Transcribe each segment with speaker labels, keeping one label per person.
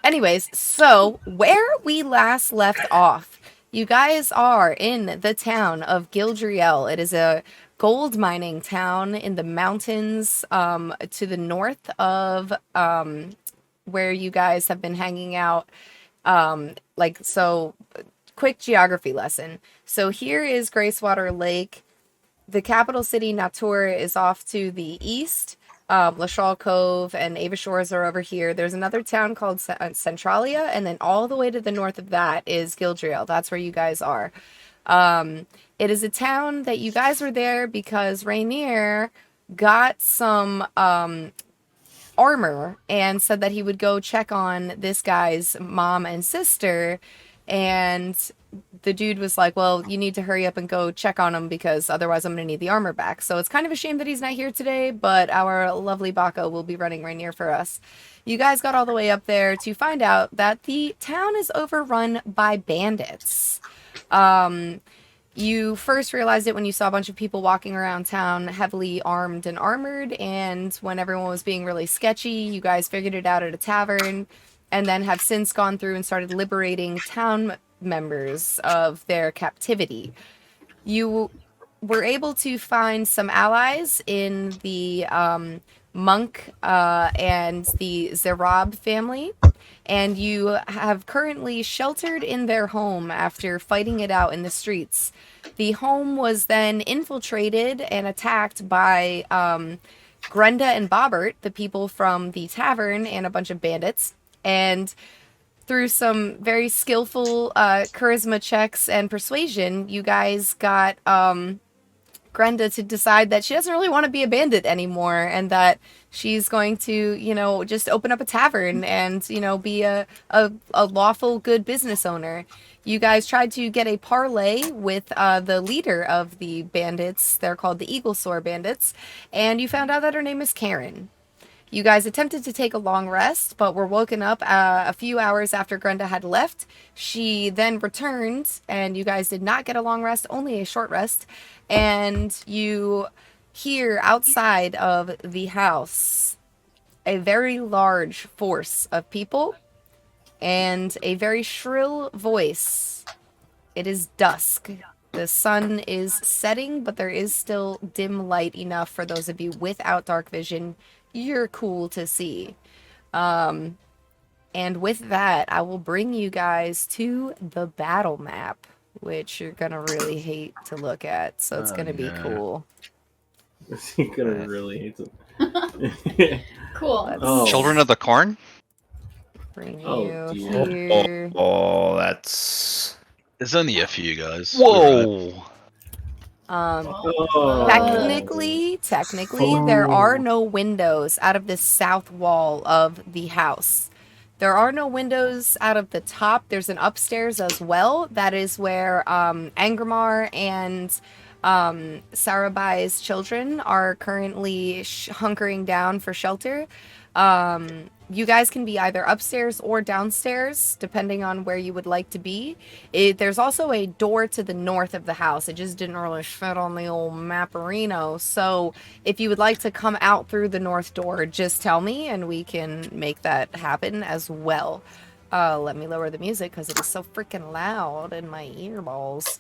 Speaker 1: Anyways, so where we last left off, you guys are in the town of Gildriel. It is a gold mining town in the mountains to the north of where you guys have been hanging out. Quick geography lesson. So here is Gracewater Lake. The capital city, Natur, is off to the east. Lashal Cove and Ava Shores are over here. There's another town called Centralia, and then all the way to the north of that is Gildriel. That's where you guys are. It is a town that you guys were there because Rainier got some armor and said that he would go check on this guy's mom and sister, and the dude was like, well, you need to hurry up and go check on him because otherwise I'm going to need the armor back. So it's kind of a shame that he's not here today, but our lovely Baca will be running Rainier for us. You guys got all the way up there to find out that the town is overrun by bandits. You first realized it when you saw a bunch of people walking around town heavily armed and armored, and when everyone was being really sketchy, you guys figured it out at a tavern, and then have since gone through and started liberating town members of their captivity. You were able to find some allies in the Monk and the Zerab family, and you have currently sheltered in their home after fighting it out in the streets. The home was then infiltrated and attacked by Grenda and Bobbert, the people from the tavern, and a bunch of bandits, and through some very skillful charisma checks and persuasion, you guys got Grenda to decide that she doesn't really want to be a bandit anymore, and that she's going to, just open up a tavern and, be a lawful good business owner. You guys tried to get a parlay with the leader of the bandits. They're called the Eagle Soar Bandits, and you found out that her name is Karen. You guys attempted to take a long rest, but were woken up a few hours after Grenda had left. She then returned, and you guys did not get a long rest, only a short rest. And you hear outside of the house a very large force of people and a very shrill voice. It is dusk. The sun is setting, but there is still dim light enough for those of you without dark vision. You're cool to see. And with that, I will bring you guys to the battle map, which you're gonna really hate to look at, so it's gonna be cool.
Speaker 2: You're gonna really hate it.
Speaker 3: Cool.
Speaker 4: Children of the Corn?
Speaker 1: Bring you here.
Speaker 5: That's...
Speaker 4: There's only a few guys.
Speaker 5: Whoa!
Speaker 1: Technically, there are no windows out of the south wall of the house. There are no windows out of the top. There's an upstairs as well. That is where Angramar and Sarabai's children are currently hunkering down for shelter. You guys can be either upstairs or downstairs, depending on where you would like to be. There's also a door to the north of the house. It just didn't really fit on the old mapperino. So if you would like to come out through the north door, just tell me and we can make that happen as well. Let me lower the music because it is so freaking loud in my earballs.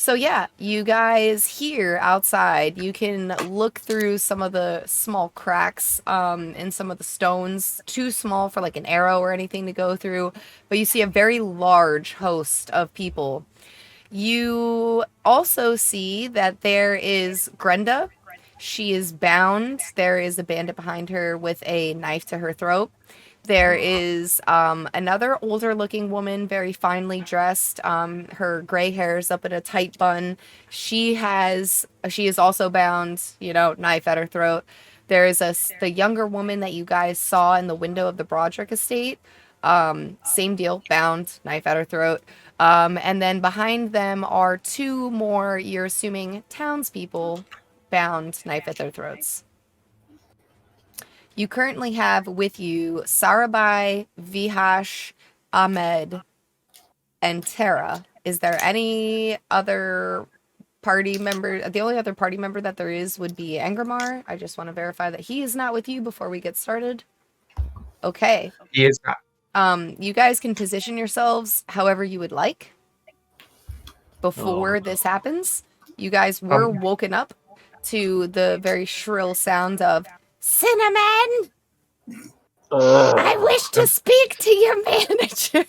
Speaker 1: So yeah, you guys here outside, you can look through some of the small cracks in some of the stones, too small for like an arrow or anything to go through, but you see a very large host of people. You also see that there is Grenda. She is bound. There is a bandit behind her with a knife to her throat. There is another older looking woman, very finely dressed. Her gray hair is up in a tight bun. She is also bound, knife at her throat. There is the younger woman that you guys saw in the window of the Broderick estate. Same deal, bound, knife at her throat. And then behind them are two more, you're assuming, townspeople, bound, knife at their throats. You currently have with you Sarabai, Vihash, Ahmed, and Tara. Is there any other party member? The only other party member that there is would be Angramar. I just want to verify that he is not with you before we get started. Okay.
Speaker 3: He is not.
Speaker 1: You guys can position yourselves however you would like. Before this happens, you guys were woken up to the very shrill sound of Cinnamon! I wish to speak to your manager.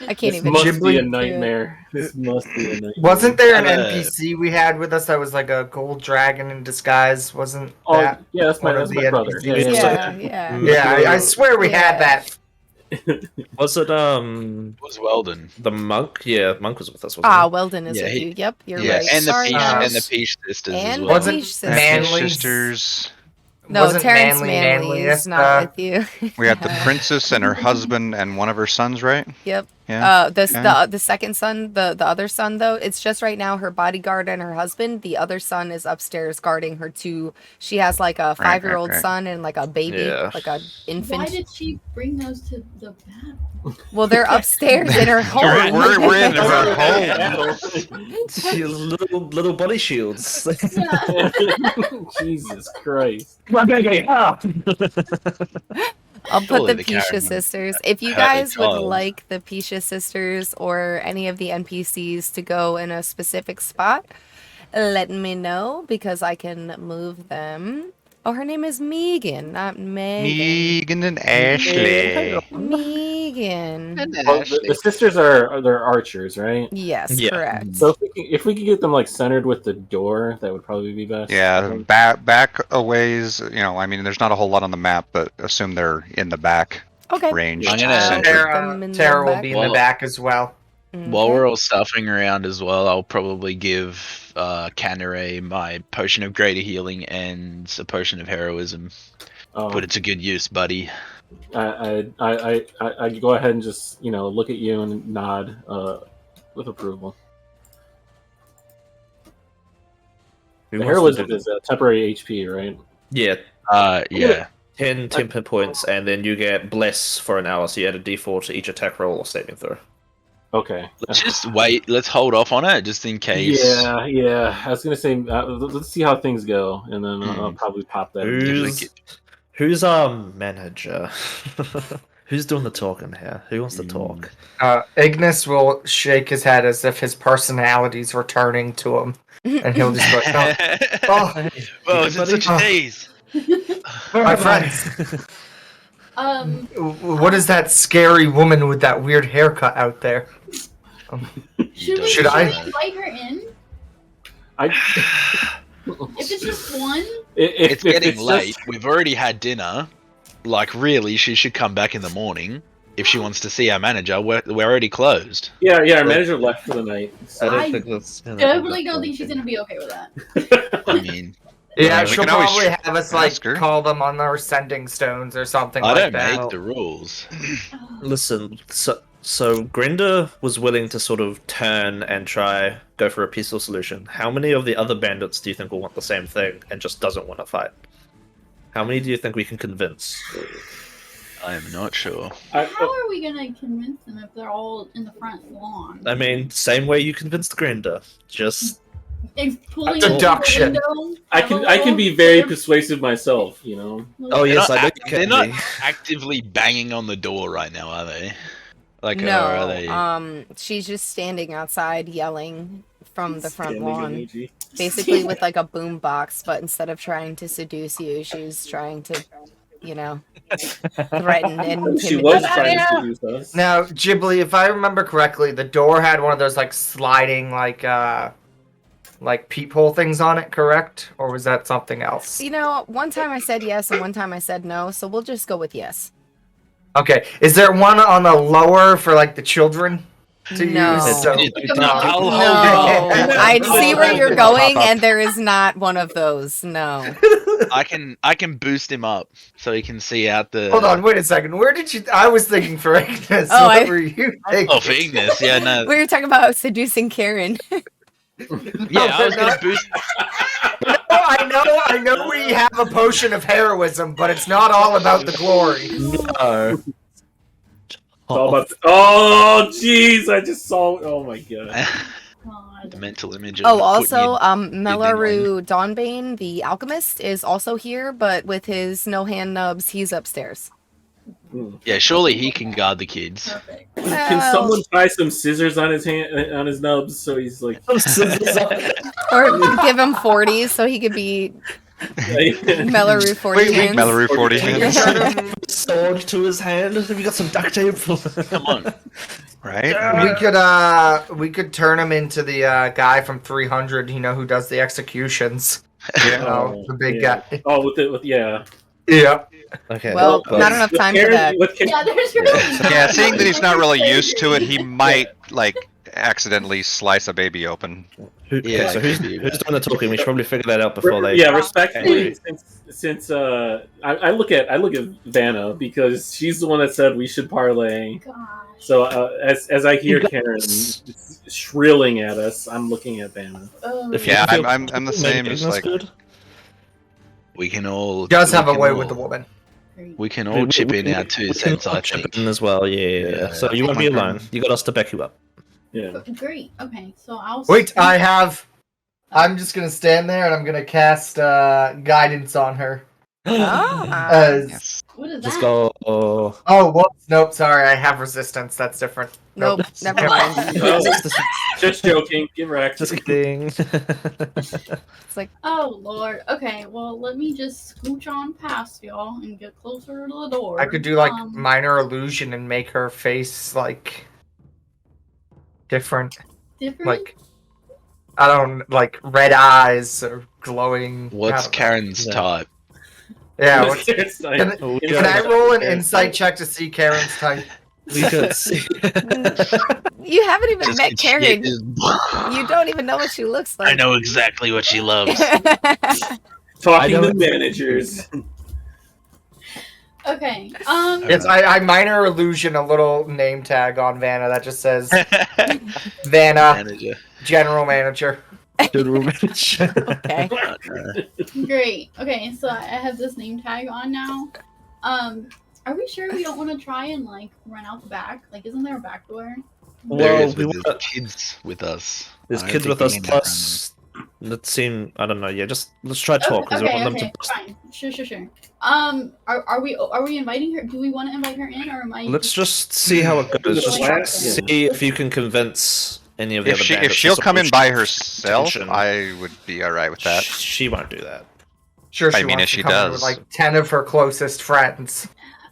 Speaker 1: I can't even.
Speaker 2: This must be a nightmare. This must be a nightmare.
Speaker 3: Wasn't there an NPC we had with us that was like a gold dragon in disguise? Wasn't that?
Speaker 2: Yeah, that's my
Speaker 3: one of
Speaker 2: brother.
Speaker 3: NPCs?
Speaker 1: Yeah.
Speaker 3: Yeah, I swear we had that.
Speaker 5: Was it
Speaker 4: was Weldon.
Speaker 5: the monk? Yeah, monk was with us, wasn't he?
Speaker 1: Weldon is with you. Yep, you're
Speaker 4: Yeah,
Speaker 1: right.
Speaker 4: and the
Speaker 1: Sorry,
Speaker 4: Peach
Speaker 1: guys.
Speaker 4: and the Peach sisters as
Speaker 1: And
Speaker 4: well.
Speaker 1: the Peach sisters.
Speaker 3: Manly
Speaker 6: sisters.
Speaker 1: No,
Speaker 3: wasn't
Speaker 1: Terrence Manley is not with you.
Speaker 6: We had the princess and her husband and one of her sons, right?
Speaker 1: Yep.
Speaker 6: Yeah.
Speaker 1: The second son, the other son though, it's just right now her bodyguard and her husband. The other son is upstairs guarding her two. She has like a 5-year-old son and like a baby, like an infant.
Speaker 7: Why did she bring those to the battle?
Speaker 1: Well, they're upstairs in her home.
Speaker 6: We're in her home.
Speaker 5: little body shields.
Speaker 2: Jesus Christ.
Speaker 1: I'll put
Speaker 4: Surely
Speaker 1: the
Speaker 4: the
Speaker 1: Pisha
Speaker 4: character
Speaker 1: sisters. If you
Speaker 4: had a
Speaker 1: guys would
Speaker 4: child.
Speaker 1: like the Pisha sisters or any of the NPCs to go in a specific spot, let me know because I can move them. Oh, her name is Megan, not Megan.
Speaker 6: Megan and Ashley.
Speaker 1: Megan.
Speaker 2: Well, the sisters they're archers, right?
Speaker 1: Yes,
Speaker 5: Yeah.
Speaker 1: correct.
Speaker 2: So if we could get them like centered with the door, that would probably be best.
Speaker 6: Yeah, back a ways. I mean, there's not a whole lot on the map, but assume they're in the back
Speaker 1: Okay.
Speaker 6: range.
Speaker 4: I'm gonna-
Speaker 6: center.
Speaker 3: Tara will be in the
Speaker 4: Well-
Speaker 3: back as well.
Speaker 4: While we're all stuffing around as well, I'll probably give Canare my potion of greater healing and a potion of heroism. But it's a good use, buddy.
Speaker 2: I go ahead and just look at you and nod with approval. The heroism is a temporary HP, right?
Speaker 5: Yeah,
Speaker 4: Yeah.
Speaker 5: 10 temper points, and then you get bless for an hour, so you add a d4 to each attack roll or saving throw.
Speaker 2: Okay.
Speaker 4: Let's just wait. Let's hold off on it just in case.
Speaker 2: Yeah. I was gonna say let's see how things go, and then I'll probably pop that.
Speaker 5: Who's our manager? Who's doing the talking here? Who wants to talk?
Speaker 3: Ignis will shake his head as if his personality's returning to him, and he'll just go, "Oh,
Speaker 4: Well, it's such a days.
Speaker 3: my friends,
Speaker 7: Um,
Speaker 3: what is that scary woman with that weird haircut out there?"
Speaker 7: should
Speaker 3: I-
Speaker 7: we invite her in? If it's just one?
Speaker 4: It's getting
Speaker 2: just-
Speaker 4: late. We've already had dinner. Like, really, she should come back in the morning if she wants to see our manager. We're already closed.
Speaker 2: Yeah. Our manager left for the night.
Speaker 5: I don't
Speaker 7: I
Speaker 5: think that's.
Speaker 7: Definitely don't think she's gonna be okay with that.
Speaker 4: I mean,
Speaker 3: Yeah,
Speaker 6: we
Speaker 3: she'll
Speaker 6: can always
Speaker 3: probably have us like
Speaker 6: ask her.
Speaker 3: call them on our sending stones or something
Speaker 4: I
Speaker 3: like
Speaker 4: don't
Speaker 3: that.
Speaker 4: make the rules.
Speaker 5: Listen, so Grenda was willing to sort of turn and try go for a peaceful solution. How many of the other bandits do you think will want the same thing and just doesn't want to fight? How many do you think we can convince?
Speaker 4: I am not sure.
Speaker 7: How are we gonna convince them if they're all in the front lawn?
Speaker 5: I mean, same way you convinced Grenda. Just
Speaker 7: It's pulling
Speaker 3: Deduction.
Speaker 7: out the window,
Speaker 2: I can be very persuasive myself.
Speaker 5: oh yes,
Speaker 4: They're
Speaker 5: I
Speaker 4: not,
Speaker 5: know you
Speaker 4: they're
Speaker 5: can
Speaker 4: not
Speaker 5: be.
Speaker 4: actively banging on the door right now, are they? Like, or
Speaker 1: No,
Speaker 4: are they?
Speaker 1: she's just standing outside yelling from the front
Speaker 2: Standing
Speaker 1: lawn.
Speaker 2: emoji.
Speaker 1: Basically with like a boom box, but instead of trying to seduce you, she's trying to, you know, threaten and
Speaker 2: She was
Speaker 1: intimidate
Speaker 2: trying
Speaker 1: you.
Speaker 2: to seduce us.
Speaker 3: Now, Ghibli, if I remember correctly, the door had one of those like sliding like peephole things on it, correct? Or was that something else?
Speaker 1: You know, one time I said yes and one time I said no, so we'll just go with yes.
Speaker 3: Okay. Is there one on the lower for like the children to
Speaker 1: No.
Speaker 3: use? So,
Speaker 1: No, I see where you're going, and there is not one of those. No.
Speaker 4: I can boost him up so he can see out the.
Speaker 3: Hold on, wait a second. Where did you? I was thinking for Ignis.
Speaker 1: Oh,
Speaker 3: What
Speaker 1: I-
Speaker 3: were you thinking?
Speaker 4: Oh, for Ignis, yeah, no.
Speaker 1: We were talking about seducing Karen.
Speaker 4: Yeah, I was gonna boost.
Speaker 3: No, I know we have a potion of heroism, but it's not all about the glory.
Speaker 5: No.
Speaker 2: It's all about oh, jeez! I just saw. Oh my god.
Speaker 4: The mental image. Of
Speaker 1: Oh,
Speaker 4: putting
Speaker 1: also,
Speaker 4: you-
Speaker 1: Melaru Dawnbane, the alchemist, is also here, but with his no hand nubs, he's upstairs.
Speaker 4: Yeah, surely he can guard the kids.
Speaker 7: Perfect.
Speaker 2: Can someone tie some scissors on his hand, on his nubs, so he's like.
Speaker 1: Or give him 40 so he could be Melaru 40
Speaker 6: Wait,
Speaker 1: hands.
Speaker 6: Melaru 40 hands.
Speaker 5: Sword to his hand. Have you got some duct tape?
Speaker 4: Come on.
Speaker 6: Right?
Speaker 3: We could turn him into the guy from 300. You know who does the executions?
Speaker 2: Oh,
Speaker 3: the big
Speaker 2: yeah.
Speaker 3: guy.
Speaker 2: Oh, with yeah.
Speaker 3: Yeah.
Speaker 5: Okay.
Speaker 1: Well,
Speaker 5: well,
Speaker 1: not enough time for that.
Speaker 7: Yeah, there's really
Speaker 6: Yeah, seeing that he's not really used to it, he might like accidentally slice a baby open.
Speaker 5: Okay, so who's doing the talking? We should probably figure that out before they.
Speaker 2: Yeah, respectfully, since I look at Vanna because she's the one that said we should parlay.
Speaker 7: Gosh.
Speaker 2: So as I hear Karen shrilling at us, I'm looking at Vanna.
Speaker 7: Oh.
Speaker 5: If you
Speaker 6: Yeah,
Speaker 5: feel
Speaker 6: I'm the same.
Speaker 5: maybe
Speaker 6: It's
Speaker 5: that's
Speaker 6: like
Speaker 5: good.
Speaker 4: We can all.
Speaker 3: Does
Speaker 4: we
Speaker 3: have a
Speaker 4: can
Speaker 3: way
Speaker 4: all-
Speaker 3: with the woman.
Speaker 4: We can all chip in our 2 cents, I
Speaker 5: chip
Speaker 4: think.
Speaker 5: in as well. Yeah.
Speaker 4: Yeah.
Speaker 5: So you won't be alone. You got us to back you up.
Speaker 2: Yeah.
Speaker 7: Great. Okay, so I'll.
Speaker 3: Wait, I'm just gonna stand there and I'm gonna cast guidance on her.
Speaker 1: Ah.
Speaker 6: yes.
Speaker 7: What is
Speaker 5: Just
Speaker 7: that?
Speaker 5: go. Oh.
Speaker 3: Oh, whoops, nope, sorry, I have resistance. That's different.
Speaker 1: Nope, never mind.
Speaker 2: Just joking. Get wrecked.
Speaker 5: Just kidding.
Speaker 1: It's like,
Speaker 7: Oh Lord. Okay. Well, let me just scooch on past y'all and get closer to the door.
Speaker 3: I could do like
Speaker 7: Um,
Speaker 3: minor illusion and make her face like different,
Speaker 7: different.
Speaker 3: like I don't like red eyes or glowing. I
Speaker 4: What's
Speaker 3: don't know.
Speaker 4: Karen's
Speaker 5: Yeah.
Speaker 4: type?
Speaker 3: Yeah. What's,
Speaker 2: It's like-
Speaker 3: can,
Speaker 5: Oh,
Speaker 3: can I roll an insight check to see Karen's type?
Speaker 5: We could see.
Speaker 1: you haven't even
Speaker 4: Just
Speaker 1: met
Speaker 4: get
Speaker 1: Karen.
Speaker 4: shit.
Speaker 1: You don't even know what she looks like.
Speaker 4: I know exactly what she loves.
Speaker 2: Talking
Speaker 5: I know-
Speaker 2: to managers.
Speaker 7: Okay.
Speaker 3: Yes, I minor illusion a little name tag on Vanna that just says Vanna,
Speaker 4: Manager.
Speaker 3: General Manager.
Speaker 1: Okay.
Speaker 7: Great. Okay, so I have this name tag on now. Are we sure we don't want to try and like run out the back? Like, isn't there a back door?
Speaker 4: There
Speaker 5: Well,
Speaker 4: is,
Speaker 5: we
Speaker 4: but there's
Speaker 5: want
Speaker 4: kids with us.
Speaker 5: there's
Speaker 4: I don't
Speaker 5: kids
Speaker 4: think
Speaker 5: with
Speaker 4: we
Speaker 5: us.
Speaker 4: can
Speaker 5: Plus, let's seem. I don't know. Yeah, just let's try to talk because we want them to.
Speaker 7: fine. Sure. Are we inviting her? Do we want to invite her in, or am I?
Speaker 5: Let's just see how it goes. Just
Speaker 7: Yeah.
Speaker 5: see if you can convince any of the
Speaker 6: If
Speaker 5: other
Speaker 6: she
Speaker 5: bandits
Speaker 6: if
Speaker 5: to
Speaker 6: she'll
Speaker 5: sort
Speaker 6: come
Speaker 5: of
Speaker 6: in by herself,
Speaker 5: attention.
Speaker 6: I would be all right with that.
Speaker 5: She won't do that.
Speaker 3: Sure,
Speaker 6: I
Speaker 3: she
Speaker 6: mean,
Speaker 3: wants
Speaker 6: if
Speaker 3: to
Speaker 6: she
Speaker 3: come in with
Speaker 6: does.
Speaker 3: like 10 of her closest friends.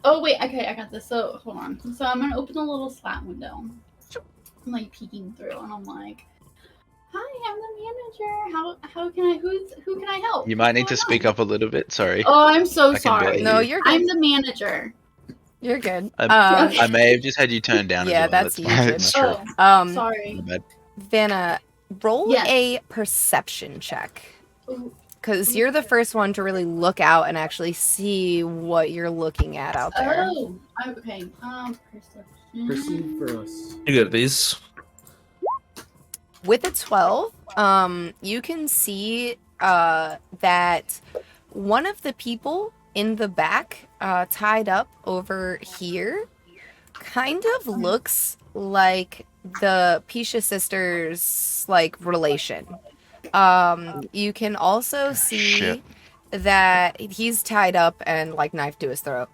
Speaker 7: Oh wait, okay, I got this. So hold on. So I'm gonna open the little slat window. I'm like peeking through, and I'm like, "Hi, I'm the manager. How can I? Who can I help?
Speaker 4: You might need
Speaker 7: What's
Speaker 4: to
Speaker 7: going
Speaker 4: speak
Speaker 7: on?"
Speaker 4: up a little bit. Sorry.
Speaker 7: Oh, I'm so
Speaker 4: I can
Speaker 7: sorry.
Speaker 4: barely-
Speaker 1: No, you're
Speaker 7: I'm
Speaker 1: good.
Speaker 7: the manager.
Speaker 1: You're good.
Speaker 4: I may have just had you turned down.
Speaker 1: Yeah,
Speaker 4: as well.
Speaker 1: that's you.
Speaker 4: fine.
Speaker 6: It's true.
Speaker 7: Oh, sorry.
Speaker 4: My bad.
Speaker 1: Vanna, roll
Speaker 7: Yes.
Speaker 1: a perception check.
Speaker 7: Ooh,
Speaker 1: Because you're the first one to really look out and actually see what you're looking at out there.
Speaker 7: Oh, okay. Perception.
Speaker 2: Proceed for us.
Speaker 5: You get these.
Speaker 1: With a 12, you can see that one of the people in the back, tied up over here, kind of looks like the Pisha sisters' like relation. You can also see
Speaker 6: Shit.
Speaker 1: that he's tied up and like knife to his throat.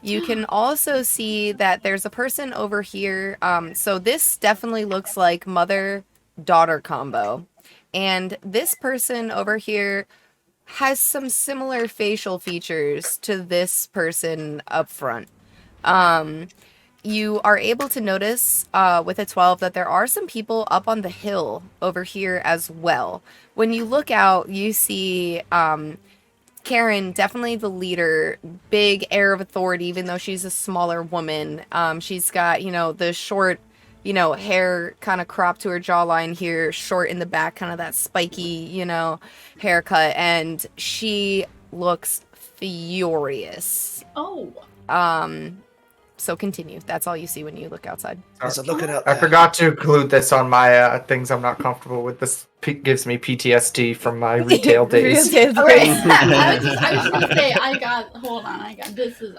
Speaker 1: You can also see that there's a person over here. So this definitely looks like mother-daughter combo. And this person over here has some similar facial features to this person up front. You are able to notice with a 12 that there are some people up on the hill over here as well. When you look out, you see Karen, definitely the leader, big air of authority, even though she's a smaller woman. She's got, the short, hair kind of cropped to her jawline here, short in the back, kind of that spiky, haircut. And she looks furious.
Speaker 7: Oh.
Speaker 1: So continue. That's all you see when you look outside.
Speaker 5: Looking out
Speaker 3: I
Speaker 5: there.
Speaker 3: forgot to include this on my things I'm not comfortable with. This gives me PTSD from my retail days.
Speaker 7: Okay. I was just gonna say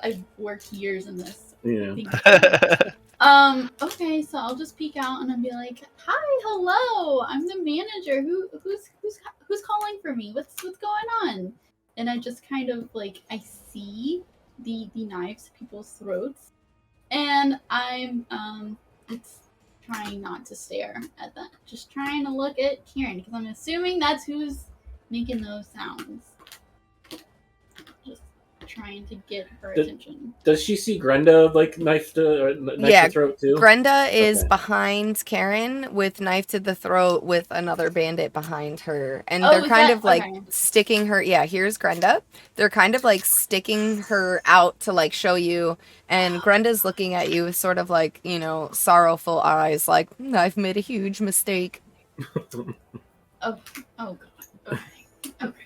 Speaker 7: I've worked years in this.
Speaker 2: Yeah.
Speaker 7: Okay, so I'll just peek out and I'll be like, "Hi, hello, I'm the manager. Who's calling for me? What's going on?" And I just kind of I see the knives to people's throats, and I'm it's trying not to stare at them, just trying to look at Karen because I'm assuming that's who's making those sounds. Just trying to get her attention.
Speaker 2: Does she see Grenda knife to
Speaker 1: Yeah,
Speaker 2: throat too?
Speaker 1: Grenda is
Speaker 2: Okay.
Speaker 1: behind Karen with knife to the throat with another bandit behind her. And
Speaker 7: Oh,
Speaker 1: they're
Speaker 7: is
Speaker 1: kind
Speaker 7: that-
Speaker 1: of
Speaker 7: okay.
Speaker 1: sticking her. Yeah, here's Grenda. They're kind of sticking her out to show you. And Grenda's looking at you with sort of sorrowful eyes, like, I've made a huge mistake.
Speaker 7: Oh god. Okay.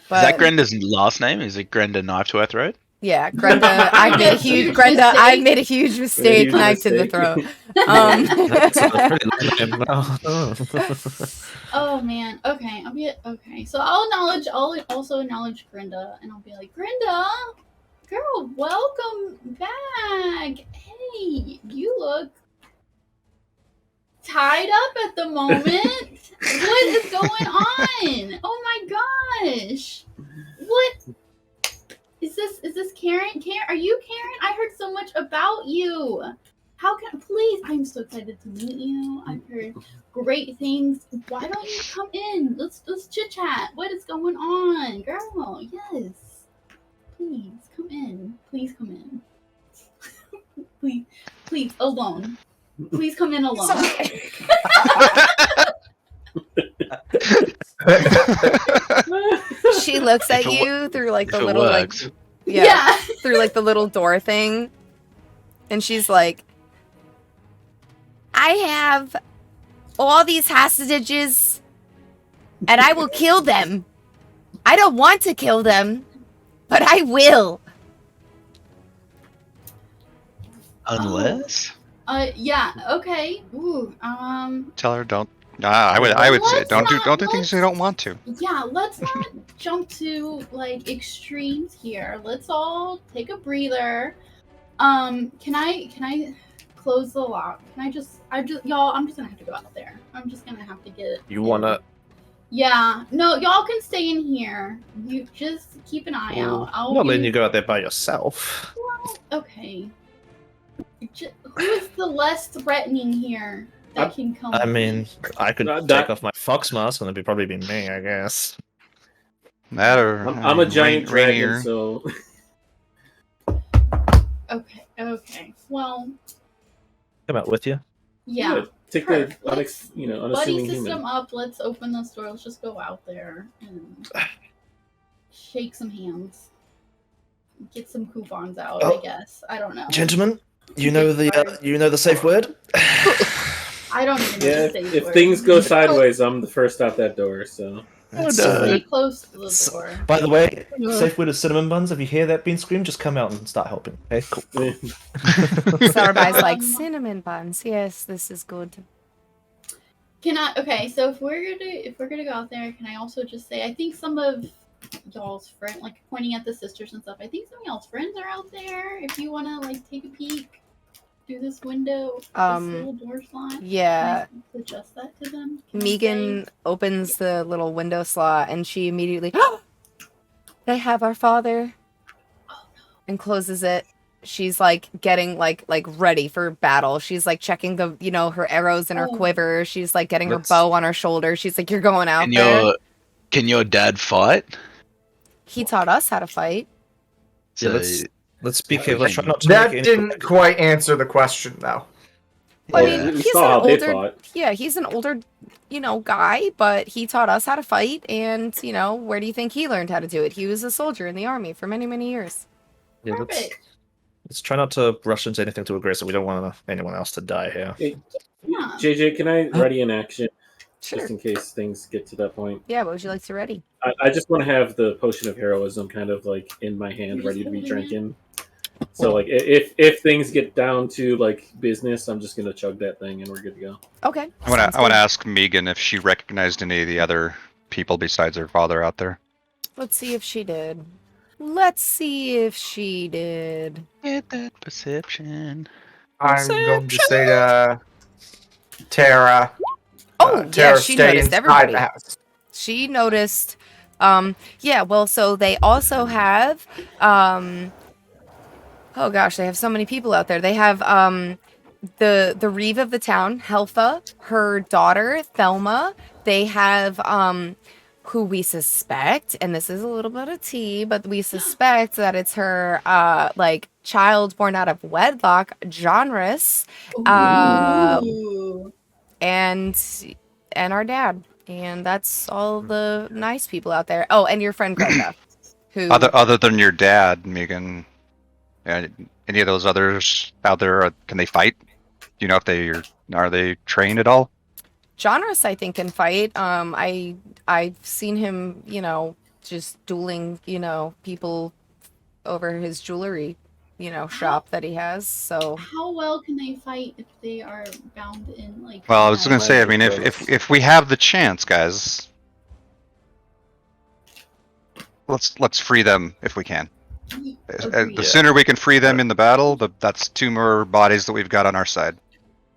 Speaker 1: But,
Speaker 4: Is that Grenda's last name? Is it Grenda Knife to Her Throat?
Speaker 1: yeah, Grenda, I've made a huge
Speaker 7: Mistake.
Speaker 1: I've made a huge mistake,
Speaker 2: huge
Speaker 1: knife to the
Speaker 2: mistake.
Speaker 1: throat.
Speaker 7: Oh man. Okay. Okay. So I'll also acknowledge Grinda, and I'll be like, Grinda, girl, welcome back. Hey, you look tied up at the moment. What is going on? Oh my gosh. What is this? Is this Karen? Karen, are you Karen? I heard so much about you. How can please? I'm so excited to meet you. I've heard great things. Why don't you come in? Let's chit chat. What is going on, girl? Yes. Please come in. Please come in. please alone. Please come in alone.
Speaker 1: She looks at
Speaker 4: If it
Speaker 1: you through the
Speaker 4: If it
Speaker 1: little
Speaker 4: works.
Speaker 7: Yeah.
Speaker 1: through the little door thing, and she's like, I have all these hostages and I will kill them. I don't want to kill them, but I will.
Speaker 4: Unless?
Speaker 7: Yeah. Okay. Ooh.
Speaker 6: Tell her don't. I would say
Speaker 7: Let's
Speaker 6: don't do
Speaker 7: not-
Speaker 6: things you don't want to.
Speaker 7: Yeah, let's not jump to extremes here. Let's all take a breather. Can I close the lock? I'm just gonna have to go out there. I'm just gonna have to get
Speaker 5: You
Speaker 7: in.
Speaker 5: wanna?
Speaker 7: Yeah. No, y'all can stay in here. You just keep an eye out.
Speaker 5: I'm not letting you go out there by yourself.
Speaker 7: Okay. Who's the less threatening here that can come?
Speaker 5: I
Speaker 7: with
Speaker 5: mean,
Speaker 7: me?
Speaker 5: I could
Speaker 2: That-
Speaker 5: take off my fox mask and it'd probably be me, I guess.
Speaker 6: That or
Speaker 2: I'm a giant
Speaker 6: Rainier.
Speaker 2: dragon, so
Speaker 7: Okay. Well,
Speaker 5: Come out with you.
Speaker 7: yeah.
Speaker 2: take
Speaker 7: Perfect.
Speaker 2: the
Speaker 7: Buddy
Speaker 2: unassuming
Speaker 7: system
Speaker 2: human.
Speaker 7: up. Let's open this door. Let's just go out there and shake some hands. Get some coupons out.
Speaker 5: Oh.
Speaker 7: I guess. I don't know.
Speaker 5: Gentlemen, you know the safe word.
Speaker 7: I don't even know
Speaker 2: Yeah,
Speaker 7: the safe
Speaker 2: if
Speaker 7: word.
Speaker 2: things go sideways, I'm the first out that door. So
Speaker 5: That's,
Speaker 7: Stay close to the
Speaker 5: s-
Speaker 7: door.
Speaker 5: by the way, safe word is cinnamon buns. If you hear that being screamed, just come out and start helping. Okay, cool.
Speaker 1: Sarabai's like,
Speaker 7: Um,
Speaker 1: cinnamon buns. Yes, this is good.
Speaker 7: Can I? Okay, so if we're gonna go out there, can I also just say I think some of y'all's friends, pointing at the sisters and stuff. I think some of y'all's friends are out there. If you wanna take a peek through this window, this little door slot.
Speaker 1: Yeah.
Speaker 7: Can I suggest that to them? Can I
Speaker 1: Megan
Speaker 7: say-
Speaker 1: opens the little window slot and she immediately, they have our father, and closes it. she's like getting like ready for battle. She's like checking the her arrows in her quiver. She's like getting her bow on her shoulder. She's like, "You're going out there."
Speaker 4: Can your dad fight?
Speaker 1: He taught us how to fight.
Speaker 5: Yeah,
Speaker 4: So,
Speaker 5: let's be careful. Let's try not to
Speaker 3: That
Speaker 5: make any-
Speaker 3: didn't quite answer the question, though.
Speaker 1: I
Speaker 2: Yeah,
Speaker 1: mean,
Speaker 2: we
Speaker 1: he's
Speaker 2: saw how
Speaker 1: an
Speaker 2: they
Speaker 1: older,
Speaker 2: fought.
Speaker 1: he's an older, guy, but he taught us how to fight. And where do you think he learned how to do it? He was a soldier in the army for many, many years.
Speaker 5: Yeah,
Speaker 7: Perfect.
Speaker 5: let's try not to rush into anything too aggressive. We don't want anyone else to die here.
Speaker 2: Hey,
Speaker 7: Yeah.
Speaker 2: JJ, can I ready an action
Speaker 1: Sure.
Speaker 2: just in case things get to that point?
Speaker 1: Yeah. What would you like to ready?
Speaker 2: I just want to have the potion of heroism kind of like in my
Speaker 7: You're
Speaker 2: hand,
Speaker 7: just
Speaker 2: ready to be
Speaker 7: holding it?
Speaker 2: drinking. So like if things get down to like business, I'm just gonna chug that thing and we're good to go.
Speaker 1: Okay.
Speaker 6: I want
Speaker 1: sounds
Speaker 6: to
Speaker 1: good.
Speaker 6: ask Megan if she recognized any of the other people besides her father out there.
Speaker 1: Let's see if she did. Let's see if she did.
Speaker 4: get that perception.
Speaker 3: I'm going to say to Tara.
Speaker 1: Oh, yeah,
Speaker 3: Tara,
Speaker 1: she
Speaker 3: stay
Speaker 1: noticed
Speaker 3: inside
Speaker 1: everybody.
Speaker 3: the house.
Speaker 1: She noticed. Yeah. Well, so they also have. Oh gosh, they have so many people out there. They have the reeve of the town, Helfa, her daughter Thelma. They have who we suspect, and this is a little bit of tea, but we suspect that it's her like child born out of wedlock, Jonrus,
Speaker 7: Ooh.
Speaker 1: and our dad. And that's all the nice people out there. Oh, and your friend Greta, who
Speaker 6: Other than your dad, Megan, any of those others out there, can they fight? Do you know if are they trained at all?
Speaker 1: Jonrus, I think, can fight. I've seen him, just dueling, people over his jewelry, shop that he has. So
Speaker 7: How well can they fight if they are bound in like?
Speaker 6: Well, I was gonna say, I mean, if we have the chance, guys, let's free them if we can.
Speaker 7: Agreed.
Speaker 6: The sooner we can free them in the battle, that's 2 more bodies that we've got on our side.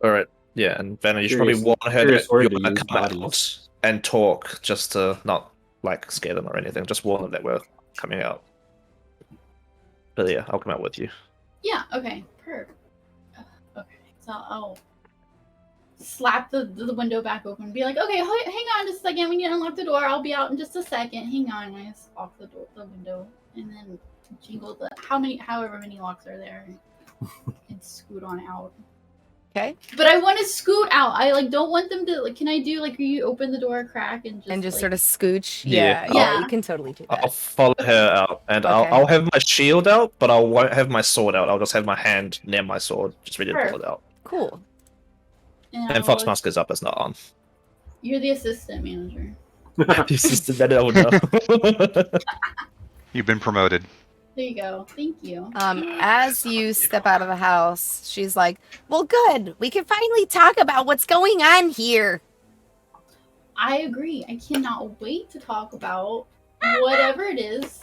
Speaker 5: All right. Yeah, and Vanna, you should probably
Speaker 2: Curious-
Speaker 5: warn her
Speaker 2: curious
Speaker 5: that
Speaker 2: word
Speaker 5: you're
Speaker 2: to
Speaker 5: gonna
Speaker 2: use,
Speaker 5: come out
Speaker 2: bodies.
Speaker 5: and talk, just to not like scare them or anything. Just warn them that we're coming out. But yeah, I'll come out with you.
Speaker 7: Yeah. Okay. Perfect. Okay. So I'll slap the window back open and be like, okay, hang on just a second. We need to unlock the door. I'll be out in just a second. Hang on. I just lock the window, and then jingle the however many locks are there, and scoot on out.
Speaker 1: okay,
Speaker 7: But I want to scoot out. I don't want them to can I do you open the door a crack and just
Speaker 1: sort of scooch.
Speaker 5: Yeah.
Speaker 1: Yeah, you can totally do
Speaker 5: I'll
Speaker 1: that.
Speaker 5: follow her out, and
Speaker 1: Okay.
Speaker 5: I'll have my shield out, but I won't have my sword out. I'll just have my hand near my sword, just ready to pull it out.
Speaker 1: Cool.
Speaker 7: and
Speaker 5: And Fox Mask is up, it's not on.
Speaker 7: You're the assistant manager.
Speaker 5: This is the better one now.
Speaker 6: You've been promoted.
Speaker 7: There you go. Thank you.
Speaker 1: As you step out of the house, she's like, "Well, good. We can finally talk about what's going on here."
Speaker 7: I agree. I cannot wait to talk about whatever it is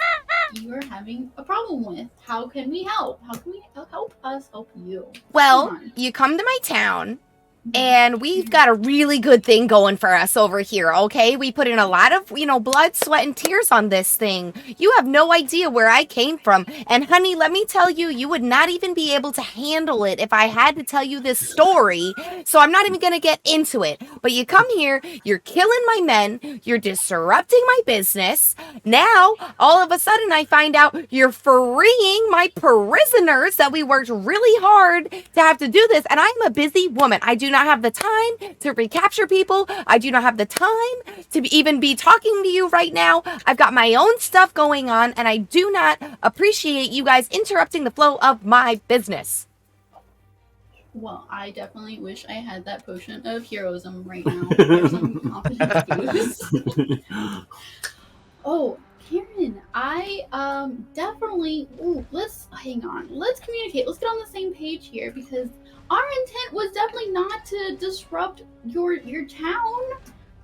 Speaker 7: you are having a problem with. How can we help? How can we help us help you?
Speaker 1: Well,
Speaker 7: Come on.
Speaker 1: you come to my town, and we've got a really good thing going for us over here, okay? We put in a lot of, blood, sweat, and tears on this thing. You have no idea where I came from. And honey, let me tell you, you would not even be able to handle it if I had to tell you this story. So I'm not even going to get into it. But you come here, you're killing my men, you're disrupting my business. Now, all of a sudden, I find out you're freeing my prisoners that we worked really hard to have to do this. And I'm a busy woman. I do not have the time to recapture people. I do not have the time to even be talking to you right now. I've got my own stuff going on, and I do not appreciate you guys interrupting the flow of my business.
Speaker 7: Well, I definitely wish I had that potion of heroism right now. For some confidence boost. Oh, Karen, I definitely. Ooh, let's hang on. Let's communicate. Let's get on the same page here because our intent was definitely not to disrupt your town.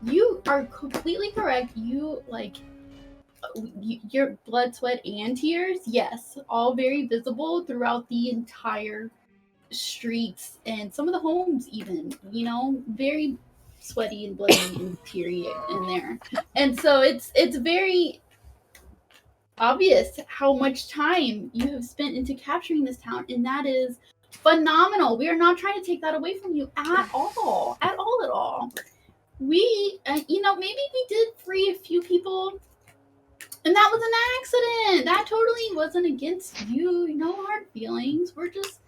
Speaker 7: You are completely correct. You your blood, sweat, and tears. Yes, all very visible throughout the entire streets and some of the homes. Even very sweaty and bloody and teary in there. And so it's very obvious how much time you have spent into capturing this town, and that is phenomenal. We are not trying to take that away from you at all. At all. We, maybe we did free a few people, and that was an accident. That totally wasn't against you. No hard feelings. We're just,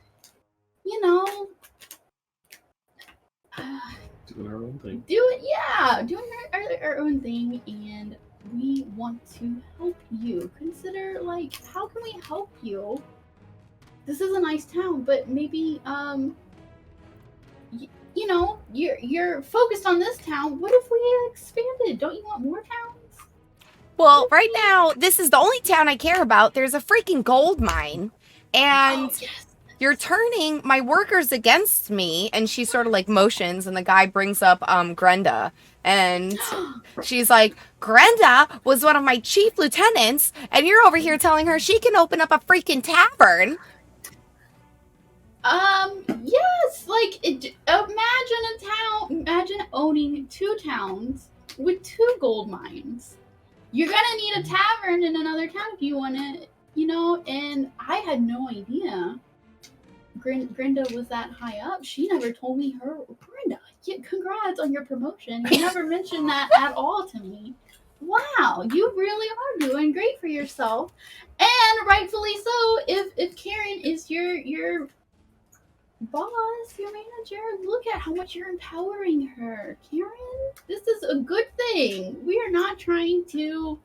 Speaker 2: Doing our own thing.
Speaker 7: doing our own thing, and we want to help you. Consider, how can we help you? This is a nice town, but maybe, you're focused on this town. What if we expanded? Don't you want more towns?
Speaker 1: Well, right now, this is the only town I care about. There's a freaking gold mine, and
Speaker 7: Yes.
Speaker 1: you're turning my workers against me. And she sort of motions, and the guy brings up Grenda, and she's like, Grenda was one of my chief lieutenants, and you're over here telling her she can open up a freaking tavern.
Speaker 7: Yes, imagine owning 2 towns with 2 gold mines. You're gonna need a tavern in another town if you want to, and I had no idea Grenda was that high up. She never told me her. Grenda, congrats on your promotion. You never mentioned that at all to me. Wow, you really are doing great for yourself, and rightfully so. If Karen is your boss, your manager, look at how much you're empowering her. Karen, this is a good thing. We are not trying to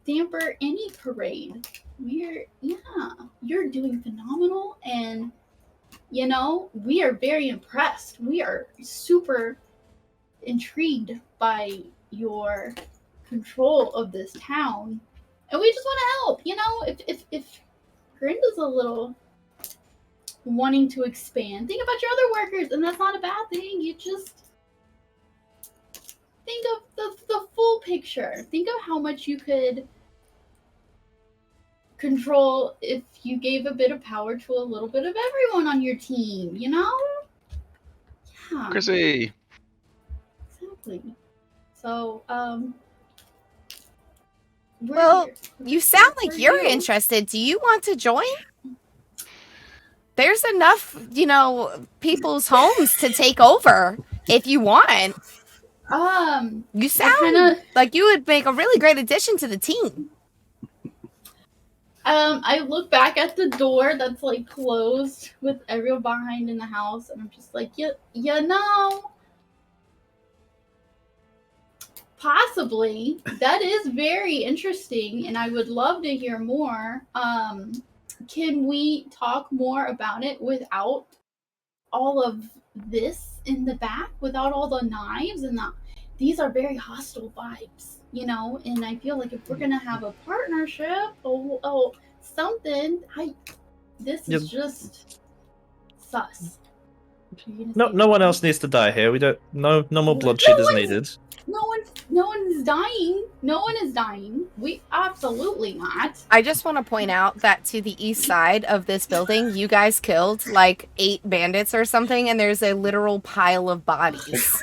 Speaker 7: damper any parade. You're doing phenomenal, and we are very impressed. We are super intrigued by your control of this town, and we just want to help. If Grinda's a little wanting to expand, think about your other workers, and that's not a bad thing. You just think of the full picture. Think of how much you could control if you gave a bit of power to a little bit of everyone on your team, Yeah.
Speaker 4: Chrissy.
Speaker 7: Exactly. So,
Speaker 1: Well, you sound like you're interested. Do you want to join? There's enough, people's homes to take over if you want. You sound like you would make a really great addition to the team.
Speaker 7: I look back at the door that's closed with everyone behind in the house, and I'm just like, possibly. That is very interesting, and I would love to hear more. Can we talk more about it without all of this in the back, without all the knives and these are very hostile vibes, and I feel like if we're gonna have a partnership or something, this is just sus.
Speaker 5: No one else needs to die here. We don't. No more bloodshed is needed.
Speaker 7: No one is dying. No one is dying. We absolutely not.
Speaker 1: I just want to point out that to the east side of this building, you guys killed 8 bandits or something, and there's a literal pile of bodies.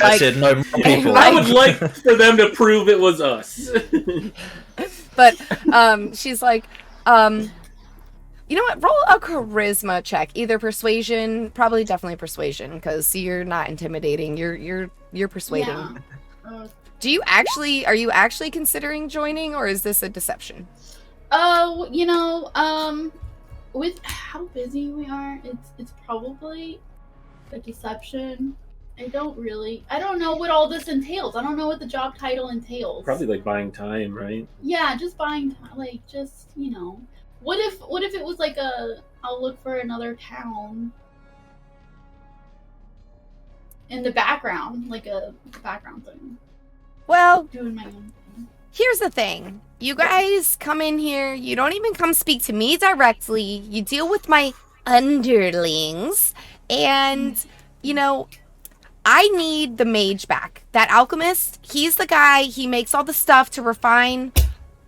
Speaker 5: I said no more people.
Speaker 2: I would like for them to prove it was us.
Speaker 1: But she's like, you know what? Roll a charisma check, either persuasion, probably definitely persuasion, because you're not intimidating. You're persuading.
Speaker 7: Yeah.
Speaker 1: Are you actually considering joining, or is this a deception?
Speaker 7: Oh, with how busy we are, it's probably a deception. I don't know what all this entails. I don't know what the job title entails.
Speaker 2: Probably buying time, right?
Speaker 7: Yeah, just buying time. What if it was I'll look for another town in the background, a background thing.
Speaker 1: Well,
Speaker 7: Doing my own thing.
Speaker 1: Here's the thing. You guys come in here, you don't even come speak to me directly. You deal with my underlings, and, I need the mage back. That alchemist, he's the guy, he makes all the stuff to refine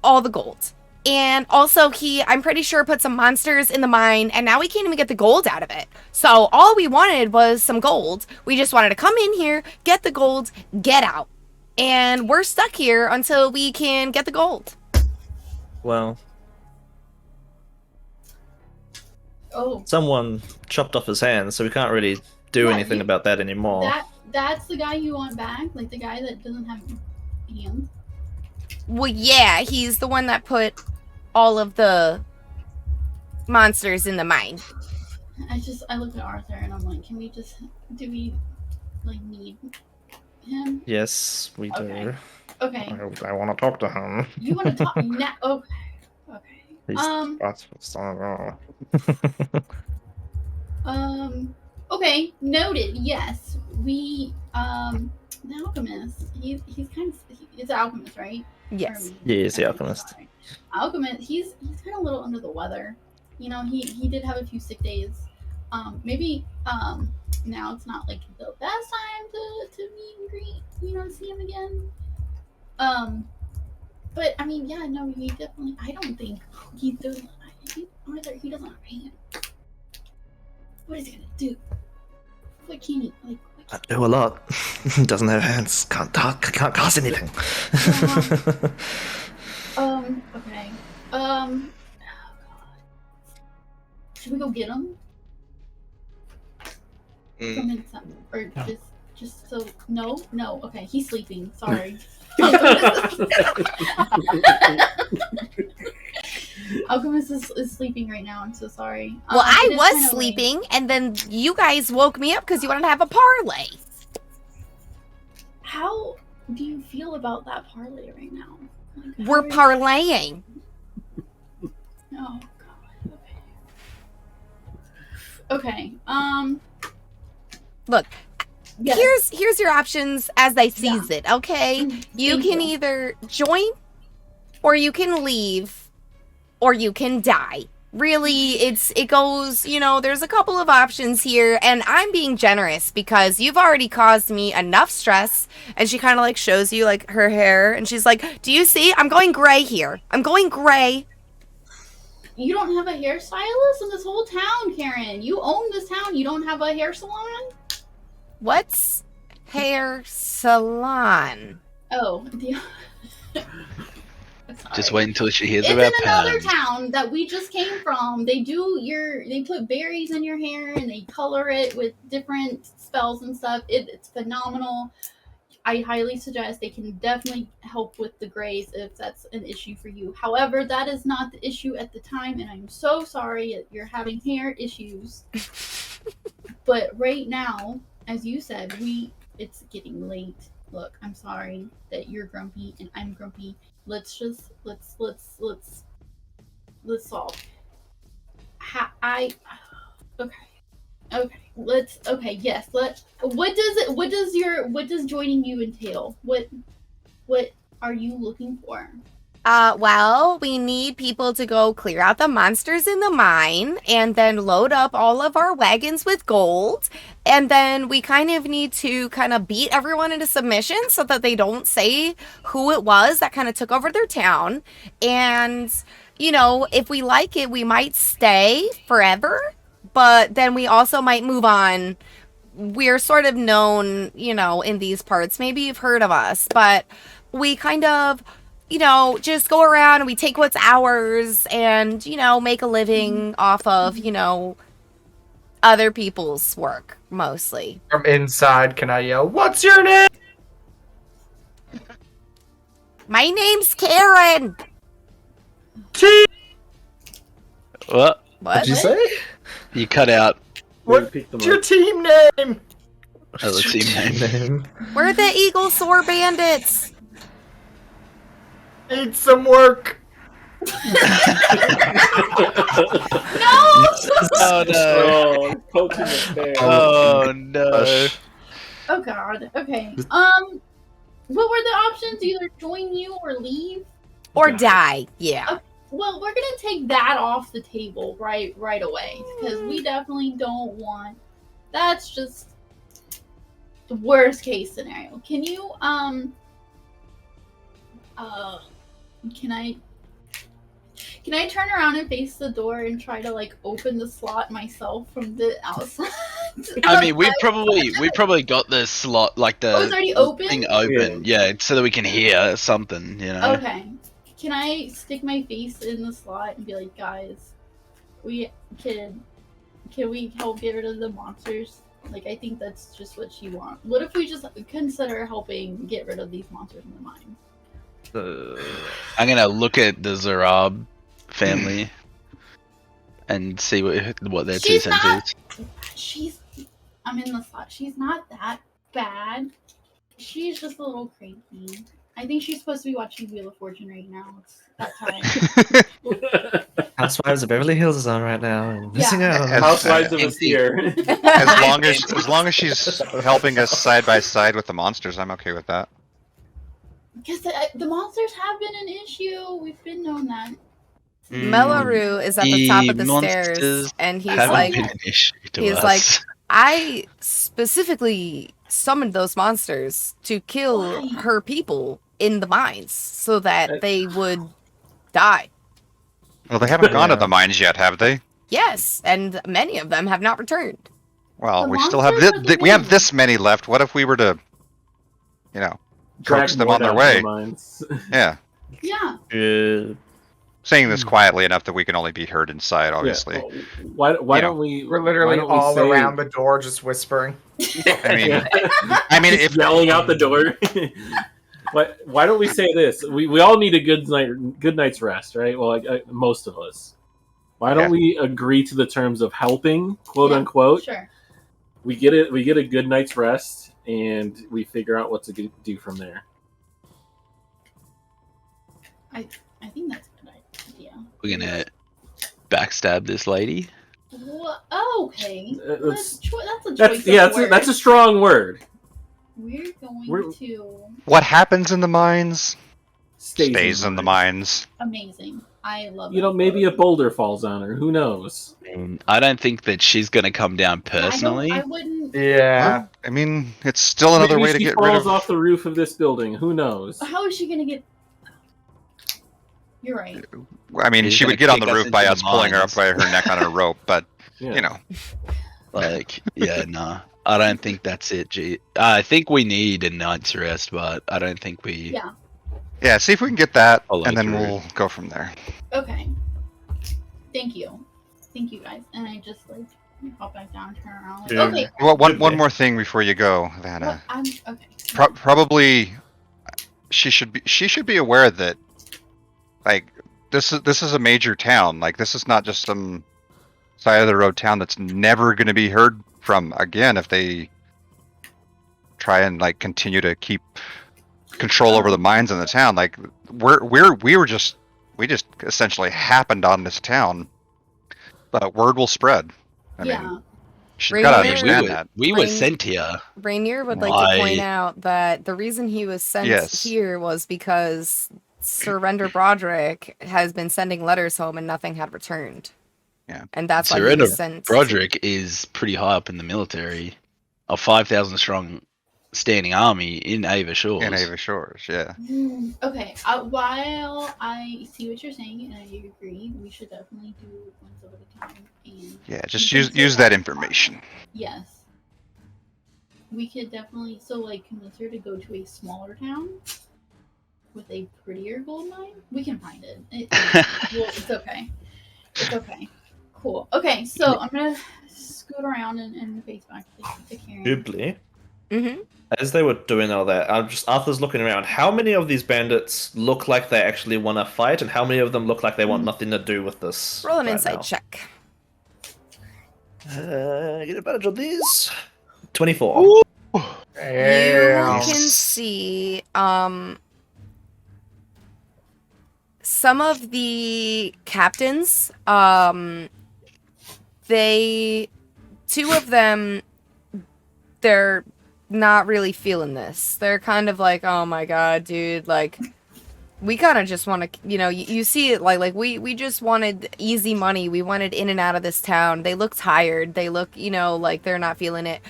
Speaker 1: all the gold. And also I'm pretty sure, put some monsters in the mine, and now we can't even get the gold out of it. So all we wanted was some gold. We just wanted to come in here, get the gold, get out. And we're stuck here until we can get the gold.
Speaker 5: Well,
Speaker 7: Oh,
Speaker 5: someone chopped off his hand, so we can't really do
Speaker 7: What,
Speaker 5: anything
Speaker 7: you-
Speaker 5: about that anymore.
Speaker 7: that's the guy you want back? Like the guy that doesn't have hands?
Speaker 1: Well, yeah, he's the one that put all of the monsters in the mine.
Speaker 7: I looked at Arthur and I'm like, do we like need him?
Speaker 5: Yes, we do.
Speaker 7: Okay. Okay.
Speaker 5: I want to talk to him.
Speaker 7: You want to talk now? Okay. Okay. Okay. Noted. Yes, we the alchemist. He's kind of he's an alchemist, right?
Speaker 1: Yes.
Speaker 5: Yeah, he's the alchemist.
Speaker 7: Sorry. Alchemist. He's kind of a little under the weather. You know, he did have a few sick days. Maybe now it's not like the best time to meet and greet. You know, see him again. But I mean, yeah, no, he definitely. I don't think he doesn't. He doesn't have a hand. What is he gonna do? What can he like?
Speaker 5: I do a lot. Doesn't have hands. Can't talk. Can't cause anything.
Speaker 7: Okay. Oh God. Should we go get him? Come inside, or just so no. Okay, he's sleeping. Sorry. Alchemist is sleeping right now. I'm so sorry.
Speaker 1: Well, I
Speaker 7: it is
Speaker 1: was
Speaker 7: kinda late.
Speaker 1: sleeping, and then you guys woke me up because you wanted to have a parlay.
Speaker 7: How do you feel about that parlay right now? Like, how
Speaker 1: We're
Speaker 7: are you-
Speaker 1: parlaying.
Speaker 7: Oh God. Okay.
Speaker 1: Look,
Speaker 7: Yes.
Speaker 1: here's your options as I sees it, okay? You
Speaker 7: Thank
Speaker 1: can
Speaker 7: you.
Speaker 1: either join, or you can leave, or you can die. Really, it goes, you know, there's a couple of options here, and I'm being generous because you've already caused me enough stress. And she kind of like shows you like her hair, and she's like, do you see? I'm going gray here. I'm going gray.
Speaker 7: You don't have a hairstylist in this whole town, Karen. You own this town. You don't have a hair salon?
Speaker 1: What's hair salon?
Speaker 7: Oh,
Speaker 4: Just
Speaker 7: sorry.
Speaker 4: wait until she hears
Speaker 7: It's
Speaker 4: about
Speaker 7: in another
Speaker 4: Pam.
Speaker 7: town that we just came from. They put berries in your hair and they color it with different spells and stuff. It's phenomenal. I highly suggest they can definitely help with the grays if that's an issue for you. However, that is not the issue at the time, and I'm so sorry that you're having hair issues. But right now, as you said, it's getting late. Look, I'm sorry that you're grumpy and I'm grumpy. Let's solve. Yes. What does joining you entail? What are you looking for?
Speaker 1: Well, we need people to go clear out the monsters in the mine and then load up all of our wagons with gold. And then we kind of need to kind of beat everyone into submission so that they don't say who it was that kind of took over their town. And, you know, if we like it, we might stay forever, but then we also might move on. We're sort of known, you know, in these parts. Maybe you've heard of us, but we kind of, you know, just go around and we take what's ours and, you know, make a living off of, you know, other people's work, mostly.
Speaker 3: From inside, can I yell, "What's your name?"
Speaker 1: My name's Karen!
Speaker 4: What?
Speaker 1: What?
Speaker 5: What'd you say?
Speaker 4: You cut out.
Speaker 3: What's your team name?
Speaker 4: Oh, the team name.
Speaker 1: We're the Eagle Soar Bandits!
Speaker 3: Need some work.
Speaker 7: No!
Speaker 4: Oh no!
Speaker 2: Oh, poking the bear.
Speaker 4: Oh no!
Speaker 7: Oh God. Okay. What were the options? Either join you or leave.
Speaker 1: Or die, yeah.
Speaker 7: Well, we're gonna take that off the table right away because we definitely don't want. That's just the worst case scenario. Can you can I turn around and face the door and try to like open the slot myself from the outside?
Speaker 4: I mean, we probably got the slot like the
Speaker 7: Oh, it's already open?
Speaker 4: thing open, yeah, so that we can hear something, you know.
Speaker 7: Okay. Can I stick my face in the slot and be like, guys, can we help get rid of the monsters? Like, I think that's just what she wants. What if we just consider helping get rid of these monsters in the mine?
Speaker 4: I'm gonna look at the Zarab family and see what their 2 cents is.
Speaker 7: I'm in the slot. She's not that bad. She's just a little crazy. I think she's supposed to be watching Wheel of Fortune right now. It's that time.
Speaker 5: Housewives of Beverly Hills is on right now. And missing out.
Speaker 2: Housewives of Austihr.
Speaker 6: As long as she's helping us side by side with the monsters, I'm okay with that.
Speaker 7: Because the monsters have been an issue. We've been known that.
Speaker 1: Melaru is at the top of the stairs, and he's like, I specifically summoned those monsters to kill her people in the mines so that they would die.
Speaker 6: Well, they haven't gone to the mines yet, have they?
Speaker 1: Yes, and many of them have not returned.
Speaker 6: Well,
Speaker 7: The
Speaker 6: we still have we have this many left. What if we were to, coax them on their way? Yeah.
Speaker 7: Yeah.
Speaker 6: Saying this quietly enough that we can only be heard inside, obviously.
Speaker 2: Yeah. Why don't we?
Speaker 3: We're literally all around the door, just whispering.
Speaker 6: I mean,
Speaker 2: if yelling out the door. Why don't we say this? We all need a good night's rest, right? Well, most of us. Why don't we agree to the terms of helping, quote unquote?
Speaker 7: Sure.
Speaker 2: We get a good night's rest, and we figure out what to do from there.
Speaker 7: I think that's a good idea.
Speaker 4: We're gonna backstab this lady.
Speaker 7: Okay. That's a choice.
Speaker 2: That's a strong word.
Speaker 7: We're going to.
Speaker 6: What happens in the mines
Speaker 2: stays
Speaker 6: in the mines.
Speaker 7: Amazing. I love.
Speaker 2: Maybe a boulder falls on her. Who knows?
Speaker 4: I don't think that she's gonna come down personally.
Speaker 7: I wouldn't.
Speaker 3: Yeah.
Speaker 6: I mean, it's still another way to get rid of.
Speaker 2: Falls off the roof of this building. Who knows?
Speaker 7: How is she gonna get? You're right.
Speaker 6: I mean, she would get on the roof by us pulling her up by her neck on a rope, but
Speaker 4: Nah. I don't think that's it, G. I think we need a night's rest, but I don't think we.
Speaker 6: Yeah, see if we can get that, and then we'll go from there.
Speaker 7: Okay. Thank you, guys. And I just hop back down, turn around. Okay.
Speaker 6: Well, one more thing before you go, Vanna.
Speaker 7: Okay.
Speaker 6: Probably, she should be aware that, this is a major town. This is not just some side of the road town that's never going to be heard from again if they try and continue to keep control over the mines in the town. We just essentially happened on this town, but word will spread. I mean, she's got to understand that.
Speaker 4: We were sent here.
Speaker 1: Rainier would like to point out that the reason he was sent here was because Surrender Broderick has been sending letters home and nothing had returned.
Speaker 6: Yeah.
Speaker 1: And that's why he was sent.
Speaker 4: Broderick is pretty high up in the military. A 5,000 strong standing army in Ava Shores.
Speaker 6: Yeah.
Speaker 7: Okay. While I see what you're saying and I agree, we should definitely do one step at a time. And
Speaker 6: just use that information.
Speaker 7: Yes. We could definitely convince her to go to a smaller town with a prettier gold mine. We can find it. It's okay. It's okay. Cool. Okay, so I'm gonna scoot around and face back to Karen.
Speaker 5: Jibbly.
Speaker 1: Mm-hmm.
Speaker 5: As they were doing all that, Arthur's looking around. How many of these bandits look like they actually want to fight, and how many of them look like they want nothing to do with this?
Speaker 1: Roll an insight check.
Speaker 5: Get advantage on these. 24.
Speaker 1: You can see some of the captains, two of them, they're not really feeling this. They're kind of like, oh my god, dude, we kind of just want to, you see it we just wanted easy money. We wanted in and out of this town. They look tired. They look, like they're not feeling it.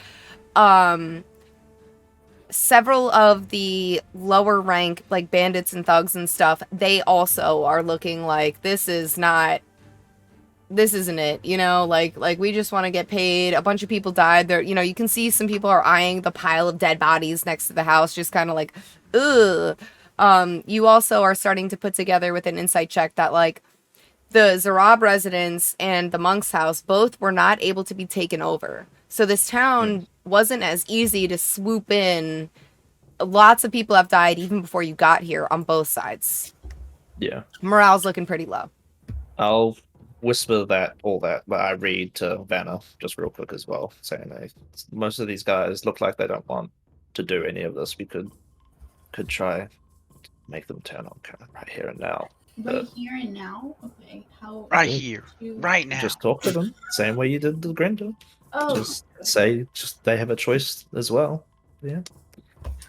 Speaker 1: Several of the lower rank, bandits and thugs and stuff, they also are looking like this isn't it, we just want to get paid. A bunch of people died there. You can see some people are eyeing the pile of dead bodies next to the house, just kind of ugh. you also are starting to put together with an insight check that, like, the Zarab residence and the monk's house both were not able to be taken over. So this town wasn't as easy to swoop in. Lots of people have died even before you got here on both sides.
Speaker 5: Yeah.
Speaker 1: Morale's looking pretty low.
Speaker 5: I'll whisper all that I read to Vanna just real quick as well, saying most of these guys look like they don't want to do any of this. We could try make them turn on right here and now.
Speaker 7: Right here and now? Okay. How?
Speaker 4: Right here, right now.
Speaker 5: Just talk to them, same way you did the Grinda.
Speaker 7: Oh.
Speaker 5: Just say they have a choice as well. Yeah.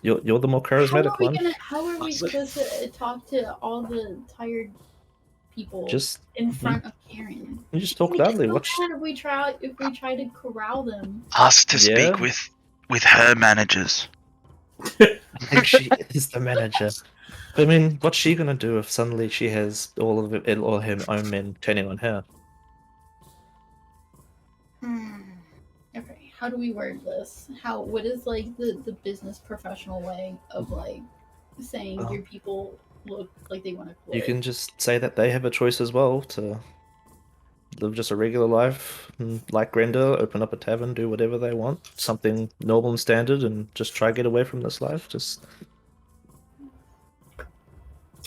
Speaker 5: You're the more charismatic one.
Speaker 7: How are we supposed to talk to all the tired people
Speaker 5: Just
Speaker 7: in front of Karen?
Speaker 5: You just talk loudly.
Speaker 7: If we try to corral them.
Speaker 4: Ask to speak with her managers.
Speaker 5: I think she is the manager. I mean, what's she gonna do if suddenly she has all her own men turning on her?
Speaker 7: Okay, how do we word this? What is like the business professional way of like saying your people look like they want to quit?
Speaker 5: You can just say that they have a choice as well to live just a regular life, like Grenda, open up a tavern, do whatever they want, something normal and standard, and just try to get away from this life.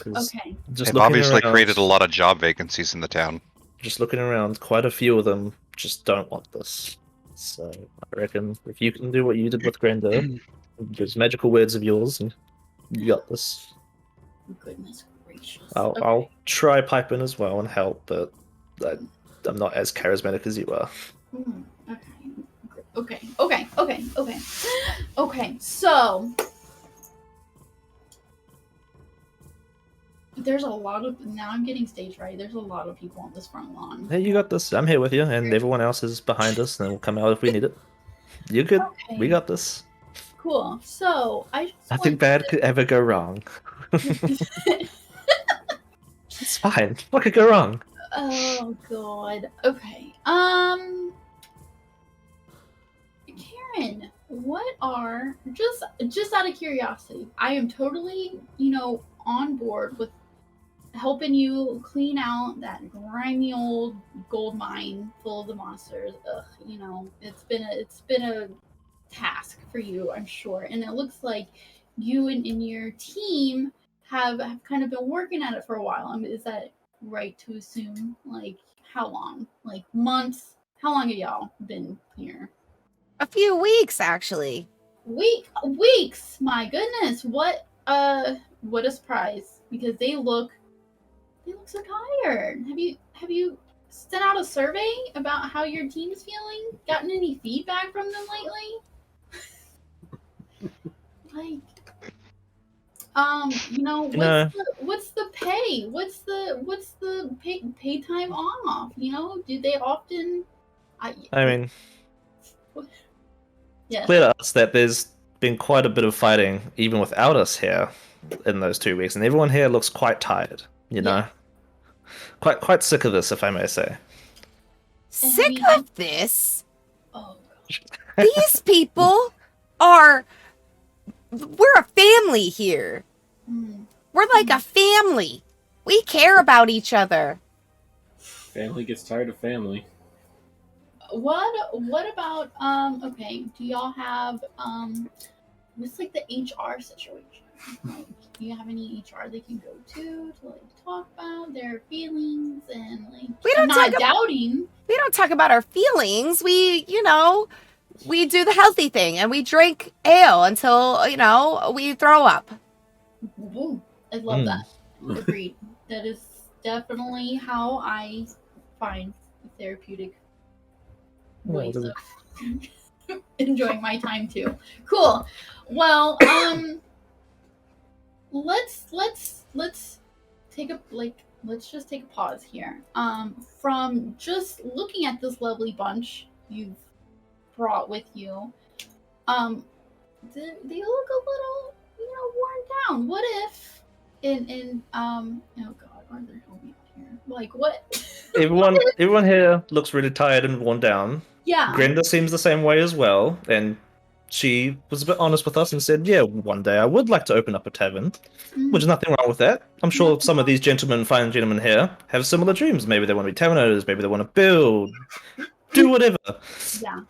Speaker 7: Okay.
Speaker 6: They've obviously created a lot of job vacancies in the town.
Speaker 5: Just looking around, quite a few of them just don't want this. So I reckon if you can do what you did with Grenda, those magical words of yours, and you got this.
Speaker 7: Goodness gracious.
Speaker 5: I'll try pipe in as well and help, but I'm not as charismatic as you are.
Speaker 7: Okay. So there's a lot of now I'm getting stage right. There's a lot of people on this front lawn.
Speaker 5: Hey, you got this. I'm here with you, and everyone else is behind us, and we'll come out if we need it. You good?
Speaker 7: Okay.
Speaker 5: We got this.
Speaker 7: Cool. So
Speaker 5: Nothing bad could ever go wrong. It's fine. What could go wrong?
Speaker 7: Oh god. Okay. Karen, what are just out of curiosity? I am totally, on board with helping you clean out that grimy old gold mine full of the monsters. Ugh, it's been a task for you, I'm sure. And it looks like you and your team have kind of been working at it for a while. I mean, is that right to assume? Like, how long? Like, months? How long have y'all been here?
Speaker 1: A few weeks, actually.
Speaker 7: Weeks! My goodness! What a surprise! Because they look so tired. Have you sent out a survey about how your team's feeling? Gotten any feedback from them lately? What's the pay? What's the pay time off? Do they often?
Speaker 5: I mean,
Speaker 7: yes.
Speaker 5: It's clear to us that there's been quite a bit of fighting, even without us here, in those 2 weeks, and everyone here looks quite tired. Quite sick of this, if I may say.
Speaker 1: Sick of this?
Speaker 7: Oh
Speaker 1: gosh. These people are. We're a family here. We're like a family. We care about each other.
Speaker 2: Family gets tired of family.
Speaker 7: What about okay, do y'all have what's like the HR situation? Like, do you have any HR they can go to like talk about their feelings and like
Speaker 1: we don't talk about our feelings. We do the healthy thing and we drink ale until, we throw up.
Speaker 7: Ooh, I love that. Agreed. That is definitely how I find therapeutic ways of enjoying my time too. Cool. Well, let's take a let's just take a pause here. From just looking at this lovely bunch you've brought with you, they look a little, worn down. What if oh god, Arthur, help me out here. Like what?
Speaker 5: Everyone here looks really tired and worn down.
Speaker 7: Yeah.
Speaker 5: Grenda seems the same way as well, and she was a bit honest with us and said, yeah, one day I would like to open up a tavern, which is nothing wrong with that. I'm sure some of these fine gentlemen here, have similar dreams. Maybe they want to be tavern owners, maybe they want to build, do whatever.
Speaker 7: Yeah.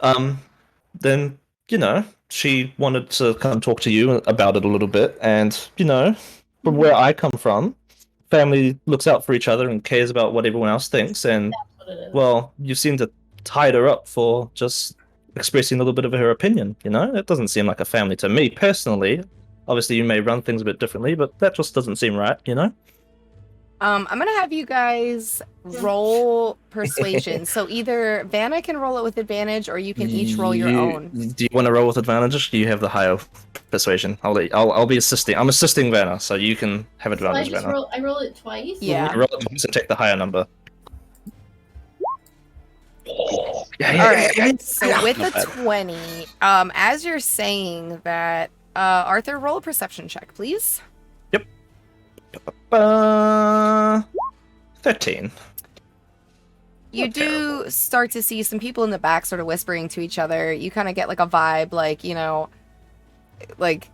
Speaker 5: Then, she wanted to come talk to you about it a little bit. And, from where I come from, family looks out for each other and cares about what everyone else thinks. And,
Speaker 7: That's what it is.
Speaker 5: well, you seem to tied her up for just expressing a little bit of her opinion, It doesn't seem like a family to me, personally. Obviously, you may run things a bit differently, but that just doesn't seem right,
Speaker 1: I'm gonna have you guys roll persuasion. So either Vanna can roll it with advantage, or you can each roll your own.
Speaker 5: Do you want to roll with advantage? You have the higher persuasion. I'll be assisting. I'm assisting Vanna, so you can have
Speaker 7: So
Speaker 5: advantage, Vanna.
Speaker 7: I roll it twice?
Speaker 1: Yeah.
Speaker 5: You roll it once and take the higher number.
Speaker 1: All right. So with the 20, as you're saying that, Arthur, roll a perception check, please.
Speaker 5: 13.
Speaker 1: You do start to see some people in the back sort of whispering to each other. You kind of get like a vibe, like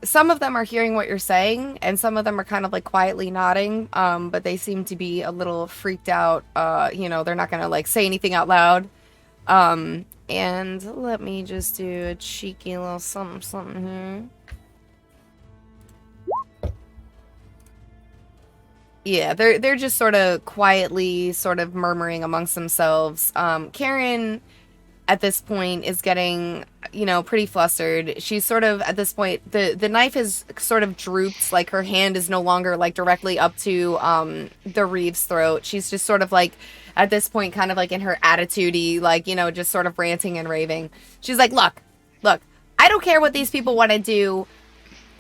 Speaker 1: some of them are hearing what you're saying, and some of them are kind of like quietly nodding, but they seem to be a little freaked out. They're not gonna like say anything out loud. And let me just do a cheeky little something here. Yeah, they're just sort of quietly sort of murmuring amongst themselves. Karen at this point is getting, pretty flustered. She's sort of at this point, the knife has sort of drooped, like her hand is no longer like directly up to the Reeve's throat. She's just sort of like at this point kind of like in her attitude-y, like, just sort of ranting and raving. She's like, look, I don't care what these people want to do.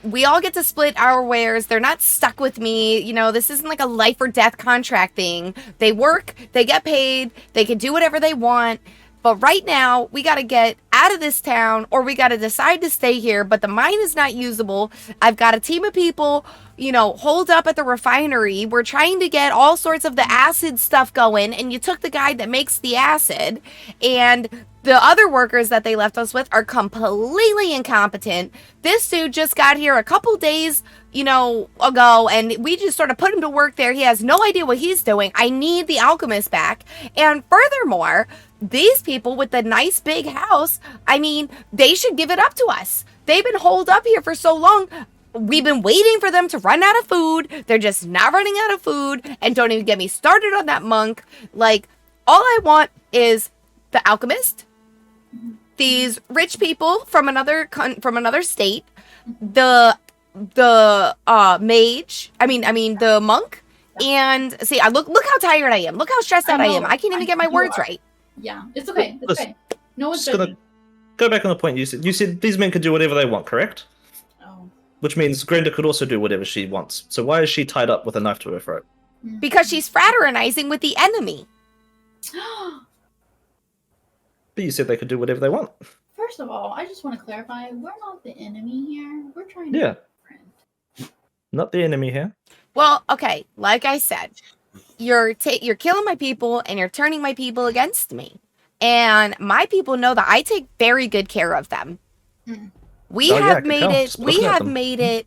Speaker 1: We all get to split our wares. They're not stuck with me. This isn't like a life or death contract thing. They work, they get paid, they can do whatever they want. But right now, we got to get out of this town, or we got to decide to stay here. But the mine is not usable. I've got a team of people, holed up at the refinery. We're trying to get all sorts of the acid stuff going. And you took the guy that makes the acid. And the other workers that they left us with are completely incompetent. This dude just got here a couple days, ago, and we just sort of put him to work there. He has no idea what he's doing. I need the alchemist back. And furthermore, these people with the nice big house, they should give it up to us. They've been holed up here for so long. We've been waiting for them to run out of food. They're just not running out of food. And don't even get me started on that monk. Like, all I want is the alchemist, these rich people from another state, the mage, the monk, and see, look how tired I am. Look how stressed out I am. I can't even get my words right.
Speaker 7: Yeah, it's okay. It's okay. No one's
Speaker 5: just gonna go back on the point you said. You said these men could do whatever they want, correct?
Speaker 7: Oh.
Speaker 5: Which means Grenda could also do whatever she wants. So why is she tied up with a knife to her throat?
Speaker 1: Because she's fraternizing with the enemy.
Speaker 5: But you said they could do whatever they want.
Speaker 7: First of all, I just want to clarify, we're not the enemy here. We're trying to be friends.
Speaker 5: Not the enemy here.
Speaker 1: Well, okay, like I said, you're killing my people and you're turning my people against me. And my people know that I take very good care of them. We have made it,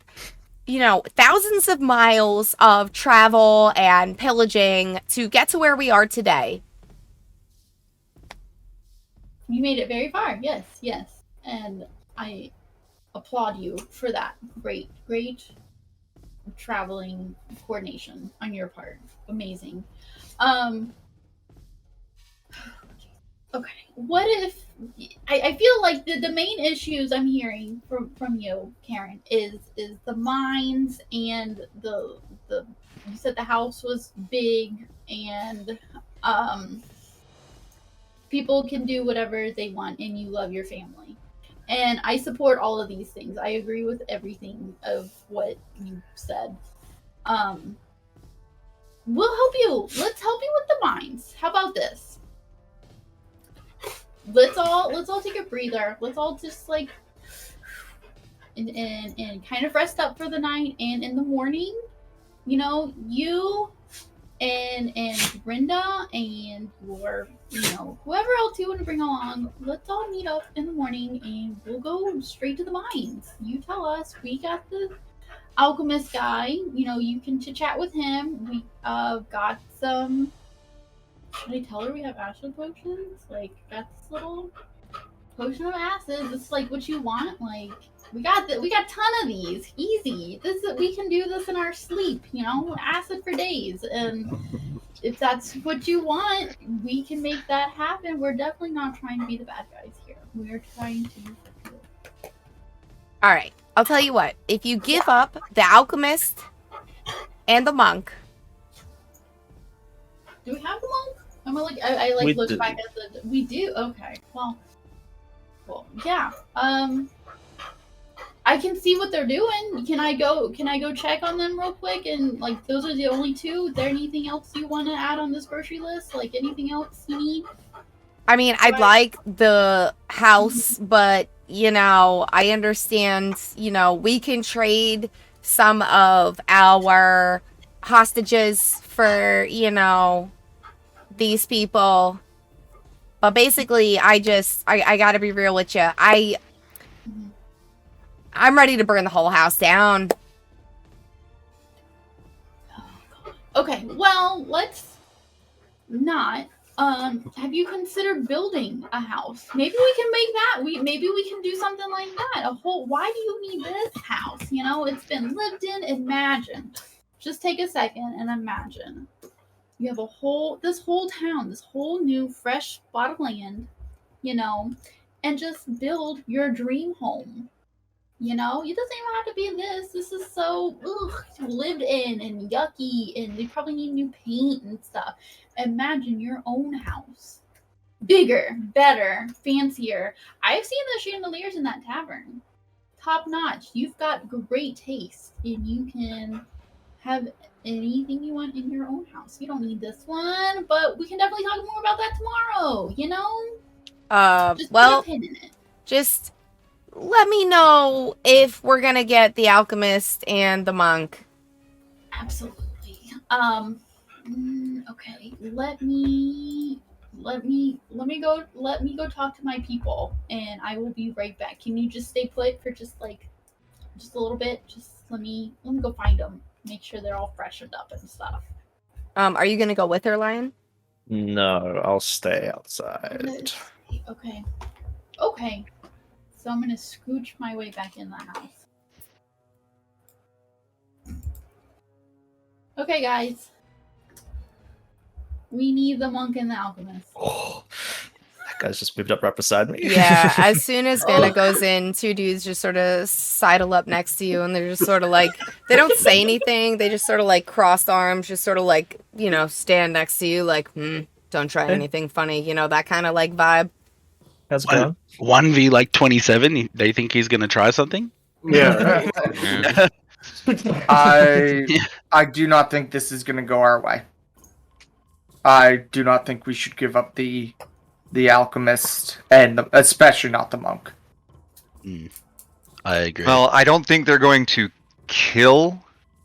Speaker 1: thousands of miles of travel and pillaging to get to where we are today.
Speaker 7: You made it very far. Yes. And I applaud you for that. Great traveling coordination on your part. Amazing. Okay. What if I feel like the main issues I'm hearing from you, Karen, is the mines and the you said the house was big and people can do whatever they want and you love your family. And I support all of these things. I agree with everything of what you said. We'll help you. Let's help you with the mines. How about this? Let's all take a breather. Let's all just like and kind of rest up for the night, and in the morning, you and Brenda and your, whoever else you want to bring along, let's all meet up in the morning and we'll go straight to the mines. You tell us. We got the alchemist guy. You can chit chat with him. We got some. Should I tell her we have acid potions? Like, got this little potion of acid. This is like what you want. Like, we got a ton of these. Easy. We can do this in our sleep. Acid for days. And if that's what you want, we can make that happen. We're definitely not trying to be the bad guys here. We're trying to.
Speaker 1: All right. I'll tell you what. If you give up the alchemist and the monk.
Speaker 7: Do we have the monk? I look back at the. We do. Okay. Well, yeah. I can see what they're doing. Can I go check on them real quick? And like, those are the only two. Is there anything else you want to add on this grocery list? Like, anything else you need?
Speaker 1: I mean, I'd like the house, but I understand. We can trade some of our hostages for these people. But basically, I gotta be real with you. I'm ready to burn the whole house down.
Speaker 7: Okay, well, let's not. Have you considered building a house? Maybe we can make that. Maybe we can do something like that. Why do you need this house? It's been lived in. Imagine. Just take a second and imagine. You have this whole town, this whole new fresh spot of land, and just build your dream home. It doesn't even have to be this. This is so lived in and yucky, and they probably need new paint and stuff. Imagine your own house. Bigger, better, fancier. I've seen the chandeliers in that tavern. Top notch. You've got great taste, and you can have anything you want in your own house. You don't need this one, but we can definitely talk more about that tomorrow, Just put a pin in it.
Speaker 1: Just let me know if we're gonna get the alchemist and the monk.
Speaker 7: Absolutely. Okay. Let me go talk to my people, and I will be right back. Can you just stay put for just a little bit? Just let me go find them. Make sure they're all freshened up and stuff.
Speaker 1: Are you gonna go with her, Lion?
Speaker 5: No, I'll stay outside.
Speaker 7: Okay. So I'm gonna scooch my way back in the house. Okay, guys. We need the monk and the alchemist.
Speaker 5: Oh, that guy's just moved up right beside me.
Speaker 1: Yeah, as soon as Vanna goes in, two dudes just sort of sidle up next to you, and they're just sort of like, they don't say anything, they just sort of like crossed arms, just sort of like, stand next to you, like, don't try anything funny, that kind of like vibe.
Speaker 5: How's it going?
Speaker 4: 1v like 27, they think he's gonna try something?
Speaker 2: Yeah.
Speaker 3: I do not think this is going to go our way. I do not think we should give up the alchemist, and especially not the monk.
Speaker 4: I agree.
Speaker 6: Well, I don't think they're going to kill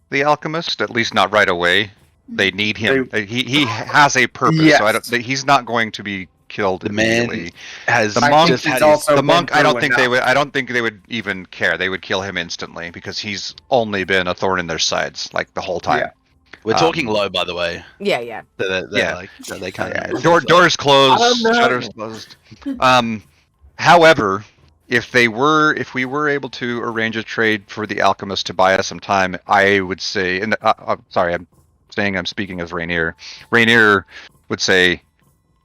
Speaker 6: the alchemist, at least not right away. They need him. He has a purpose,
Speaker 3: Yes.
Speaker 6: so he's not going to be killed
Speaker 4: The man
Speaker 6: immediately.
Speaker 4: has
Speaker 6: The monk
Speaker 4: just had
Speaker 3: also
Speaker 6: the
Speaker 3: been
Speaker 6: monk, I don't
Speaker 3: through
Speaker 6: think they
Speaker 3: enough.
Speaker 6: would. I don't think they would even care. They would kill him instantly because he's only been a thorn in their sides like the whole time.
Speaker 3: Yeah.
Speaker 4: We're talking low, by the way.
Speaker 1: Yeah.
Speaker 6: Yeah.
Speaker 4: They can't.
Speaker 6: Doors closed,
Speaker 2: I don't know.
Speaker 6: shutters closed. However, if we were able to arrange a trade for the alchemist to buy us some time, I would say, and sorry, I'm speaking as Rainier. Rainier would say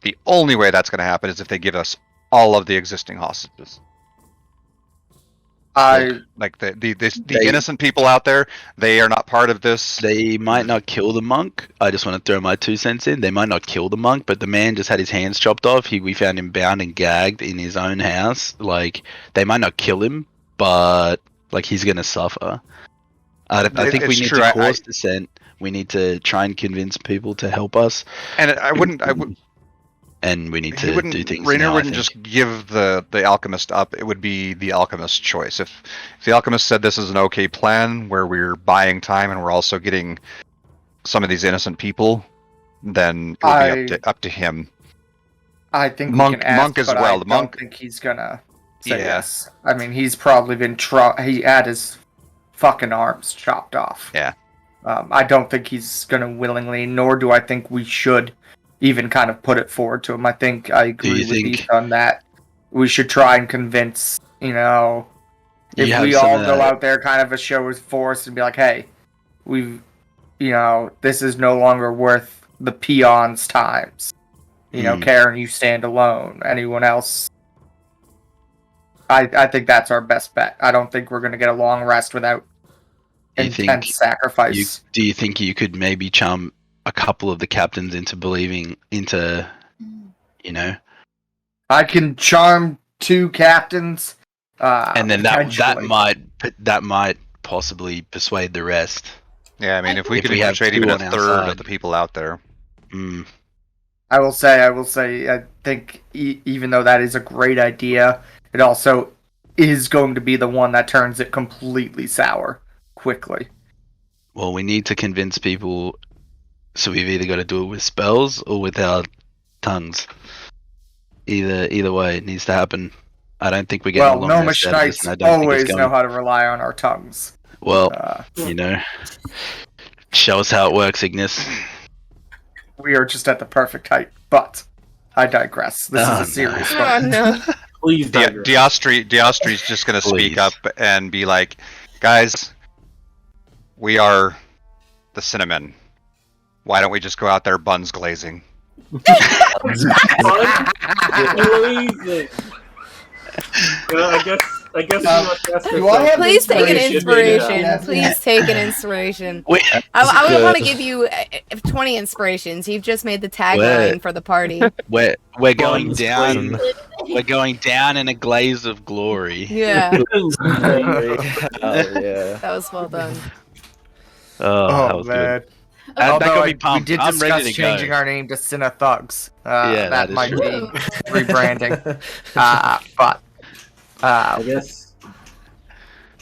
Speaker 6: the only way that's going to happen is if they give us all of the existing hostages. Like the innocent people out there, they are not part of this.
Speaker 4: They might not kill the monk. I just want to throw my 2 cents in. They might not kill the monk, but the man just had his hands chopped off. We found him bound and gagged in his own house. Like, they might not kill him, but like, he's gonna suffer. I think we need to cause dissent. We need to try and convince people to help us.
Speaker 6: And I would.
Speaker 4: And we need to do things.
Speaker 6: Rainier
Speaker 4: now,
Speaker 6: wouldn't just give the alchemist up. It would be the alchemist's choice. If the alchemist said this is an okay plan where we're buying time and we're also getting some of these innocent people then it would be up to him.
Speaker 3: I think we
Speaker 6: Monk-
Speaker 3: can ask,
Speaker 6: Monk as
Speaker 3: but
Speaker 6: well.
Speaker 3: I
Speaker 6: The
Speaker 3: don't
Speaker 6: Monk-
Speaker 3: think he's gonna say
Speaker 6: Yeah.
Speaker 3: yes. I mean, he's probably been he had his fucking arms chopped off.
Speaker 6: Yeah.
Speaker 3: I don't think he's gonna willingly, nor do I think we should even kind of put it forward to him. I think I agree with Ethan on that. We should try and convince, if we all go out there kind of a show of force and be like, hey, this is no longer worth the peons' times. Karen, you stand alone. Anyone else? I think that's our best bet. I don't think we're going to get a long rest without intense sacrifice.
Speaker 4: Do you think you could maybe charm a couple of the captains into believing
Speaker 3: I can charm 2 captains.
Speaker 4: And then that might possibly persuade the rest.
Speaker 6: Yeah, I mean, if we could
Speaker 4: have
Speaker 6: persuade
Speaker 4: 2
Speaker 6: even a
Speaker 4: on our
Speaker 6: third
Speaker 4: side.
Speaker 6: of the people out there.
Speaker 3: I will say, I think even though that is a great idea, it also is going to be the one that turns it completely sour quickly.
Speaker 4: Well, we need to convince people, so we've either got to do it with spells or with our tongues. Either way, it needs to happen. I don't think we're getting
Speaker 3: Well,
Speaker 4: along
Speaker 3: Gnomish
Speaker 4: this out of this,
Speaker 3: Knights
Speaker 4: and I don't think
Speaker 3: always
Speaker 4: it's going.
Speaker 3: know how to rely on our tongues.
Speaker 4: Well, show us how it works, Ignis.
Speaker 3: We are just at the perfect height, but I digress. This is a serious
Speaker 1: Oh
Speaker 3: one.
Speaker 1: no.
Speaker 2: Please,
Speaker 6: Diostry's just going to speak up and be like, guys, we are the cinnamon. Why don't we just go out there buns glazing?
Speaker 2: I guess we must ask ourselves.
Speaker 1: Please take an
Speaker 3: Inspiration.
Speaker 1: inspiration.
Speaker 3: Yeah.
Speaker 1: Please take an inspiration.
Speaker 4: Wait,
Speaker 1: I would want to give you 20 inspirations. You've just made the tagline for the party.
Speaker 4: we're going
Speaker 2: Buns
Speaker 4: down.
Speaker 2: glazing.
Speaker 4: We're going down in a glaze of glory.
Speaker 1: Yeah,
Speaker 5: Oh, yeah.
Speaker 1: that was well done.
Speaker 4: Oh, that was
Speaker 3: man.
Speaker 4: good. That
Speaker 3: Although
Speaker 4: got me
Speaker 3: we
Speaker 4: pumped.
Speaker 3: did
Speaker 4: I'm
Speaker 3: discuss
Speaker 4: ready to
Speaker 3: changing
Speaker 4: go.
Speaker 3: our name to Cinna Thugs.
Speaker 4: Yeah,
Speaker 3: that
Speaker 4: is
Speaker 3: might
Speaker 4: true.
Speaker 3: be rebranding. But
Speaker 2: I guess.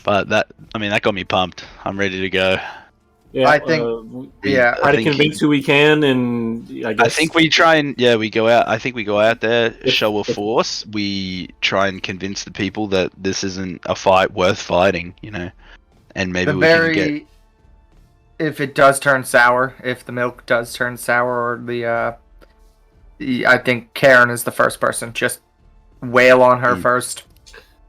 Speaker 4: But that got me pumped. I'm ready to go.
Speaker 2: Yeah,
Speaker 3: I think- yeah,
Speaker 2: try to convince who we can, and I guess
Speaker 4: I think we try and we go out. I think we go out there, show a force. We try and convince the people that this isn't a fight worth fighting, and maybe can get.
Speaker 3: If it does turn sour, if the milk does turn sour, or I think Karen is the first person. Just wail on her first.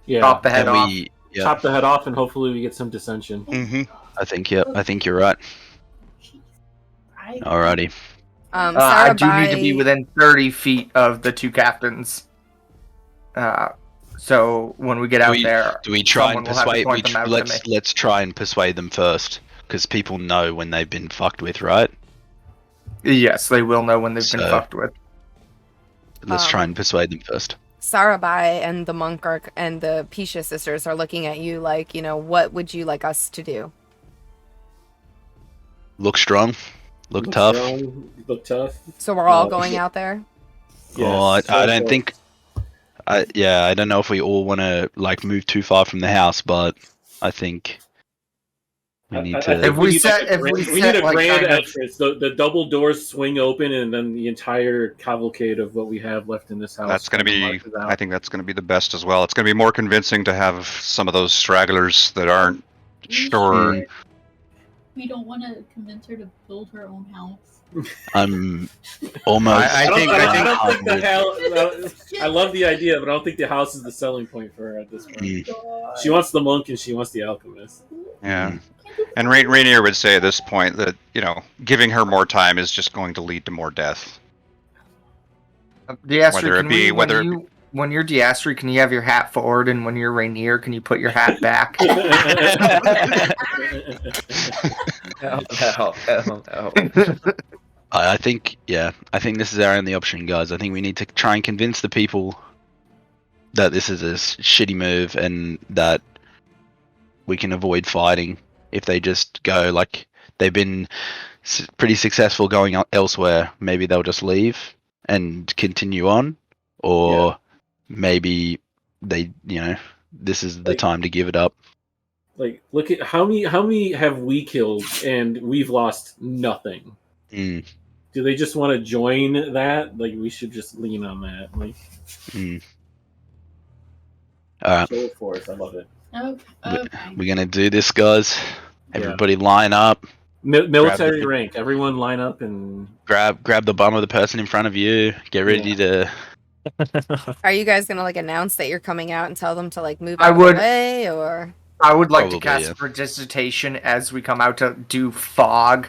Speaker 2: yeah,
Speaker 3: Chop the head
Speaker 4: and
Speaker 3: off.
Speaker 2: chop the head off, and hopefully we get some dissension.
Speaker 4: I think you're right. Alrighty.
Speaker 3: I
Speaker 1: Sarah
Speaker 3: do need to be within 30 feet of the 2 captains. So when we get out there,
Speaker 4: Do we try and
Speaker 3: someone will have to
Speaker 4: persuade?
Speaker 3: point them out to me.
Speaker 4: Let's try and persuade them first, because people know when they've been fucked with, right?
Speaker 3: Yes, they will know when they've been
Speaker 4: So-
Speaker 3: fucked with.
Speaker 4: Let's try and persuade them first.
Speaker 1: Sarabai and the monk and the Pisha sisters are looking at you like, what would you like us to do?
Speaker 4: Look strong. Look tough.
Speaker 2: Strong, look tough.
Speaker 1: So we're all going out there?
Speaker 2: Yes,
Speaker 4: I don't think. I don't know if we all want to move too far from the house, but I think we need to.
Speaker 3: If we
Speaker 2: need
Speaker 3: set-
Speaker 2: a
Speaker 3: if we
Speaker 2: we
Speaker 3: set,
Speaker 2: need a
Speaker 3: like,
Speaker 2: grand
Speaker 3: kind of-
Speaker 2: entrance. The double doors swing open, and then the entire cavalcade of what we have left in this house.
Speaker 6: That's going to be,
Speaker 2: marches out.
Speaker 6: I think that's going to be the best as well. It's going to be more convincing to have some of those stragglers that aren't sure.
Speaker 7: We don't want to convince her to build her own house.
Speaker 4: I'm almost.
Speaker 6: I
Speaker 2: don't
Speaker 6: think-
Speaker 2: the hell. I love the idea, but I don't think the house is the selling point for her at this point.
Speaker 4: Mm.
Speaker 2: She wants the monk, and she wants the alchemist.
Speaker 6: Yeah. And Rainier would say at this point that, giving her more time is just going to lead to more death.
Speaker 3: Diastri, when you're Diastri, can you have your hat forward, and when you're Rainier, can you put your hat back?
Speaker 4: I think this is our only option, guys. I think we need to try and convince the people that this is a shitty move and that we can avoid fighting if they just go they've been pretty successful going elsewhere. Maybe they'll just leave and continue on, or maybe they, this is the time to give it up.
Speaker 2: Look at how many have we killed, and we've lost nothing. do they just want to join that? Like, we should just lean on that. Like,
Speaker 4: Alright,
Speaker 2: show of force. I love it.
Speaker 7: Okay.
Speaker 4: we're gonna do this, guys. Everybody line up.
Speaker 2: Military rank. Everyone line up and
Speaker 4: Grab the bum of the person in front of you. Get ready to.
Speaker 1: Are you guys gonna like announce that you're coming out and tell them to like move
Speaker 3: I
Speaker 1: out of
Speaker 3: would-
Speaker 1: the way, or?
Speaker 3: I would like
Speaker 4: Probably,
Speaker 3: to cast
Speaker 4: yeah.
Speaker 3: prestidigitation as we come out to do fog,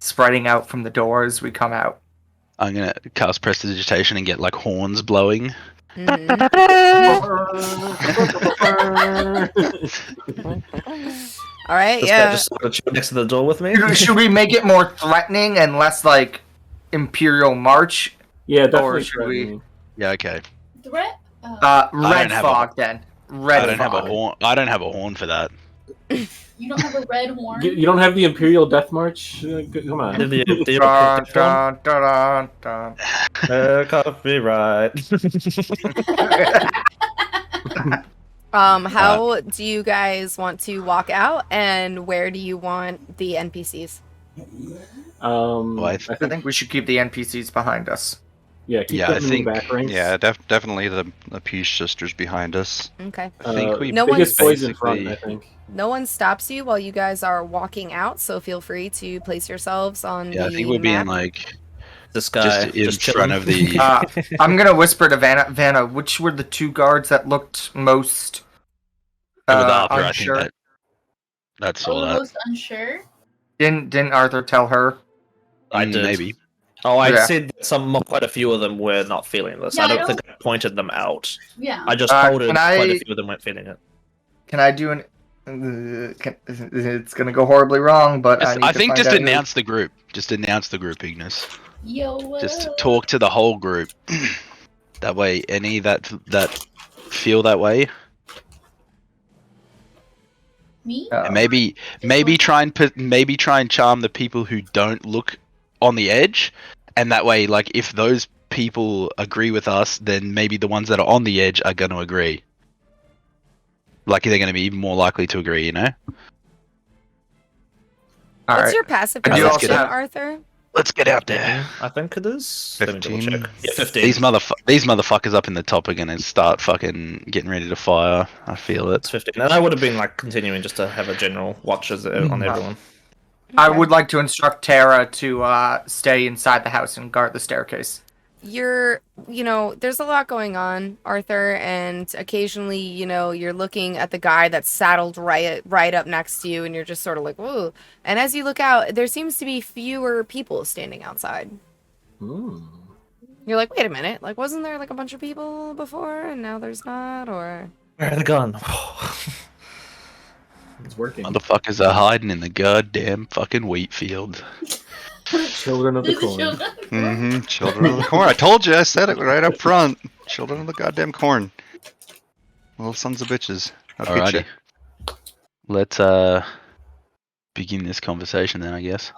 Speaker 3: spreading out from the door as we come out.
Speaker 4: I'm gonna cast prestidigitation and get like horns blowing.
Speaker 1: Mhm. All right,
Speaker 5: This guy
Speaker 1: yeah.
Speaker 5: just sort of chill next to the door with me.
Speaker 3: Should we make it more threatening and less like Imperial March?
Speaker 2: yeah, definitely.
Speaker 3: Or should we-
Speaker 2: threatening.
Speaker 4: Yeah, okay.
Speaker 7: Threat.
Speaker 3: Red
Speaker 4: have
Speaker 3: fog then. Red
Speaker 4: I don't have a
Speaker 3: fog.
Speaker 4: horn. I don't have a horn for that.
Speaker 7: You don't have a red horn.
Speaker 2: You don't have the Imperial Death March? Come on.
Speaker 5: Do you have
Speaker 3: Dun,
Speaker 5: a one?
Speaker 3: dun, dun, dun.
Speaker 5: Copyright.
Speaker 1: How do you guys want to walk out, and where do you want the NPCs?
Speaker 4: I
Speaker 3: I think we should keep the NPCs behind us.
Speaker 2: Yeah, keep
Speaker 4: Yeah,
Speaker 2: them
Speaker 4: I
Speaker 2: in the
Speaker 4: think-
Speaker 2: back ranks.
Speaker 6: Yeah, definitely the Peach sisters behind us.
Speaker 1: Okay.
Speaker 4: I think we
Speaker 1: No
Speaker 2: biggest
Speaker 1: one's
Speaker 2: boys in front, I
Speaker 4: basically-
Speaker 2: think.
Speaker 1: No one stops you while you guys are walking out, so feel free to place yourselves on
Speaker 4: Yeah,
Speaker 1: the
Speaker 4: I think we'll be in
Speaker 1: map.
Speaker 4: like
Speaker 5: This guy
Speaker 4: just in front
Speaker 5: chilling.
Speaker 4: of the.
Speaker 3: I'm gonna whisper to Vanna, which were the two guards that looked most
Speaker 4: with Arthur,
Speaker 3: unsure?
Speaker 4: I think that's all that.
Speaker 7: Almost unsure.
Speaker 3: Didn't Arthur tell her?
Speaker 5: I did.
Speaker 4: Maybe.
Speaker 5: Oh, I
Speaker 3: Yeah.
Speaker 5: said quite a few of them were not feeling this.
Speaker 7: Yeah,
Speaker 5: I don't
Speaker 7: I
Speaker 5: think I pointed them out.
Speaker 7: Yeah.
Speaker 5: I just told her
Speaker 3: can
Speaker 5: quite
Speaker 3: I-
Speaker 5: a few of them weren't feeling it.
Speaker 3: Can I do an? It's gonna go horribly wrong, but
Speaker 4: I think
Speaker 3: find
Speaker 4: just
Speaker 3: out
Speaker 4: announce the group. Just announce the group, Ignis.
Speaker 7: Yo. What
Speaker 4: Just
Speaker 7: up?
Speaker 4: talk to the whole group. That way, any that feel that way,
Speaker 7: Me?
Speaker 3: who-
Speaker 4: and maybe try and charm the people who don't look on the edge, and that way, like if those people agree with us, then maybe the ones that are on the edge are going to agree. Like they're going to be even more likely to agree, you know.
Speaker 3: All
Speaker 1: What's
Speaker 3: right.
Speaker 1: your passive
Speaker 3: I do
Speaker 1: perception,
Speaker 3: also have-
Speaker 1: Arthur?
Speaker 4: Let's get out there.
Speaker 5: I think it is. Let me double
Speaker 6: 15.
Speaker 5: check. Yeah, 15.
Speaker 4: These motherfuckers up in the top are going to start fucking getting ready to fire. I feel it.
Speaker 5: It's 15. And I would have been like continuing just to have a general watch on everyone.
Speaker 3: I
Speaker 1: Okay.
Speaker 3: would like to instruct Tara to stay inside the house and guard the staircase.
Speaker 1: There's a lot going on, Arthur, and occasionally, you're looking at the guy that's saddled right up next to you, and you're just sort of like, whoa. And as you look out, there seems to be fewer people standing outside. You're like, wait a minute, like, wasn't there like a bunch of people before, and now there's not, or...
Speaker 5: Where are they gone?
Speaker 2: It's working.
Speaker 4: Motherfuckers are hiding in the goddamn fucking wheat field.
Speaker 2: Children of the
Speaker 7: There's a
Speaker 2: corn.
Speaker 7: children.
Speaker 6: Mm-hmm. Children of the corn. I told you. I said it right up front. Children of the goddamn corn. Little sons of bitches. I'll get you.
Speaker 4: Alrighty. Let's begin this conversation then, I guess.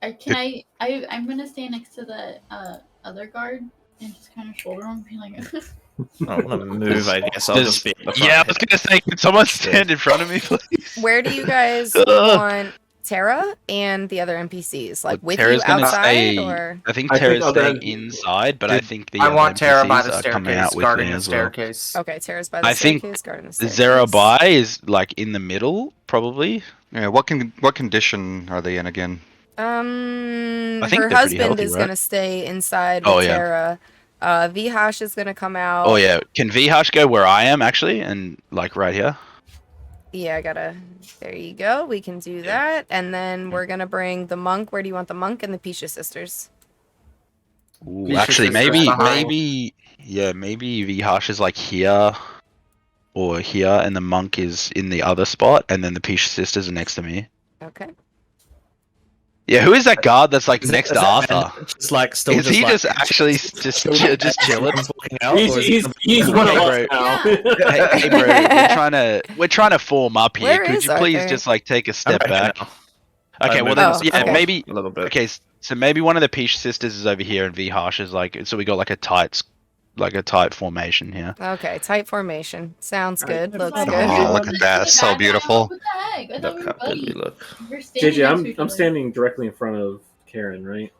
Speaker 7: I'm gonna stand next to the other guard and just kind of shoulder him, be like,
Speaker 5: I'm gonna move, I guess. I'll just be at the front.
Speaker 4: Yeah, I was gonna say, can someone stand in front of me, please?
Speaker 1: Where do you guys want Tara and the other NPCs? Like, with
Speaker 4: Tara's
Speaker 1: you
Speaker 4: gonna
Speaker 1: outside,
Speaker 4: stay.
Speaker 1: or...
Speaker 4: I think
Speaker 2: I
Speaker 4: Tara's
Speaker 2: think
Speaker 4: staying
Speaker 2: other-
Speaker 4: inside, but I think the
Speaker 3: I
Speaker 4: other
Speaker 3: want Tara by
Speaker 4: NPCs
Speaker 3: the
Speaker 4: are coming
Speaker 3: staircase,
Speaker 4: out with
Speaker 3: guarding
Speaker 4: me
Speaker 3: the
Speaker 4: as well.
Speaker 3: staircase.
Speaker 1: Okay, Tara's by the
Speaker 4: I think
Speaker 1: staircase, guarding the staircase.
Speaker 4: Zerabai is like in the middle, probably.
Speaker 6: Yeah. What condition are they in again?
Speaker 4: I think
Speaker 1: Her
Speaker 4: they're pretty
Speaker 1: husband
Speaker 4: healthy,
Speaker 1: is
Speaker 4: right?
Speaker 1: gonna stay inside with
Speaker 4: Oh, yeah.
Speaker 1: Tara. Vihash is gonna come out.
Speaker 4: Oh yeah, can Vihash go where I am actually, and like right here?
Speaker 1: Yeah, there you go. We can do that. And then we're gonna bring the monk. Where do you want the monk and the Pisha sisters?
Speaker 4: Ooh,
Speaker 3: Pisha
Speaker 4: actually,
Speaker 3: sisters behind.
Speaker 4: maybe Vihash is like here or here, and the monk is in the other spot, and then the Pisha sisters are next to me.
Speaker 1: Okay.
Speaker 4: Yeah, who is that guard that's like next
Speaker 5: Is
Speaker 4: to
Speaker 5: that man
Speaker 4: Arthur?
Speaker 5: Just like still
Speaker 4: Is he
Speaker 5: like,
Speaker 4: just actually just chilling?
Speaker 5: walking out, or is he
Speaker 2: He's one of
Speaker 4: Hey,
Speaker 2: us now.
Speaker 4: Hey, bro, we're trying to form up here.
Speaker 1: Where
Speaker 4: Could
Speaker 1: is
Speaker 4: you please
Speaker 1: Arthur?
Speaker 4: just like take a
Speaker 5: I'm
Speaker 4: step
Speaker 5: right
Speaker 4: back?
Speaker 5: now.
Speaker 4: Okay,
Speaker 5: I'm
Speaker 4: well
Speaker 5: moving
Speaker 4: then,
Speaker 1: this
Speaker 4: yeah,
Speaker 1: forward
Speaker 4: maybe.
Speaker 5: a little bit.
Speaker 4: Okay, so maybe one of the Peach sisters is over here, and Vihash is like. So we got like a tight formation here.
Speaker 1: Okay, tight formation. Sounds good. Looks
Speaker 7: Like,
Speaker 1: good.
Speaker 6: Oh, look at that. So
Speaker 7: What
Speaker 6: beautiful.
Speaker 7: the heck? I thought
Speaker 5: Look
Speaker 7: we
Speaker 5: how
Speaker 7: were
Speaker 5: good we
Speaker 7: buddies.
Speaker 5: look.
Speaker 7: We're standing
Speaker 2: JJ,
Speaker 7: next to
Speaker 2: I'm
Speaker 7: each
Speaker 2: I'm
Speaker 7: other.
Speaker 2: standing directly in front of Karen, right?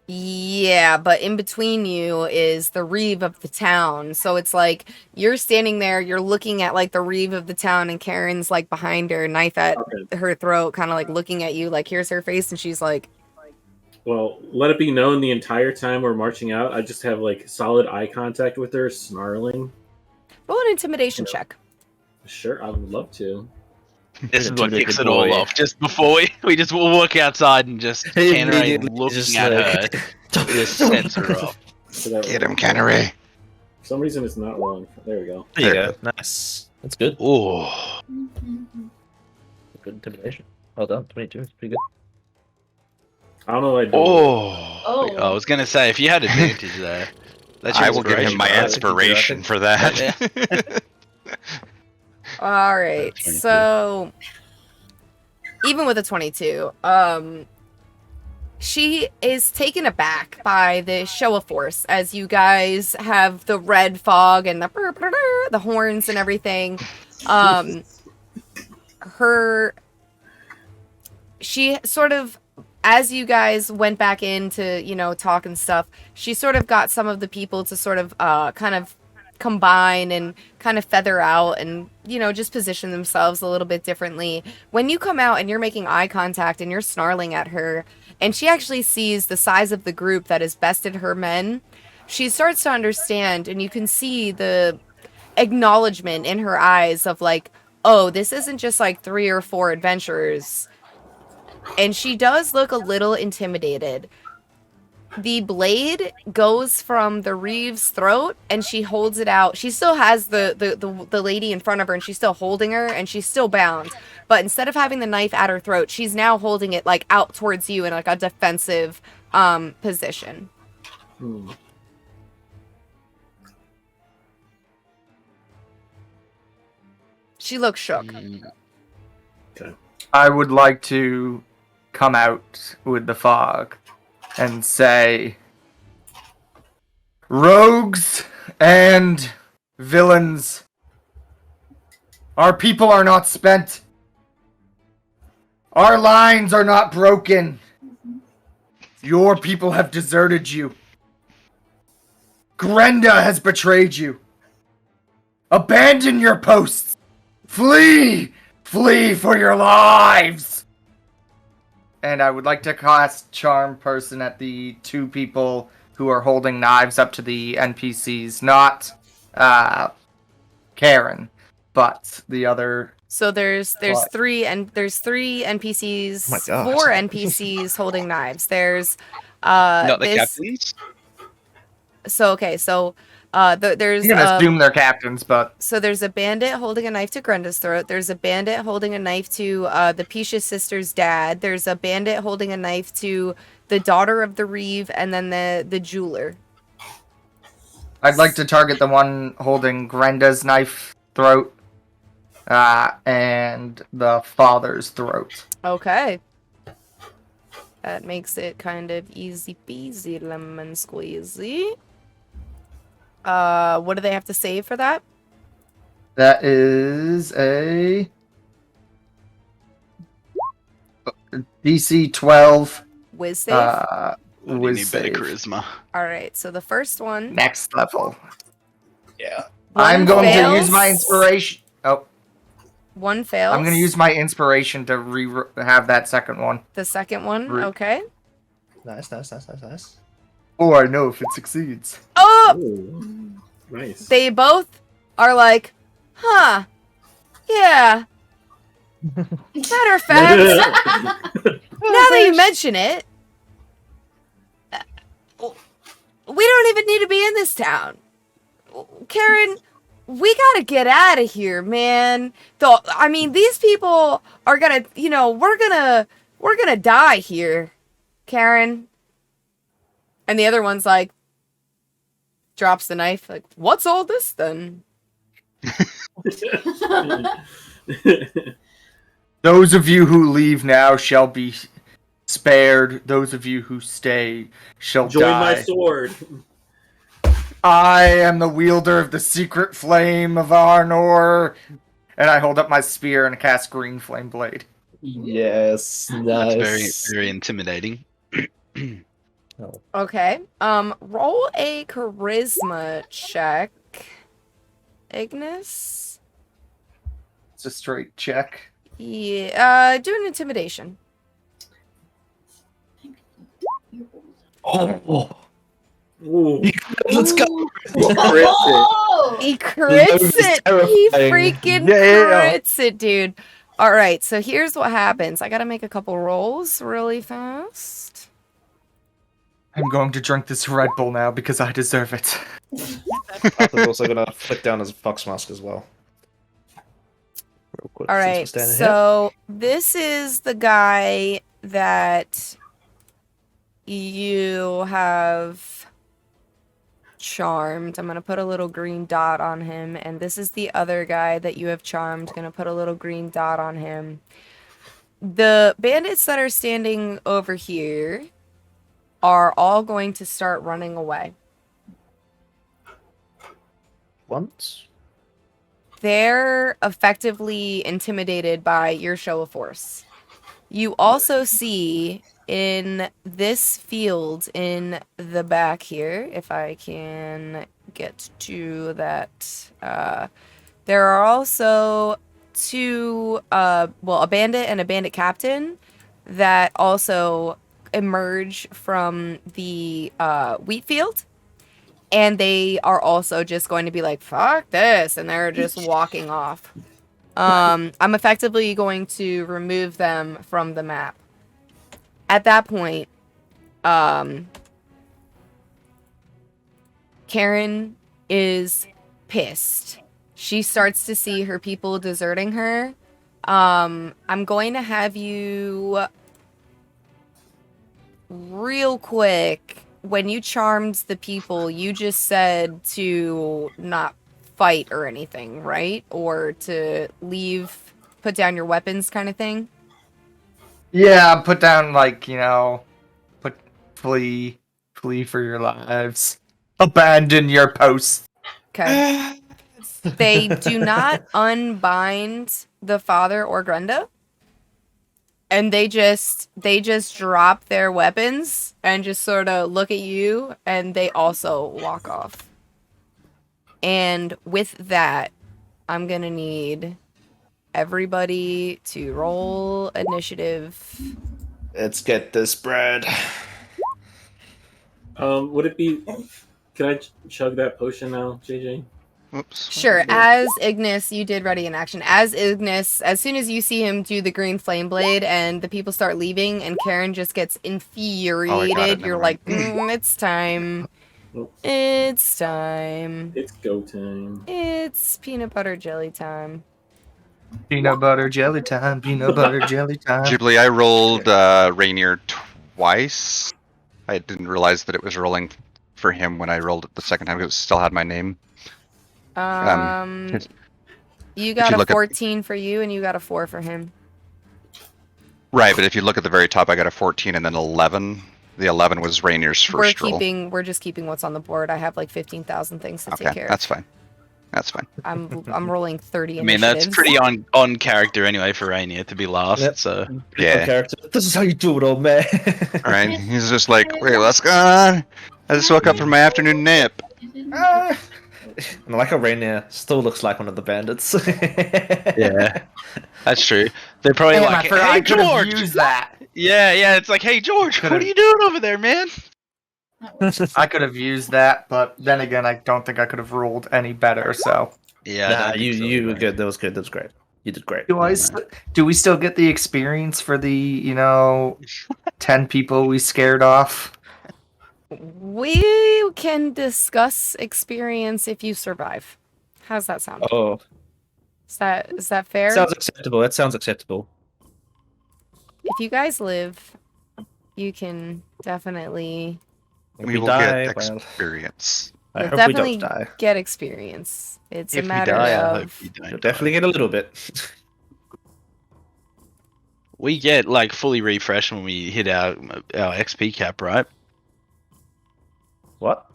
Speaker 1: Yeah, but in between you is the reeve of the town. So it's like you're standing there, you're looking at like the reeve of the town, and Karen's like behind her, knife at her throat, kind of like looking at you, like here's her face, and she's like,
Speaker 2: Well, let it be known the entire time we're marching out, I just have like solid eye contact with her, snarling.
Speaker 1: roll an intimidation check.
Speaker 2: Sure, I would love to.
Speaker 4: This is what kicks it all off. Just before we just walk outside and just Cannery looking at her, just sends her off.
Speaker 6: Get him, Cannery.
Speaker 2: For some reason, it's not wrong. There we go.
Speaker 5: There you go. Nice. That's good.
Speaker 4: Oh,
Speaker 5: Good intimidation. Well done. 22. It's pretty good.
Speaker 2: I don't know what I do.
Speaker 7: Oh.
Speaker 4: I was gonna say if you had advantage there, that's your
Speaker 6: I will give him my inspiration for that.
Speaker 1: All right,
Speaker 4: 22.
Speaker 1: so even with a 22, she is taken aback by the show of force as you guys have the red fog and the horns and everything. She sort of, as you guys went back in to, talk and stuff, she sort of got some of the people to sort of kind of combine and kind of feather out and, just position themselves a little bit differently. When you come out and you're making eye contact and you're snarling at her, and she actually sees the size of the group that has bested her men, she starts to understand, and you can see the acknowledgement in her eyes of like, oh, this isn't just like 3 or 4 adventurers. And she does look a little intimidated. The blade goes from the reeve's throat, and she holds it out. She still has the lady in front of her, and she's still holding her, and she's still bound. But instead of having the knife at her throat, she's now holding it like out towards you in like a defensive position. She looks shook.
Speaker 2: Okay.
Speaker 3: I would like to come out with the fog and say, rogues and villains, our people are not spent. Our lines are not broken. Your people have deserted you. Grenda has betrayed you. Abandon your posts. Flee! Flee for your lives! And I would like to cast Charm Person at the 2 people who are holding knives up to the NPCs. Not Karen, but the other.
Speaker 1: So there's 3 NPCs,
Speaker 5: Oh my God.
Speaker 1: 4 NPCs holding knives. There's
Speaker 4: not the captains.
Speaker 1: There's
Speaker 3: I'm gonna assume they're captains, but
Speaker 1: so there's a bandit holding a knife to Grenda's throat. There's a bandit holding a knife to the Pisha sisters' dad. There's a bandit holding a knife to the daughter of the reeve, and then the jeweler.
Speaker 3: I'd like to target the one holding Grenda's knife throat and the father's throat.
Speaker 1: Okay. That makes it kind of easy peasy lemon squeezy. What do they have to save for that?
Speaker 3: That is a DC 12
Speaker 1: Whiz save?
Speaker 4: You
Speaker 3: whiz
Speaker 4: need better
Speaker 3: save.
Speaker 4: charisma.
Speaker 1: Alright, so the first one.
Speaker 3: Next level.
Speaker 5: Yeah.
Speaker 3: I'm going
Speaker 1: fails.
Speaker 3: to use my inspiration. Oh,
Speaker 1: One fails.
Speaker 3: I'm going to use my inspiration to have that second one.
Speaker 1: the second one.
Speaker 3: Re-
Speaker 1: Okay.
Speaker 5: Nice.
Speaker 3: Oh, I know if it succeeds.
Speaker 1: Oh!
Speaker 2: Ooh, nice.
Speaker 1: They both are like, huh. Yeah. Matter of fact, now that you mention it, we don't even need to be in this town. Karen, we gotta get out of here, man. I mean, these people are gonna, we're gonna die here, Karen. And the other one's like, drops the knife, like, what's all this then?
Speaker 3: Those of you who leave now shall be spared. Those of you who stay shall
Speaker 2: Join
Speaker 3: die.
Speaker 2: my sword.
Speaker 3: I am the wielder of the secret flame of Arnor. And I hold up my spear and cast Green Flame Blade.
Speaker 5: Yes.
Speaker 4: That's
Speaker 5: Nice.
Speaker 4: very, very intimidating.
Speaker 5: Oh.
Speaker 1: Okay. Roll a charisma check. Ignis?
Speaker 3: It's a straight check.
Speaker 1: Yeah, do an intimidation.
Speaker 5: Oh,
Speaker 2: Ooh.
Speaker 5: let's go.
Speaker 7: Oh!
Speaker 1: He crits it! He freaking crits it, dude. Alright, so here's what happens. I gotta make a couple rolls really fast.
Speaker 3: I'm going to drink this Red Bull now because I deserve it.
Speaker 5: Arthur's also gonna flick down his fox mask as well. Real quick, since we're
Speaker 1: Alright,
Speaker 5: standing
Speaker 1: so this is the guy that you have charmed. I'm gonna put a little green dot on him, and this is the other guy that you have charmed. Gonna put a little green dot on him. The bandits that are standing over here are all going to start running away.
Speaker 5: Once.
Speaker 1: They're effectively intimidated by your show of force. You also see in this field in the back here, if I can get to that, there are also two, a bandit and a bandit captain that also emerge from the wheat field. And they are also just going to be like, fuck this, and they're just walking off. I'm effectively going to remove them from the map. At that point, Karen is pissed. She starts to see her people deserting her. I'm going to have you real quick. When you charmed the people, you just said to not fight or anything, right? Or to leave, put down your weapons kind of thing?
Speaker 3: Yeah, put down, like, flee for your lives. Abandon your post.
Speaker 1: Okay. They do not unbind the father or Grenda. And they just drop their weapons and just sort of look at you, and they also walk off. And with that, I'm gonna need everybody to roll initiative.
Speaker 5: Let's get this bread.
Speaker 2: Would it be? Can I chug that potion now, JJ?
Speaker 6: Whoops.
Speaker 1: Sure. As Ignis, you did ready in action. As Ignis, as soon as you see him do the green flame blade and the people start leaving and Karen just gets infuriated, you're
Speaker 6: never
Speaker 1: like, it's time. It's time.
Speaker 2: It's go time.
Speaker 1: It's peanut butter jelly time.
Speaker 3: Peanut butter jelly time. Peanut butter jelly time.
Speaker 6: Ghibli, I rolled Rainier twice. I didn't realize that it was rolling for him when I rolled it the second time because it still had my name.
Speaker 1: You
Speaker 6: if
Speaker 1: got
Speaker 6: you
Speaker 1: a
Speaker 6: look at-
Speaker 1: 14 for you and you got a 4 for him.
Speaker 6: Right, but if you look at the very top, I got a 14 and then 11. The 11 was Rainier's first roll.
Speaker 1: We're just keeping what's on the board. I have like 15,000 things to take
Speaker 6: Okay,
Speaker 1: care of.
Speaker 6: that's fine. That's fine.
Speaker 1: I'm rolling 30
Speaker 4: I mean, that's
Speaker 1: initiatives.
Speaker 4: pretty on character anyway for Rainier to be last.
Speaker 5: Yep.
Speaker 4: So
Speaker 6: Yeah.
Speaker 5: Character. This is how you do it, old man.
Speaker 6: All right, he's just like, wait, what's going on? I just woke up from my afternoon nap.
Speaker 5: And I like how Rainier still looks like one of the bandits.
Speaker 4: yeah, that's true. They're probably
Speaker 3: Damn,
Speaker 4: like,
Speaker 3: I forgot
Speaker 4: hey
Speaker 3: I could have
Speaker 4: George.
Speaker 3: used that.
Speaker 4: Yeah, it's like, hey George, what are you doing over there, man?
Speaker 3: I could have used that, but then again, I don't think I could have rolled any better. So,
Speaker 4: Yeah, I
Speaker 5: nah,
Speaker 4: don't think so,
Speaker 5: you were
Speaker 4: right?
Speaker 5: good. That was good. That was great. You did great.
Speaker 3: do we still get the experience for the 10 people we scared off?
Speaker 1: We can discuss experience if you survive. How's that sound?
Speaker 5: Oh,
Speaker 1: Is that fair?
Speaker 5: sounds acceptable. That sounds acceptable.
Speaker 1: If you guys live, you can definitely
Speaker 5: If
Speaker 6: We will
Speaker 5: die,
Speaker 6: get
Speaker 5: well,
Speaker 6: experience.
Speaker 5: I
Speaker 1: You'll
Speaker 5: hope
Speaker 1: definitely
Speaker 5: we don't die.
Speaker 1: get experience. It's
Speaker 4: If
Speaker 1: a
Speaker 4: we
Speaker 1: matter
Speaker 4: die, I hope
Speaker 1: of
Speaker 4: you don't
Speaker 5: You'll
Speaker 4: die.
Speaker 5: definitely get a little bit.
Speaker 4: We get like fully refreshed when we hit our XP cap, right?
Speaker 5: What?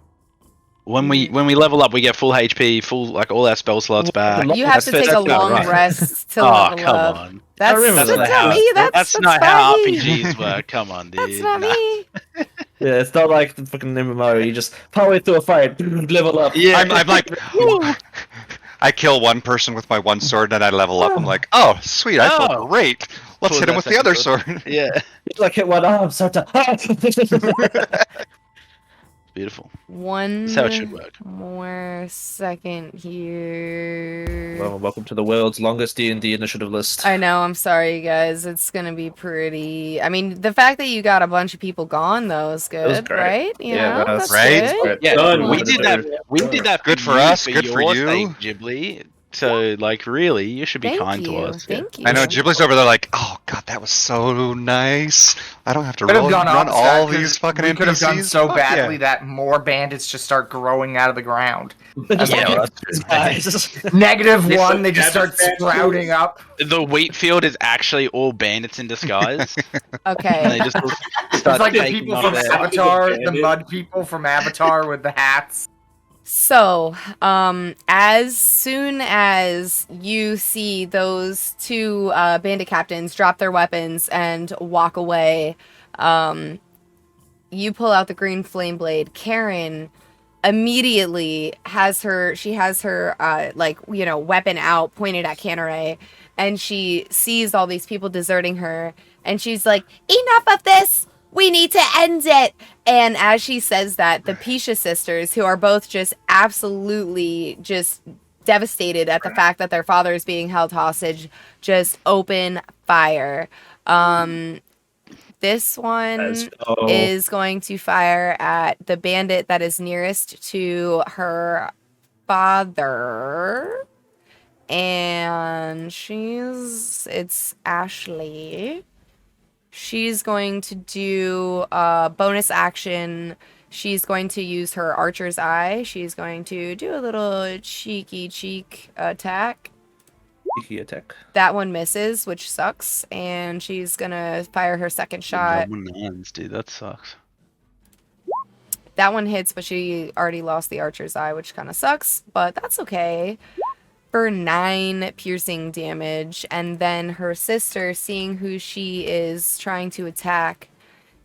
Speaker 4: When we level up, we get full HP, full like all our spell slots back.
Speaker 1: you have to take a long
Speaker 5: right.
Speaker 1: rest to
Speaker 4: Oh
Speaker 1: level
Speaker 4: come
Speaker 1: up.
Speaker 4: on!
Speaker 1: That's
Speaker 5: remember
Speaker 1: not
Speaker 5: that.
Speaker 1: me. That's
Speaker 4: That's not how
Speaker 1: Spidey.
Speaker 4: RPGs work. Come on, dude.
Speaker 1: That's not
Speaker 4: Nah.
Speaker 1: me.
Speaker 5: Yeah, it's not like the fucking MMO. You just partway through a fight, level up.
Speaker 4: Yeah.
Speaker 6: I'm like, I kill one person with my one sword, and I level up. I'm like, oh, sweet, I feel
Speaker 4: Oh.
Speaker 6: great. Let's
Speaker 4: Pull
Speaker 6: hit him
Speaker 4: that
Speaker 6: with the other
Speaker 4: second
Speaker 6: sword.
Speaker 4: Yeah.
Speaker 5: Like hit one arm, so
Speaker 4: Beautiful.
Speaker 1: One
Speaker 4: That's how it should work.
Speaker 1: more second here.
Speaker 5: Well, welcome to the world's longest D&D initiative list.
Speaker 1: I know, I'm sorry, you guys. It's gonna be pretty. I mean, the fact that you got a bunch of people gone, though, is good,
Speaker 5: was great.
Speaker 1: right? You
Speaker 5: Yeah,
Speaker 1: know,
Speaker 5: that's
Speaker 1: that's
Speaker 6: right?
Speaker 1: good.
Speaker 4: Yeah,
Speaker 2: Done.
Speaker 4: we did that. We did that.
Speaker 6: Good for
Speaker 4: you,
Speaker 6: us, good for
Speaker 4: your
Speaker 6: you.
Speaker 4: sake, Ghibli. So, like, really, you should be
Speaker 1: Thank
Speaker 4: kind
Speaker 1: you.
Speaker 4: to us. Yeah.
Speaker 1: Thank you.
Speaker 6: I know Ghibli's over there like, oh god, that was so nice. I don't have to
Speaker 3: Could have
Speaker 6: run
Speaker 3: gone
Speaker 6: all
Speaker 3: opposite, 'cause
Speaker 6: these fucking
Speaker 3: we
Speaker 6: NPCs.
Speaker 3: could have done so
Speaker 6: Fuck
Speaker 3: badly
Speaker 6: yeah.
Speaker 3: that more bandits just start growing out of the ground.
Speaker 5: Just
Speaker 3: Yeah,
Speaker 5: like,
Speaker 3: well,
Speaker 5: guys.
Speaker 3: -1, they just start
Speaker 2: Cabbage Patch
Speaker 3: sprouting
Speaker 2: Kids.
Speaker 3: up.
Speaker 4: The wheat field is actually all bandits in disguise, and
Speaker 1: Okay.
Speaker 4: they just
Speaker 3: It's
Speaker 4: start
Speaker 3: like the
Speaker 4: taking
Speaker 3: people
Speaker 4: off
Speaker 3: from
Speaker 4: their.
Speaker 3: Avatar, the
Speaker 2: bandit.
Speaker 3: mud people from Avatar with the hats.
Speaker 1: So, as soon as you see those two bandit captains drop their weapons and walk away, you pull out the green flame blade. Karen immediately has her weapon out pointed at Canneray, and she sees all these people deserting her, and she's like, enough of this, we need to end it. And as she says that, the Pisha sisters, who are both just absolutely just devastated at the fact that their father is being held hostage, just open fire. This one
Speaker 5: Let's go.
Speaker 1: is going to fire at the bandit that is nearest to her father. And it's Ashley. She's going to do a bonus action. She's going to use her Archer's Eye. She's going to do a little cheek attack.
Speaker 5: Cheeky attack.
Speaker 1: That one misses, which sucks. And she's going to fire her second shot.
Speaker 4: Double nines, dude. That sucks.
Speaker 1: That one hits, but she already lost the Archer's Eye, which kind of sucks. But that's okay. For 9 piercing damage, and then her sister, seeing who she is trying to attack,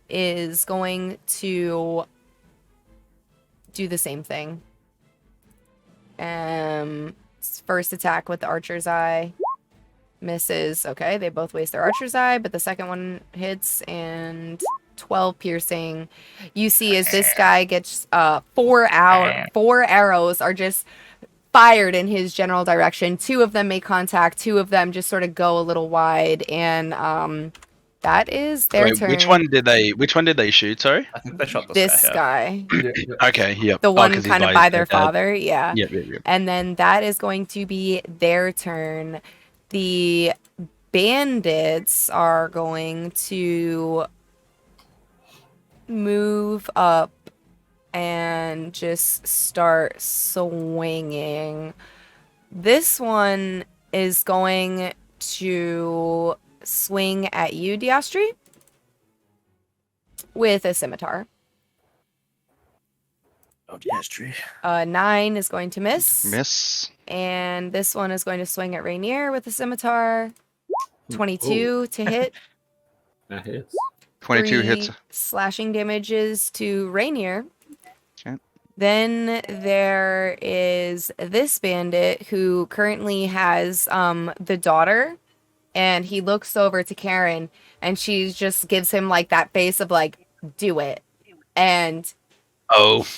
Speaker 1: is going to do the same thing. First attack with the Archer's Eye misses. Okay, they both waste their Archer's Eye, but the second one hits, and 12 piercing. You see as this guy gets 4 arrows are just fired in his general direction. 2 of them make contact, 2 of them just sort of go a little wide, and that is their turn.
Speaker 4: Which one did they shoot? Sorry.
Speaker 5: I think they shot
Speaker 1: This guy.
Speaker 4: Okay. Yep.
Speaker 1: The one
Speaker 4: 'cause he's
Speaker 1: kind of by their father, yeah.
Speaker 4: Yep.
Speaker 1: And then that is going to be their turn. The bandits are going to move up and just start swinging. This one is going to swing at you, Diastri, with a scimitar.
Speaker 5: Oh, Diastri.
Speaker 1: 9 is going to miss.
Speaker 6: Miss.
Speaker 1: And this one is going to swing at Rainier with a scimitar. 22 to hit.
Speaker 2: That hits.
Speaker 6: 22
Speaker 1: 3
Speaker 6: hits.
Speaker 1: slashing damages to Rainier.
Speaker 6: Okay.
Speaker 1: Then there is this bandit who currently has the daughter, and he looks over to Karen, and she just gives him like that face of like, do it. And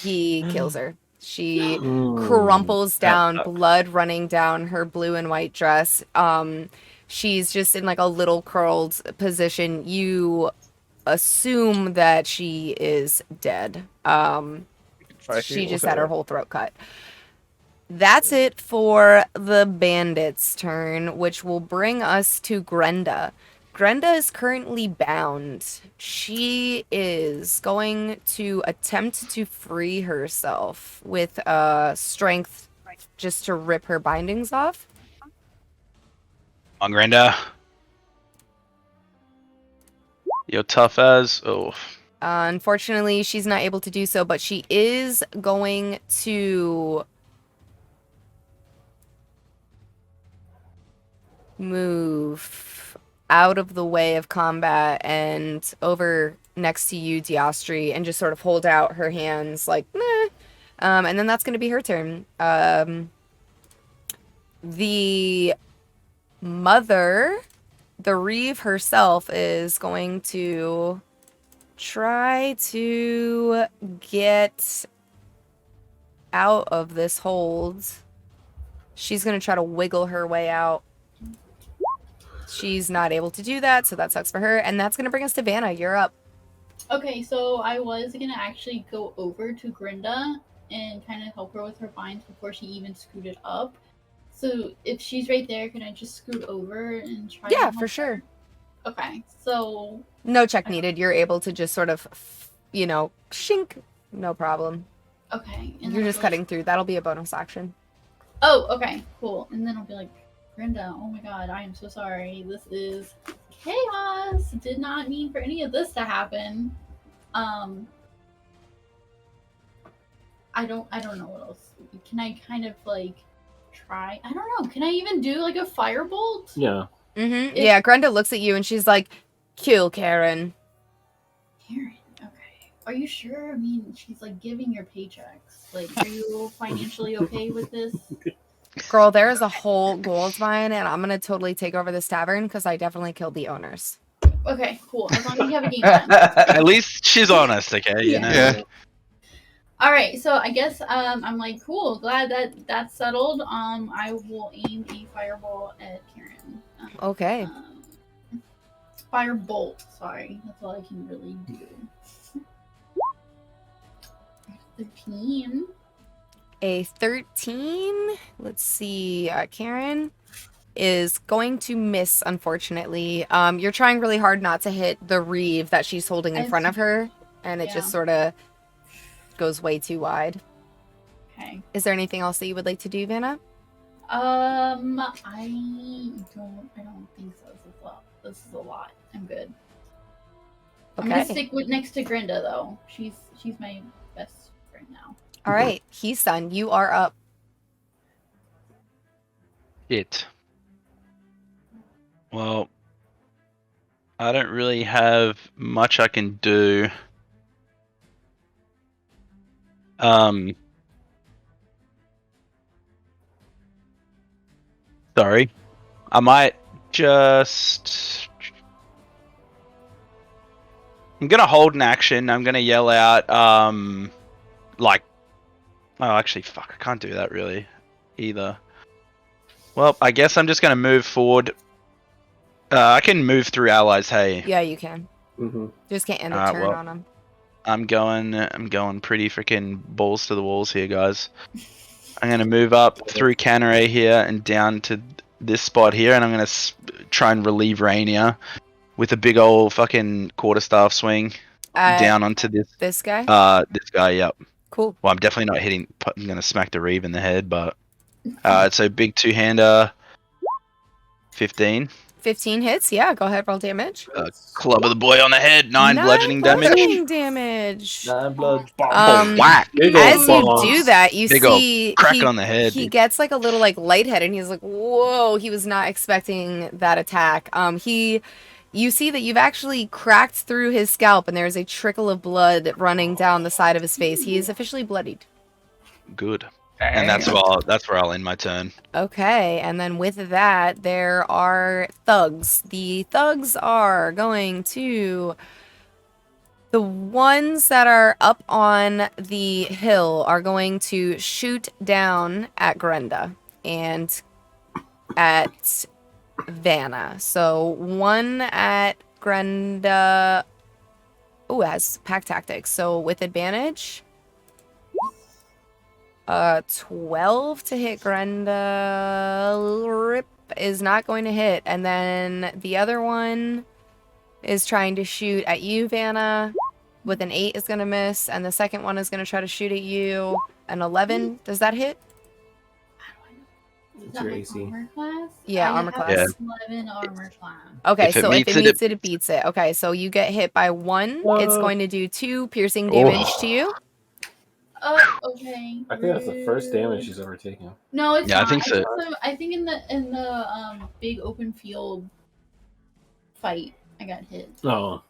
Speaker 1: he kills her. She crumples down, blood running down her blue and white dress. She's just in like a little curled position. You assume that she is dead. She just had her whole throat cut. That's it for the bandit's turn, which will bring us to Grenda. Grenda is currently bound. She is going to attempt to free herself with strength just to rip her bindings off.
Speaker 4: On Granda. You're tough as. Oh.
Speaker 1: Unfortunately, she's not able to do so, but she is going to move out of the way of combat and over next to you, Diostri, and just sort of hold out her hands like, meh. And then that's going to be her turn. The mother, the Reeve herself, is going to try to get out of this hold. She's going to try to wiggle her way out. She's not able to do that, so that sucks for her. And that's going to bring us to Vanna. You're up.
Speaker 7: Okay, so I was gonna actually go over to Grinda and kind of help her with her binds before she even scooted up. So if she's right there, can I just scoot over and try?
Speaker 1: Yeah,
Speaker 7: to help
Speaker 1: for
Speaker 7: her?
Speaker 1: sure.
Speaker 7: Okay, so
Speaker 1: No check needed. You're able to just sort of, shink. No problem.
Speaker 7: okay, and
Speaker 1: You're
Speaker 7: then
Speaker 1: just
Speaker 7: I'll
Speaker 1: cutting through. That'll be a bonus action.
Speaker 7: Oh, okay, cool. And then I'll be like, Grinda, oh my god, I am so sorry. This is chaos. Did not mean for any of this to happen. I don't know what else. Can I kind of like try? I don't know. Can I even do like a firebolt?
Speaker 2: Yeah.
Speaker 1: Mm-hmm. Yeah, Grenda looks at you and she's like, kill Karen.
Speaker 7: Karen, okay. Are you sure? I mean, she's like giving your paychecks. Like, are you financially okay with this?
Speaker 1: Girl, there is a whole gold mine and I'm going to totally take over this tavern because I definitely killed the owners.
Speaker 7: Okay, cool. As long as you have a game plan.
Speaker 4: At least she's honest, okay? You know?
Speaker 6: Yeah.
Speaker 7: All right, so I guess I'm like, cool. Glad that that's settled. I will aim a fireball at Karen.
Speaker 1: Okay.
Speaker 7: Firebolt. Sorry, that's all I can really do. 13.
Speaker 1: A 13. Let's see. Karen is going to miss, unfortunately. You're trying really hard not to hit the Reeve that she's holding in front of her, and it just sort of goes way too wide.
Speaker 7: Okay.
Speaker 1: Is there anything else that you would like to do, Vanna?
Speaker 7: I don't think so. This is a lot. I'm good. I'm gonna stick with next to Grinda though. She's my best friend now.
Speaker 1: All right, Heason, you are up.
Speaker 4: Well, I don't really have much I can do. Sorry. I might just... I'm gonna hold an action. I'm gonna yell out, like... Oh, actually, fuck, I can't do that really, either. Well, I guess I'm just gonna move forward. I can move through allies, hey.
Speaker 1: Yeah, you can.
Speaker 2: Mm-hmm.
Speaker 1: Just can't end a turn on them.
Speaker 4: I'm going pretty freaking balls to the walls here, guys. I'm gonna move up through Canneray here and down to this spot here, and I'm gonna try and relieve Rainier with a big old fucking quarterstaff swing down onto
Speaker 1: this guy.
Speaker 4: This guy, yep.
Speaker 1: Cool.
Speaker 4: Well, I'm definitely not hitting. I'm gonna smack the Reeve in the head, but so big two-hander. 15.
Speaker 1: 15 hits. Yeah, go ahead, roll damage.
Speaker 4: Club of the boy on the head. 9 bludgeoning damage.
Speaker 1: 9 damage.
Speaker 2: 9 blood.
Speaker 4: Whack.
Speaker 1: As you do that, you
Speaker 4: big
Speaker 1: see
Speaker 4: crack on the head.
Speaker 1: He gets like a little like lightheaded, and he's like, "Whoa!" He was not expecting that attack. You see that you've actually cracked through his scalp, and there is a trickle of blood running down the side of his face. He is officially bloodied.
Speaker 4: Good. And that's where I'll end my turn.
Speaker 1: Okay, and then with that, there are thugs. The thugs are going to... The ones that are up on the hill are going to shoot down at Grenda and at Vanna. So one at Grenda... Oh, it has pack tactics. So with advantage... 12 to hit Grenda. Rip is not going to hit. And then the other one is trying to shoot at you, Vanna. With an 8 is going to miss. And the second one is going to try to shoot at you. An 11. Does that hit?
Speaker 2: What's your AC?
Speaker 7: Armor class?
Speaker 1: Yeah,
Speaker 7: I
Speaker 1: armor
Speaker 7: have
Speaker 1: class.
Speaker 7: 11 armor class.
Speaker 1: Okay,
Speaker 4: If it
Speaker 1: so if
Speaker 4: meets
Speaker 1: it
Speaker 4: it,
Speaker 1: meets it, it beats it. Okay, so you get hit by 1. It's going to do 2 piercing damage to you.
Speaker 7: Oh, okay.
Speaker 2: I think that's the first damage she's ever taken.
Speaker 7: No, it's
Speaker 4: Yeah,
Speaker 7: not.
Speaker 4: I think so.
Speaker 7: I think in the big open field fight, I got hit.
Speaker 2: Oh.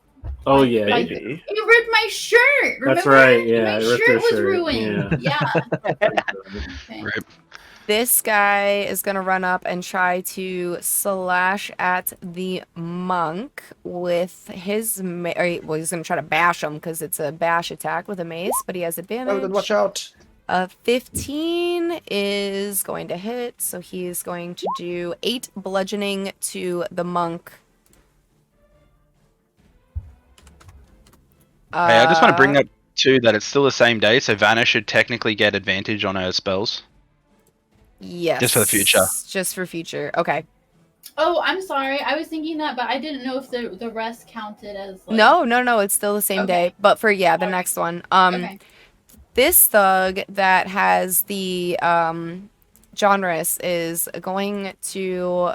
Speaker 2: Oh yeah,
Speaker 7: Like,
Speaker 5: Maybe.
Speaker 7: he ripped my shirt.
Speaker 2: that's
Speaker 7: Remember?
Speaker 2: right. Yeah,
Speaker 7: my
Speaker 2: it ripped
Speaker 7: shirt
Speaker 2: her
Speaker 7: was
Speaker 2: shirt,
Speaker 7: ruined. Yeah. Okay.
Speaker 4: Rip.
Speaker 1: This guy is gonna run up and try to slash at the monk with his well, he's gonna try to bash him because it's a bash attack with a mace, but he has advantage.
Speaker 5: Oh, then watch out.
Speaker 1: 15 is going to hit, so he's going to do 8 bludgeoning to the monk.
Speaker 4: Hey, I just want to bring up too that it's still the same day, so Vanna should technically get advantage on her spells.
Speaker 1: Yes.
Speaker 4: Just for the future.
Speaker 1: Just for future. Okay.
Speaker 7: Oh, I'm sorry. I was thinking that, but I didn't know if the rest counted as like...
Speaker 1: No, it's still the same day. But for the next one.
Speaker 7: Okay.
Speaker 1: This thug that has the Genres is going to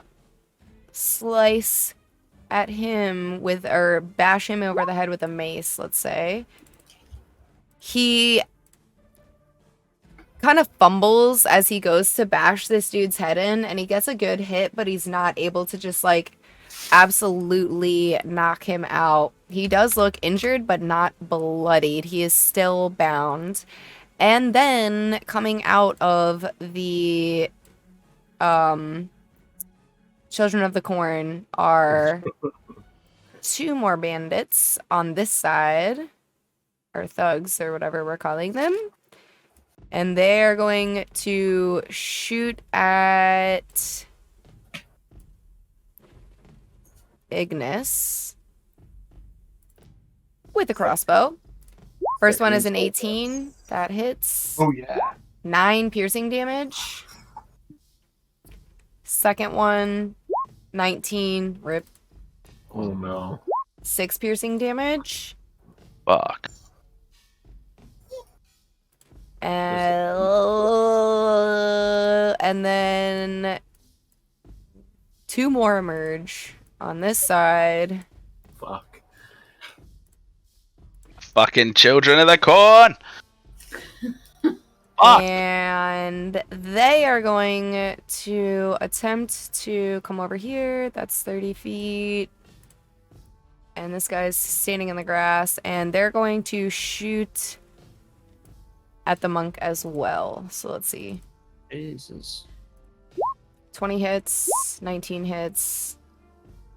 Speaker 1: slice at him with, or bash him over the head with a mace, let's say. He kind of fumbles as he goes to bash this dude's head in, and he gets a good hit, but he's not able to just like absolutely knock him out. He does look injured, but not bloodied. He is still bound. And then coming out of the Children of the Corn are 2 more bandits on this side, or thugs, or whatever we're calling them. And they're going to shoot at Ignis with a crossbow. First one is an 18. That hits.
Speaker 3: Oh yeah.
Speaker 1: 9 piercing damage. Second one, 19. Rip.
Speaker 2: Oh no.
Speaker 1: 6 piercing damage.
Speaker 4: Fuck.
Speaker 1: And then 2 more emerge on this side.
Speaker 2: Fuck.
Speaker 4: Fucking Children of the Corn! Fuck!
Speaker 1: And they are going to attempt to come over here. That's 30 feet. And this guy's standing in the grass. And they're going to shoot at the monk as well. So let's see.
Speaker 5: Jesus.
Speaker 1: 20 hits, 19 hits,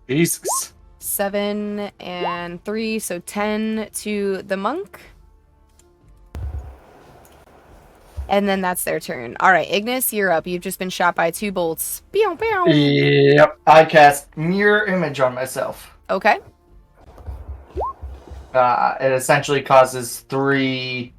Speaker 3: Jesus.
Speaker 1: 7 and 3, so 10 to the monk. And then that's their turn. All right, Ignis, you're up. You've just been shot by 2 bolts. Pew, pew.
Speaker 3: Yep. I cast Mirror Image on myself.
Speaker 1: Okay.
Speaker 3: It essentially causes 3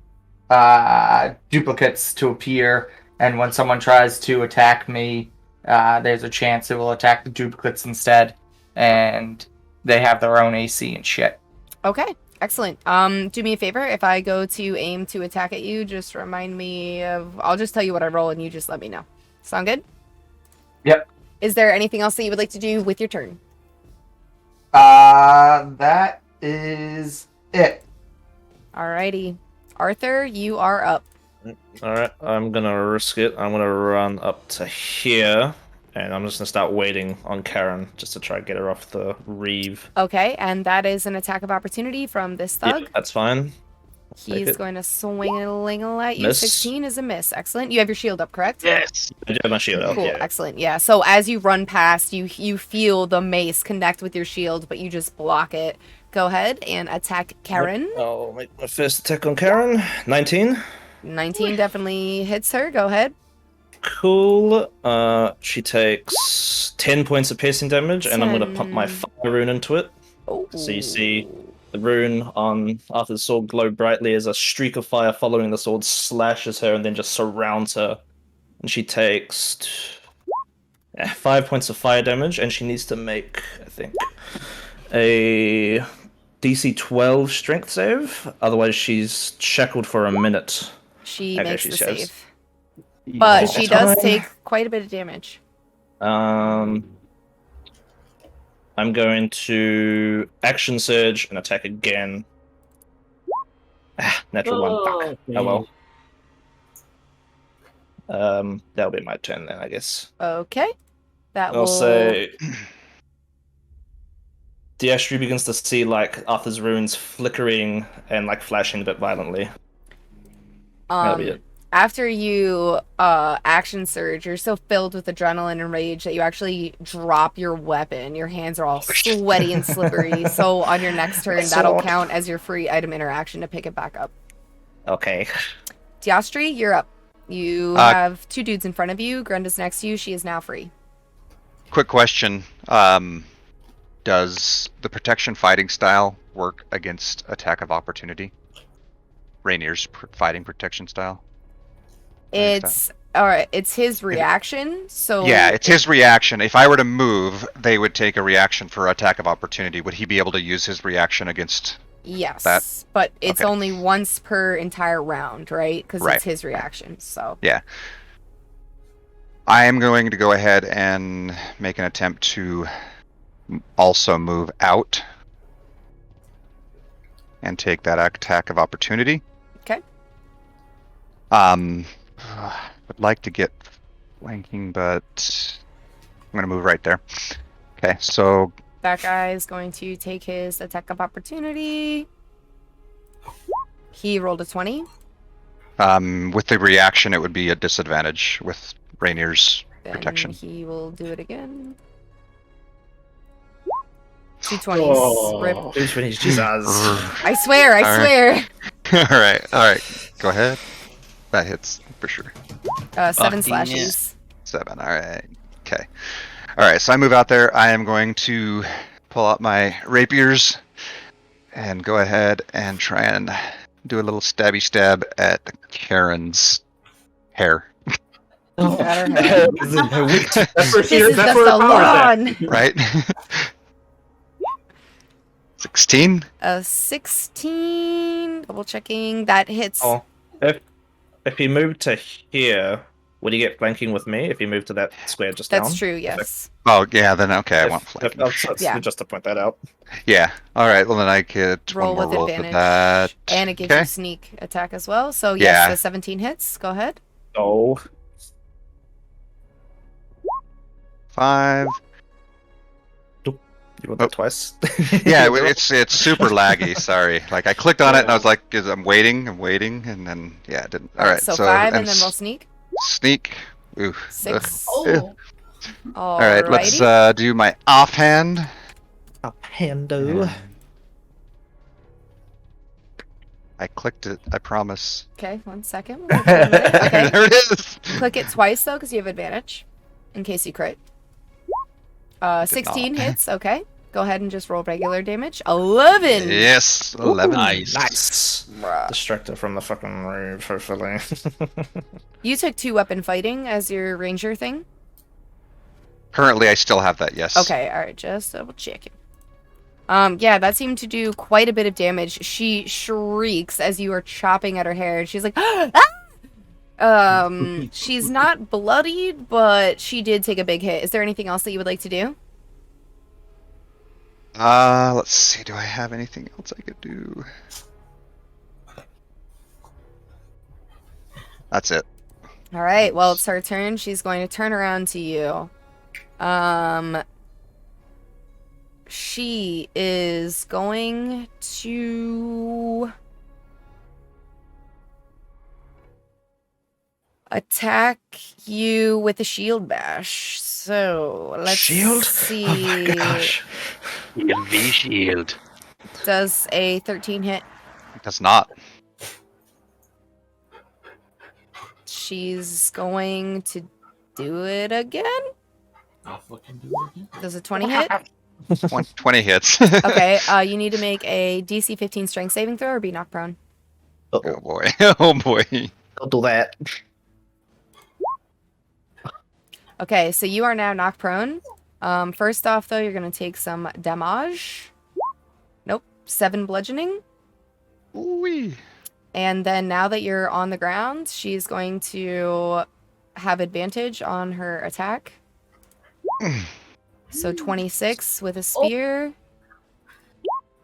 Speaker 3: duplicates to appear, and when someone tries to attack me, there's a chance it will attack the duplicates instead, and they have their own AC and shit.
Speaker 1: Okay, excellent. Do me a favor. If I go to aim to attack at you, just remind me of... I'll just tell you what I roll, and you just let me know. Sound good?
Speaker 3: Yep.
Speaker 1: Is there anything else that you would like to do with your turn?
Speaker 3: That is it.
Speaker 1: Alrighty. Arthur, you are up.
Speaker 5: Alright, I'm gonna risk it. I'm gonna run up to here, and I'm just gonna start waiting on Karen just to try and get her off the reeve.
Speaker 1: Okay, and that is an attack of opportunity from this thug.
Speaker 5: Yeah, that's fine. take
Speaker 1: He's
Speaker 5: it.
Speaker 1: going to swing a lingle at you.
Speaker 5: Miss.
Speaker 1: 16 is a miss. Excellent. You have your shield up, correct?
Speaker 5: Yes! I do have my shield up,
Speaker 1: Cool.
Speaker 5: yeah.
Speaker 1: Excellent. Yeah. So as you run past, you feel the mace connect with your shield, but you just block it. Go ahead and attack Karen.
Speaker 5: I'll make my first attack on Karen. 19.
Speaker 1: 19 definitely hits her. Go ahead.
Speaker 5: Cool. She takes 10 points of piercing damage, and I'm gonna pump my
Speaker 1: 10.
Speaker 5: fire rune into it.
Speaker 1: Oh.
Speaker 5: So you see the rune on Arthur's sword glow brightly as a streak of fire following the sword slashes her and then just surrounds her. And she takes 5 points of fire damage, and she needs to make, I think, a DC 12 strength save. Otherwise, she's shackled for a minute.
Speaker 1: She
Speaker 5: Okay,
Speaker 1: makes
Speaker 5: she
Speaker 1: the
Speaker 5: shows.
Speaker 1: save. But
Speaker 5: Yeah.
Speaker 1: she does take quite a bit of damage.
Speaker 5: I'm going to action surge and attack again. Natural one. Fuck. Oh well. That'll be my turn then, I guess.
Speaker 1: Okay. That
Speaker 5: I'll
Speaker 1: will
Speaker 5: say Diastri begins to see like Arthur's runes flickering and like flashing a bit violently. That'll be it.
Speaker 1: After you action surge, you're so filled with adrenaline and rage that you actually drop your weapon. Your hands are all sweaty and slippery. So on your next turn, that'll count as your free item interaction to pick it back up.
Speaker 5: Okay.
Speaker 1: Diastri, you're up. You have 2 dudes in front of you. Grenda's next to you. She is now free.
Speaker 6: Quick question. Does the protection fighting style work against attack of opportunity? Rainier's fighting protection style?
Speaker 1: It's alright. It's his reaction. So
Speaker 6: yeah, it's his reaction. If I were to move, they would take a reaction for attack of opportunity. Would he be able to use his reaction against?
Speaker 1: Yes,
Speaker 6: that?
Speaker 1: But it's
Speaker 6: Okay.
Speaker 1: only once per entire round, right? Because
Speaker 6: Right.
Speaker 1: it's his reaction. So
Speaker 6: Yeah. I am going to go ahead and make an attempt to also move out and take that attack of opportunity.
Speaker 1: Okay.
Speaker 6: Would like to get flanking, but I'm going to move right there. Okay, so
Speaker 1: that guy is going to take his attack of opportunity. He rolled a 20.
Speaker 6: with the reaction, it would be a disadvantage with Rainier's
Speaker 1: Then
Speaker 6: protection.
Speaker 1: he will do it again. 2 20s.
Speaker 2: Oh.
Speaker 1: Rip.
Speaker 5: Which one is Jesus?
Speaker 1: I swear, I
Speaker 6: All
Speaker 1: swear.
Speaker 6: all right. Go ahead. That hits for sure.
Speaker 1: 7
Speaker 4: Fucking
Speaker 1: slashes.
Speaker 6: 7. All right. Okay. All right. So I move out there. I am going to pull out my rapiers and go ahead and try and do a little stabby stab at Karen's hair.
Speaker 1: Got her head.
Speaker 2: That's where
Speaker 1: This is
Speaker 2: that's
Speaker 1: the
Speaker 2: where her power's at.
Speaker 1: salon.
Speaker 6: Right. 16.
Speaker 1: 16. Double checking. That hits.
Speaker 3: Oh.
Speaker 5: If he moved to here, would he get flanking with me? If he moved to that square just down?
Speaker 1: That's true, yes.
Speaker 6: Oh yeah. Then okay. I want flanking.
Speaker 1: Yeah.
Speaker 5: Just to point that out.
Speaker 6: Yeah. All right. Well then I get
Speaker 1: Roll
Speaker 6: one more
Speaker 1: with
Speaker 6: roll for
Speaker 1: advantage.
Speaker 6: that.
Speaker 1: And it gives
Speaker 6: Okay.
Speaker 1: you sneak attack as well. So, yes,
Speaker 6: Yeah.
Speaker 1: the 17 hits. Go ahead.
Speaker 5: Oh.
Speaker 6: 5.
Speaker 5: You want that twice?
Speaker 6: Yeah, it's super laggy. Sorry. Like I clicked on it and I was like, I'm waiting, and then yeah, it didn't. All right.
Speaker 1: So 5 and then
Speaker 6: s-
Speaker 1: roll sneak.
Speaker 6: sneak. Ooh.
Speaker 1: 6.
Speaker 7: Oh,
Speaker 6: All right. Let's
Speaker 1: Alrighty.
Speaker 6: do my offhand.
Speaker 5: Hando.
Speaker 6: I clicked it. I promise.
Speaker 1: Okay, 1 second. We'll give it a minute. Okay.
Speaker 6: There it is.
Speaker 1: Click it twice, though, because you have advantage. In case you crit. 16
Speaker 6: not.
Speaker 1: hits. Okay. Go ahead and just roll regular damage. 11!
Speaker 6: Yes. 11.
Speaker 4: Nice.
Speaker 5: Nice.
Speaker 1: Bruh.
Speaker 5: Distracted from the fucking roof, hopefully.
Speaker 1: You took 2 weapon fighting as your ranger thing?
Speaker 6: Currently, I still have that. Yes.
Speaker 1: Okay, alright, just double checking. Yeah, that seemed to do quite a bit of damage. She shrieks as you are chopping at her hair, and she's like, ah! She's not bloodied, but she did take a big hit. Is there anything else that you would like to do?
Speaker 6: Let's see. Do I have anything else I could do? That's it.
Speaker 1: Alright, well, it's her turn. She's going to turn around to you. She is going to attack you with a shield bash. So let's
Speaker 5: Shield?
Speaker 1: see.
Speaker 5: Oh my gosh.
Speaker 4: V shield.
Speaker 1: Does a 13 hit?
Speaker 6: It does not.
Speaker 1: She's going to do it again.
Speaker 2: I'll fucking do it again.
Speaker 1: Does a 20 hit?
Speaker 6: 20 hits.
Speaker 1: Okay, you need to make a DC 15 strength saving throw or be knocked prone.
Speaker 6: Oh boy. Oh boy.
Speaker 5: Don't do that.
Speaker 1: Okay, so you are now knocked prone. First off, though, you're going to take some damage. Nope, 7 bludgeoning.
Speaker 6: Ooh-wee.
Speaker 1: And then now that you're on the ground, she's going to have advantage on her attack. So 26 with a spear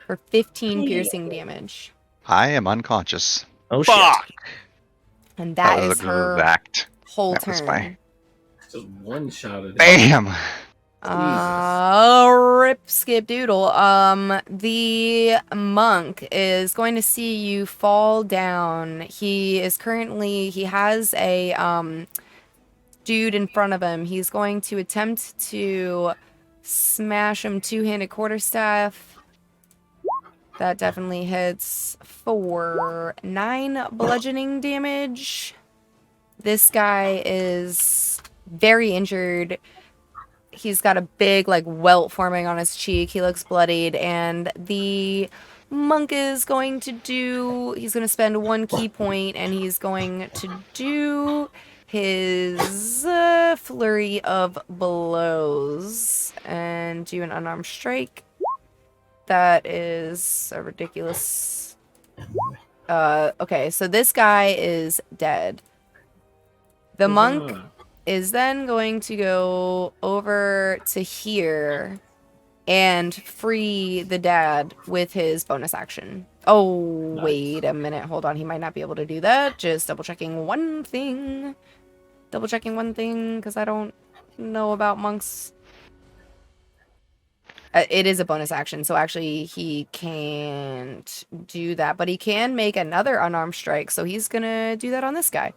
Speaker 1: for 15 piercing damage.
Speaker 6: I am unconscious.
Speaker 5: Oh
Speaker 6: Fuck.
Speaker 5: shit.
Speaker 1: And that is
Speaker 6: was
Speaker 1: her
Speaker 6: exact.
Speaker 1: whole
Speaker 6: That was
Speaker 1: turn.
Speaker 6: fine.
Speaker 2: Just one shot at it.
Speaker 6: Bam.
Speaker 1: Rip skip doodle. The monk is going to see you fall down. He has a dude in front of him. He's going to attempt to smash him two-handed quarterstaff. That definitely hits for 9 bludgeoning damage. This guy is very injured. He's got a big, like, welt forming on his cheek. He looks bloodied, and the monk is going to he's going to spend 1 key point, and he's going to do his flurry of blows and do an unarmed strike. That is a ridiculous... okay, so this guy is dead. The monk is then going to go over to here and free the dad with his bonus action. Oh, nice. Wait a minute. Hold on. He might not be able to do that. Just double-checking one thing. Double-checking one thing, because I don't know about monks. It is a bonus action, so actually he can't do that. But he can make another unarmed strike, so he's going to do that on this guy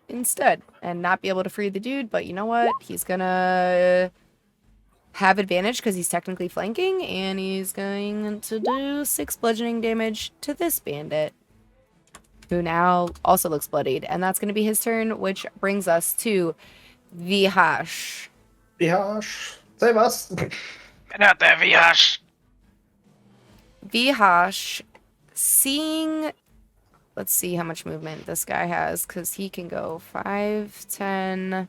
Speaker 1: instead and not be able to free the dude. But you know what? He's gonna have advantage because he's technically flanking, and he's going to do 6 bludgeoning damage to this bandit, who now also looks bloodied. And that's going to be his turn, which brings us to Vihash.
Speaker 5: Vihash, save us.
Speaker 4: Get out there, Vihash.
Speaker 1: Vihash, seeing... Let's see how much movement this guy has, because he can go 5, 10,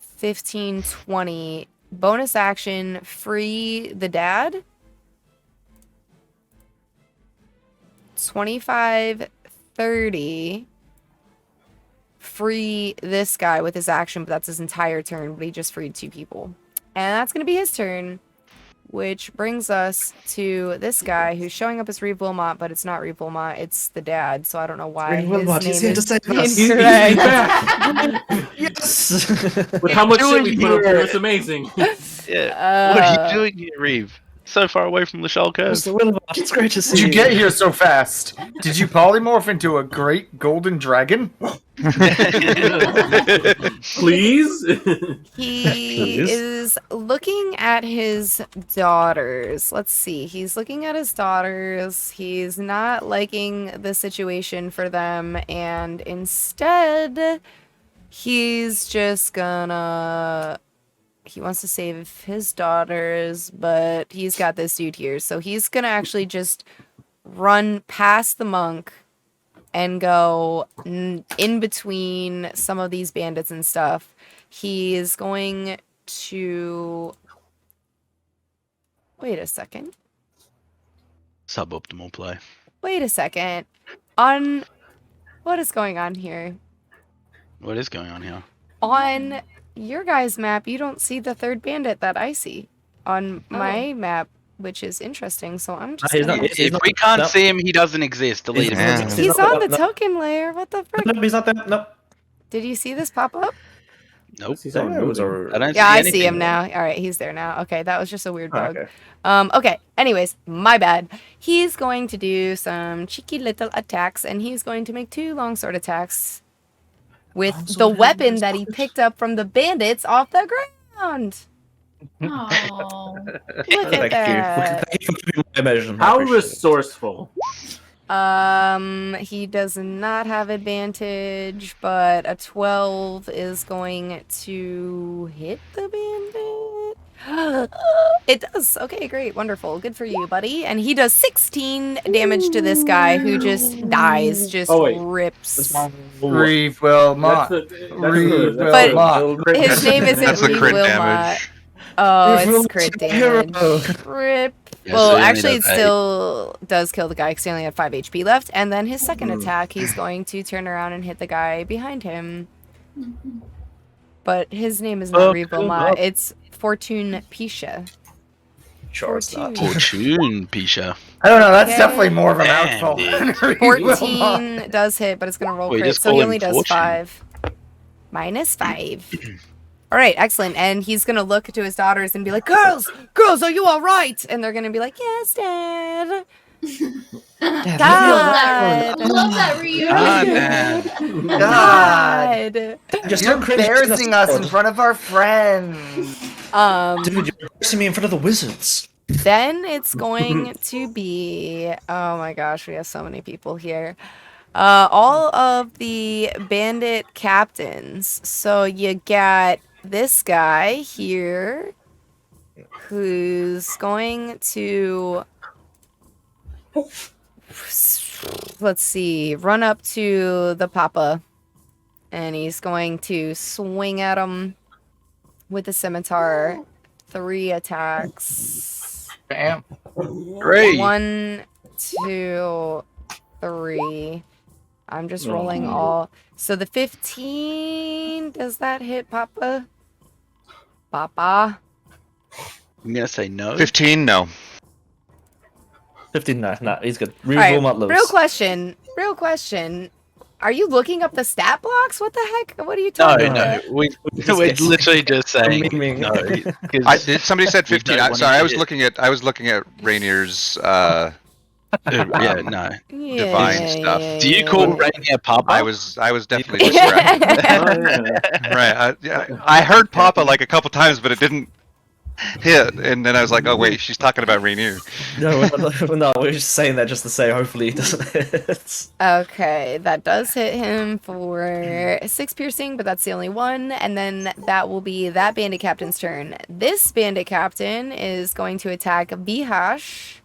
Speaker 1: 15, 20. Bonus action, free the dad. 25, 30. Free this guy with his action, but that's his entire turn, but he just freed 2 people. And that's going to be his turn. Which brings us to this guy who's showing up as Reeve Wilmot, but it's not Reeve Wilmot, it's the dad, so I don't know why his
Speaker 5: Wilmot,
Speaker 1: name
Speaker 5: he's here
Speaker 1: is
Speaker 5: to save us.
Speaker 1: incorrect.
Speaker 5: Yes!
Speaker 2: With how much shit we put up here, it's amazing.
Speaker 4: Yeah. What are you doing here, Reeve? So far away from Lashal Cove.
Speaker 5: Mr. Wilmot, it's great to see
Speaker 3: Did
Speaker 5: you.
Speaker 3: you get here so fast? Did you polymorph into a great golden dragon?
Speaker 2: Please?
Speaker 1: He is looking at his daughters. Let's see. He's looking at his daughters. He's not liking the situation for them. And instead, he's just gonna... He wants to save his daughters, but he's got this dude here. So he's gonna actually just run past the monk and go in between some of these bandits and stuff. He is going to... Wait a second.
Speaker 4: Suboptimal play.
Speaker 1: Wait a second. What is going on here?
Speaker 4: What is going on here?
Speaker 1: On your guys' map, you don't see the third bandit that I see. On my map, which is interesting, so I'm just...
Speaker 4: If we can't see him, he doesn't exist. Delete him.
Speaker 1: He's on the token layer. What the frick?
Speaker 5: No, he's not there. No.
Speaker 1: Did you see this pop up?
Speaker 4: Nope.
Speaker 2: He's on moving.
Speaker 1: I see him now. All right, he's there now. Okay, that was just a weird bug. Okay, anyways, my bad. He's going to do some cheeky little attacks, and he's going to make 2 longsword attacks with the weapon that he picked up from the bandits off the ground.
Speaker 7: Oh.
Speaker 1: Look at that.
Speaker 5: Thank you for keeping my immersion.
Speaker 2: How resourceful.
Speaker 1: He does not have advantage, but a 12 is going to hit the bandit. It does. Okay, great. Wonderful. Good for you, buddy. And he does 16 damage to this guy who just dies, just rips.
Speaker 3: Reeve Wilmot. Reeve Wilmot.
Speaker 1: But his name isn't
Speaker 6: That's a
Speaker 1: Reeve
Speaker 6: crit
Speaker 1: Wilmot.
Speaker 6: damage.
Speaker 1: Oh, it's crit damage. Rip.
Speaker 4: Yeah,
Speaker 1: Well,
Speaker 4: so he only
Speaker 1: actually, it
Speaker 4: does 8.
Speaker 1: still does kill the guy because he only had 5 HP left. And then his second attack, he's going to turn around and hit the guy behind him. But his name is not Reeve Wilmot. It's Fortune Pisha.
Speaker 5: Sure, it's not.
Speaker 4: Fortune, Pisha.
Speaker 3: I don't know, that's
Speaker 1: Okay.
Speaker 3: definitely more of a
Speaker 4: Damn,
Speaker 3: mouthful.
Speaker 4: dude.
Speaker 3: than Reeve Wilmot.
Speaker 1: 14 does hit, but it's going to roll
Speaker 4: Wait,
Speaker 1: crit,
Speaker 4: just
Speaker 1: so he
Speaker 4: call him
Speaker 1: only does
Speaker 4: Fortune.
Speaker 1: 5. -5. All right, excellent. And he's going to look to his daughters and be like, girls, are you all right? And they're going to be like, yes, Dad.
Speaker 7: I
Speaker 1: God.
Speaker 7: love that reunion.
Speaker 3: God.
Speaker 5: Just
Speaker 3: You're
Speaker 5: don't criticize
Speaker 3: embarrassing us in front of our friends.
Speaker 5: Dude, you're embarrassing me in front of the wizards.
Speaker 1: Then it's going to be, oh my gosh, we have so many people here. All of the bandit captains. So you got this guy here who's going to, let's see, run up to the Papa, and he's going to swing at him with the scimitar. 3 attacks.
Speaker 3: Damn.
Speaker 4: Great.
Speaker 1: 1, 2, 3. I'm just rolling all. So the 15, does that hit Papa? Papa?
Speaker 4: I'm gonna say no.
Speaker 6: 15, no.
Speaker 5: 15, no, he's good.
Speaker 1: All right,
Speaker 5: Mawlerz.
Speaker 1: real question. Are you looking up the stat blocks? What the heck? What are you talking about?
Speaker 4: We're literally just saying no.
Speaker 6: Somebody said 15. Sorry, I was looking at Rainier's
Speaker 4: Yeah, no.
Speaker 6: divine stuff.
Speaker 4: Do you call Rainier Papa?
Speaker 6: I was definitely distracted. Right. I heard Papa like a couple times, but it didn't hit. And then I was like, oh wait, she's talking about Rainier.
Speaker 5: No, we're just saying that just to say hopefully it doesn't hit.
Speaker 1: Okay, that does hit him for 6 piercing, but that's the only one. And then that will be that bandit captain's turn. This bandit captain is going to attack Vihash.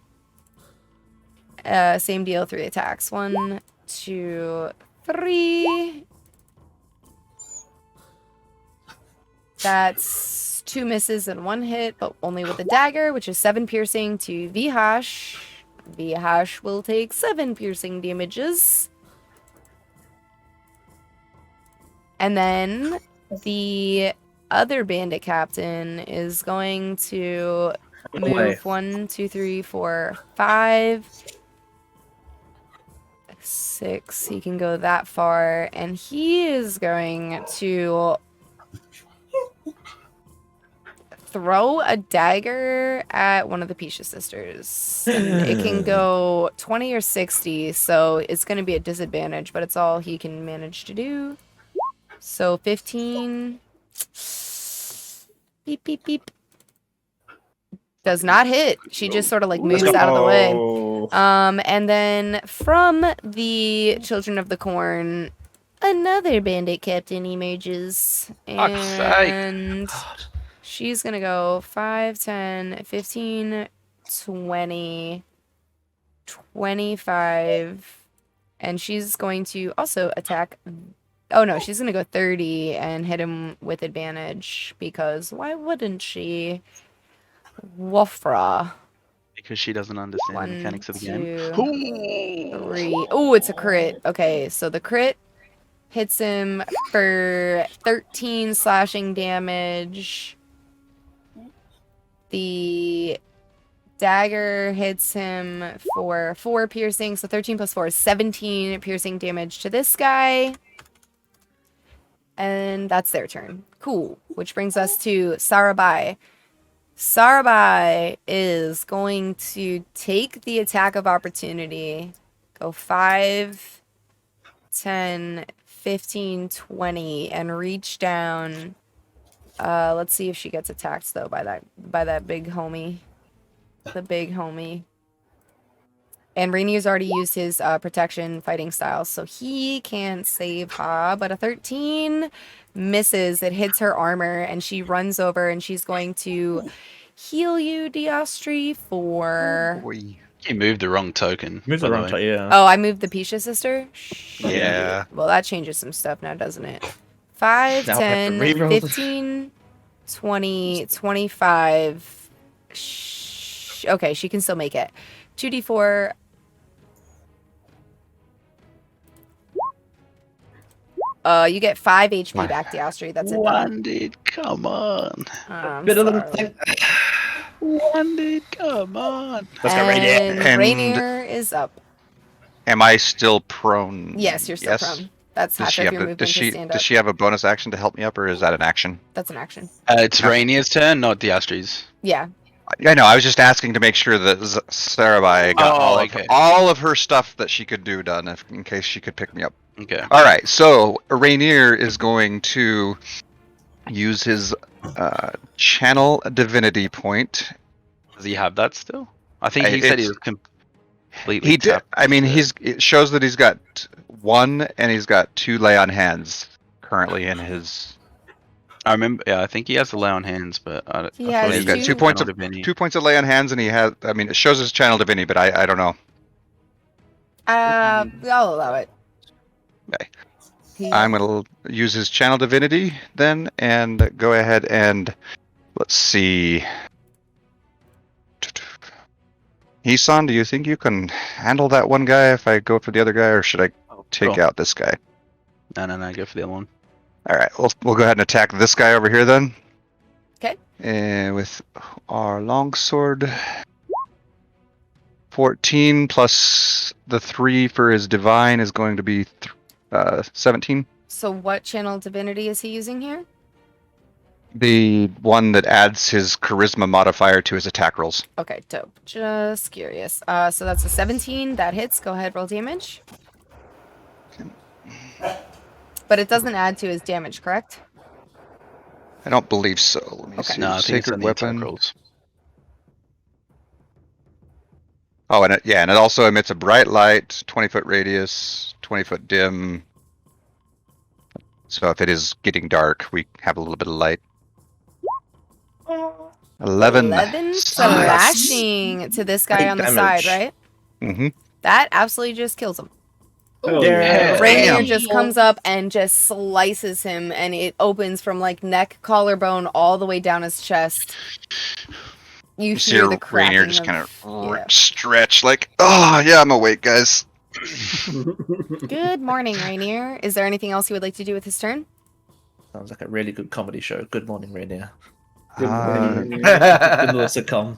Speaker 1: Same deal, 3 attacks. 1, 2, 3. That's 2 misses and 1 hit, but only with the dagger, which is 7 piercing to Vihash. Vihash will take 7 piercing damages. And then the other bandit captain is going to move 1, 2, 3, 4, 5, 6. He can go that far, and he is going to throw a dagger at one of the Pisha sisters. And it can go 20 or 60, so it's going to be a disadvantage, but it's all he can manage to do. So 15. Beep, beep, beep. Does not hit. She just sort of like moves out of the way. And then from the Children of the Corn, another bandit captain emerges. And she's going to go 5, 10, 15, 20, 25. And she's going to also attack. Oh no, she's going to go 30 and hit him with advantage. Because why wouldn't she? Wafra.
Speaker 4: Because she doesn't understand the mechanics of the game.
Speaker 1: 3. Oh, it's a crit. Okay, so the crit hits him for 13 slashing damage. The dagger hits him for 4 piercing, so 13 plus 4 is 17 piercing damage to this guy. And that's their turn. Cool. Which brings us to Sarabai. Sarabai is going to take the attack of opportunity, go 5, 10, 15, 20, and reach down. Let's see if she gets attacked though by that big homie, the big homie. And Rainier's already used his protection fighting style, so he can't save her. But a 13 misses. It hits her armor, and she runs over, and she's going to heal you, Diostri, for...
Speaker 4: You moved the wrong token.
Speaker 5: Moved the wrong token, yeah.
Speaker 1: Oh, I moved the Pisha sister?
Speaker 6: Yeah.
Speaker 1: Well, that changes some stuff now, doesn't it? 5,
Speaker 5: Now I have to
Speaker 1: 10,
Speaker 5: reroll
Speaker 1: 15, 20, 25. Okay, she can still make it. 2d4... you get 5 HP back, Diostri. That's it.
Speaker 4: One did, come on.
Speaker 5: Bit of them.
Speaker 4: One did, come on.
Speaker 5: Let's go, Rainier.
Speaker 1: And Rainier is up.
Speaker 6: Am I still prone?
Speaker 1: Yes, you're still prone. That's half of your movement to stand up.
Speaker 6: Does she have a bonus action to help me up, or is that an action?
Speaker 1: That's an action.
Speaker 4: It's Rainier's turn, not the Austrie's.
Speaker 1: Yeah.
Speaker 6: I know. I was just asking to make sure that Sarabai got all of her stuff that she could do done, in case she could pick me up.
Speaker 4: Okay.
Speaker 6: All right. So Rainier is going to use his channel divinity point.
Speaker 4: Does he have that still? I think he said he was completely.
Speaker 6: He did. I mean, it shows that he's got 1 and he's got 2 lay on hands currently in his.
Speaker 4: I remember. Yeah, I think he has the lay on hands, but
Speaker 6: he's got 2 points of 2 points of lay on hands, and he has. I mean, it shows his channel divinity, but I don't know.
Speaker 1: I'll allow it.
Speaker 6: Okay. I'm gonna use his channel divinity then, and go ahead and let's see. Heeson, do you think you can handle that one guy if I go for the other guy, or should I take out this guy?
Speaker 4: No, go for the other one.
Speaker 6: All right, we'll go ahead and attack this guy over here then.
Speaker 1: Okay.
Speaker 6: And with our longsword, 14 plus the 3 for his divine is going to be 17.
Speaker 1: So what channel divinity is he using here?
Speaker 6: The one that adds his charisma modifier to his attack rolls.
Speaker 1: Okay, dope. Just curious. So that's a 17. That hits. Go ahead, roll damage. But it doesn't add to his damage, correct?
Speaker 6: I don't believe so. Let me see.
Speaker 4: No, I think it's on the attack rolls.
Speaker 6: Oh, and it also emits a bright light, 20-foot radius, 20-foot dim. So if it is getting dark, we have a little bit of light. 11
Speaker 1: slashing to this guy on the side, right?
Speaker 6: Mm-hmm.
Speaker 1: That absolutely just kills him.
Speaker 2: Oh,
Speaker 5: Yeah.
Speaker 1: Rainier just comes up and just slices him, and it opens from like neck, collarbone, all the way down his chest. You hear the cracking.
Speaker 6: Rainier just kind of stretch, like, oh yeah, I'm awake, guys.
Speaker 1: Good morning, Rainier. Is there anything else you would like to do with his turn?
Speaker 5: Sounds like a really good comedy show. Good morning, Rainier.
Speaker 2: Good morning.
Speaker 5: Good little sitcom.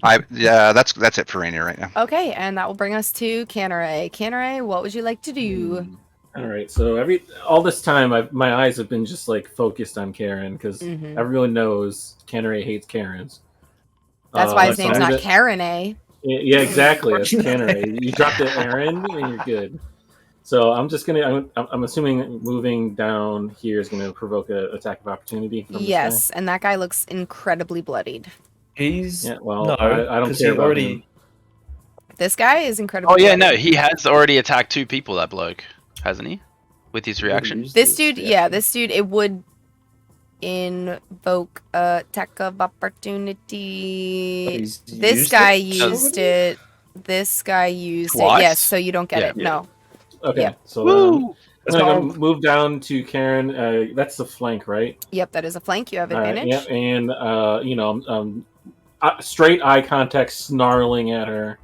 Speaker 6: That's it for Rainier right now.
Speaker 1: Okay, and that will bring us to Canneray. Canneray, what would you like to do?
Speaker 2: All right. So all this time, my eyes have been just like focused on Karen because everyone knows Canneray hates Karens.
Speaker 1: That's why his name's not Karen A.
Speaker 2: Yeah, exactly. That's Canneray. You drop the Aaron, and you're good. So I'm just gonna. I'm assuming moving down here is gonna provoke an attack of opportunity. From
Speaker 1: Yes, and that guy looks incredibly bloodied.
Speaker 5: He's
Speaker 2: I don't care about him.
Speaker 1: This guy is incredibly.
Speaker 4: Oh yeah,
Speaker 1: bloodied.
Speaker 4: no, he has already attacked 2 people. That bloke, hasn't he? With his reaction.
Speaker 1: This dude, it would invoke attack of opportunity. This guy used it. This guy used
Speaker 4: Twice?
Speaker 1: it. Yes, so you don't get it.
Speaker 2: Yeah.
Speaker 1: No.
Speaker 2: Okay,
Speaker 1: Yeah.
Speaker 2: so I'm gonna move down to Karen. That's the flank, right?
Speaker 1: Yep, that is a flank. You have advantage.
Speaker 2: Yep, and straight eye contact, snarling at her,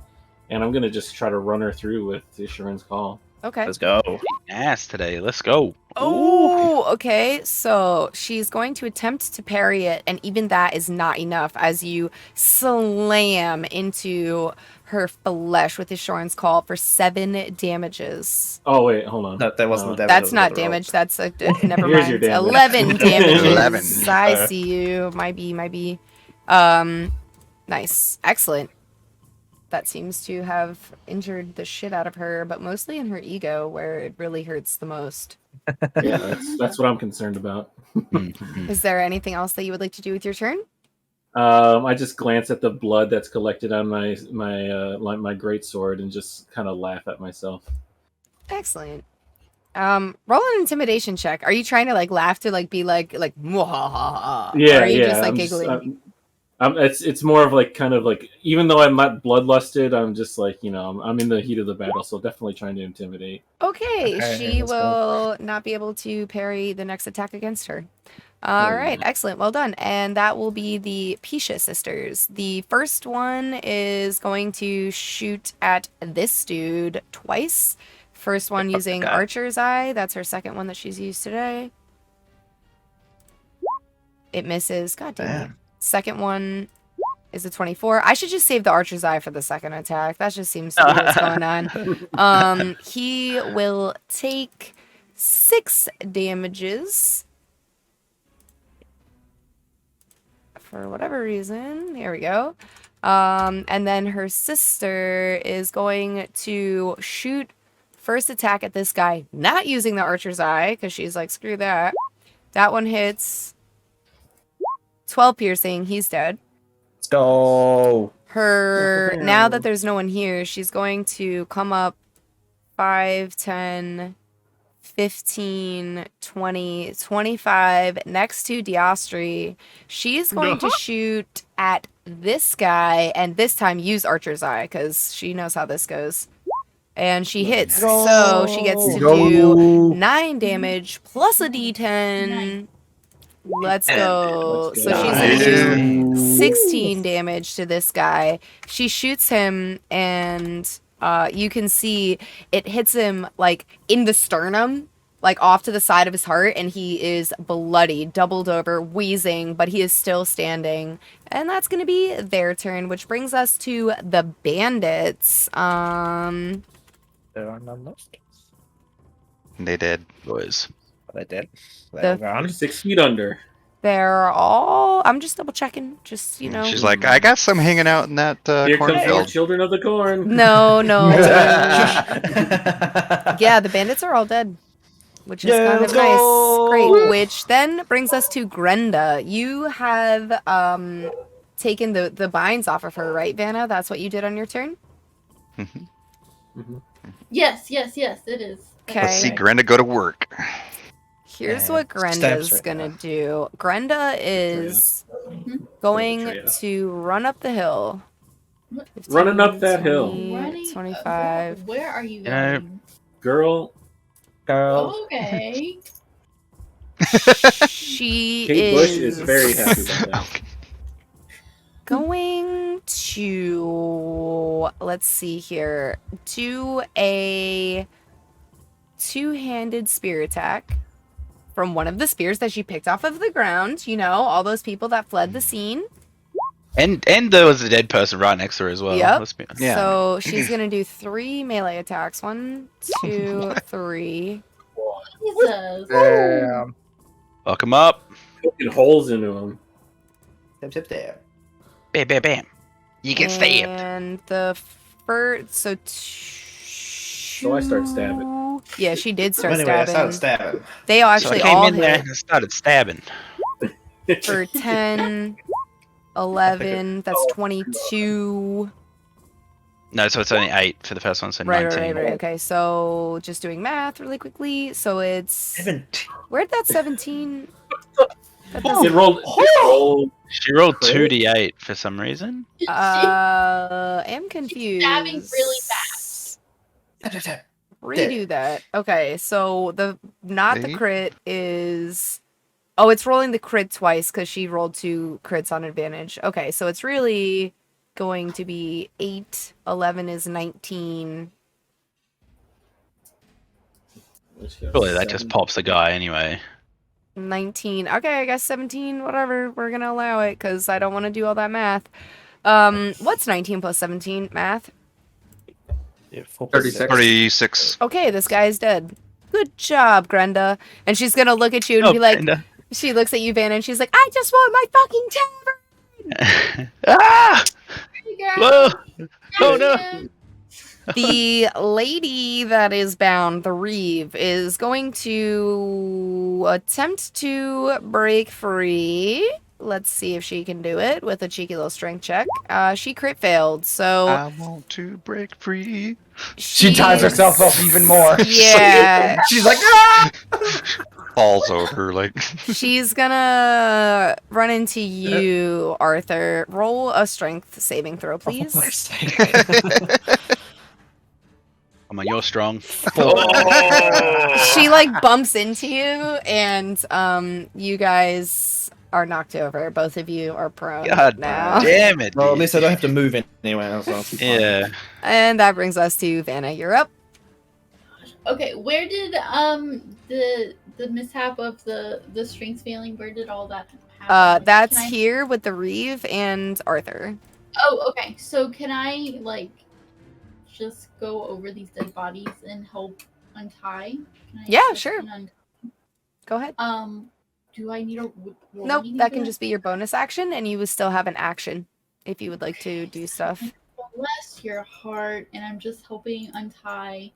Speaker 2: and I'm gonna just try to run her through with the Sharon's Call.
Speaker 1: Okay.
Speaker 5: Let's go.
Speaker 4: Ass today. Let's go.
Speaker 1: Oh, okay. So she's going to attempt to parry it, and even that is not enough as you slam into her flesh with his Shorin's Call for 7 damages.
Speaker 2: Oh wait, hold on.
Speaker 5: That wasn't damage.
Speaker 1: That's not damage. That's never
Speaker 2: Here's
Speaker 1: mind.
Speaker 2: your damage.
Speaker 1: 11 damages.
Speaker 6: 11.
Speaker 1: I see you. Might be. Nice. Excellent. That seems to have injured the shit out of her, but mostly in her ego, where it really hurts the most.
Speaker 2: Yeah, that's what I'm concerned about.
Speaker 1: Is there anything else that you would like to do with your turn?
Speaker 2: I just glance at the blood that's collected on my greatsword and just kind of laugh at myself.
Speaker 1: Excellent. Roll an intimidation check. Are you trying to like laugh to like be like mwahaha?
Speaker 2: Yeah,
Speaker 1: or are you
Speaker 2: yeah.
Speaker 1: just like giggling?
Speaker 2: It's more of like kind of like, even though I'm not bloodlusted, I'm just like, I'm in the heat of the battle, so definitely trying to intimidate.
Speaker 1: Okay, she
Speaker 5: let's
Speaker 1: will not be able to parry the next attack against her. All right, excellent, well done. And that will be the Pisha sisters. The first one is going to shoot at this dude twice. First one using Archer's Eye. That's her second one that she's used today. It misses. God damn it. Second one is a 24. I should just save the Archer's Eye for the second attack. That just seems to be what's going on. He will take 6 damages. For whatever reason. Here we go. And then her sister is going to shoot first attack at this guy, not using the archer's eye, because she's like, screw that. That one hits 12 piercing. He's dead.
Speaker 5: Let's go.
Speaker 1: Now that there's no one here, she's going to come up 5, 10, 15, 20, 25 next to Austihr. She's going to shoot at this guy and this time use Archer's Eye because she knows how this goes. And she hits, so she gets to do 9 damage plus a d10. Let's go. So she's going to do 16 damage to this guy. She shoots him, and you can see it hits him like in the sternum, like off to the side of his heart, and he is bloody, doubled over, wheezing, but he is still standing. And that's going to be their turn, which brings us to the bandits.
Speaker 5: There are none left.
Speaker 6: They did.
Speaker 4: Boys.
Speaker 5: They did.
Speaker 1: The-
Speaker 5: They're gone.
Speaker 2: 6 feet under.
Speaker 1: They're all... I'm just double checking, just, you know.
Speaker 6: She's like, I got some hanging out in that
Speaker 2: Here comes the
Speaker 6: cornfield.
Speaker 2: children of the corn.
Speaker 1: No. Yeah, the bandits are all dead. Which is kind of
Speaker 5: let's
Speaker 1: nice.
Speaker 5: go!
Speaker 1: Great. Which then brings us to Grenda. You have taken the binds off of her, right, Vanna? That's what you did on your turn?
Speaker 7: Yes, it is.
Speaker 1: Okay.
Speaker 6: Let's see Grenda go to work.
Speaker 1: Here's
Speaker 5: Yeah,
Speaker 1: what
Speaker 5: steps
Speaker 1: Grenda's
Speaker 5: right
Speaker 1: gonna
Speaker 5: now.
Speaker 1: do. Grenda is going to run up the hill. 15,
Speaker 2: Running up that hill.
Speaker 1: 20,
Speaker 7: Running
Speaker 1: 25.
Speaker 7: Where are you
Speaker 4: Yeah.
Speaker 7: going?
Speaker 2: Girl,
Speaker 5: Girl.
Speaker 7: Okay.
Speaker 1: She
Speaker 2: Kate Bush is very happy about that.
Speaker 1: going to, let's see here, do a 2-handed spear attack from one of the spears that she picked off of the ground. You know, all those people that fled the scene.
Speaker 4: And there was a dead person right next to her as well.
Speaker 1: Yep.
Speaker 4: Let's be-
Speaker 6: Yeah.
Speaker 1: So she's gonna do 3 melee attacks. 1, 2, 3.
Speaker 7: Jesus.
Speaker 3: Damn.
Speaker 4: Lock him up.
Speaker 2: Poking holes into him.
Speaker 5: Tip there.
Speaker 4: Bam, bam, bam. You get stabbed.
Speaker 1: And the first, so
Speaker 2: So I start stabbing.
Speaker 1: Yeah, she did start
Speaker 5: Anyway, I started
Speaker 1: stabbing.
Speaker 5: stabbing.
Speaker 1: They
Speaker 4: So I
Speaker 1: actually
Speaker 4: came
Speaker 1: all
Speaker 4: in there
Speaker 1: hit
Speaker 4: and started stabbing.
Speaker 1: for 10, 11. That's 22.
Speaker 4: No, so it's only 8 for the first one, so
Speaker 1: Right.
Speaker 4: 19.
Speaker 1: Okay, so just doing math really quickly. So it's
Speaker 5: 17.
Speaker 1: where'd that 17? That
Speaker 2: It
Speaker 1: doesn't-
Speaker 2: rolled.
Speaker 4: She rolled
Speaker 2: Crit?
Speaker 4: 2d8 for some reason.
Speaker 1: am confused.
Speaker 7: stabbing really fast.
Speaker 1: Redo that. Okay, so the
Speaker 6: Maybe?
Speaker 1: crit is. Oh, it's rolling the crit twice because she rolled 2 crits on advantage. Okay, so it's really going to be 8. 11 is 19.
Speaker 4: Surely that just pops the guy anyway.
Speaker 1: 19. Okay, I guess 17. Whatever. We're gonna allow it because I don't want to do all that math. What's 19 plus 17 math?
Speaker 5: Yeah, 4
Speaker 3: 36.
Speaker 6: 36.
Speaker 1: Okay, this guy is dead. Good job, Grenda. And she's gonna look at you and
Speaker 4: Oh,
Speaker 1: be like,
Speaker 4: Brenda.
Speaker 1: she looks at you, Vanna, and she's like, I just want my fucking tavern.
Speaker 4: Ah! Whoa! Oh no!
Speaker 1: The lady that is bound, the Reeve, is going to attempt to break free. Let's see if she can do it with a cheeky little strength check. She crit failed, so
Speaker 6: I want to break free.
Speaker 3: She ties
Speaker 1: she's-
Speaker 3: herself up even more.
Speaker 1: Yeah,
Speaker 3: She's like, ah!
Speaker 6: Falls over like.
Speaker 1: she's gonna run into you, Arthur. Roll a strength saving throw, please.
Speaker 4: Come on, you're strong.
Speaker 1: She like bumps into you, and you guys are knocked over. Both of you are prone
Speaker 4: God
Speaker 1: now.
Speaker 4: damn it.
Speaker 5: Well, at
Speaker 4: dude.
Speaker 5: least I don't have to move anywhere. So
Speaker 4: Yeah.
Speaker 1: And that brings us to Vanna. You're up.
Speaker 7: Okay, where did the mishap of the strings failing? Where did all that happen?
Speaker 1: That's
Speaker 7: Can I-
Speaker 1: here with the Reeve and Arthur.
Speaker 7: Oh, okay. So can I like just go over these dead bodies and help untie? Can I
Speaker 1: Yeah,
Speaker 7: assist
Speaker 1: sure.
Speaker 7: in
Speaker 1: Go ahead.
Speaker 7: Do I need a roll
Speaker 1: Nope,
Speaker 7: anything
Speaker 1: that
Speaker 7: for
Speaker 1: can just be your bonus action, and you would still have an action if you would like to do stuff.
Speaker 7: Bless your heart, and I'm just helping untie,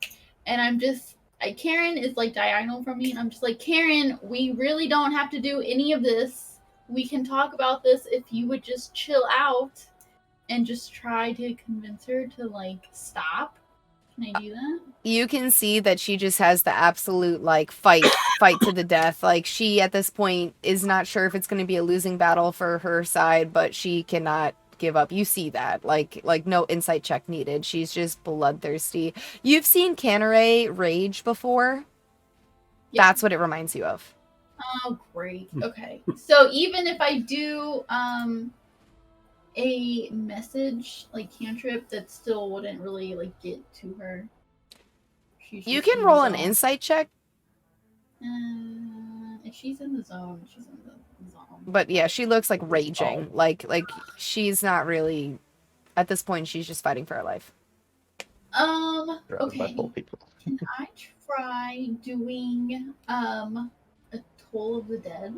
Speaker 7: and I'm just Karen is like diagonal from me, and I'm just like, Karen, we really don't have to do any of this. We can talk about this if you would just chill out and just try to convince her to like stop. Can I do that?
Speaker 1: You can see that she just has the absolute like fight to the death. Like she at this point is not sure if it's going to be a losing battle for her side, but she cannot give up. You see that. Like no insight check needed. She's just bloodthirsty. You've seen Canare rage before.
Speaker 7: Yeah.
Speaker 1: That's what it reminds you of.
Speaker 7: Oh, great. Okay. So even if I do a message like cantrip, that still wouldn't really like get to her. She's
Speaker 1: You
Speaker 7: just
Speaker 1: can
Speaker 7: in
Speaker 1: roll
Speaker 7: the
Speaker 1: an
Speaker 7: zone.
Speaker 1: insight check,
Speaker 7: If she's in the zone, she's in the zone.
Speaker 1: but yeah, she looks like raging. Like she's not really at this point, she's just fighting for her life.
Speaker 5: Surrounded by
Speaker 7: Okay.
Speaker 5: poor people.
Speaker 7: Can I try doing a Toll of the Dead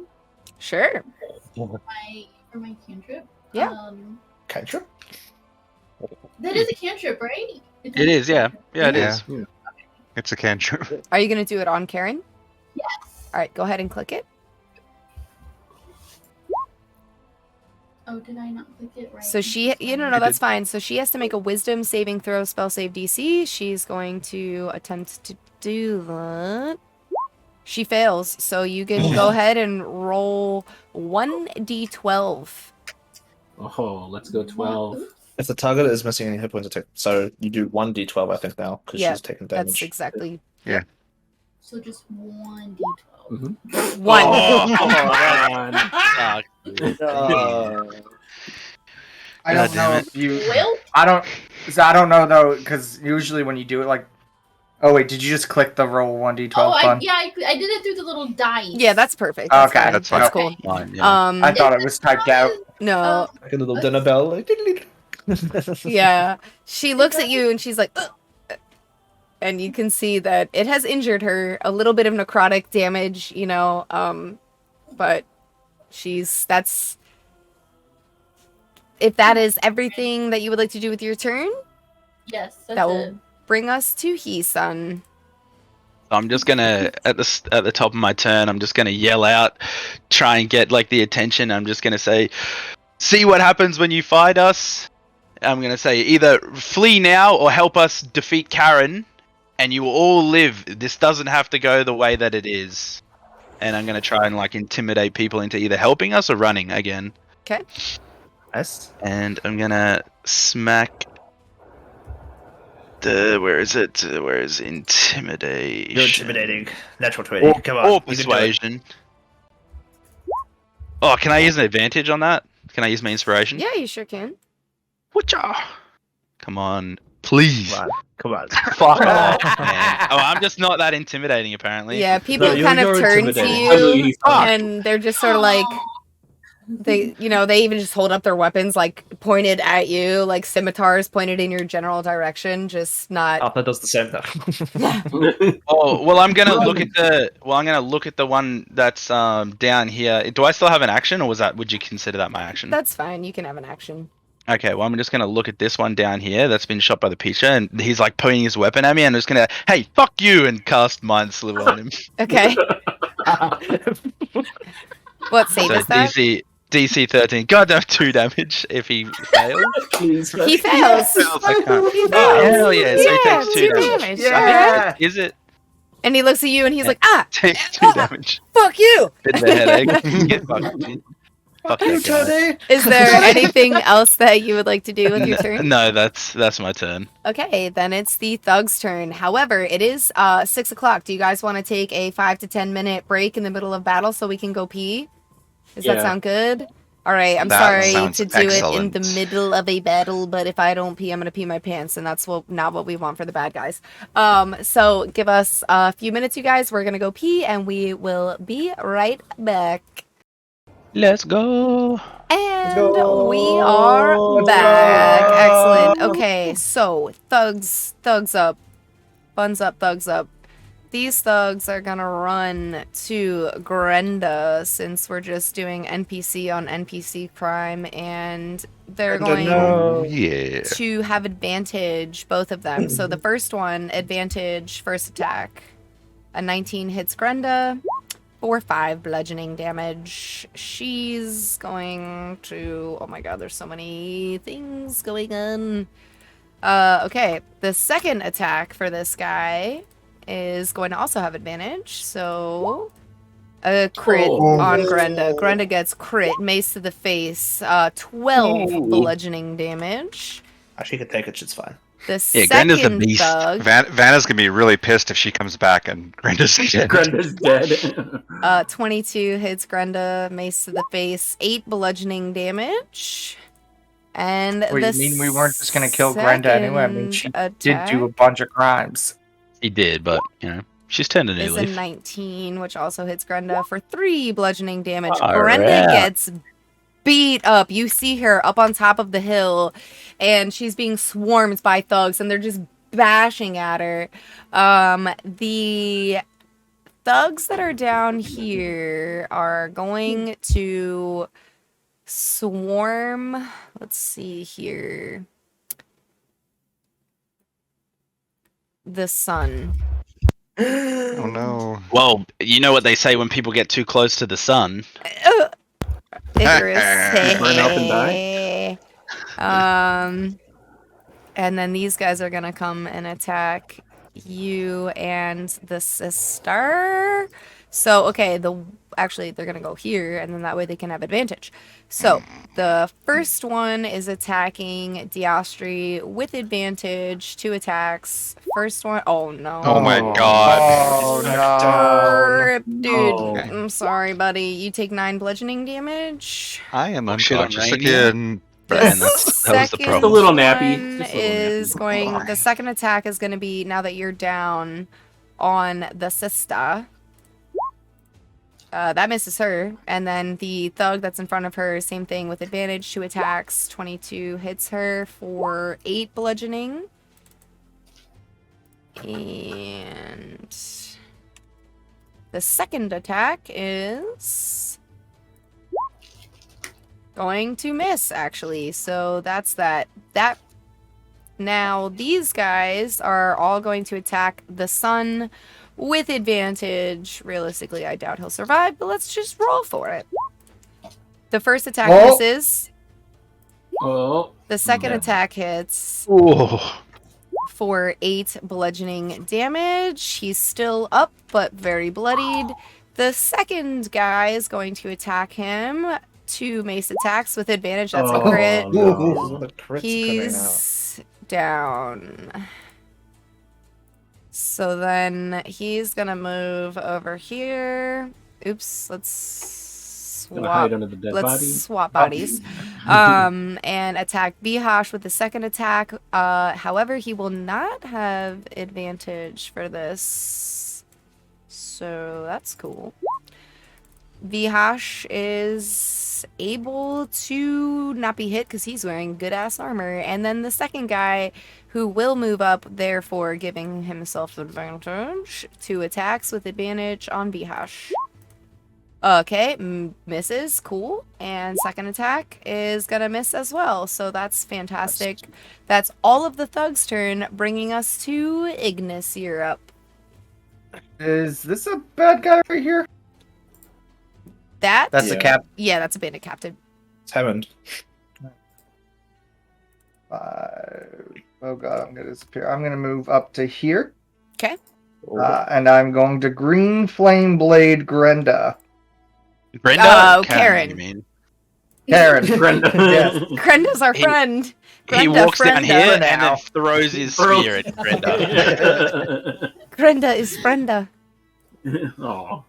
Speaker 1: Sure.
Speaker 7: for my cantrip?
Speaker 1: Yeah.
Speaker 5: Cantrip?
Speaker 7: That is a cantrip, right?
Speaker 4: It is, yeah. Yeah, it
Speaker 6: Yeah.
Speaker 4: is.
Speaker 6: It's a cantrip.
Speaker 1: Are you going to do it on Karen?
Speaker 7: Yes.
Speaker 1: All right, go ahead and click it.
Speaker 7: Oh, did I not click it right?
Speaker 1: So she, no, that's fine. So she has to make a wisdom saving throw, spell save DC. She's going to attempt to do that. She fails. So you can go ahead and roll 1d12.
Speaker 2: Oh, let's go 12.
Speaker 5: If the target is missing any hit points, attack. So you do 1d12, I think, now, because
Speaker 1: Yeah,
Speaker 5: she's taking damage.
Speaker 1: That's exactly
Speaker 7: So just 1d12.
Speaker 1: one.
Speaker 2: Oh, come on.
Speaker 4: Fuck.
Speaker 3: I
Speaker 4: God
Speaker 3: don't
Speaker 4: damn
Speaker 3: know
Speaker 4: it.
Speaker 3: if you.
Speaker 7: Well,
Speaker 3: I don't know though, because usually when you do it, like, oh wait, did you just click the roll 1d12 button?
Speaker 7: I did it through the little dice.
Speaker 1: Yeah, that's perfect. That's
Speaker 3: Okay,
Speaker 1: fine.
Speaker 6: that's
Speaker 1: That's
Speaker 6: fine.
Speaker 1: cool.
Speaker 4: Fine, yeah.
Speaker 3: I thought it was typed out.
Speaker 1: No,
Speaker 5: Like a little dinner bell, like...
Speaker 1: yeah. She looks at you and she's like, ugh. And you can see that it has injured her. A little bit of necrotic damage, but that's... If that is everything that you would like to do with your turn,
Speaker 7: Yes, that's
Speaker 1: that
Speaker 7: it.
Speaker 1: will bring us to He-Sun.
Speaker 4: I'm just gonna at the top of my turn, I'm just gonna yell out, try and get like the attention. I'm just gonna say, "See what happens when you fight us." I'm gonna say either flee now or help us defeat Karen, and you will all live. This doesn't have to go the way that it is. And I'm gonna try and like intimidate people into either helping us or running again.
Speaker 1: Okay.
Speaker 5: Nice.
Speaker 4: And I'm gonna smack the where is intimidation?
Speaker 5: You're intimidating. Natural 20. Come on.
Speaker 4: Or
Speaker 5: you can do it.
Speaker 4: persuasion. Oh, can I use an advantage on that? Can I use my inspiration?
Speaker 1: Yeah, you sure can.
Speaker 4: Whatcha? Come on, please.
Speaker 5: Come on.
Speaker 4: Fuck off, man. Oh, I'm just not that intimidating, apparently.
Speaker 1: Yeah, people
Speaker 5: you're-
Speaker 1: kind of
Speaker 5: you're
Speaker 1: turn to
Speaker 5: intimidating.
Speaker 1: you, and they're just sort of like, they even just hold up their weapons, like, pointed at you, like scimitars pointed in your general direction, just not...
Speaker 5: Arthur does the same though.
Speaker 4: Oh, well, I'm gonna look at the one that's down here. Do I still have an action, or would you consider that my action?
Speaker 1: That's fine, you can have an action.
Speaker 4: Okay, well, I'm just gonna look at this one down here that's been shot by the pitcher, and he's like pointing his weapon at me, and I'm just gonna, hey, fuck you, and cast Mind Sliver on him.
Speaker 1: Okay. What save
Speaker 4: So
Speaker 1: is that?
Speaker 4: DC 13. Goddamn 2 damage if he fails.
Speaker 1: He fails.
Speaker 4: I can't.
Speaker 1: He
Speaker 4: Oh,
Speaker 1: fails.
Speaker 4: hell yeah, so he
Speaker 1: Yeah,
Speaker 4: takes 2
Speaker 1: 2
Speaker 4: damage.
Speaker 1: damage.
Speaker 3: Yeah.
Speaker 1: Alright.
Speaker 4: Is it?
Speaker 1: And he looks at you and he's
Speaker 4: Yeah.
Speaker 1: like, ah,
Speaker 4: Takes 2 damage.
Speaker 1: fuck you.
Speaker 4: Bit of a headache. Get fucked. Fuck that guy.
Speaker 1: Is there anything else that you would like to do with your turn?
Speaker 4: No, that's my turn.
Speaker 1: Okay, then it's the thug's turn. However, it is 6 o'clock. Do you guys want to take a 5 to 10 minute break in the middle of battle so we can go pee? Does that
Speaker 2: Yeah.
Speaker 1: sound good? All right, I'm
Speaker 6: That
Speaker 1: sorry
Speaker 6: sounds
Speaker 1: to do it in
Speaker 6: excellent.
Speaker 1: the middle of a battle, but if I don't pee, I'm gonna pee my pants, and that's not what we want for the bad guys. So give us a few minutes, you guys. We're gonna go pee, and we will be right back.
Speaker 4: Let's go.
Speaker 1: And we are back. Excellent. Okay, so thugs up, buns up, thugs up. these thugs are gonna run to Grenda since we're just doing NPC on NPC crime, and they're going
Speaker 4: Oh, yeah.
Speaker 1: to have advantage, both of them. So the first one, advantage, first attack. A 19 hits Grenda for 5 bludgeoning damage. She's going to... Oh my god, there's so many things going on. Okay, the second attack for this guy is going to also have advantage. So a crit on Grenda. Grenda gets crit, mace to the face, 12 bludgeoning damage.
Speaker 5: She could take it, she's fine.
Speaker 4: Yeah, Grenda's a beast.
Speaker 1: Thug,
Speaker 6: Vanna's gonna be really pissed if she comes back and Grenda's dead.
Speaker 2: Grenda's dead.
Speaker 1: 22 hits Grenda, mace to the face, 8 bludgeoning damage. And
Speaker 3: What, you mean we weren't just gonna kill Grenda anyway? I mean, she did do a bunch of crimes.
Speaker 4: He did, but, you know, she's turned a new
Speaker 1: is a
Speaker 4: leaf.
Speaker 1: 19, which also hits Grenda for 3 bludgeoning damage.
Speaker 4: All
Speaker 1: Grenda
Speaker 4: right.
Speaker 1: gets beat up. You see her up on top of the hill, and she's being swarmed by thugs, and they're just bashing at her. The thugs that are down here are going to swarm. Let's see here. The sun.
Speaker 6: Oh no.
Speaker 4: Well, you know what they say when people get too close to the sun.
Speaker 1: Icarus.
Speaker 2: Burn up and
Speaker 1: die. And then these guys are gonna come and attack you and the sister. So okay, actually they're gonna go here, and then that way they can have advantage. So the first one is attacking Diastri with advantage, 2 attacks. First one, oh no.
Speaker 6: Oh my god.
Speaker 3: Oh no.
Speaker 1: Rip, dude.
Speaker 2: Oh.
Speaker 1: I'm sorry, buddy. You take 9 bludgeoning damage.
Speaker 6: I am
Speaker 4: shit, I'm
Speaker 6: unconscious
Speaker 4: right
Speaker 6: again.
Speaker 4: And that was the
Speaker 1: Second
Speaker 4: problem.
Speaker 2: Just a little nappy.
Speaker 1: one
Speaker 2: Just a little
Speaker 1: is
Speaker 2: nappy.
Speaker 1: going. The second attack is going to be now that you're down on the sister. That misses her, and then the thug that's in front of her, same thing with advantage, 2 attacks. 22 hits her for 8 bludgeoning, and the second attack is going to miss, actually. So that's that. Now these guys are all going to attack the sun with advantage. Realistically, I doubt he'll survive, but let's just roll for it. The first attack misses.
Speaker 2: Oh.
Speaker 1: The second
Speaker 2: Yeah.
Speaker 1: attack hits
Speaker 4: Oh.
Speaker 1: for 8 bludgeoning damage. He's still up, but very bloodied. The second guy is going to attack him. 2 mace attacks with advantage. That's a crit.
Speaker 2: no.
Speaker 5: The crit's coming out.
Speaker 1: He's down. So then he's gonna move over here. Oops, let's
Speaker 2: Gonna hide
Speaker 1: swap.
Speaker 2: under the dead
Speaker 1: Let's
Speaker 2: body.
Speaker 1: swap bodies. And attack Bihash with the second attack. However, he will not have advantage for this. So that's cool. Bihash is able to not be hit because he's wearing good ass armor. And then the second guy who will move up, therefore giving himself advantage, 2 attacks with advantage on Bihash. Okay, misses, cool. And second attack is gonna miss as well, so that's fantastic. That's all of the thugs' turn, bringing us to Ignis. You're up.
Speaker 3: Is this a bad guy right here?
Speaker 1: That?
Speaker 3: That's the cap.
Speaker 1: Yeah, that's a bandit captain.
Speaker 5: It's Hammond.
Speaker 3: 5. Oh god, I'm gonna disappear. I'm gonna move up to here.
Speaker 1: Okay.
Speaker 3: And I'm going to Green Flame Blade Grenda.
Speaker 4: Brenda?
Speaker 1: Oh, Karen.
Speaker 4: You mean?
Speaker 3: Karen.
Speaker 2: Brenda.
Speaker 3: Yes.
Speaker 1: Grenda's our
Speaker 4: He-
Speaker 1: friend.
Speaker 4: He
Speaker 1: Grenda,
Speaker 4: walks down
Speaker 1: Frenda.
Speaker 4: here and
Speaker 3: now.
Speaker 4: then throws his spear at Brenda.
Speaker 1: Grenda is Frenda.
Speaker 2: Aw.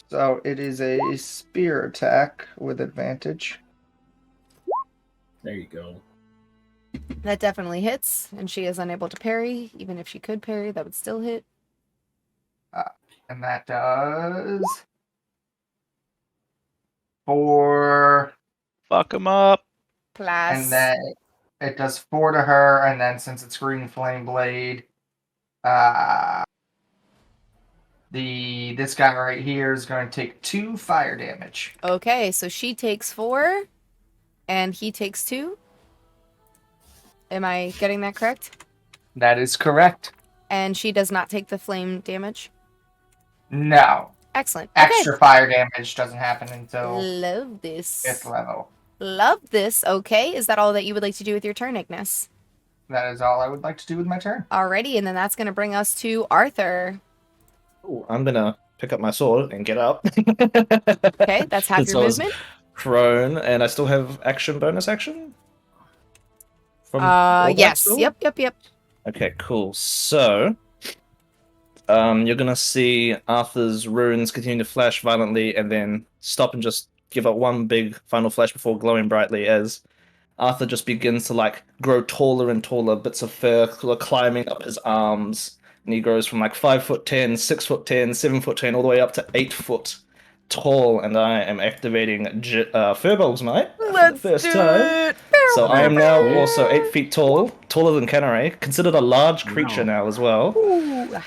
Speaker 3: So it is a spear attack with advantage.
Speaker 2: There you go.
Speaker 1: That definitely hits, and she is unable to parry. Even if she could parry, that would still hit.
Speaker 3: And that does 4.
Speaker 4: Fuck him up.
Speaker 1: Plus.
Speaker 3: And then it does 4 to her, and then since it's Green Flame Blade, This guy right here is going to take 2 fire damage.
Speaker 1: Okay, so she takes 4, and he takes 2. Am I getting that correct?
Speaker 3: That is correct.
Speaker 1: And she does not take the flame damage?
Speaker 3: No.
Speaker 1: Excellent. Okay.
Speaker 3: Extra fire damage doesn't happen until
Speaker 1: Love this.
Speaker 3: 5th level.
Speaker 1: Love this. Okay, is that all that you would like to do with your turn, Ignis?
Speaker 3: That is all I would like to do with my turn.
Speaker 1: Alrighty, and then that's going to bring us to Arthur.
Speaker 5: Ooh, I'm gonna pick up my sword and get up.
Speaker 1: Okay, that's half
Speaker 5: So
Speaker 1: your
Speaker 5: I was
Speaker 1: movement.
Speaker 5: Prone, and I still have bonus action? From Warlock
Speaker 1: Yes.
Speaker 5: still?
Speaker 1: Yep.
Speaker 5: Okay, cool. So, you're gonna see Arthur's runes continue to flash violently, and then stop and just give up one big final flash before glowing brightly as Arthur just begins to like grow taller and taller, bits of fur climbing up his arms, and he grows from like 5'10", 6'10", 7'10", all the way up to 8 foot tall. And I am activating Furball's Might for the first time. So I am now also 8 feet tall, taller than Canary, considered a large creature now as well.
Speaker 1: Ooh.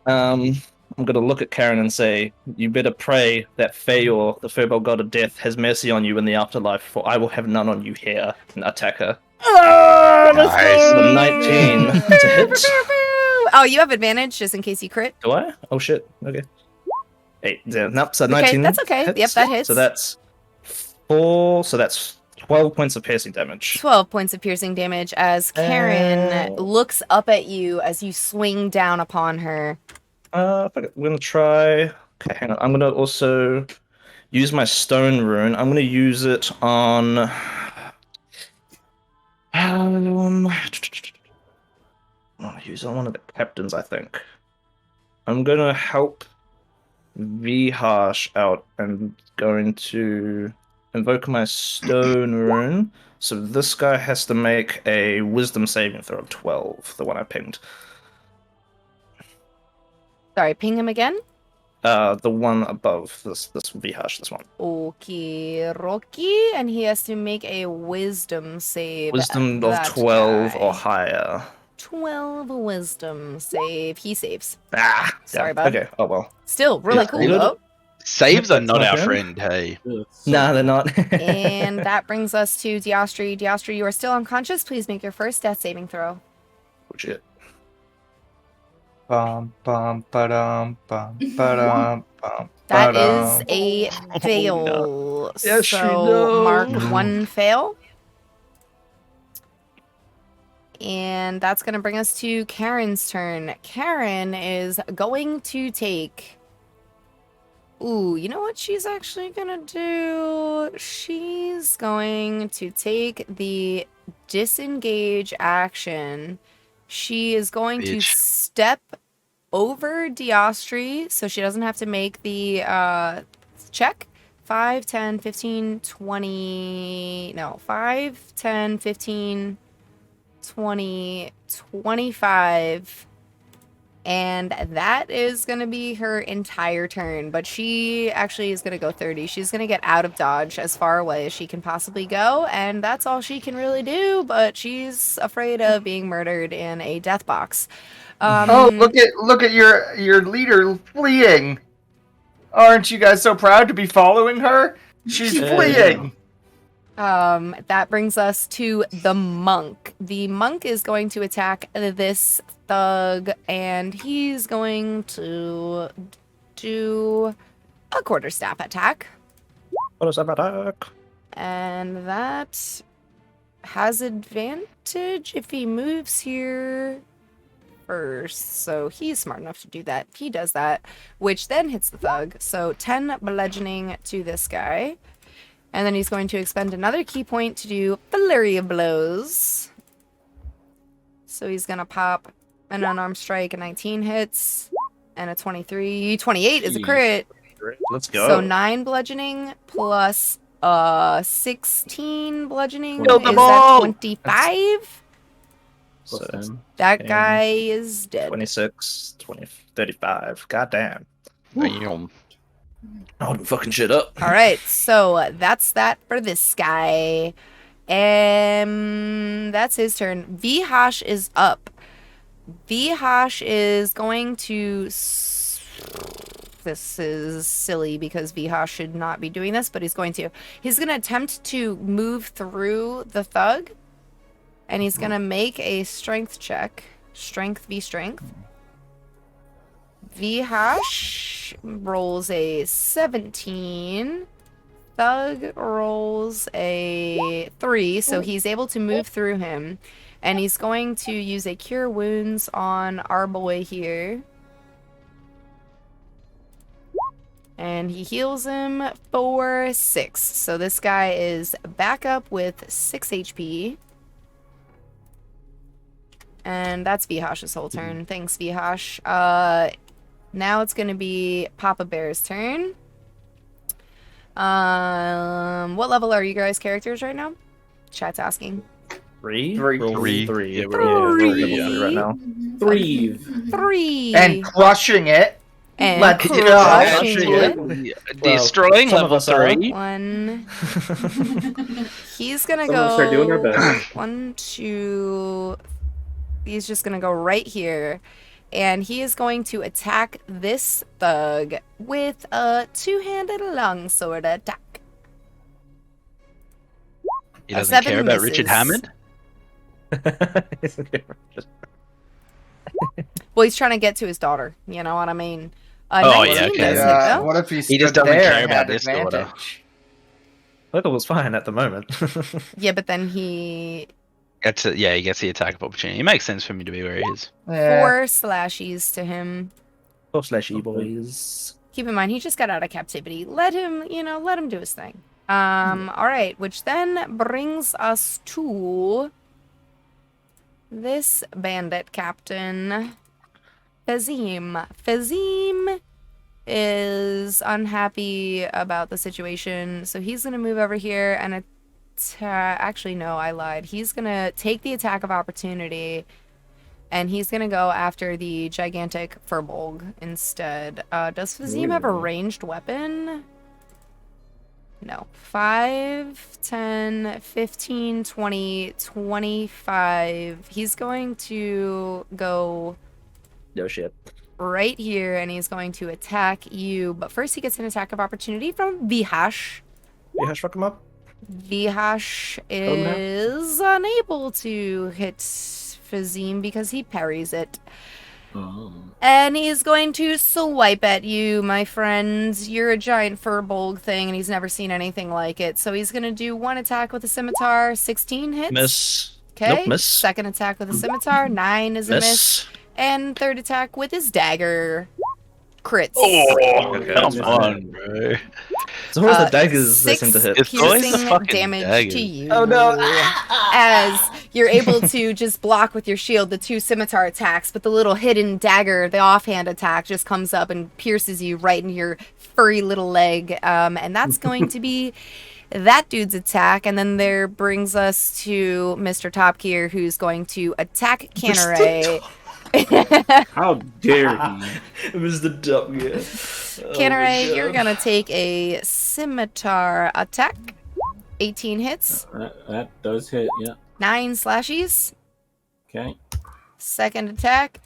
Speaker 5: I'm gonna look at Karen and say, "You better pray that Feyor, the Furball god of death, has mercy on you in the afterlife, for I will have none on you here." And attack her.
Speaker 4: Nice.
Speaker 5: The 19 to hit.
Speaker 1: Oh, you have advantage just in case you crit.
Speaker 5: Do I? Oh shit. Okay. 8. Yeah, nope. So
Speaker 1: Okay,
Speaker 5: 19.
Speaker 1: that's okay. Yep, that hits.
Speaker 5: So that's 4. So that's 12 points of piercing damage.
Speaker 1: 12 points of piercing damage as Karen looks up at you as you swing down upon her.
Speaker 5: Fuck it. We're gonna try. Okay, hang on. I'm gonna also use my stone rune. I'm gonna use it on. I'm gonna use it on one of the captains, I think. I'm gonna help Viharsh out and going to invoke my stone rune. So this guy has to make a wisdom saving throw of 12, the one I pinged.
Speaker 1: Sorry, ping him again?
Speaker 5: The one above this Viharsh, this one.
Speaker 1: Okie Rocky, and he has to make a wisdom save.
Speaker 5: Wisdom of
Speaker 1: That
Speaker 5: 12
Speaker 1: guy.
Speaker 5: or higher.
Speaker 1: 12 wisdom save. He saves.
Speaker 5: Ah!
Speaker 1: Sorry,
Speaker 5: yeah.
Speaker 1: bud.
Speaker 5: Okay, oh well.
Speaker 1: Still really
Speaker 5: Yeah,
Speaker 1: cool
Speaker 5: you
Speaker 1: though.
Speaker 4: Saves are
Speaker 5: That's
Speaker 4: not
Speaker 5: my
Speaker 4: our
Speaker 5: turn.
Speaker 4: friend, hey.
Speaker 5: Nah, they're not.
Speaker 1: And that brings us to Diostri. Diostri, you are still unconscious. Please make your first death saving throw.
Speaker 5: Oh, shit.
Speaker 3: Bum bum ba-dum bum ba-dum bum.
Speaker 1: That
Speaker 3: ba-dum.
Speaker 1: is a fail.
Speaker 5: Yes,
Speaker 1: so
Speaker 5: we know.
Speaker 1: mark 1 fail. And that's going to bring us to Karen's turn. Karen is going to take... Ooh, you know what she's actually going to do? She's going to take the disengage action. She is going to
Speaker 4: Bitch.
Speaker 1: step over Diostri, so she doesn't have to make the check. 5, 10, 15, 20... No, 5, 10, 15... 20, 25, and that is going to be her entire turn, but she actually is going to go 30. She's going to get out of dodge as far away as she can possibly go, and that's all she can really do, but she's afraid of being murdered in a death box.
Speaker 3: Oh, look at your leader fleeing. Aren't you guys so proud to be following her? She's fleeing.
Speaker 1: That brings us to the monk. The monk is going to attack this thug, and he's going to do a quarterstaff attack.
Speaker 5: What is that attack?
Speaker 1: And that has advantage if he moves here first. So he's smart enough to do that. He does that, which then hits the thug. So 10 bludgeoning to this guy. And then he's going to expend another key point to do flurry of blows. So he's going to pop an unarmed strike, a 19 hits, and a 23. 28 is a crit.
Speaker 5: Let's go.
Speaker 1: So 9 bludgeoning plus 16 bludgeoning.
Speaker 3: Kill
Speaker 1: Is
Speaker 3: them
Speaker 1: that
Speaker 3: all!
Speaker 1: 25?
Speaker 5: So that's
Speaker 1: That
Speaker 5: 10,
Speaker 1: guy is dead.
Speaker 5: 26, 20, 35. God damn.
Speaker 4: Damn.
Speaker 5: Oh, fucking shit up.
Speaker 1: All right, so that's that for this guy. That's his turn. Viharsh is up. Viharsh is going to this is silly because Viha should not be doing this, but he's going to. He's going to attempt to move through the thug, and he's going to make a strength check. Strength v strength. Vihash rolls a 17. Thug rolls a 3, so he's able to move through him. And he's going to use a Cure Wounds on our boy here. And he heals him for 6. So this guy is back up with 6 HP. And that's Vihash's whole turn. Thanks, Vihash. Now it's going to be Papa Bear's turn. What level are you guys' characters right now? Chat's asking.
Speaker 5: 3?
Speaker 3: Three.
Speaker 5: Roll
Speaker 4: Three.
Speaker 5: 3.
Speaker 4: Yeah, we're
Speaker 5: Three right now.
Speaker 2: 3.
Speaker 1: 3.
Speaker 3: And crushing it.
Speaker 1: And
Speaker 3: Let's
Speaker 1: crushing
Speaker 3: go.
Speaker 1: it.
Speaker 4: Destroying
Speaker 5: some of
Speaker 4: level
Speaker 5: us are.
Speaker 4: 3.
Speaker 1: 1. He's gonna
Speaker 2: Some of us are doing our
Speaker 1: go
Speaker 2: best.
Speaker 1: 1, 2. He's just gonna go right here. And he is going to attack this thug with a 2-handed longsword attack.
Speaker 4: He
Speaker 1: A
Speaker 4: doesn't
Speaker 1: 7
Speaker 4: care about Richard
Speaker 1: misses.
Speaker 4: Hammond.
Speaker 1: Well, he's trying to get to his daughter. You know what I mean?
Speaker 4: Oh,
Speaker 1: 19
Speaker 4: yeah, okay.
Speaker 1: does hit, though.
Speaker 3: What if he
Speaker 4: He just
Speaker 3: stood
Speaker 4: doesn't
Speaker 3: there
Speaker 4: care
Speaker 3: and
Speaker 4: about
Speaker 3: had
Speaker 4: this daughter.
Speaker 3: advantage?
Speaker 5: Little was fine at the moment.
Speaker 1: Yeah, but then he...
Speaker 4: He gets the attack of opportunity. It makes sense for me to be where he is.
Speaker 3: Yeah.
Speaker 1: 4 slashies to him.
Speaker 5: 4/E boys.
Speaker 1: Keep in mind, he just got out of captivity. Let him do his thing. Alright, which then brings us to this bandit captain, Fazim. Fazim is unhappy about the situation, so he's gonna move over here and actually, no, I lied. He's gonna take the attack of opportunity, and he's gonna go after the gigantic Furbolg instead. Does Fazim have a ranged weapon? No. 5, 10, 15, 20, 25. He's going to go
Speaker 5: No shit.
Speaker 1: right here, and he's going to attack you. But first, he gets an attack of opportunity from Vihash.
Speaker 5: You hash fuck him up?
Speaker 1: Vihash is unable to hit Fazim because he parries it.
Speaker 2: Oh.
Speaker 1: And he's going to swipe at you, my friend. You're a giant Furbolg thing, and he's never seen anything like it. So he's going to do 1 attack with a scimitar. 16 hits.
Speaker 5: Miss.
Speaker 1: Okay.
Speaker 5: Nope, miss.
Speaker 1: Second attack with a scimitar. 9 is a miss. And third attack with his dagger. Crits.
Speaker 5: Okay,
Speaker 4: Come on, bro.
Speaker 5: So what are the daggers they
Speaker 1: 6
Speaker 5: seem to hit?
Speaker 4: It's always the
Speaker 1: piercing
Speaker 4: fucking
Speaker 1: damage
Speaker 4: daggers.
Speaker 1: to you.
Speaker 5: Oh, no.
Speaker 1: As you're able to just block with your shield the 2 scimitar attacks, but the little hidden dagger, the offhand attack, just comes up and pierces you right in your furry little leg. And that's going to be that dude's attack. And then there brings us to Mr. Top Gear, who's going to attack Canneray.
Speaker 2: How dare he?
Speaker 5: It was the dumb guy.
Speaker 1: Canneray, you're gonna take a scimitar attack. 18 hits.
Speaker 2: That does hit, yeah.
Speaker 1: 9 slashies.
Speaker 2: Okay.
Speaker 1: Second attack.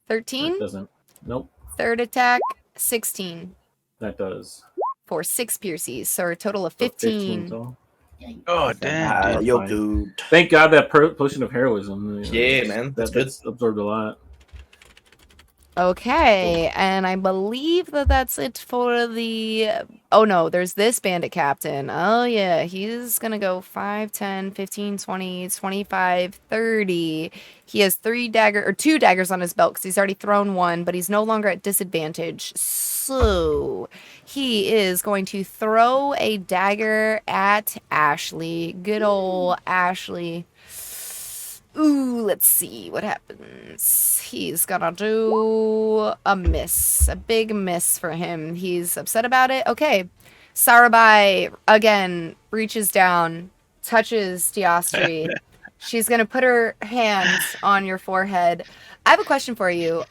Speaker 2: That
Speaker 1: 13.
Speaker 2: doesn't. Nope.
Speaker 1: Third attack. 16.
Speaker 2: That does.
Speaker 1: For 6 pierces. So a total of
Speaker 2: So
Speaker 1: 15.
Speaker 2: total.
Speaker 4: Oh, damn.
Speaker 2: Dude.
Speaker 5: Yo, dude.
Speaker 2: Thank God that potion of heroism.
Speaker 5: Yeah, man, that's good.
Speaker 2: That's absorbed a lot.
Speaker 1: Okay, and I believe that that's it for the... Oh no, there's this bandit captain. Oh yeah, he's gonna go 5, 10, 15, 20, 25, 30. He has 2 daggers on his belt because he's already thrown 1, but he's no longer at disadvantage. So he is going to throw a dagger at Ashley. Good old Ashley. Ooh, let's see what happens. He's gonna do a miss. A big miss for him. He's upset about it. Okay. Sarabai, again, reaches down, touches Diostri. She's gonna put her hands on your forehead. I have a question for you.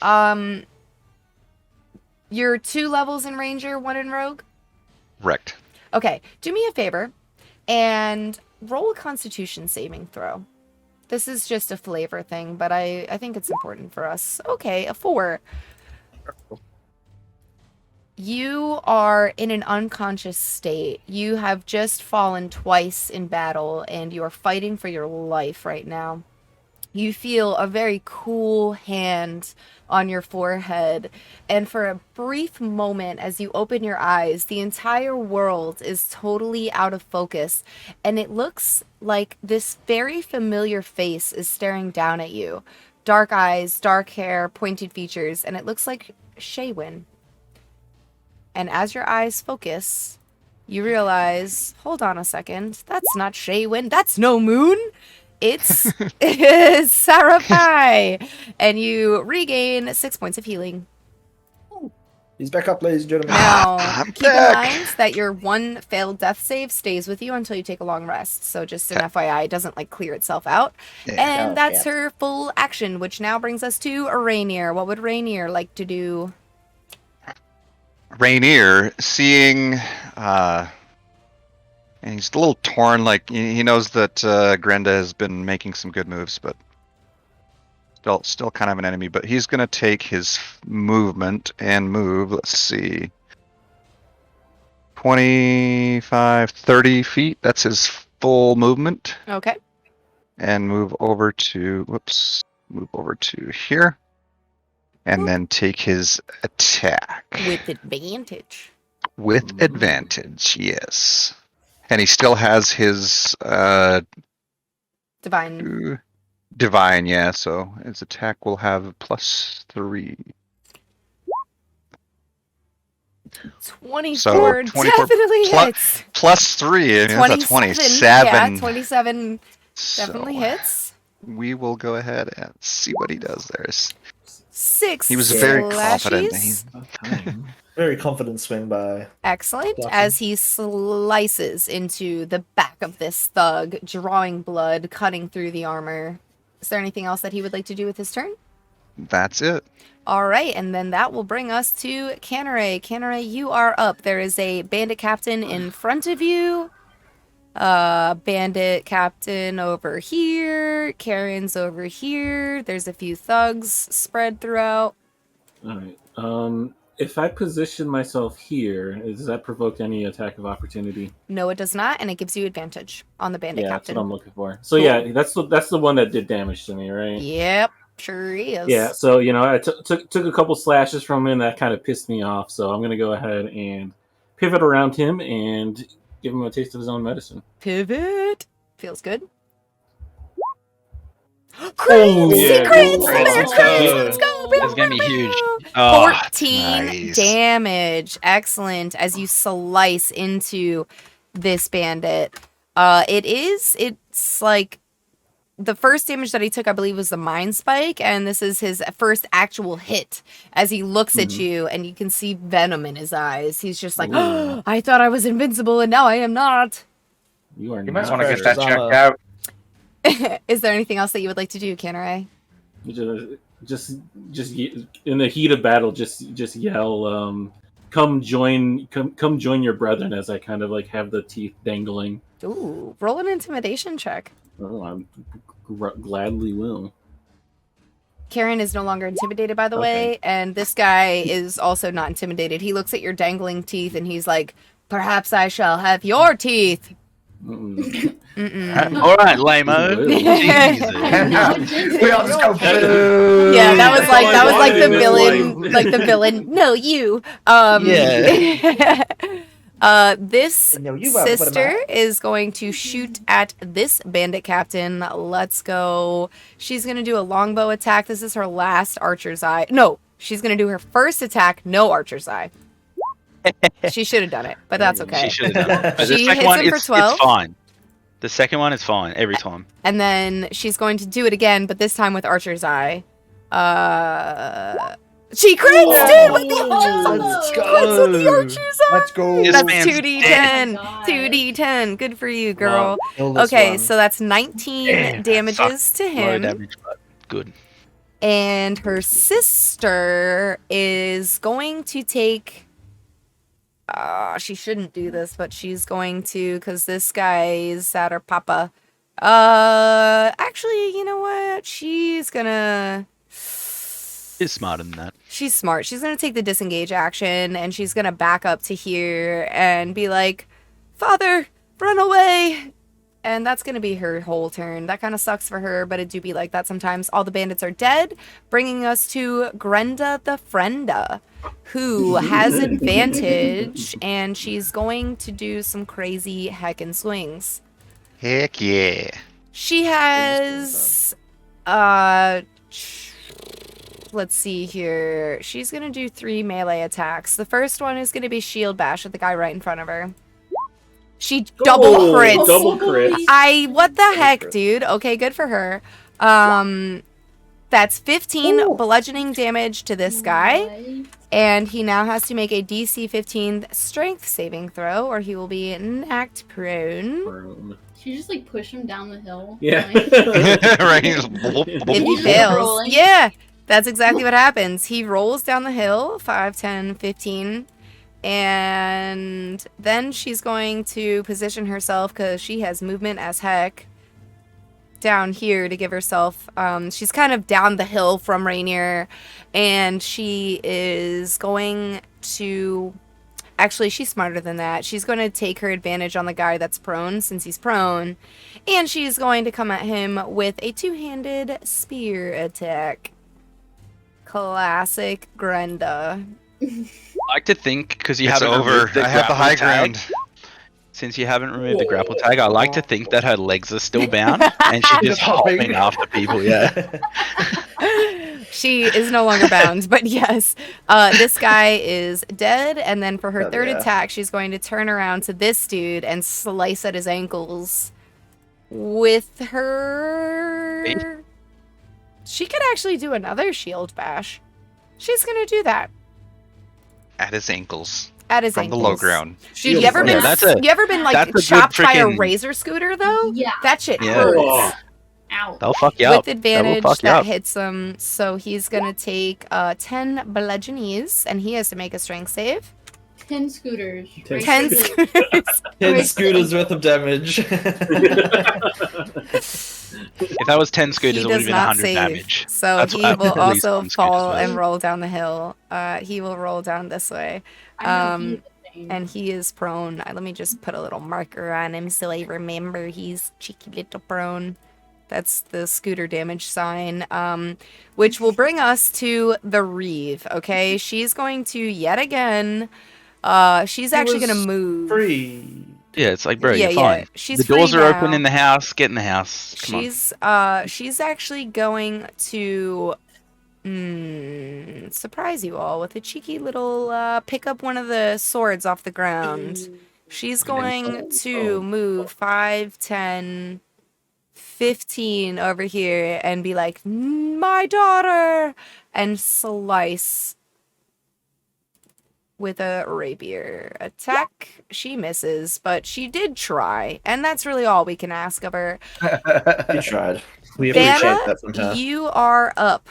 Speaker 1: You're 2 levels in Ranger, 1 in Rogue?
Speaker 6: Wrecked.
Speaker 1: Okay, do me a favor and roll a Constitution saving throw. This is just a flavor thing, but I think it's important for us. Okay, a 4. You are in an unconscious state. You have just fallen twice in battle, and you are fighting for your life right now. You feel a very cool hand on your forehead, and for a brief moment as you open your eyes, the entire world is totally out of focus, and it looks like this very familiar face is staring down at you. Dark eyes, dark hair, pointed features, and it looks like Shaywin. And as your eyes focus, you realize, hold on a second, that's not Shaywin, that's no moon. It's Sarapai. And you regain 6 points of healing.
Speaker 5: He's back up, ladies and gentlemen.
Speaker 1: Now,
Speaker 6: I'm
Speaker 1: keep in
Speaker 6: back.
Speaker 1: mind that your one failed death save stays with you until you take a long rest. So just an FYI, it doesn't like clear itself out. And that's her full action, which now brings us to Rainier. What would Rainier like to do?
Speaker 6: Rainier, seeing, and he's a little torn. Like he knows that Grenda has been making some good moves, but still kind of an enemy. But he's gonna take his movement and move. Let's see, 25, 30 feet. That's his full movement.
Speaker 1: Okay.
Speaker 6: And move over to here. And then take his attack.
Speaker 1: With advantage.
Speaker 6: With advantage, yes. And he still has his
Speaker 1: Divine.
Speaker 6: divine, yeah, so his attack will have +3.
Speaker 1: 24,
Speaker 6: So, 24
Speaker 1: definitely
Speaker 6: plu-
Speaker 1: hits.
Speaker 6: +3, I mean, that's a 27.
Speaker 1: Yeah, 27 definitely
Speaker 6: So,
Speaker 1: hits.
Speaker 6: we will go ahead and see what he does there.
Speaker 1: 6
Speaker 6: He was very
Speaker 1: slashes.
Speaker 6: confident.
Speaker 5: Very confident swing by.
Speaker 1: Excellent.
Speaker 5: Awesome.
Speaker 1: As he slices into the back of this thug, drawing blood, cutting through the armor. Is there anything else that he would like to do with his turn?
Speaker 6: That's it.
Speaker 1: All right, and then that will bring us to Canneray. Canneray, you are up. There is a bandit captain in front of you. Bandit captain over here. Karen's over here. There's a few thugs spread throughout.
Speaker 2: All right. If I position myself here, does that provoke any attack of opportunity?
Speaker 1: No, it does not, and it gives you advantage on the bandit
Speaker 2: Yeah,
Speaker 1: captain.
Speaker 2: that's what I'm looking for. So yeah, that's the one that did damage to me, right?
Speaker 1: Yep, sure is.
Speaker 2: Yeah. So I took a couple slashes from him. That kind of pissed me off. So I'm gonna go ahead and pivot around him and give him a taste of his own medicine.
Speaker 1: Pivot. Feels good.
Speaker 2: Oh,
Speaker 1: Crits!
Speaker 2: yeah,
Speaker 1: Crits!
Speaker 5: let's
Speaker 1: Crits!
Speaker 5: go.
Speaker 1: Let's go!
Speaker 4: It's gonna be huge. Oh,
Speaker 1: 14
Speaker 6: nice.
Speaker 1: damage. Excellent. As you slice into this bandit. It's like the first damage that he took, I believe, was the mind spike, and this is his first actual hit as he looks at you, and you can see venom in his eyes. He's just like, oh, I thought I was invincible, and now I am not.
Speaker 2: You are
Speaker 3: You might
Speaker 2: not
Speaker 3: want to get
Speaker 5: fair.
Speaker 3: that checked out.
Speaker 1: Is there anything else that you would like to do, Canneray?
Speaker 2: just in the heat of battle, just yell, come join your brethren, as I kind of like have the teeth dangling.
Speaker 1: Ooh, roll an intimidation check.
Speaker 2: Oh, I gladly will.
Speaker 1: Karen is no longer intimidated, by the
Speaker 2: Okay.
Speaker 1: way, and this guy is also not intimidated. He looks at your dangling teeth and he's like, perhaps I shall have your teeth.
Speaker 2: Mm-mm.
Speaker 1: Mm-mm.
Speaker 4: all right, lame-o. Jesus.
Speaker 3: We all just go boo.
Speaker 1: Yeah, that was like the
Speaker 2: Why
Speaker 1: villain, like the villain. No, you. This
Speaker 5: No, you won't put him
Speaker 1: sister
Speaker 5: out.
Speaker 1: is going to shoot at this bandit captain. Let's go. She's gonna do a longbow attack. This is her last archer's eye. No, she's gonna do her first attack. No archer's eye. She should have done it, but that's okay.
Speaker 4: She should have done it. But the
Speaker 1: She
Speaker 4: second
Speaker 1: hits
Speaker 4: one,
Speaker 1: him for
Speaker 4: it's
Speaker 1: 12.
Speaker 4: fine. The second one is fine every time.
Speaker 1: And then she's going to do it again, but this time with archer's eye. She crits, dude, with the archer's eye.
Speaker 7: Let's
Speaker 1: Crits with the archer's eye.
Speaker 3: Let's go.
Speaker 4: This
Speaker 1: That's
Speaker 4: man's
Speaker 1: 2d10.
Speaker 7: dead. Oh my God.
Speaker 1: 2d10. Good for you, girl.
Speaker 5: Kill this
Speaker 1: Okay,
Speaker 5: one.
Speaker 1: so that's 19 damages to
Speaker 4: Low
Speaker 1: him.
Speaker 4: damage, but good.
Speaker 1: And her sister is going to take... she shouldn't do this, but she's going to, because this guy is at her papa. Actually, you know what? She's gonna...
Speaker 4: She's smarter than that.
Speaker 1: She's smart. She's going to take the disengage action, and she's going to back up to here and be like, Father, run away! And that's going to be her whole turn. That kind of sucks for her, but it do be like that sometimes. All the bandits are dead, bringing us to Grenda the Frienda, who has advantage, and she's going to do some crazy heckin' swings.
Speaker 6: Heck yeah.
Speaker 1: She has, let's see here. She's going to do 3 melee attacks. The first one is going to be shield bash at the guy right in front of her. She double crits.
Speaker 2: Double crits.
Speaker 1: What the heck, dude? Okay, good for her. That's 15 bludgeoning damage to this guy. And he now has to make a DC 15 strength saving throw, or he will be knocked prone.
Speaker 7: She just like push him down the hill.
Speaker 2: Yeah.
Speaker 6: Right.
Speaker 1: If he fails. Yeah, that's exactly what happens. He rolls down the hill, 5, 10, 15. And then she's going to position herself, because she has movement as heck, down here to give herself, she's kind of down the hill from Rainier, and she is going to, actually she's smarter than that, she's going to take her advantage on the guy that's prone, since he's prone, and she's going to come at him with a 2-handed spear attack. Classic Grenda.
Speaker 4: I like to think, because you
Speaker 6: It's
Speaker 4: haven't
Speaker 6: over.
Speaker 4: removed the
Speaker 6: I have the high
Speaker 4: grapple tag,
Speaker 6: ground.
Speaker 4: since you haven't removed the grapple tag, I like to think that her legs are still bound, and she's just hopping after people, yeah.
Speaker 1: She is no longer bound, but yes. This guy is dead, and then for her third attack, she's going to turn around to this dude and slice at his ankles with her... She could actually do another shield bash. She's gonna do that.
Speaker 6: At his ankles.
Speaker 1: At his
Speaker 6: From
Speaker 1: ankles.
Speaker 6: the low ground.
Speaker 1: Dude, you ever been like
Speaker 4: that's a
Speaker 1: chopped
Speaker 4: good
Speaker 1: by a
Speaker 4: freaking-
Speaker 1: razor scooter though?
Speaker 7: Yeah.
Speaker 1: That shit
Speaker 4: Yeah.
Speaker 1: hurts.
Speaker 2: Oh.
Speaker 7: Ow.
Speaker 4: They'll fuck you up.
Speaker 1: With advantage,
Speaker 4: fuck you
Speaker 1: that
Speaker 4: up.
Speaker 1: hits him. So he's gonna take 10 bludgeonies, and he has to make a strength save.
Speaker 7: 10 scooters.
Speaker 2: 10
Speaker 1: 10 scooters.
Speaker 5: 10 scooters worth of damage.
Speaker 4: If that was 10
Speaker 1: He
Speaker 4: scooters, it would have
Speaker 1: does
Speaker 4: been
Speaker 1: not
Speaker 4: 100
Speaker 1: save.
Speaker 4: damage.
Speaker 1: So
Speaker 4: That's
Speaker 1: he
Speaker 4: what-
Speaker 1: will
Speaker 4: at least
Speaker 1: also
Speaker 4: one scooter's
Speaker 1: fall
Speaker 4: worth.
Speaker 1: and roll down the hill. He will roll down this way. And he is prone. Let me just put a little marker on him so I remember he's cheeky little prone. That's the scooter damage sign. Which will bring us to the Reeve, okay? She's going to, yet again, she's actually going to move.
Speaker 5: Free.
Speaker 4: Yeah, it's like, bro,
Speaker 1: Yeah,
Speaker 4: you're fine.
Speaker 1: she's
Speaker 4: The doors
Speaker 1: free
Speaker 4: are open
Speaker 1: now.
Speaker 4: in the house. Get in the house. Come on.
Speaker 1: She's actually going to surprise you all with a cheeky little pick up one of the swords off the ground. She's going to move 5, 10, 15 over here and be like, my daughter, and slice with a rapier attack. She misses, but she did try, and that's really all we can ask of her.
Speaker 5: You tried. We appreciate that from
Speaker 1: Vanna,
Speaker 5: her.
Speaker 1: you are up.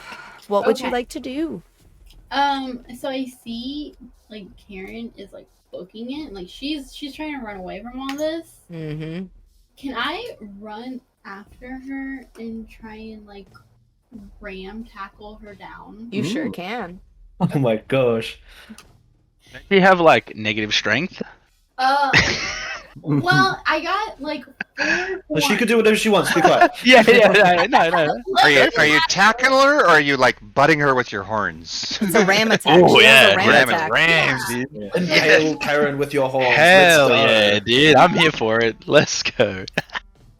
Speaker 1: What would you
Speaker 7: Okay.
Speaker 1: like to do?
Speaker 7: So I see like Karen is like booking it, like she's trying to run away from all this.
Speaker 1: Mm-hmm.
Speaker 7: Can I run after her and try and like tackle her down?
Speaker 1: You sure
Speaker 2: Ooh.
Speaker 1: can.
Speaker 5: Oh my gosh.
Speaker 4: Do you have, like, negative strength?
Speaker 7: Well, I got like 4.
Speaker 5: Well, she could do whatever she wants. Be quiet.
Speaker 4: Yeah, no.
Speaker 6: Are you tackling her, or are you like butting her with your horns?
Speaker 1: It's a ram attack.
Speaker 4: Oh,
Speaker 1: She has
Speaker 4: yeah,
Speaker 1: a ram
Speaker 6: Ram
Speaker 1: attack.
Speaker 4: Rams, dude.
Speaker 5: Impale Karen with your horns.
Speaker 4: Hell
Speaker 5: Let's go.
Speaker 4: yeah, dude. I'm here for it. Let's go.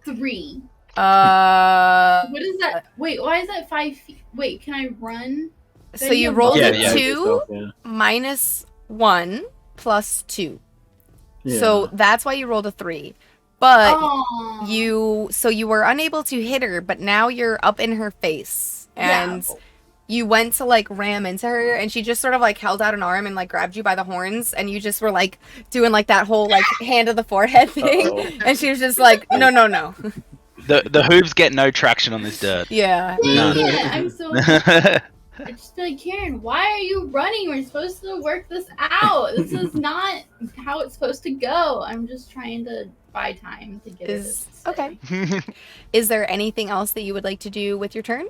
Speaker 7: 3.
Speaker 1: What
Speaker 7: is that? Wait, why is that 5 feet? Wait, can I run?
Speaker 1: So you rolled
Speaker 4: Yeah,
Speaker 1: a
Speaker 4: yeah.
Speaker 1: 2
Speaker 2: Yeah.
Speaker 1: minus 1 plus 2.
Speaker 2: Yeah.
Speaker 1: So that's why you rolled a 3. But
Speaker 7: Oh.
Speaker 1: you were unable to hit her, but now you're up in her face. And you went to like ram into her, and she just sort of like held out an arm and like grabbed you by the horns, and you just were like doing like that whole like hand to the forehead thing.
Speaker 5: Uh-oh.
Speaker 1: And she was just like, no.
Speaker 4: The hooves get no traction on this dirt.
Speaker 1: Yeah.
Speaker 4: No.
Speaker 7: Dang it, I'm so. I just feel like, Karen, why are you running? We're supposed to work this out. This is not how it's supposed to go. I'm just trying to buy time to get
Speaker 1: Is
Speaker 7: it.
Speaker 1: okay. Is there anything else that you would like to do with your turn?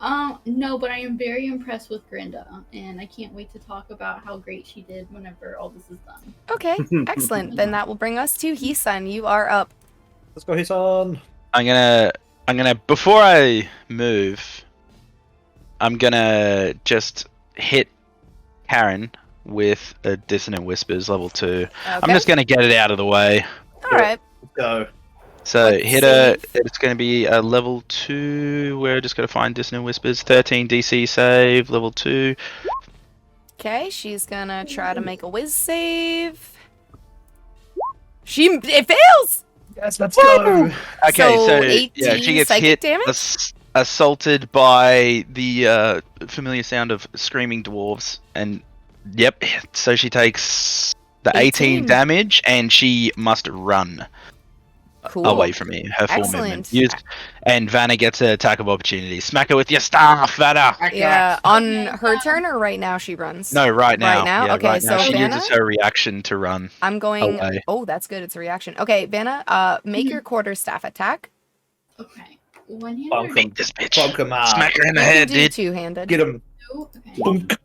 Speaker 7: No, but I am very impressed with Grinda, and I can't wait to talk about how great she did whenever all this is done.
Speaker 1: Okay, excellent. Then that will bring us to Hisan. You are up.
Speaker 5: Let's go, Hisan.
Speaker 4: I'm gonna before I move, I'm gonna just hit Karen with a Dissonant Whispers level 2.
Speaker 1: Okay.
Speaker 4: I'm just gonna get it out of the way.
Speaker 1: All right.
Speaker 5: Let's go.
Speaker 4: So
Speaker 1: Let's
Speaker 4: hit her.
Speaker 1: save.
Speaker 4: It's gonna be a level 2. We're just gonna find Dissonant Whispers. 13 DC save, level 2.
Speaker 1: Okay, she's gonna try to make a whiz save. It fails.
Speaker 5: Yes, let's go.
Speaker 4: Okay,
Speaker 1: So,
Speaker 4: so
Speaker 1: 18
Speaker 4: yeah, she gets
Speaker 1: psychic
Speaker 4: hit,
Speaker 1: damage?
Speaker 4: assaulted by the familiar sound of screaming dwarves, and yep. So she takes the 18 damage, and she must run
Speaker 1: Cool.
Speaker 4: away from me. Her full
Speaker 1: Excellent.
Speaker 4: movement used, and Vanna gets an attack of opportunity. Smack her with your staff, Vanna.
Speaker 1: Yeah, on
Speaker 7: Okay,
Speaker 1: her turn or right now she runs?
Speaker 4: No, right now.
Speaker 1: Right now?
Speaker 4: Yeah,
Speaker 1: Okay,
Speaker 4: right now.
Speaker 1: so
Speaker 4: She
Speaker 1: Vanna?
Speaker 4: uses her reaction to run.
Speaker 1: I'm going.
Speaker 4: Away.
Speaker 1: Oh, that's good. It's a reaction. Okay, Vanna, make your quarterstaff attack.
Speaker 7: Okay. One-handed.
Speaker 5: Bonk
Speaker 4: Beat this bitch.
Speaker 5: Bonk him out.
Speaker 4: Smack her in the
Speaker 1: You
Speaker 4: head,
Speaker 1: can do
Speaker 4: dude.
Speaker 1: two-handed.
Speaker 5: Get him.
Speaker 7: Two? Okay.
Speaker 5: Bonk.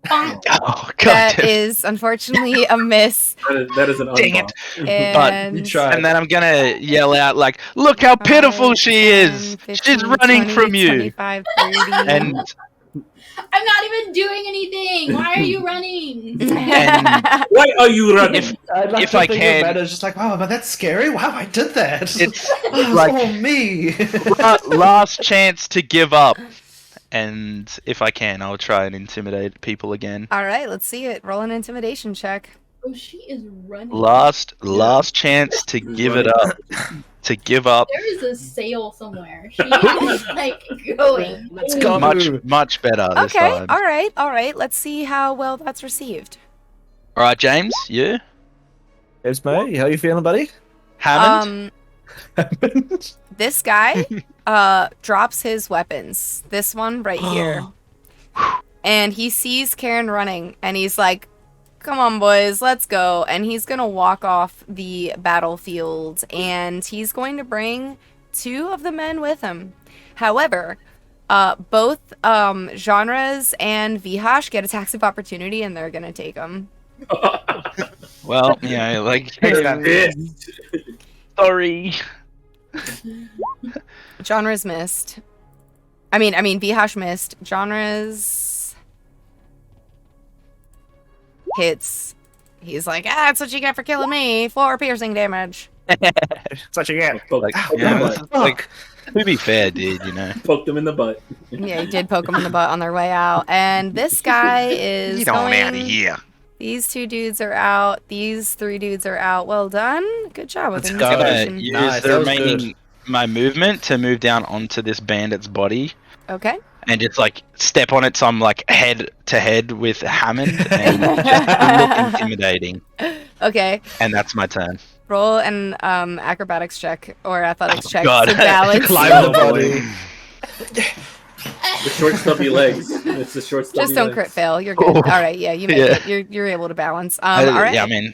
Speaker 7: Bonk.
Speaker 4: Oh, God.
Speaker 1: That
Speaker 4: damn.
Speaker 1: is unfortunately a miss.
Speaker 2: That is an
Speaker 4: Dang it.
Speaker 2: unblock.
Speaker 1: And
Speaker 5: You tried.
Speaker 4: And then I'm gonna yell out like, "Look how pitiful
Speaker 1: 5,
Speaker 4: she
Speaker 1: 10,
Speaker 4: is!
Speaker 1: 15,
Speaker 4: She's running
Speaker 1: 20,
Speaker 4: from you!"
Speaker 1: 25, 30.
Speaker 4: And
Speaker 7: I'm not even doing anything. Why are you running?
Speaker 2: Why are you running?
Speaker 4: If I can-
Speaker 5: It's just like, wow, but that's scary. Wow, I did that.
Speaker 4: it's
Speaker 5: oh,
Speaker 4: like
Speaker 5: me.
Speaker 4: last chance to give up. And if I can, I'll try and intimidate people again.
Speaker 1: All right, let's see it. Roll an intimidation check.
Speaker 7: Oh, she is running.
Speaker 4: Last chance to give it up. To give up.
Speaker 7: There is a sail somewhere. She is like going.
Speaker 5: Let's go.
Speaker 4: Much better this
Speaker 1: Okay,
Speaker 4: time.
Speaker 1: all right. Let's see how well that's received.
Speaker 4: All right, James, you?
Speaker 5: Yes, mate. How you feeling, buddy?
Speaker 4: Hammond?
Speaker 1: This guy drops his weapons. This one right here. And he sees Karen running and he's like, "Come on, boys, let's go." And he's going to walk off the battlefield and he's going to bring 2 of the men with him. However, both Genres and Vihash get attacks of opportunity and they're going to take them.
Speaker 4: Well, you know, like...
Speaker 2: Pissed.
Speaker 4: Sorry.
Speaker 1: Genres missed. I mean, Vihash missed. Genres hits. He's like, that's what you get for killing me. 4 piercing damage.
Speaker 5: Such a get.
Speaker 2: Like,
Speaker 4: Yeah, like, to be fair, dude, you know.
Speaker 2: poked them in the butt.
Speaker 1: Yeah, he did poke him in the butt on their way out. And this guy is
Speaker 6: Get on
Speaker 1: going...
Speaker 6: out of here.
Speaker 1: These 2 dudes are out. These 3 dudes are out. Well done. Good job with
Speaker 5: Let's
Speaker 1: the
Speaker 5: go.
Speaker 4: I'm gonna
Speaker 1: intimidation.
Speaker 4: use
Speaker 5: Nice,
Speaker 4: the
Speaker 5: that was
Speaker 4: remaining
Speaker 5: good.
Speaker 4: my movement to move down onto this bandit's body
Speaker 1: Okay.
Speaker 4: and just like step on it so I'm like head to head with Hammond and just look intimidating.
Speaker 1: Okay.
Speaker 4: And that's my turn.
Speaker 1: Roll an acrobatics check or athletics
Speaker 4: Oh,
Speaker 1: check
Speaker 4: God.
Speaker 1: to balance.
Speaker 5: Climb the body.
Speaker 2: The short stubby legs. It's the short stubby
Speaker 1: Just don't
Speaker 2: legs.
Speaker 1: crit fail. You're good.
Speaker 4: Oh.
Speaker 1: All right. Yeah, you make
Speaker 4: Yeah.
Speaker 1: it. You're able to balance. All right.
Speaker 4: Yeah, I mean,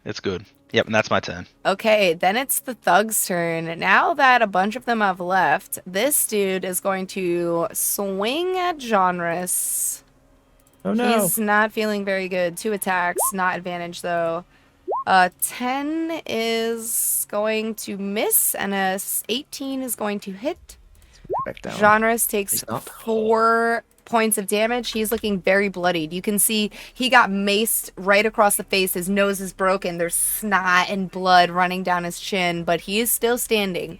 Speaker 4: it's good. Yep, and that's my turn.
Speaker 1: Okay, then it's the thug's turn. Now that a bunch of them have left, this dude is going to swing at Genres.
Speaker 5: Oh no.
Speaker 1: He's not feeling very good. 2 attacks, not advantage though. 10 is going to miss, and a 18 is going to hit.
Speaker 5: Back down.
Speaker 1: Genres takes
Speaker 5: He's not.
Speaker 1: 4 points of damage. He's looking very bloodied. You can see he got maced right across the face. His nose is broken. There's snot and blood running down his chin, but he is still standing.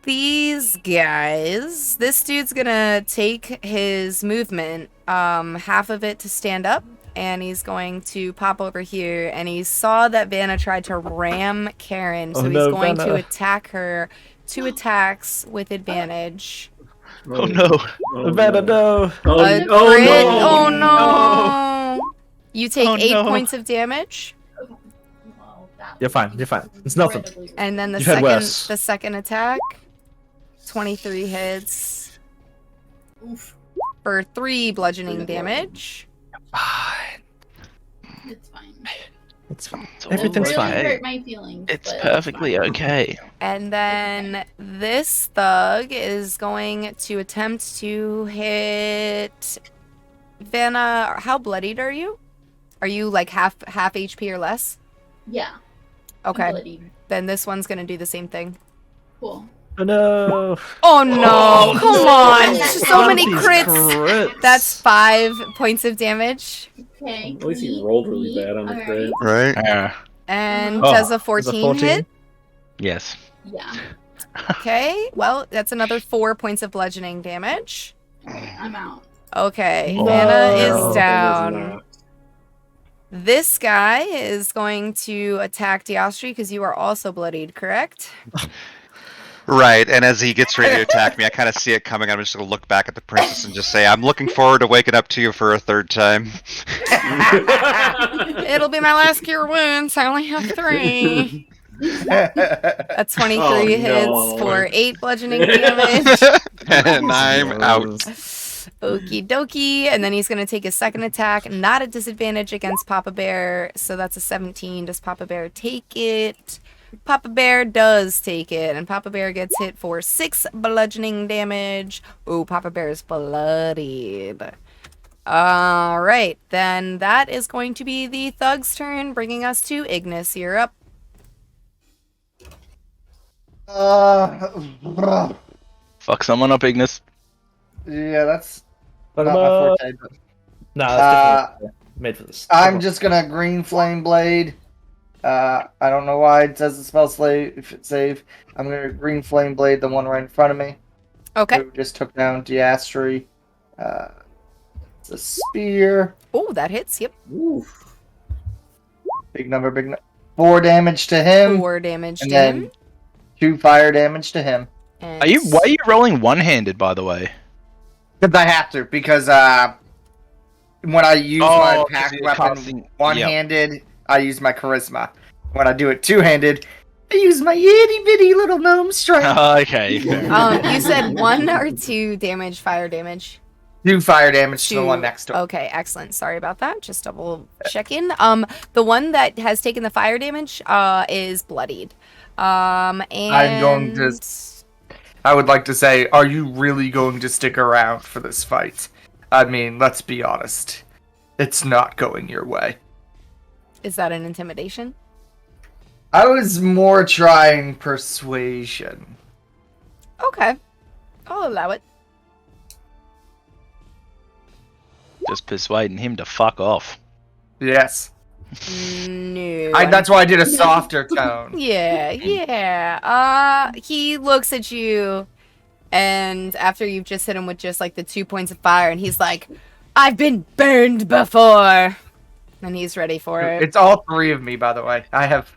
Speaker 1: These guys, this dude's gonna take his movement, half of it to stand up, and he's going to pop over here, and he saw that Vanna tried to ram Karen, so
Speaker 5: Oh,
Speaker 1: he's
Speaker 5: no,
Speaker 1: going to
Speaker 5: Vanna.
Speaker 1: attack her. 2 attacks with advantage.
Speaker 4: Oh no.
Speaker 2: Oh,
Speaker 5: Vanna, no.
Speaker 2: Oh,
Speaker 1: A
Speaker 2: oh,
Speaker 1: crit.
Speaker 2: no.
Speaker 1: Oh no! You take
Speaker 4: Oh,
Speaker 1: 8
Speaker 4: no.
Speaker 1: points of damage,
Speaker 7: Well, that
Speaker 5: You're fine. You're fine. It's nothing.
Speaker 7: incredibly
Speaker 1: and then
Speaker 5: You've had worse.
Speaker 1: the second attack, 23 hits
Speaker 7: Oof,
Speaker 1: for 3 bludgeoning damage.
Speaker 5: Fine.
Speaker 7: it's fine.
Speaker 5: It's fine.
Speaker 4: It's all
Speaker 5: Everything's
Speaker 7: really
Speaker 5: fine.
Speaker 7: hurt my feelings.
Speaker 4: It's
Speaker 7: but
Speaker 4: perfectly
Speaker 7: fine.
Speaker 4: okay.
Speaker 1: And then this thug is going to attempt to hit Vanna. How bloodied are you? Are you like half HP or less?
Speaker 7: Yeah. I'm
Speaker 1: Okay.
Speaker 7: bloodied.
Speaker 1: Then this one's gonna do the same thing.
Speaker 7: Cool.
Speaker 5: Oh no!
Speaker 1: Oh no! Come
Speaker 7: no.
Speaker 1: on! So many
Speaker 5: These
Speaker 1: crits. That's 5 points of damage,
Speaker 7: Okay.
Speaker 2: At least he rolled really bad on the crit.
Speaker 6: Right?
Speaker 1: and
Speaker 7: Oh,
Speaker 1: does a
Speaker 5: Is
Speaker 1: 14 hit?
Speaker 4: Yes.
Speaker 7: Yeah.
Speaker 1: Okay. Well, that's another 4 points of bludgeoning damage.
Speaker 7: I'm out.
Speaker 1: Okay,
Speaker 5: No.
Speaker 1: Vanna is
Speaker 5: No.
Speaker 1: down. This guy is going to attack Austihr because you are also bloodied, correct?
Speaker 6: Right, and as he gets ready to attack me, I kind of see it coming. I'm just going to look back at the princess and just say, I'm looking forward to waking up to you for a third time.
Speaker 1: It'll be my last cure wounds. I only have 3. A 23
Speaker 2: Oh,
Speaker 1: hits
Speaker 2: no.
Speaker 1: for 8 bludgeoning damage.
Speaker 6: And I'm out.
Speaker 1: Okie dokie. And then he's going to take his second attack. Not at disadvantage against Papa Bear. So that's a 17. Does Papa Bear take it? Papa Bear does take it. And Papa Bear gets hit for 6 bludgeoning damage. Ooh, Papa Bear is bloodied. Alright. Then that is going to be the thug's turn, bringing us to Ignis. You're up.
Speaker 4: Fuck someone up, Ignis.
Speaker 3: Yeah, that's
Speaker 5: But
Speaker 3: not my forte. But
Speaker 5: no, that's definitely made for this.
Speaker 3: I'm just gonna green flame blade. I don't know why it says the spell save. I'm gonna green flame blade the one right in front of me.
Speaker 1: Okay.
Speaker 3: Who just took down Austihr. It's a spear.
Speaker 1: Oh, that hits. Yep.
Speaker 2: Oof.
Speaker 3: Big number. 4 damage to him.
Speaker 1: 4 damage
Speaker 3: And
Speaker 1: to
Speaker 3: then
Speaker 1: him.
Speaker 3: 2 fire damage to him.
Speaker 1: And
Speaker 4: Why are you rolling one-handed, by the way?
Speaker 3: Because I have to. Because when I use my
Speaker 4: Oh,
Speaker 3: pack
Speaker 4: you're
Speaker 3: weapon
Speaker 4: casting-
Speaker 3: one-handed, I use my charisma. When I do it two-handed, I use my itty-bitty little gnome strength.
Speaker 4: Okay. fair enough.
Speaker 1: You said 1 or 2 damage, fire damage?
Speaker 3: 2 fire damage to the
Speaker 1: 2.
Speaker 3: one next to him.
Speaker 1: Okay, excellent. Sorry about that. Just double checking. The one that has taken the fire damage is bloodied. And
Speaker 3: I'm going to- I would like to say, are you really going to stick around for this fight? I mean, let's be honest. It's not going your way.
Speaker 1: Is that an intimidation?
Speaker 3: I was more trying persuasion.
Speaker 1: Okay. I'll allow it.
Speaker 4: Just persuading him to fuck off.
Speaker 3: Yes.
Speaker 1: No.
Speaker 3: That's why I did a softer tone.
Speaker 1: Yeah. He looks at you, and after you've just hit him with just like the 2 points of fire, and he's like, I've been burned before. And he's ready for it.
Speaker 3: It's all 3 of me, by the way. I have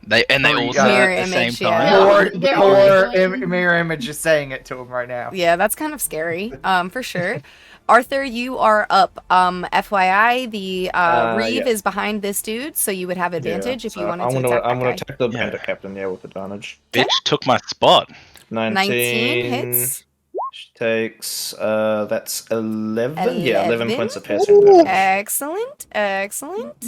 Speaker 4: They
Speaker 3: Oh,
Speaker 4: all
Speaker 3: you
Speaker 4: say
Speaker 3: got
Speaker 4: it
Speaker 1: mirror
Speaker 4: at the same
Speaker 1: image,
Speaker 4: time.
Speaker 1: yeah.
Speaker 7: They're all going-
Speaker 3: mirror image is saying it to him right now.
Speaker 1: Yeah, that's kind of scary, for sure. Arthur, you are up. FYI, the Reeve
Speaker 5: yeah.
Speaker 1: is behind this dude, so you would have advantage if you wanted
Speaker 5: I'm
Speaker 1: to
Speaker 5: gonna,
Speaker 1: attack that
Speaker 5: I'm gonna
Speaker 1: guy.
Speaker 5: attack the
Speaker 4: Yeah.
Speaker 5: bandit captain, with advantage.
Speaker 4: Bitch took my spot.
Speaker 1: 19 hits.
Speaker 5: She takes, that's 11? Yeah, 11
Speaker 1: 11?
Speaker 5: points of piercing damage.
Speaker 1: Excellent, excellent.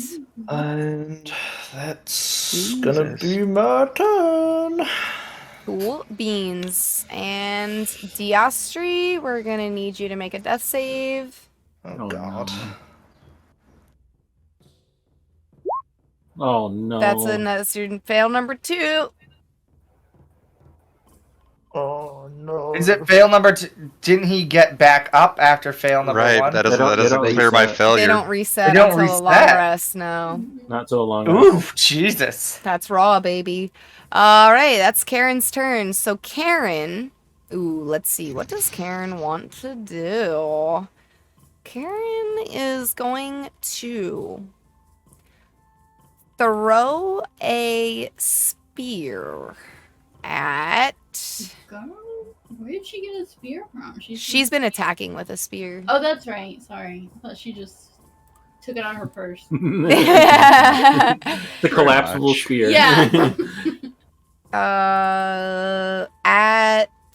Speaker 5: And that's gonna be my turn.
Speaker 1: Cool beans. And Austihr, we're gonna need you to make a death save.
Speaker 5: Oh, God.
Speaker 2: Oh no.
Speaker 1: That's your fail number 2.
Speaker 5: Oh, no.
Speaker 3: Is it fail number 2? Didn't he get back up after fail number
Speaker 6: Right,
Speaker 3: 1?
Speaker 6: that
Speaker 2: They don't
Speaker 6: doesn't clear my
Speaker 2: reset.
Speaker 6: failure.
Speaker 1: They don't reset
Speaker 3: They don't
Speaker 1: until a long
Speaker 3: reset?
Speaker 1: rest. No,
Speaker 2: Not so long.
Speaker 3: Ooh, Jesus.
Speaker 1: that's raw, baby. All right, that's Karen's turn. So Karen, let's see. What does Karen want to do? Karen is going to throw a spear at.
Speaker 7: Girl, where did she get a spear from?
Speaker 1: She's been attacking with a spear.
Speaker 7: Oh, that's right. Sorry. I thought she just took it out of her purse.
Speaker 2: The collapsible spear.
Speaker 7: Yeah.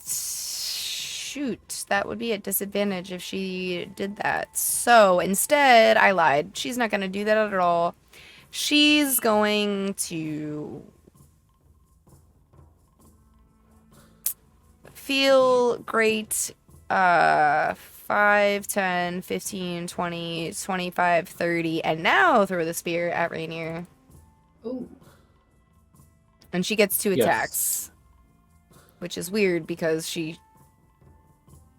Speaker 1: Shoot, that would be at disadvantage if she did that. So instead, I lied. She's not gonna do that at all. She's going to feel great. 5, 10, 15, 20, 25, 30, and now throw the spear at Rainier.
Speaker 7: Ooh.
Speaker 1: And she gets 2
Speaker 2: Yes.
Speaker 1: attacks. Which is weird because she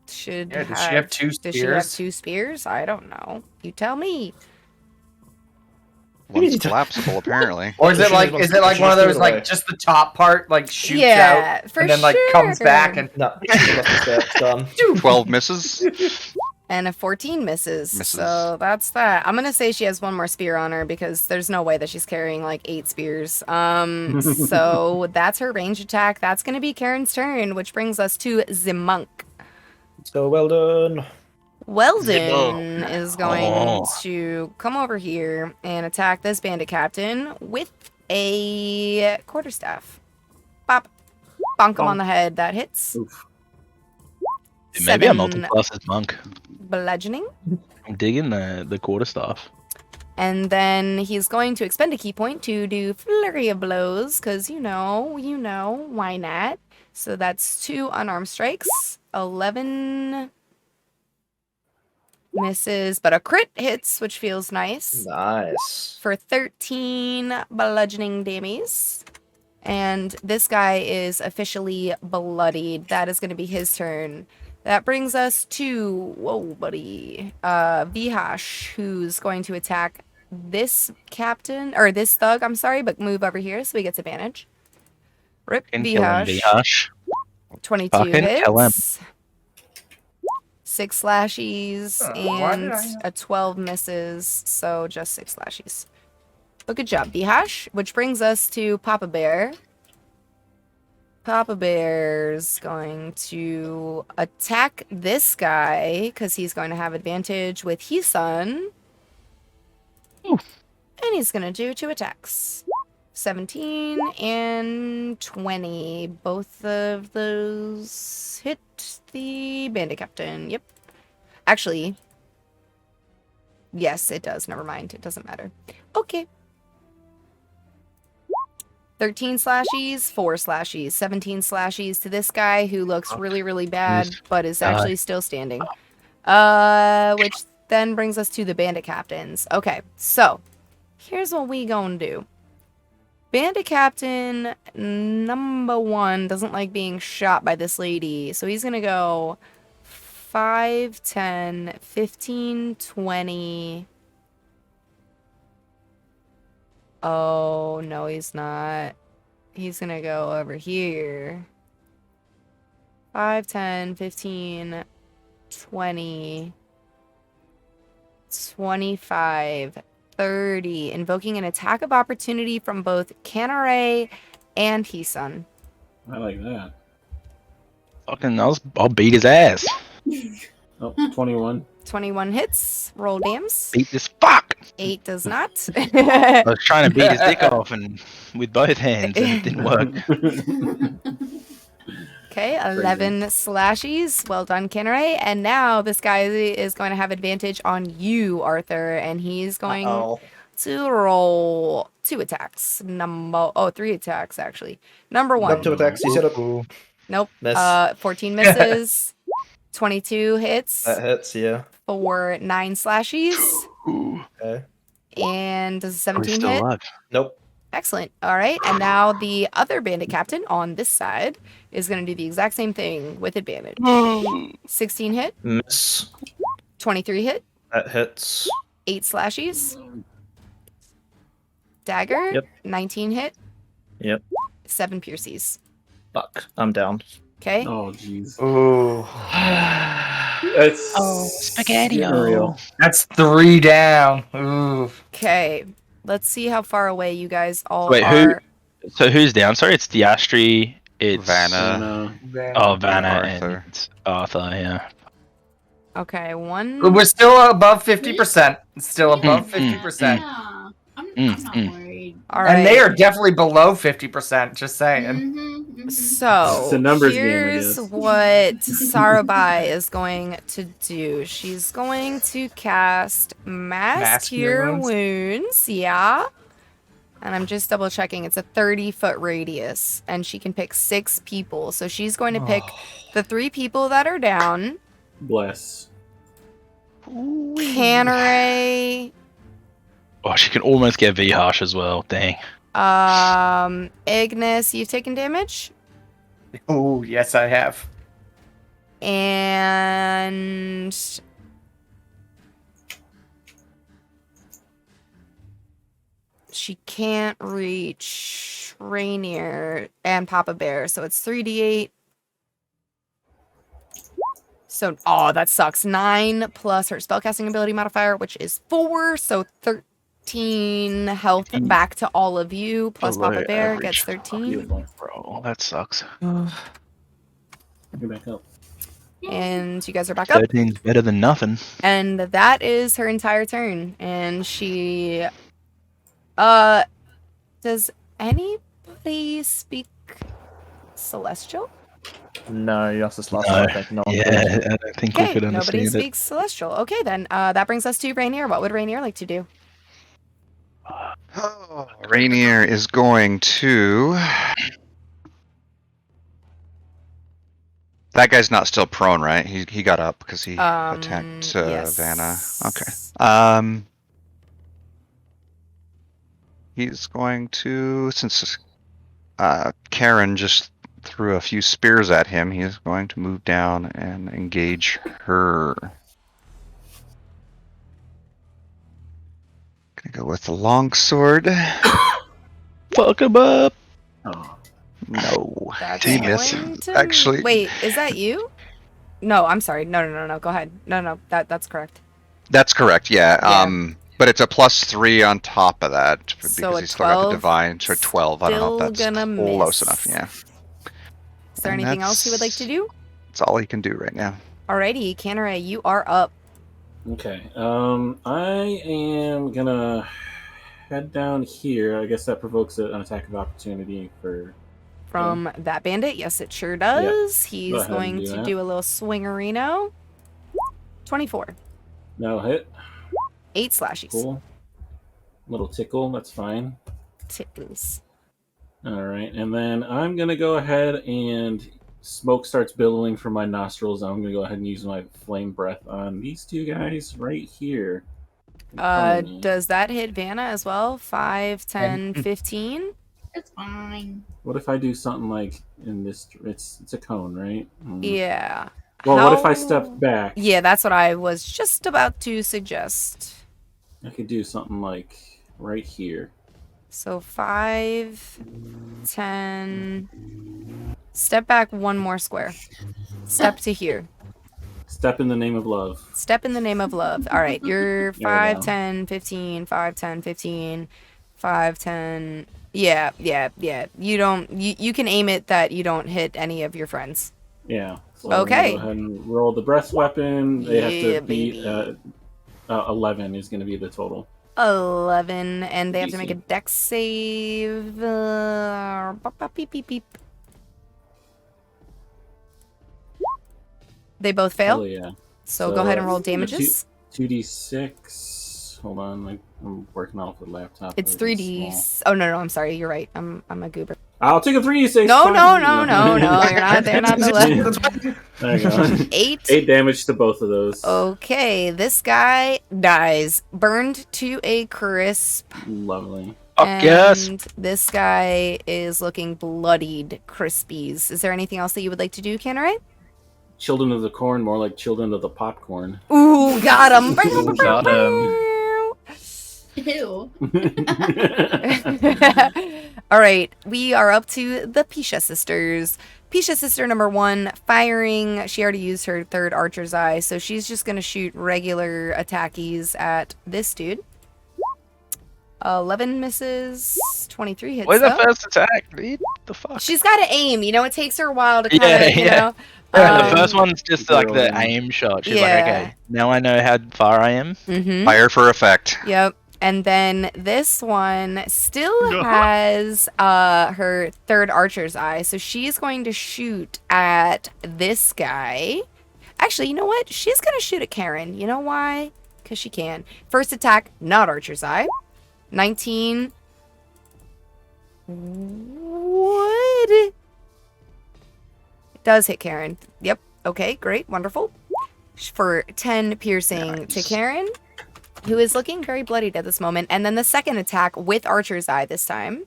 Speaker 1: should
Speaker 3: Yeah,
Speaker 1: have...
Speaker 3: does she have 2 spears?
Speaker 1: Does she have 2 spears? I don't know. You tell me.
Speaker 6: One's collapsible, apparently.
Speaker 3: Or is it
Speaker 5: She
Speaker 3: like
Speaker 5: just
Speaker 3: is it
Speaker 5: wants-
Speaker 3: like
Speaker 5: she
Speaker 3: one of
Speaker 5: just
Speaker 3: those
Speaker 5: threw it away.
Speaker 3: like just the top part like shoots
Speaker 1: Yeah,
Speaker 3: out
Speaker 1: for
Speaker 3: and then like comes back and
Speaker 5: No, she left it there. It's gone.
Speaker 6: 12 misses.
Speaker 1: And a 14 misses.
Speaker 6: Misses.
Speaker 1: So that's that. I'm gonna say she has 1 more spear on her because there's no way that she's carrying like 8 spears. So that's her range attack. That's gonna be Karen's turn, which brings us to the monk.
Speaker 5: So well done.
Speaker 1: Weldon is going to come over here and attack this bandit captain with a quarterstaff. Bop. Bonk him on the head. That hits.
Speaker 2: Oof.
Speaker 4: Maybe a
Speaker 1: 7
Speaker 4: multi-classes monk.
Speaker 1: bludgeoning.
Speaker 4: I'm digging the quarterstaff.
Speaker 1: And then he's going to expend a key point to do flurry of blows, because you know, why not? So that's 2 unarmed strikes, 11 misses, but a crit hits, which feels nice,
Speaker 5: Nice.
Speaker 1: for 13 bludgeoning damage. And this guy is officially bloodied. That is going to be his turn. That brings us to, whoa, buddy, Vihash, who's going to attack this captain, or this thug, I'm sorry, but move over here so he gets advantage. Rip
Speaker 4: Can kill him,
Speaker 1: Vihash.
Speaker 4: Vihash.
Speaker 1: 22
Speaker 4: Fucking kill him.
Speaker 1: hits. 6 slashes,
Speaker 3: why did
Speaker 1: and
Speaker 3: I-
Speaker 1: a 12 misses, so just 6 slashes. But good job, Vihash, which brings us to Papa Bear. Papa Bear's going to attack this guy because he's going to have advantage with Hisun. And he's going to do 2 attacks. 17 and 20. Both of those hit the bandit captain. Yep. Actually, yes, it does. Never mind. It doesn't matter. Okay. 13 slashes, 4 slashes, 17 slashes to this guy who looks really, really bad, but is actually still standing. Which then brings us to the bandit captains. Okay, so here's what we gonna do. Bandit captain number 1 doesn't like being shot by this lady, so he's gonna go 5, 10, 15, 20... Oh, no, he's not. He's gonna go over here. 5, 10, 15, 20, 25, 30. Invoking an attack of opportunity from both Kanare and Hisun.
Speaker 2: I like that.
Speaker 4: Fucking, I'll beat his ass.
Speaker 2: Oh, 21.
Speaker 1: 21 hits. Roll dams.
Speaker 4: Beat this fuck.
Speaker 1: 8 does not.
Speaker 4: I was trying to beat his dick off and with both hands, and it didn't work.
Speaker 1: Okay, 11 slashes. Well done, Kanare. And now this guy is going to have advantage on you, Arthur, and he's going to roll 2 attacks. 3 attacks, actually. Number 1.
Speaker 5: Up 2 attacks. You set up.
Speaker 1: Nope.
Speaker 5: Miss.
Speaker 1: 14 misses. 22 hits
Speaker 5: That hits, yeah.
Speaker 1: for 9 slashes.
Speaker 5: Okay.
Speaker 1: And does a
Speaker 4: He's
Speaker 1: 17
Speaker 4: still
Speaker 1: hit?
Speaker 4: alive.
Speaker 5: Nope.
Speaker 1: Excellent. All right. And now the other bandit captain on this side is going to do the exact same thing with advantage. 16 hit,
Speaker 5: Miss.
Speaker 1: 23 hit,
Speaker 5: That hits.
Speaker 1: 8 slashes. Dagger,
Speaker 5: Yep.
Speaker 1: 19 hit,
Speaker 5: Yep.
Speaker 1: 7 pierces.
Speaker 5: Fuck. I'm down.
Speaker 1: Okay.
Speaker 2: Oh, jeez.
Speaker 3: Ooh,
Speaker 2: It's
Speaker 4: spaghetti.
Speaker 2: real.
Speaker 3: that's 3 down. Ooh,
Speaker 1: Okay. Let's see how far away you guys all
Speaker 4: Wait,
Speaker 1: are.
Speaker 4: So who's down? Sorry, it's Diastri. It's
Speaker 6: Vanna.
Speaker 4: Oh, Vanna
Speaker 6: Arthur.
Speaker 4: and Arthur. Yeah.
Speaker 1: Okay, 1.
Speaker 3: we're still above 50%. Still above 50%,
Speaker 7: Yeah. I'm not worried.
Speaker 1: All right.
Speaker 3: and they are definitely below 50%. Just saying.
Speaker 1: So,
Speaker 2: It's a numbers game, I
Speaker 1: here's
Speaker 2: guess.
Speaker 1: what Sarabai is going to do. She's going to cast Mass
Speaker 3: Mass
Speaker 1: Cure
Speaker 3: Cure
Speaker 1: Wounds. Yeah. And I'm just double checking. It's a 30-foot radius, and she can pick 6 people. So she's going to pick the 3 people that are down.
Speaker 2: Bless.
Speaker 1: Canneray.
Speaker 4: Oh, she can almost get V-Harsh as well. Dang.
Speaker 1: Ignis, you've taken damage.
Speaker 3: Oh, yes, I have.
Speaker 1: And she can't reach Rainier and Papa Bear, so it's 3d8. So, oh, that sucks. 9 plus her spellcasting ability modifier, which is 4, so 13 health back to all of you, plus
Speaker 4: Below
Speaker 1: Papa Bear
Speaker 4: average.
Speaker 1: gets 13.
Speaker 4: Bro, that sucks.
Speaker 2: Get back up.
Speaker 1: And you guys are back up.
Speaker 4: 13's better than nothing.
Speaker 1: And that is her entire turn. And she... does anybody speak Celestial?
Speaker 8: No, you asked this last
Speaker 4: No.
Speaker 8: time. I think. No one
Speaker 4: Yeah,
Speaker 8: did.
Speaker 4: I don't think we
Speaker 1: Okay,
Speaker 4: could
Speaker 1: nobody
Speaker 4: understand it.
Speaker 1: speaks Celestial. Okay, then that brings us to Rainier. What would Rainier like to do?
Speaker 6: Oh, Rainier is going to. That guy's not still prone, right? He got up because he attacked
Speaker 1: Yes.
Speaker 6: Vanna. Okay. He's going to, since Karen just threw a few spears at him, he's going to move down and engage her. Gonna go with the longsword.
Speaker 4: Fuck him up!
Speaker 2: Oh.
Speaker 6: No.
Speaker 1: That's
Speaker 6: He missed.
Speaker 1: going to...
Speaker 6: Actually,
Speaker 1: Wait, is that you? No, I'm sorry. No. Go ahead. No. That's correct.
Speaker 6: that's correct. Yeah.
Speaker 1: Yeah.
Speaker 6: But it's a +3 on top of that because
Speaker 1: So a
Speaker 6: he's still got the
Speaker 1: 12,
Speaker 6: divine. So 12. I don't know if
Speaker 1: still
Speaker 6: that's
Speaker 1: gonna
Speaker 6: close
Speaker 1: miss.
Speaker 6: enough. Yeah.
Speaker 1: Is there
Speaker 6: And
Speaker 1: anything else you would like to do?
Speaker 6: That's all he can do right now.
Speaker 1: Alrighty, Canneray, you are up.
Speaker 2: Okay. I am gonna head down here. I guess that provokes an attack of opportunity for.
Speaker 1: From that bandit? Yes, it sure does.
Speaker 2: Go
Speaker 1: He's
Speaker 2: ahead and
Speaker 1: going
Speaker 2: do
Speaker 1: to
Speaker 2: that.
Speaker 1: do a little swingerino. 24.
Speaker 2: No hit.
Speaker 1: 8 slashes.
Speaker 2: Cool. Little tickle. That's fine.
Speaker 1: Tickles.
Speaker 2: All right, and then I'm gonna go ahead and smoke starts billowing from my nostrils. I'm gonna go ahead and use my flame breath on these 2 guys right here. in front of me.
Speaker 1: Does that hit Vanna as well? 5, 10, 15?
Speaker 7: It's fine.
Speaker 2: What if I do something like in this? It's a cone, right?
Speaker 1: Yeah.
Speaker 2: Well, what if I
Speaker 1: How-
Speaker 2: step back?
Speaker 1: Yeah, that's what I was just about to suggest.
Speaker 2: I could do something like right here.
Speaker 1: So 5, 10. Step back 1 more square. Step to here.
Speaker 2: Step in the name of love.
Speaker 1: Step in the name of love. All right, you're
Speaker 2: There we
Speaker 1: 5,
Speaker 2: go.
Speaker 1: 10, 15, 5, 10, 15, 5, 10. Yeah. You don't. You can aim it that you don't hit any of your friends.
Speaker 2: Yeah. So I'm gonna
Speaker 1: Okay.
Speaker 2: go ahead and roll the breath weapon. They have
Speaker 1: Yeah,
Speaker 2: to beat
Speaker 1: baby.
Speaker 2: 11 is going to be the total.
Speaker 1: 11, and they have to make a
Speaker 2: DC.
Speaker 1: dex save. Beep, beep, beep. They both fail.
Speaker 2: Oh yeah.
Speaker 1: So go ahead and roll
Speaker 2: that's
Speaker 1: damages.
Speaker 2: 2d6. Hold on, I'm working off the laptop.
Speaker 1: It's
Speaker 2: It's
Speaker 1: 3d.
Speaker 2: small.
Speaker 1: Oh no, I'm sorry. You're right. I'm a goober.
Speaker 2: I'll take a 3d6.
Speaker 1: No,
Speaker 2: fine.
Speaker 1: no. You're not there. Not the
Speaker 2: There you go.
Speaker 1: 8.
Speaker 2: 8 damage to both of those.
Speaker 1: Okay, this guy dies, burned to a crisp.
Speaker 2: Lovely.
Speaker 4: Fuck yes!
Speaker 1: And this guy is looking bloodied crispies. Is there anything else that you would like to do, Canneray?
Speaker 2: Children of the corn, more like children of the popcorn.
Speaker 1: Ooh, got him!
Speaker 8: Got him.
Speaker 7: Ew.
Speaker 1: All right, we are up to the Pisha sisters. Pisha sister number 1, firing. She already used her 3rd archer's eye, so she's just going to shoot regular attackies at this dude. 11 misses, 23 hits.
Speaker 4: Where's the
Speaker 1: though.
Speaker 4: first attack, dude? The fuck?
Speaker 1: She's got to aim. You know, it takes her a while to kind of,
Speaker 4: Yeah,
Speaker 1: you
Speaker 4: yeah.
Speaker 1: know.
Speaker 4: The first one's just like the
Speaker 2: Zero.
Speaker 4: aim shot. She's
Speaker 1: Yeah.
Speaker 4: like, okay, now I know how far I am.
Speaker 1: Mm-hmm.
Speaker 6: Fire for effect.
Speaker 1: Yep. And then this one still has her 3rd archer's eye. So she's going to shoot at this guy. Actually, you know what? She's going to shoot at Karen. You know why? Because she can. First attack, not archer's eye. 19 would. It does hit Karen. Yep. Okay, great. Wonderful. For 10 piercing to Karen, who is looking very bloodied at this moment. And then the second attack with Archer's Eye this time.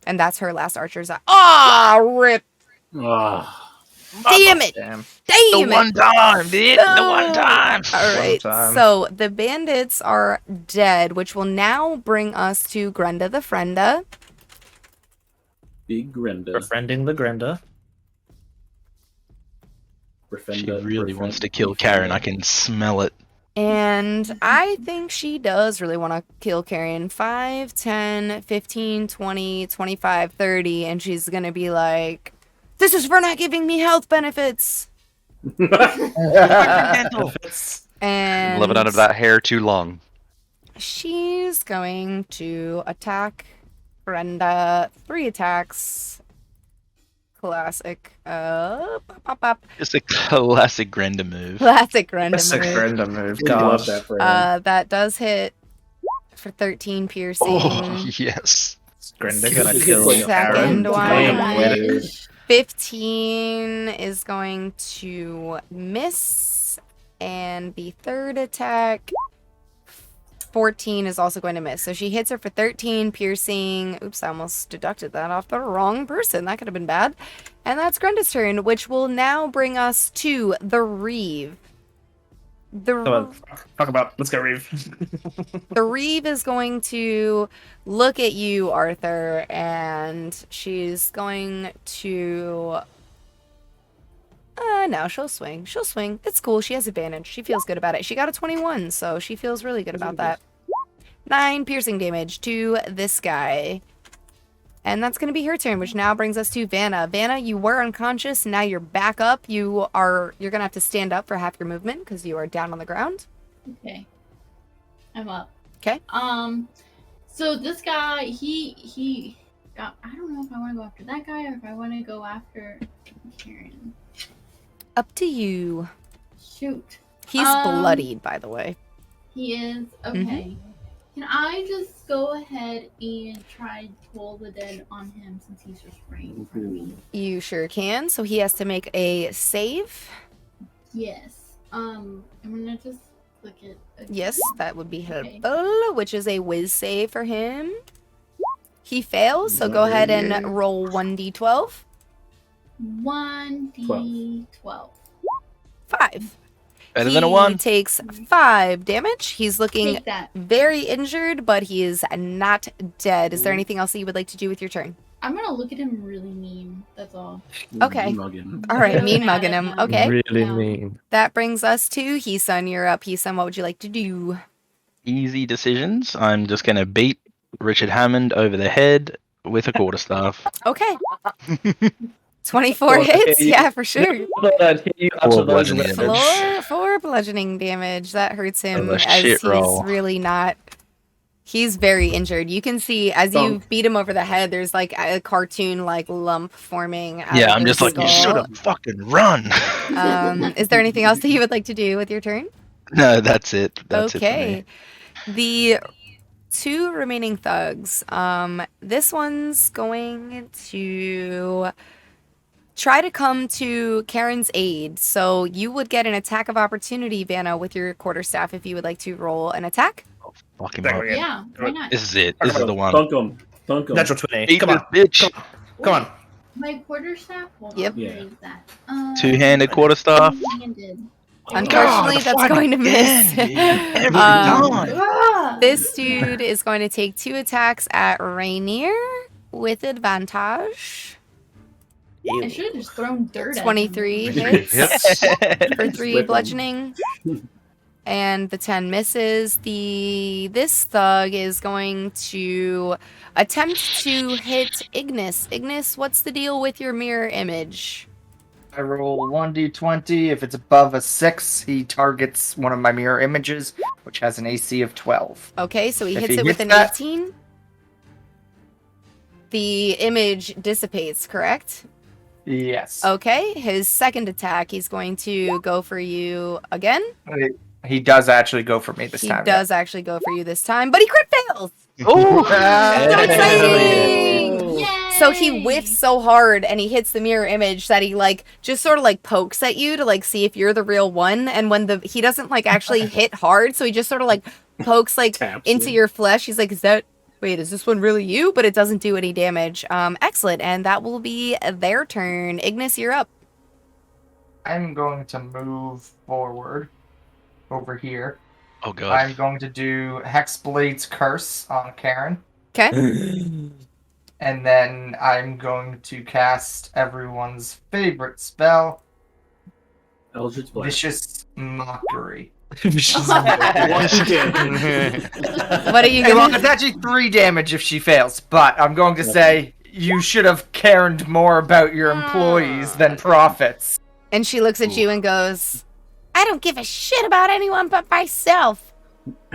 Speaker 1: And that's her last Archer's Eye. Ah, rip. Damn it.
Speaker 8: Damn.
Speaker 1: Damn
Speaker 4: The one time, bitch. The one time.
Speaker 1: All right,
Speaker 8: time.
Speaker 1: so the bandits are dead, which will now bring us to Grenda the Frenda.
Speaker 2: Big Grenda.
Speaker 5: Befriending the Grenda.
Speaker 4: She really wants to kill Karen. I can smell it.
Speaker 1: And I think she does really want to kill Karen. 5, 10, 15, 20, 25, 30. And she's going to be like, this is for not giving me health benefits. And
Speaker 6: Living under that hair too long.
Speaker 1: she's going to attack Brenda. 3 attacks. Classic. Pop.
Speaker 4: It's a classic Grenda move.
Speaker 1: Classic Brenda
Speaker 8: That's a
Speaker 1: move.
Speaker 8: Grenda move.
Speaker 2: We love
Speaker 8: God.
Speaker 2: that for him.
Speaker 1: That does hit for 13 piercing.
Speaker 4: Oh, yes.
Speaker 5: Grenda gonna
Speaker 2: It's
Speaker 5: kill
Speaker 2: like
Speaker 1: Second
Speaker 5: Karen.
Speaker 1: one.
Speaker 7: Gosh.
Speaker 1: 15 is going to miss. And the third attack, 14 is also going to miss. So she hits her for 13 piercing. Oops, I almost deducted that off the wrong person. That could have been bad. And that's Grenda's turn, which will now bring us to the Reeve.
Speaker 8: Come on. Talk about. Let's go, Reeve.
Speaker 1: The Reeve is going to look at you, Arthur, and she's going to... no, she'll swing. She'll swing. It's cool. She has advantage. She feels good about it. She got a 21, so she feels really good about that. 9 piercing damage to this guy. And that's going to be her turn, which now brings us to Vanna. Vanna, you were unconscious. Now you're back up. You're going to have to stand up for half your movement because you are down on the ground.
Speaker 7: Okay. I'm up.
Speaker 1: 'Kay.
Speaker 7: So this guy, he I don't know if I want to go after that guy or if I want to go after Karen.
Speaker 1: Up to you.
Speaker 7: Shoot.
Speaker 1: He's bloodied, by the way.
Speaker 7: He is? Okay. Can I just go ahead and try to pull the dead on him since he's just right in front of me?
Speaker 1: You sure can. So he has to make a save.
Speaker 7: Yes. I'm gonna just click it again.
Speaker 1: Yes, that would be
Speaker 7: Okay.
Speaker 1: helpful, which is a whiz save for him. He fails, so go ahead and roll 1d12.
Speaker 7: 1d12.
Speaker 1: 5.
Speaker 4: Better than a 1.
Speaker 1: He takes 5 damage. He's looking
Speaker 7: Take that.
Speaker 1: very injured, but he is not dead. Is there anything else that you would like to do with your turn?
Speaker 7: I'm gonna look at him really mean. That's all.
Speaker 1: Okay.
Speaker 2: Mugging.
Speaker 1: All right, mean
Speaker 7: Mad
Speaker 1: mugging
Speaker 7: at
Speaker 1: him.
Speaker 7: him.
Speaker 1: Okay.
Speaker 8: Really
Speaker 7: Yeah.
Speaker 8: mean.
Speaker 1: That brings us to Heesun. You're up. Heesun, what would you like to do?
Speaker 4: Easy decisions. I'm just going to beat Richard Hammond over the head with a quarterstaff.
Speaker 1: Okay. 24 hits? Yeah, for sure.
Speaker 4: Four bludgeoning damage.
Speaker 1: 4 bludgeoning damage. That hurts him
Speaker 4: Oh, a
Speaker 1: as
Speaker 4: shit
Speaker 1: he's
Speaker 4: roll.
Speaker 1: really not. He's very injured. You can see as you beat him over the head, there's like a cartoon like lump forming. Out
Speaker 4: Yeah,
Speaker 1: of
Speaker 4: I'm
Speaker 1: his
Speaker 4: just like, you should
Speaker 1: skull.
Speaker 4: have fucking run.
Speaker 1: Is there anything else that you would like to do with your turn?
Speaker 4: No, that's it. That's it
Speaker 1: Okay.
Speaker 4: for me.
Speaker 1: The 2 remaining thugs. This one's going to try to come to Karen's aid. So you would get an attack of opportunity, Vanna, with your quarterstaff if you would like to roll an attack.
Speaker 4: Fucking
Speaker 8: There
Speaker 4: hell.
Speaker 8: we go.
Speaker 7: Yeah, why not?
Speaker 4: This is it. This is the one.
Speaker 2: Dunk him. Dunk him.
Speaker 5: Natural 20.
Speaker 4: Beat
Speaker 5: Come on.
Speaker 4: this bitch.
Speaker 5: Come on.
Speaker 7: My quarterstaff? Hold
Speaker 1: Yep.
Speaker 7: on, where
Speaker 2: Yeah.
Speaker 7: is that?
Speaker 4: Two-handed quarterstaff.
Speaker 7: Two-handed.
Speaker 1: Unfortunately,
Speaker 4: God,
Speaker 1: that's going to miss.
Speaker 4: again, dude. Every
Speaker 1: Um,
Speaker 4: time.
Speaker 7: Ah!
Speaker 1: This dude is going to take 2 attacks at Rainier with advantage.
Speaker 7: I should have just thrown dirt at him.
Speaker 1: 23 hits
Speaker 6: Yep.
Speaker 1: for 3
Speaker 2: Rip 'em.
Speaker 1: bludgeoning. And the 10 misses. This thug is going to attempt to hit Ignis. Ignis, what's the deal with your mirror image?
Speaker 3: I roll 1d20. If it's above a 6, he targets one of my mirror images, which has an AC of 12.
Speaker 1: Okay, so he
Speaker 3: If
Speaker 1: hits
Speaker 3: he
Speaker 1: it with
Speaker 3: hits
Speaker 1: an
Speaker 3: that-
Speaker 1: 18. The image dissipates, correct?
Speaker 3: Yes.
Speaker 1: Okay, his second attack, he's going to go for you again.
Speaker 3: He does actually go for me this
Speaker 1: He
Speaker 3: time.
Speaker 1: does actually go for you this time, but he crit fails!
Speaker 4: Oh,
Speaker 3: yeah.
Speaker 1: So exciting!
Speaker 7: Yay!
Speaker 1: So he whiffs so hard and he hits the mirror image that he like just sort of like pokes at you to like see if you're the real one. And when he doesn't like actually hit hard, so he just sort of like pokes like into your flesh. He's like, wait, is this one really you? But it doesn't do any damage. Excellent. And that will be their turn. Ignis, you're up.
Speaker 3: I'm going to move forward over here.
Speaker 4: Oh god.
Speaker 3: I'm going to do Hexblade's Curse on Karen.
Speaker 1: Okay.
Speaker 3: And then I'm going to cast everyone's favorite spell,
Speaker 2: Eldritch Blast.
Speaker 3: Vicious Mockery.
Speaker 1: What are you
Speaker 3: Hey, well,
Speaker 1: gonna
Speaker 3: it's actually 3 damage if she fails, but I'm going to say you should have cared more about your employees than profits.
Speaker 1: And she looks at you and goes, I don't give a shit about anyone but myself.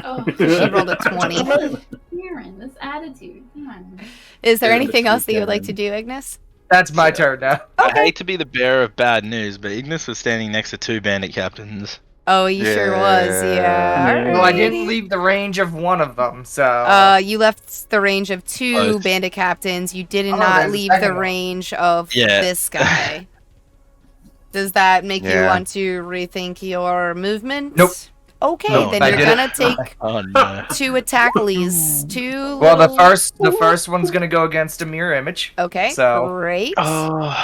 Speaker 7: Oh,
Speaker 1: She rolled a 20.
Speaker 7: Karen, this attitude. Come on.
Speaker 1: Is there anything else that you would like to do, Ignis?
Speaker 3: That's my turn now.
Speaker 4: I hate to be the bearer of bad news, but Ignis was standing next to 2 bandit captains.
Speaker 1: Oh, you sure was, yeah.
Speaker 3: Well, I
Speaker 1: Alrighty.
Speaker 3: didn't leave the range of one of them, so...
Speaker 1: You left the range of 2 bandit captains. You did not
Speaker 3: there's a
Speaker 1: leave
Speaker 3: second
Speaker 1: the
Speaker 3: one.
Speaker 1: range of
Speaker 4: Yeah.
Speaker 1: this guy. Does that make you
Speaker 6: Yeah.
Speaker 1: want to rethink your movement?
Speaker 3: Nope.
Speaker 1: Okay,
Speaker 3: Nope,
Speaker 1: then
Speaker 3: I
Speaker 1: you're
Speaker 3: did
Speaker 1: gonna
Speaker 3: it.
Speaker 1: take
Speaker 4: Oh no.
Speaker 1: 2 attackles. 2
Speaker 3: Well, the
Speaker 1: little-
Speaker 3: first one's gonna go against a mirror image.
Speaker 1: Okay,
Speaker 3: so-
Speaker 1: great.
Speaker 4: Oh,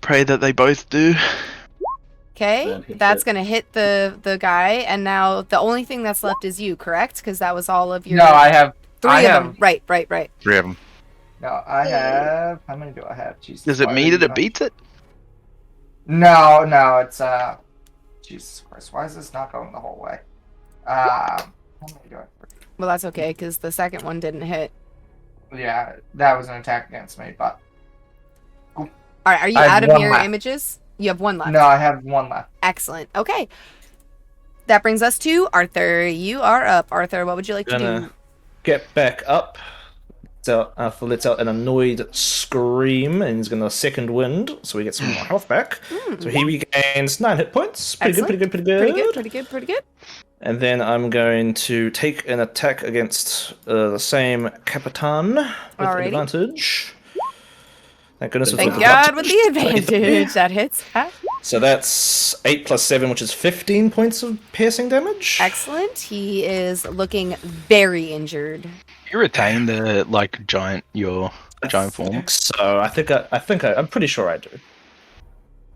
Speaker 4: pray that they both do.
Speaker 1: Okay,
Speaker 2: That hits
Speaker 1: that's
Speaker 2: it.
Speaker 1: gonna hit the guy, and now the only thing that's left is you, correct? Because that was all of your...
Speaker 3: No, I have...
Speaker 1: 3
Speaker 3: I
Speaker 1: of
Speaker 3: have-
Speaker 1: them. Right.
Speaker 6: 3 of them.
Speaker 3: No, I have... How many do I have? Jesus,
Speaker 4: Is it
Speaker 3: why
Speaker 4: me
Speaker 3: are
Speaker 4: that
Speaker 3: you
Speaker 4: it beats it?
Speaker 3: No, it's Jesus Christ, why is this not going the whole way? How many do I have?
Speaker 1: Well, that's okay, because the second one didn't hit.
Speaker 3: Yeah, that was an attack against me, but
Speaker 1: All right, are you
Speaker 3: I have
Speaker 1: out of
Speaker 3: one
Speaker 1: mirror
Speaker 3: left.
Speaker 1: images? You have 1 left.
Speaker 3: no, I have 1 left.
Speaker 1: Excellent. Okay. That brings us to Arthur. You are up. Arthur, what would you like to do?
Speaker 5: Gonna get back up. So Alpha lets out an annoyed scream and he's gonna second wind, so we get some more health back. So he regains 9 hit points. Pretty good.
Speaker 1: Pretty good.
Speaker 5: And then I'm going to take an attack against the same Capitan with
Speaker 1: Alrighty.
Speaker 5: advantage. Thank goodness.
Speaker 1: Thank
Speaker 5: with
Speaker 1: God with the advantage. That hits.
Speaker 5: So that's 8 plus 7, which is 15 points of piercing damage.
Speaker 1: Excellent. He is looking very injured.
Speaker 4: You retain the giant form.
Speaker 5: So I'm pretty sure I do.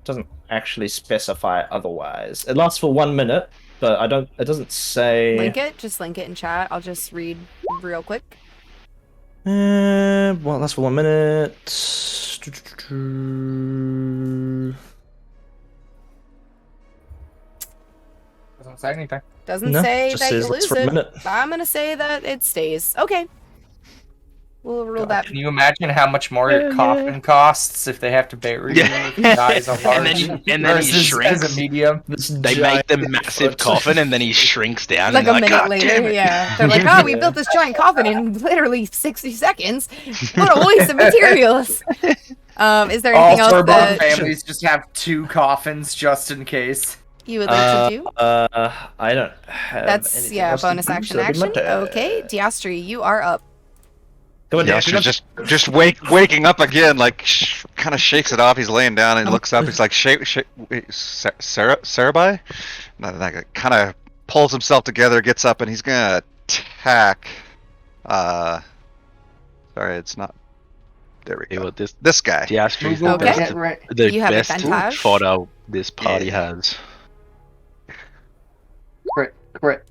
Speaker 5: Doesn't actually specify otherwise. It lasts for 1 minute, but I don't. It doesn't say.
Speaker 1: Link it. Just link it in chat. I'll just read real quick.
Speaker 5: Well, that's for 1 minute.
Speaker 3: Doesn't say anything.
Speaker 1: Doesn't
Speaker 5: No,
Speaker 1: say
Speaker 5: just
Speaker 1: that you
Speaker 5: says it's
Speaker 1: lose
Speaker 5: for a
Speaker 1: it.
Speaker 5: minute.
Speaker 1: I'm gonna say that it stays. Okay. We'll rule that.
Speaker 3: Can you imagine how much more your coffin costs if they have to bury you if you die as a large
Speaker 4: and then he
Speaker 3: versus as
Speaker 4: shrinks.
Speaker 3: a medium?
Speaker 4: They make the massive coffin and then he shrinks down.
Speaker 1: Like
Speaker 4: and
Speaker 1: a minute
Speaker 4: "God
Speaker 1: later,
Speaker 4: damn it."
Speaker 1: yeah. They're like, oh, we built this giant coffin in literally 60 seconds. What a waste of materials. Is there
Speaker 3: All
Speaker 1: anything else
Speaker 3: Turbine
Speaker 1: that
Speaker 3: families just have 2 coffins just in case.
Speaker 1: you would like to do?
Speaker 5: I don't have.
Speaker 1: That's,
Speaker 5: anything
Speaker 1: yeah,
Speaker 5: else to
Speaker 1: bonus
Speaker 5: do,
Speaker 1: action
Speaker 5: so it'll be my
Speaker 1: action.
Speaker 5: turn.
Speaker 1: Okay, Diastri, you are up.
Speaker 5: Come on,
Speaker 6: Yeah,
Speaker 5: Dash.
Speaker 6: just waking up again, like kind of shakes it off. He's laying down and looks up. He's like, Sarabai? That kind of pulls himself together, gets up, and he's gonna attack. Sorry, it's not. There we
Speaker 4: Hey,
Speaker 6: go.
Speaker 4: what this
Speaker 6: This guy.
Speaker 4: Diastri is the
Speaker 1: Okay.
Speaker 4: best,
Speaker 3: Right.
Speaker 4: the
Speaker 1: You have
Speaker 4: best
Speaker 1: advantage.
Speaker 4: fodder this party has.
Speaker 3: Crit.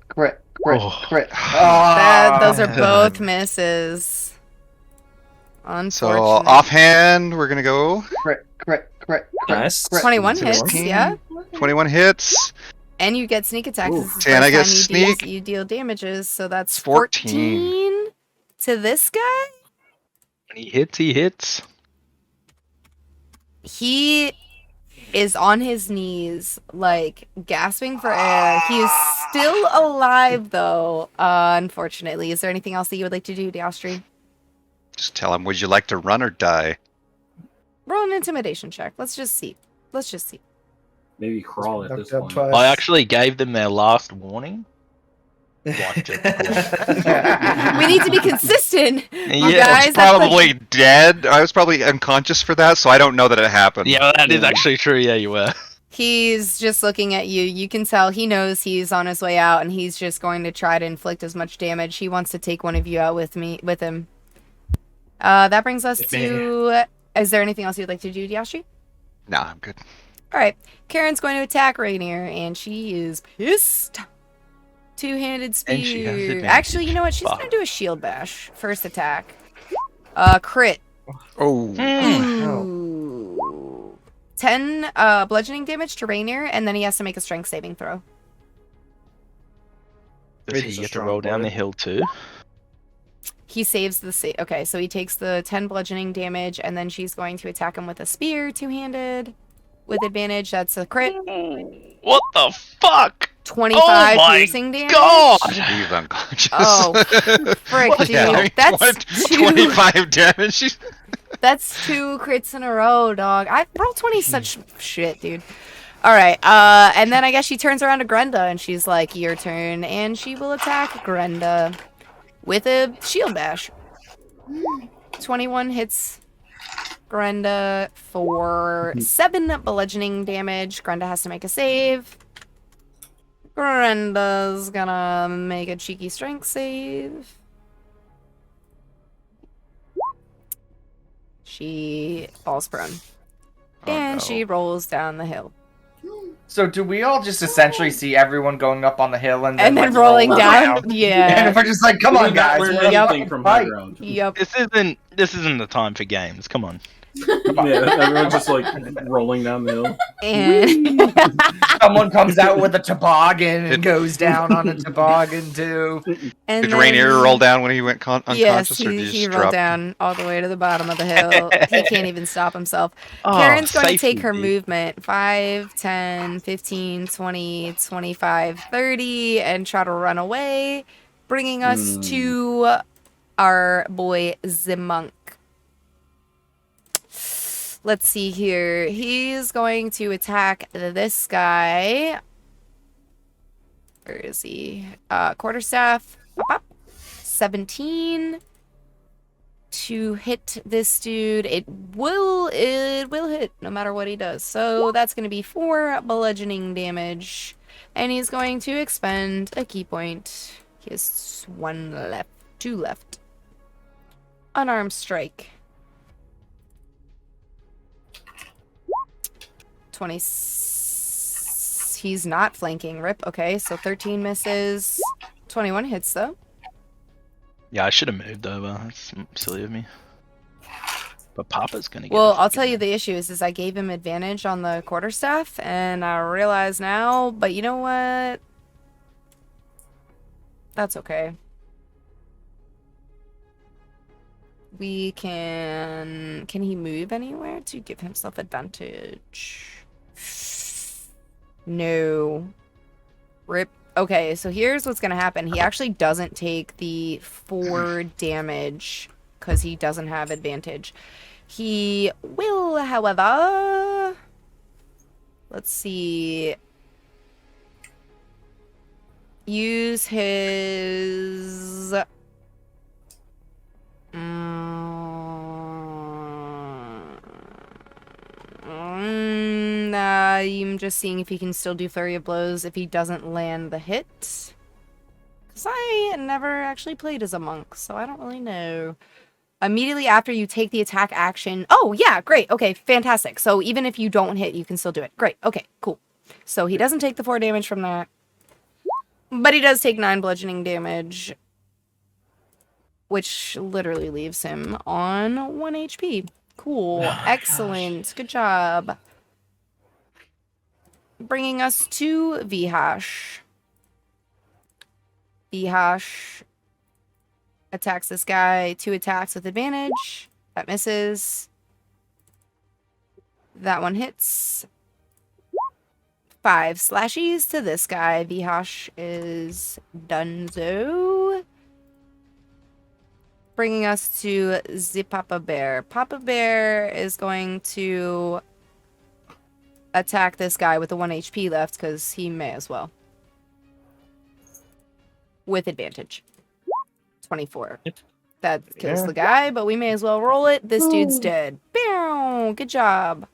Speaker 4: Oh.
Speaker 1: Those are both misses.
Speaker 6: So
Speaker 1: Unfortunate.
Speaker 6: offhand, we're gonna go
Speaker 3: Crit.
Speaker 5: Nice.
Speaker 1: 21 hits,
Speaker 6: 16.
Speaker 1: yeah.
Speaker 6: 21 hits.
Speaker 1: And you get sneak attack. This is the
Speaker 6: And I
Speaker 1: first
Speaker 6: get
Speaker 1: time
Speaker 6: sneak.
Speaker 1: you deal damages, so that's
Speaker 6: 14.
Speaker 1: 14 to this guy.
Speaker 4: When he hits.
Speaker 1: He is on his knees, like, gasping for air. He is still alive, though, unfortunately. Is there anything else that you would like to do, Diastri?
Speaker 6: Just tell him, would you like to run or die?
Speaker 1: Roll an intimidation check. Let's just see.
Speaker 2: Maybe crawl at this
Speaker 5: Knocked out
Speaker 2: point.
Speaker 5: twice.
Speaker 4: I actually gave them their last warning.
Speaker 9: Watch it.
Speaker 1: We need to be consistent, you
Speaker 6: Yeah,
Speaker 1: guys.
Speaker 6: it's probably dead. I was probably unconscious for that, so I don't know that it happened.
Speaker 9: Yeah, that is actually true. Yeah, you were.
Speaker 1: He's just looking at you. You can tell he knows he's on his way out, and he's just going to try to inflict as much damage. He wants to take one of you out with him. That brings us to... Is there anything else you'd like to do, Yashi?
Speaker 6: Nah, I'm good.
Speaker 1: Alright. Karen's going to attack Rainier, and she is pissed. Two-handed spear.
Speaker 4: And she has advantage.
Speaker 1: Actually, you know what? She's going to do a shield bash. First attack. Crit.
Speaker 6: Oh.
Speaker 1: Ooh. 10 bludgeoning damage to Rainier, and then he has to make a strength saving throw.
Speaker 9: Does he get to roll down the hill too?
Speaker 1: He saves the save. Okay, so he takes the 10 bludgeoning damage, and then she's going to attack him with a spear, two-handed, with advantage. That's a crit.
Speaker 9: What the fuck?
Speaker 1: 25
Speaker 9: my
Speaker 1: piercing damage.
Speaker 9: God!
Speaker 6: He's unconscious.
Speaker 1: Oh, frick, dude.
Speaker 6: Yeah,
Speaker 1: That's
Speaker 6: 25 damage.
Speaker 1: That's 2 crits in a row, dog. Roll 20 such shit, dude. Alright, and then I guess she turns around to Grenda, and she's like, your turn, and she will attack Grenda with a shield bash. 21 hits Grenda for 7 bludgeoning damage. Grenda has to make a save. Grenda's gonna make a cheeky strength save. She falls prone. And she rolls down the hill.
Speaker 3: So do we all just essentially see everyone going up on the hill and then like,
Speaker 1: rolling down? Yeah.
Speaker 3: And we're just like, come on, guys.
Speaker 2: Learn
Speaker 3: we're up
Speaker 2: anything
Speaker 3: on
Speaker 2: from
Speaker 3: the
Speaker 2: high
Speaker 3: fight.
Speaker 2: ground.
Speaker 1: Yep.
Speaker 9: This isn't the time for games. Come on.
Speaker 2: Yeah, everyone's just like rolling down the hill.
Speaker 1: And
Speaker 3: Someone comes out with a toboggan and goes down on a toboggan too.
Speaker 1: and
Speaker 6: Did
Speaker 1: then-
Speaker 6: Rainier roll down when he went unconscious,
Speaker 1: Yes,
Speaker 6: or did he
Speaker 1: he
Speaker 6: just
Speaker 1: rolled
Speaker 6: drop?
Speaker 1: down all the way to the bottom of the hill. He can't even stop himself. Karen's going to take her movement 5, 10, 15, 20, 25, 30 and try to run away, bringing us to our boy Zimunk. Let's see here. He's going to attack this guy. Where is he? Quarterstaff. 17 to hit this dude. It will hit no matter what he does. So that's going to be 4 bludgeoning damage. And he's going to expend a key point. He has 1 left. 2 left. Unarmed strike. 20. He's not flanking. Rip. Okay, so 13 misses. 21 hits, though.
Speaker 9: Yeah, I should have moved over. That's silly of me. But Papa's gonna get
Speaker 1: Well, I'll tell you the issue is I gave him advantage on the quarterstaff, and I realize now, but you know what? That's okay. We can he move anywhere to give himself advantage? No. Rip. Okay, so here's what's gonna happen. He actually doesn't take the 4 damage because he doesn't have advantage. He will, however... Let's see... use his... I'm just seeing if he can still do Flurry of Blows if he doesn't land the hit. Because I never actually played as a monk, so I don't really know. Immediately after you take the attack action... Oh, yeah, great. Okay, fantastic. So even if you don't hit, you can still do it. Great. Okay, cool. So he doesn't take the 4 damage from that. But he does take 9 bludgeoning damage. Which literally leaves him on 1 HP. Cool. Excellent. Good job. Bringing us to Vihash. Vihash attacks this guy. 2 attacks with advantage. That misses. That one hits. 5 slashies to this guy. Vihash is donezo. Bringing us to the Papa Bear. Papa Bear is going to attack this guy with the 1 HP left because he may as well. with advantage. 24. That kills the guy, but we may as well roll it. This dude's dead. Bow! Good job.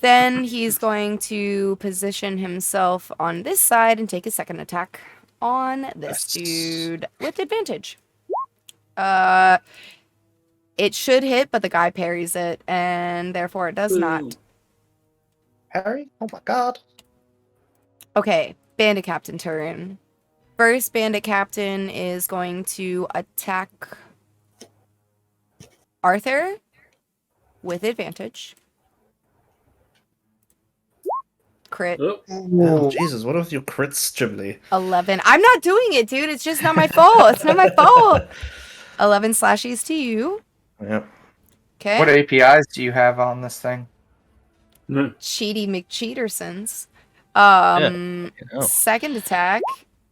Speaker 1: Then he's going to position himself on this side and take a second attack on this dude with advantage. It should hit, but the guy parries it, and therefore it does not.
Speaker 5: Harry? Oh my god.
Speaker 1: Okay, Bandit Captain turn. First, Bandit Captain is going to attack Arthur with advantage. Crit.
Speaker 5: Oh, Jesus, what are your crits, Ghibli?
Speaker 1: 11. I'm not doing it, dude. It's just not my fault. It's not my fault. 11 slashes to you.
Speaker 5: Yep.
Speaker 1: Okay.
Speaker 3: What APIs do you have on this thing?
Speaker 1: Cheaty McCheatersons.
Speaker 9: Yeah.
Speaker 1: Second attack,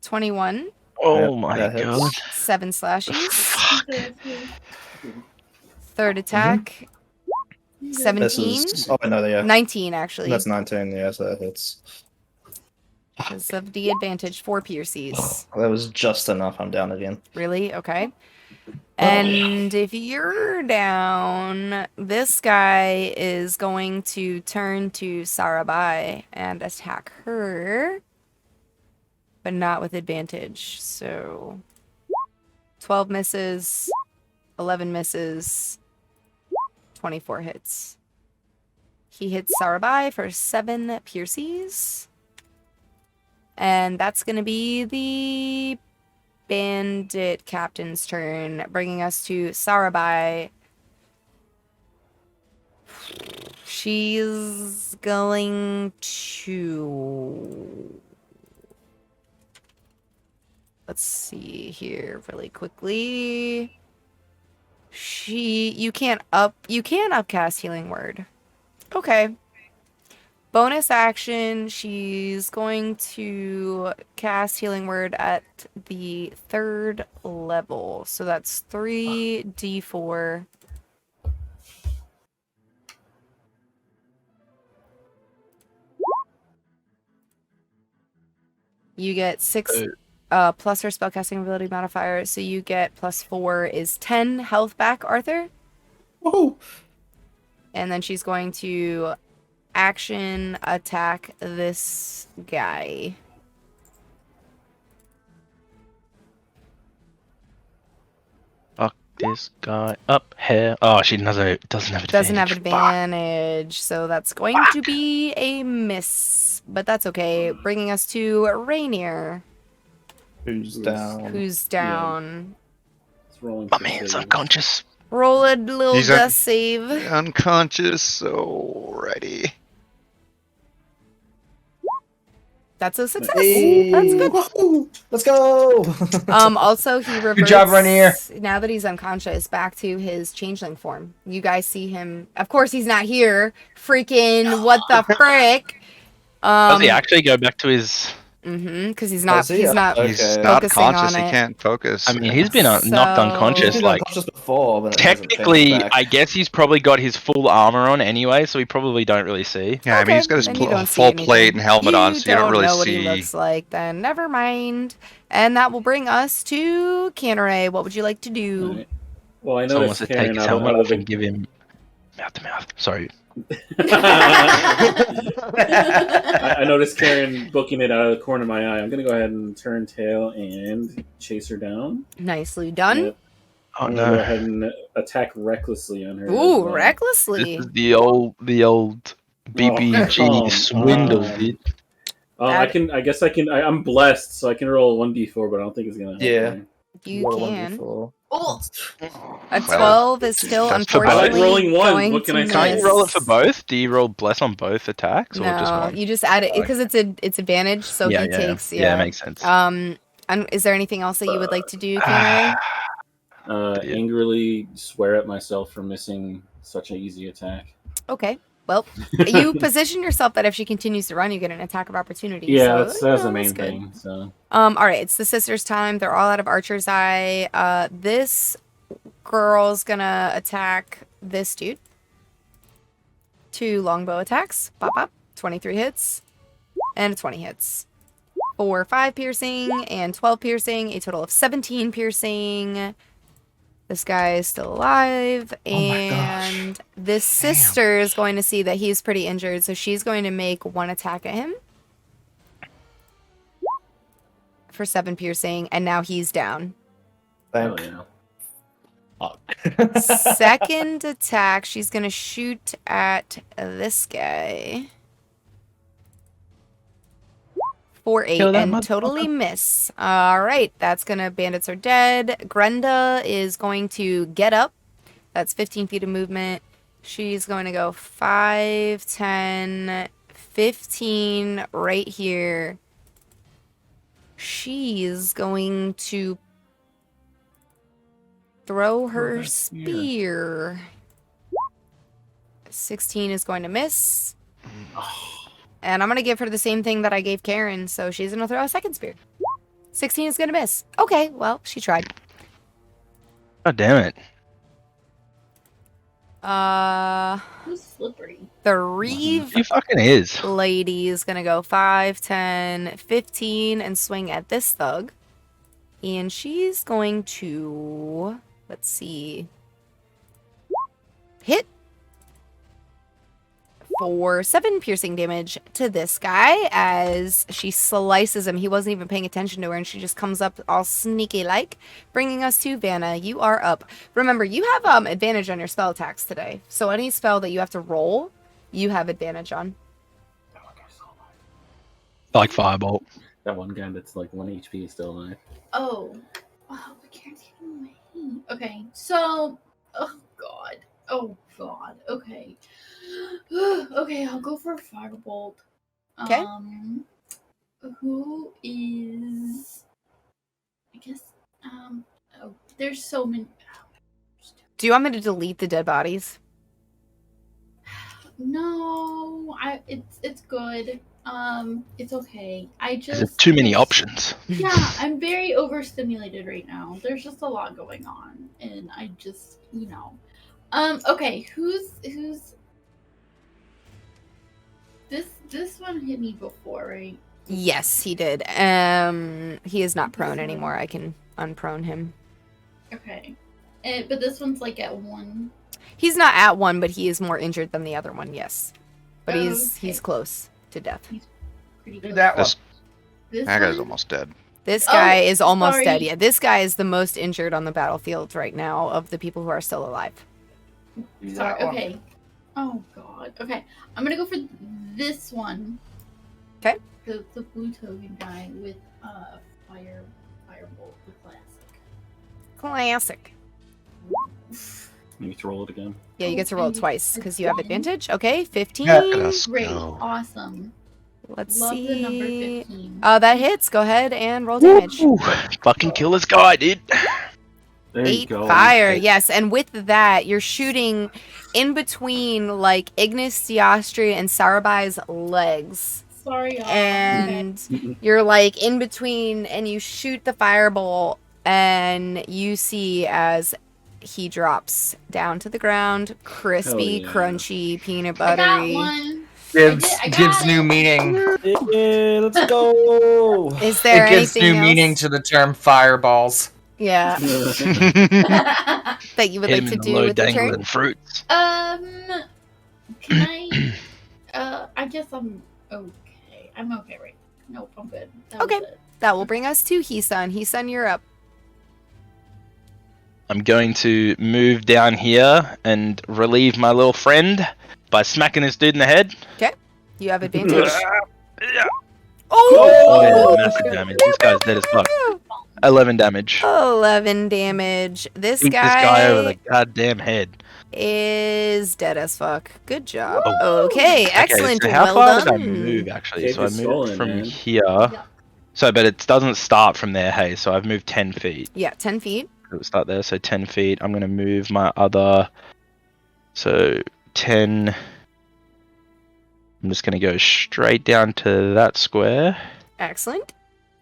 Speaker 1: 21.
Speaker 9: Oh
Speaker 5: Yep,
Speaker 9: my
Speaker 5: that hits.
Speaker 9: god.
Speaker 1: 7 slashes.
Speaker 9: Fuck.
Speaker 1: Third attack,
Speaker 5: This
Speaker 1: 17.
Speaker 5: is... Oh, no, yeah.
Speaker 1: 19, actually.
Speaker 5: That's 19, yeah, so that hits.
Speaker 1: Because of the advantage, 4 pierces.
Speaker 5: That was just enough. I'm down again.
Speaker 1: Really? Okay. And if you're down, this guy is going to turn to Sarabai and attack her, but not with advantage. So 12 misses, 11 misses, 24 hits. He hits Sarabai for 7 pierces. And that's going to be the Bandit Captain's turn, bringing us to Sarabai. She's going to... Let's see here really quickly. You can't upcast Healing Word. Okay. Bonus action, she's going to cast Healing Word at the 3rd level. So that's 3d4. You get 6 plus her spellcasting ability modifier, so you get +4 is 10 health back, Arthur.
Speaker 5: Woohoo!
Speaker 1: And then she's going to action attack this guy.
Speaker 9: Fuck this guy up here. Oh, she doesn't have advantage.
Speaker 1: Doesn't have
Speaker 9: Fuck.
Speaker 1: advantage, so that's going to be a miss. But that's okay. Bringing us to Rainier.
Speaker 5: Who's down?
Speaker 1: Who's down?
Speaker 2: It's rolling
Speaker 9: My
Speaker 2: for
Speaker 9: man's
Speaker 2: saves.
Speaker 9: unconscious.
Speaker 1: Roll a little
Speaker 6: He's
Speaker 1: death save.
Speaker 6: Unconscious, alrighty.
Speaker 1: That's a success.
Speaker 5: Hey,
Speaker 1: That's good.
Speaker 5: woohoo! Let's go!
Speaker 1: Also, he reverts.
Speaker 3: Good job, Rainier.
Speaker 1: Now that he's unconscious, back to his changeling form. You guys see him. Of course, he's not here. Freaking what the frick?
Speaker 9: Does he actually go back to his...
Speaker 1: Because he's not.
Speaker 5: Does he?
Speaker 1: He's not.
Speaker 5: Okay.
Speaker 6: He's not
Speaker 1: focusing
Speaker 6: conscious.
Speaker 1: on
Speaker 6: He
Speaker 1: it.
Speaker 6: can't focus.
Speaker 9: I mean, he's been knocked
Speaker 1: So-
Speaker 9: unconscious.
Speaker 5: He's been
Speaker 9: Like,
Speaker 5: unconscious before, but it hasn't
Speaker 9: technically,
Speaker 5: changed back.
Speaker 9: I guess he's probably got his full armor on anyway, so we probably don't really see.
Speaker 6: Yeah, I mean, he's got his
Speaker 1: then you don't see
Speaker 6: full
Speaker 1: anything.
Speaker 6: plate and helmet on, so you don't really
Speaker 1: know what
Speaker 6: see.
Speaker 1: he looks like. Then never mind. And that will bring us to Canneray. What would you like to do?
Speaker 2: Alright. Well, I
Speaker 9: Someone
Speaker 2: noticed
Speaker 9: wants to take
Speaker 2: Karen
Speaker 9: his
Speaker 2: out
Speaker 9: helmet
Speaker 2: of
Speaker 9: off
Speaker 2: the
Speaker 9: and give him mouth to mouth. Sorry.
Speaker 2: I noticed Karen booking it out of the corner of my eye. I'm gonna go ahead and turn tail and chase her down.
Speaker 1: Nicely done.
Speaker 2: Yep.
Speaker 9: Oh
Speaker 2: I'm gonna go
Speaker 9: no.
Speaker 2: ahead and attack recklessly on her. as
Speaker 1: Ooh,
Speaker 2: well.
Speaker 1: recklessly.
Speaker 9: This is the old BBG
Speaker 2: Oh,
Speaker 9: swindle, dude.
Speaker 2: I guess I can. I'm blessed, so I can roll 1d4, but I don't think it's gonna. Help
Speaker 5: Yeah.
Speaker 2: me.
Speaker 1: You
Speaker 5: What a one
Speaker 1: can.
Speaker 5: before.
Speaker 7: Oh,
Speaker 1: A
Speaker 6: Well,
Speaker 1: 12 is still
Speaker 6: that's for both.
Speaker 1: unfortunately
Speaker 2: I like rolling one.
Speaker 1: going
Speaker 2: What can
Speaker 1: to
Speaker 2: I say?
Speaker 9: Can't
Speaker 1: miss.
Speaker 9: you roll it for both? Do you roll bless on both attacks or just
Speaker 1: No,
Speaker 9: one?
Speaker 1: you just add it because it's advantage, so he takes.
Speaker 9: Yeah, it makes sense.
Speaker 1: And is there anything else that you would like to do, Canneray?
Speaker 2: Angrily swear at myself for missing such an easy attack.
Speaker 1: Okay. Well, you position yourself that if she continues to run, you get an attack of opportunity.
Speaker 2: Yeah,
Speaker 1: so,
Speaker 2: that's the
Speaker 1: you know,
Speaker 2: main
Speaker 1: good.
Speaker 2: thing. So
Speaker 1: All right, it's the sisters' time. They're all out of Archer's Eye. This girl's gonna attack this dude. 2 longbow attacks. Pop, pop. 23 hits. And 20 hits. 4, 5 piercing, and 12 piercing, a total of 17 piercing. This guy is still alive, and this sister is going to see that he's pretty injured, so she's going to make 1 attack at him for 7 piercing, and now he's down.
Speaker 5: Thank
Speaker 2: yeah.
Speaker 1: Second attack, she's going to shoot at this guy. 4, 8, and totally miss. All right, that's gonna. Bandits are dead. Grenda is going to get up. That's 15 feet of movement. She's going to go 5, 10, 15 right here. She's going to throw her spear. 16 is going to miss. And I'm going to give her the same thing that I gave Karen, so she's going to throw a second spear. 16 is going to miss. Okay, well, she tried.
Speaker 9: God damn it.
Speaker 7: Who's slippery?
Speaker 1: The Reeve
Speaker 9: He fucking is.
Speaker 1: lady is going to go 5, 10, 15 and swing at this thug. And she's going to, let's see, hit for 7 piercing damage to this guy as she slices him. He wasn't even paying attention to her, and she just comes up all sneaky-like, bringing us to Vanna. You are up. Remember, you have advantage on your spell attacks today, so any spell that you have to roll, you have advantage on.
Speaker 9: Like Firebolt.
Speaker 2: That one guy that's like 1 HP is still alive.
Speaker 7: Oh. Wow, I can't even wait. Okay, so... Oh, God. Oh, God. Okay. Okay, I'll go for a Firebolt.
Speaker 1: Okay.
Speaker 7: Who is... I guess... Oh, there's so many...
Speaker 1: Do you want me to delete the dead bodies?
Speaker 7: No, it's good. It's okay.
Speaker 9: There's too many options.
Speaker 7: Yeah, I'm very overstimulated right now. There's just a lot going on, and I just, you know. Okay, who's this one hit me before, right?
Speaker 1: Yes, he did. He is not prone anymore. I can unprone him.
Speaker 7: Okay. But this one's like at 1.
Speaker 1: He's not at 1, but he is more injured than the other one, yes. But
Speaker 7: Oh,
Speaker 1: he's
Speaker 7: okay.
Speaker 1: close to death.
Speaker 7: Pretty
Speaker 3: Do
Speaker 7: good.
Speaker 3: that one.
Speaker 7: This
Speaker 6: That guy's
Speaker 7: one?
Speaker 6: almost dead.
Speaker 1: This guy
Speaker 7: Oh,
Speaker 1: is almost
Speaker 7: sorry.
Speaker 1: dead. Yeah, this guy is the most injured on the battlefield right now of the people who are still alive.
Speaker 3: Do
Speaker 7: Sorry,
Speaker 3: that one.
Speaker 7: okay. Oh god. Okay. I'm gonna go for this one.
Speaker 1: 'Kay.
Speaker 7: The blue token guy with firebolt, the classic.
Speaker 1: Classic.
Speaker 2: You get to roll it again.
Speaker 1: Yeah, you get to roll it twice because you have advantage. Okay, 15.
Speaker 3: Yeah.
Speaker 6: Let's
Speaker 7: Great.
Speaker 6: go.
Speaker 7: Awesome.
Speaker 1: Let's
Speaker 7: Love the number
Speaker 1: see.
Speaker 7: 15.
Speaker 1: That hits. Go ahead and roll damage.
Speaker 9: Ooh, fucking kill this guy, dude.
Speaker 2: There you
Speaker 1: 8
Speaker 2: go.
Speaker 1: fire, yes. And with that, you're shooting in between like Ignis, Diastri, and Sarabai's legs.
Speaker 7: Sorry, y'all.
Speaker 1: And you're like in between, and you shoot the firebolt, and you see as he drops down to the ground, crispy,
Speaker 2: Hell yeah.
Speaker 1: crunchy, peanut
Speaker 7: I got
Speaker 1: buttery.
Speaker 7: one.
Speaker 3: Gives
Speaker 7: I got
Speaker 3: gives
Speaker 7: it.
Speaker 3: new meaning.
Speaker 5: Yeah, let's go.
Speaker 1: Is there
Speaker 3: It gives
Speaker 1: anything
Speaker 3: new
Speaker 1: else?
Speaker 3: meaning to the term fireballs.
Speaker 1: Yeah,
Speaker 7: That
Speaker 1: you would
Speaker 9: Hit
Speaker 1: like
Speaker 9: him
Speaker 1: to
Speaker 9: in the
Speaker 1: do
Speaker 9: low
Speaker 1: with the
Speaker 9: dangling
Speaker 1: turn?
Speaker 9: fruits.
Speaker 7: can I? I guess I'm okay. I'm okay right now. Nope, I'm good. That
Speaker 1: Okay.
Speaker 7: was it.
Speaker 1: That will bring us to Heesun. Heesun, you're up.
Speaker 9: I'm going to move down here and relieve my little friend by smacking this dude in the head.
Speaker 1: You have advantage.
Speaker 9: Oh, yeah, massive damage. This guy's dead as fuck. 11 damage.
Speaker 1: 11 damage. This
Speaker 9: Beat this guy over the
Speaker 1: guy
Speaker 9: goddamn head.
Speaker 1: is dead as fuck. Good job.
Speaker 9: Oh.
Speaker 1: Okay, excellent.
Speaker 9: Okay, so how
Speaker 1: well
Speaker 9: far did I
Speaker 1: done.
Speaker 9: move, actually?
Speaker 2: Take
Speaker 9: So I
Speaker 2: his
Speaker 9: moved
Speaker 2: skull in,
Speaker 9: from
Speaker 2: man.
Speaker 9: here.
Speaker 7: Yeah.
Speaker 9: So, but it doesn't start from there, hey. So I've moved 10 feet.
Speaker 1: Yeah, 10 feet.
Speaker 9: It'll start there, so 10 feet. I'm going to move my other... So, 10... I'm just going to go straight down to that square.
Speaker 1: Excellent.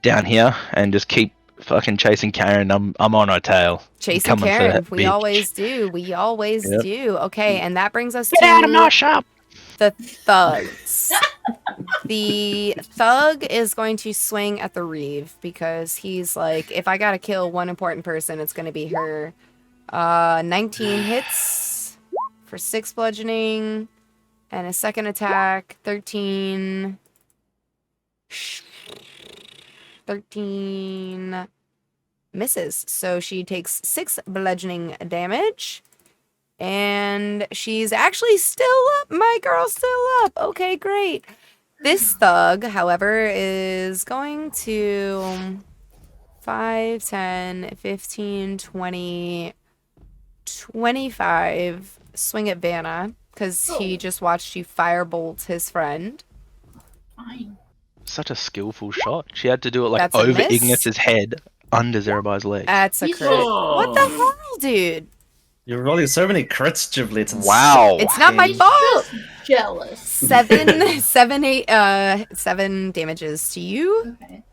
Speaker 9: Down here. And just keep fucking chasing Karen. I'm on her tail.
Speaker 1: Chasing
Speaker 9: Coming for
Speaker 1: Karen.
Speaker 9: that
Speaker 1: We
Speaker 9: bitch.
Speaker 1: always do. We always
Speaker 9: Yep.
Speaker 1: do. Okay, and that brings us
Speaker 9: Get
Speaker 1: to
Speaker 9: out of my shop!
Speaker 1: the thugs. The thug is going to swing at the Reeve because he's like, if I gotta kill one important person, it's gonna be her. 19 hits for 6 bludgeoning, and a second attack, 13 misses. So she takes 6 bludgeoning damage. And she's actually still up. My girl's still up. Okay, great. This thug, however, is going to 5, 10, 15, 20, 25 swing at Vanna because he just watched you firebolt his friend.
Speaker 7: Fine.
Speaker 9: Such a skillful shot. She had to do it like
Speaker 1: That's a
Speaker 9: over
Speaker 1: miss.
Speaker 9: Ignis's head, under Zerabai's leg.
Speaker 1: That's a
Speaker 7: He's
Speaker 1: crit.
Speaker 2: just-
Speaker 1: What the hell, dude?
Speaker 5: You're rolling so many crits, Ghibli. It's
Speaker 6: Wow.
Speaker 1: It's not my fault.
Speaker 7: Jealous.
Speaker 1: 7 damages to you.
Speaker 7: Okay.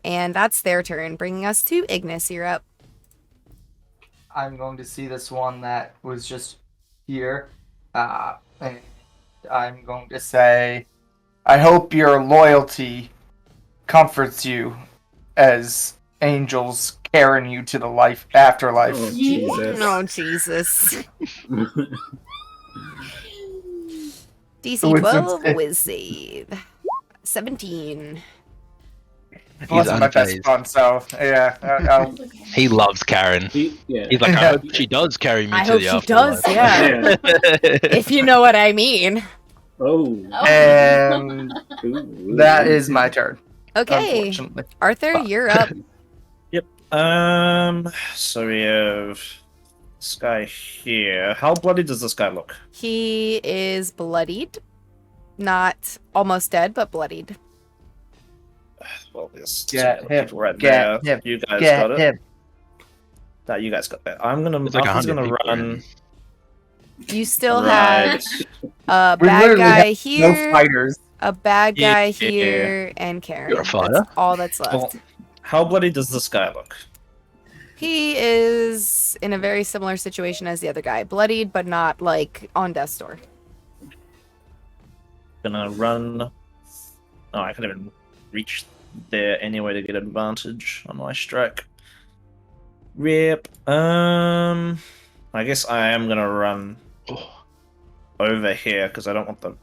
Speaker 1: And that's their turn, bringing us to Ignis. You're up.
Speaker 3: I'm going to see this one that was just here. And I'm going to say, I hope your loyalty comforts you as angels carrying you to the afterlife.
Speaker 2: Oh, Jesus.
Speaker 1: Oh, Jesus. DC
Speaker 3: So it's-
Speaker 1: 12 whiz save. 17.
Speaker 9: He's
Speaker 3: Wasn't my best
Speaker 9: unfazed.
Speaker 3: fun, so yeah. I'll,
Speaker 9: He loves Karen.
Speaker 2: Yeah.
Speaker 9: He's like, I hope she does carry me
Speaker 1: I
Speaker 9: to
Speaker 1: hope
Speaker 9: the
Speaker 1: she does,
Speaker 9: afterlife.
Speaker 1: yeah. If you know what I mean.
Speaker 2: Oh.
Speaker 3: and
Speaker 2: Ooh.
Speaker 3: that is my turn.
Speaker 1: Okay,
Speaker 3: Unfortunately.
Speaker 1: Arthur, you're up.
Speaker 5: So we have this guy here. How bloody does this guy look?
Speaker 1: He is bloodied. Not almost dead, but bloodied.
Speaker 5: Well, there's
Speaker 3: Get him.
Speaker 5: people right
Speaker 3: Get
Speaker 5: there.
Speaker 3: him.
Speaker 5: You guys
Speaker 3: Get
Speaker 5: got it.
Speaker 3: him.
Speaker 5: That you guys got that. I'm gonna.
Speaker 9: There's like
Speaker 5: Arthur's
Speaker 9: 100
Speaker 5: gonna
Speaker 9: people
Speaker 5: run.
Speaker 1: You still have
Speaker 5: Right.
Speaker 1: a
Speaker 3: We
Speaker 1: bad
Speaker 3: literally
Speaker 1: guy
Speaker 3: have No
Speaker 1: here,
Speaker 3: fighters.
Speaker 1: a bad guy
Speaker 5: Yeah.
Speaker 1: here, and Karen.
Speaker 9: You're a fighter?
Speaker 1: That's all that's left.
Speaker 5: Well, how bloody does this guy look?
Speaker 1: He is in a very similar situation as the other guy. Bloodied, but not, like, on death's door.
Speaker 5: Gonna run. Oh, I can't even reach there anyway to get advantage on my strike. Rip. I guess I am gonna run
Speaker 9: Oh,
Speaker 5: over here because I don't want the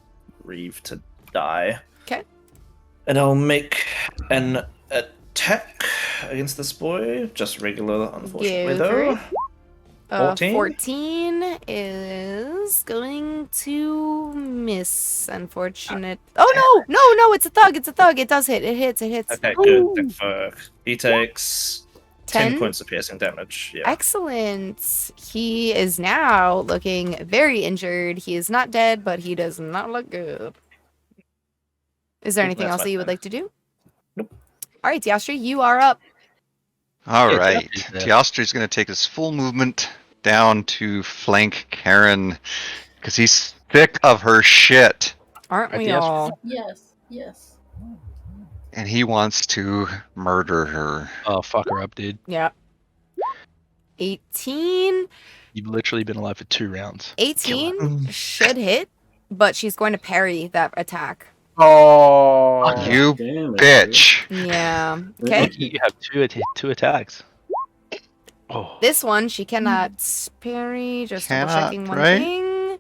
Speaker 5: Reeve to die.
Speaker 1: 'Kay.
Speaker 5: And I'll make an attack against this boy. Just regular, unfortunately,
Speaker 1: Go for
Speaker 5: though.
Speaker 1: it.
Speaker 5: 14?
Speaker 1: 14 is going to miss. Unfortunate. Oh no, it's a thug. It's a thug. It does hit. It hits.
Speaker 5: Okay, good. Thank fuck. He takes 10
Speaker 1: 10
Speaker 5: points of piercing damage. Yeah.
Speaker 1: Excellent. He is now looking very injured. He is not dead, but he does not look good. Is there anything
Speaker 5: That's
Speaker 1: else
Speaker 5: my
Speaker 1: that you would
Speaker 5: turn.
Speaker 1: like to do?
Speaker 5: Nope.
Speaker 1: All right, Austihr, you are up.
Speaker 6: All
Speaker 9: Yeah,
Speaker 6: right.
Speaker 9: Teostri's there.
Speaker 6: Teostri's going to take his full movement down to flank Karen because he's sick of her shit
Speaker 1: Aren't
Speaker 9: Right,
Speaker 1: we
Speaker 9: Austihr?
Speaker 1: all?
Speaker 7: Yes.
Speaker 6: and he wants to murder her.
Speaker 9: oh, fuck her up, dude.
Speaker 1: Yeah. 18.
Speaker 9: You've literally been alive for 2 rounds.
Speaker 1: 18 should hit, but she's going to parry that attack.
Speaker 3: Oh.
Speaker 6: You
Speaker 2: Damn it,
Speaker 6: bitch.
Speaker 1: Yeah. Okay.
Speaker 9: You have 2 attacks. Oh,
Speaker 1: This one she cannot parry. Just double
Speaker 6: Cannot,
Speaker 1: checking one
Speaker 6: right?
Speaker 1: thing.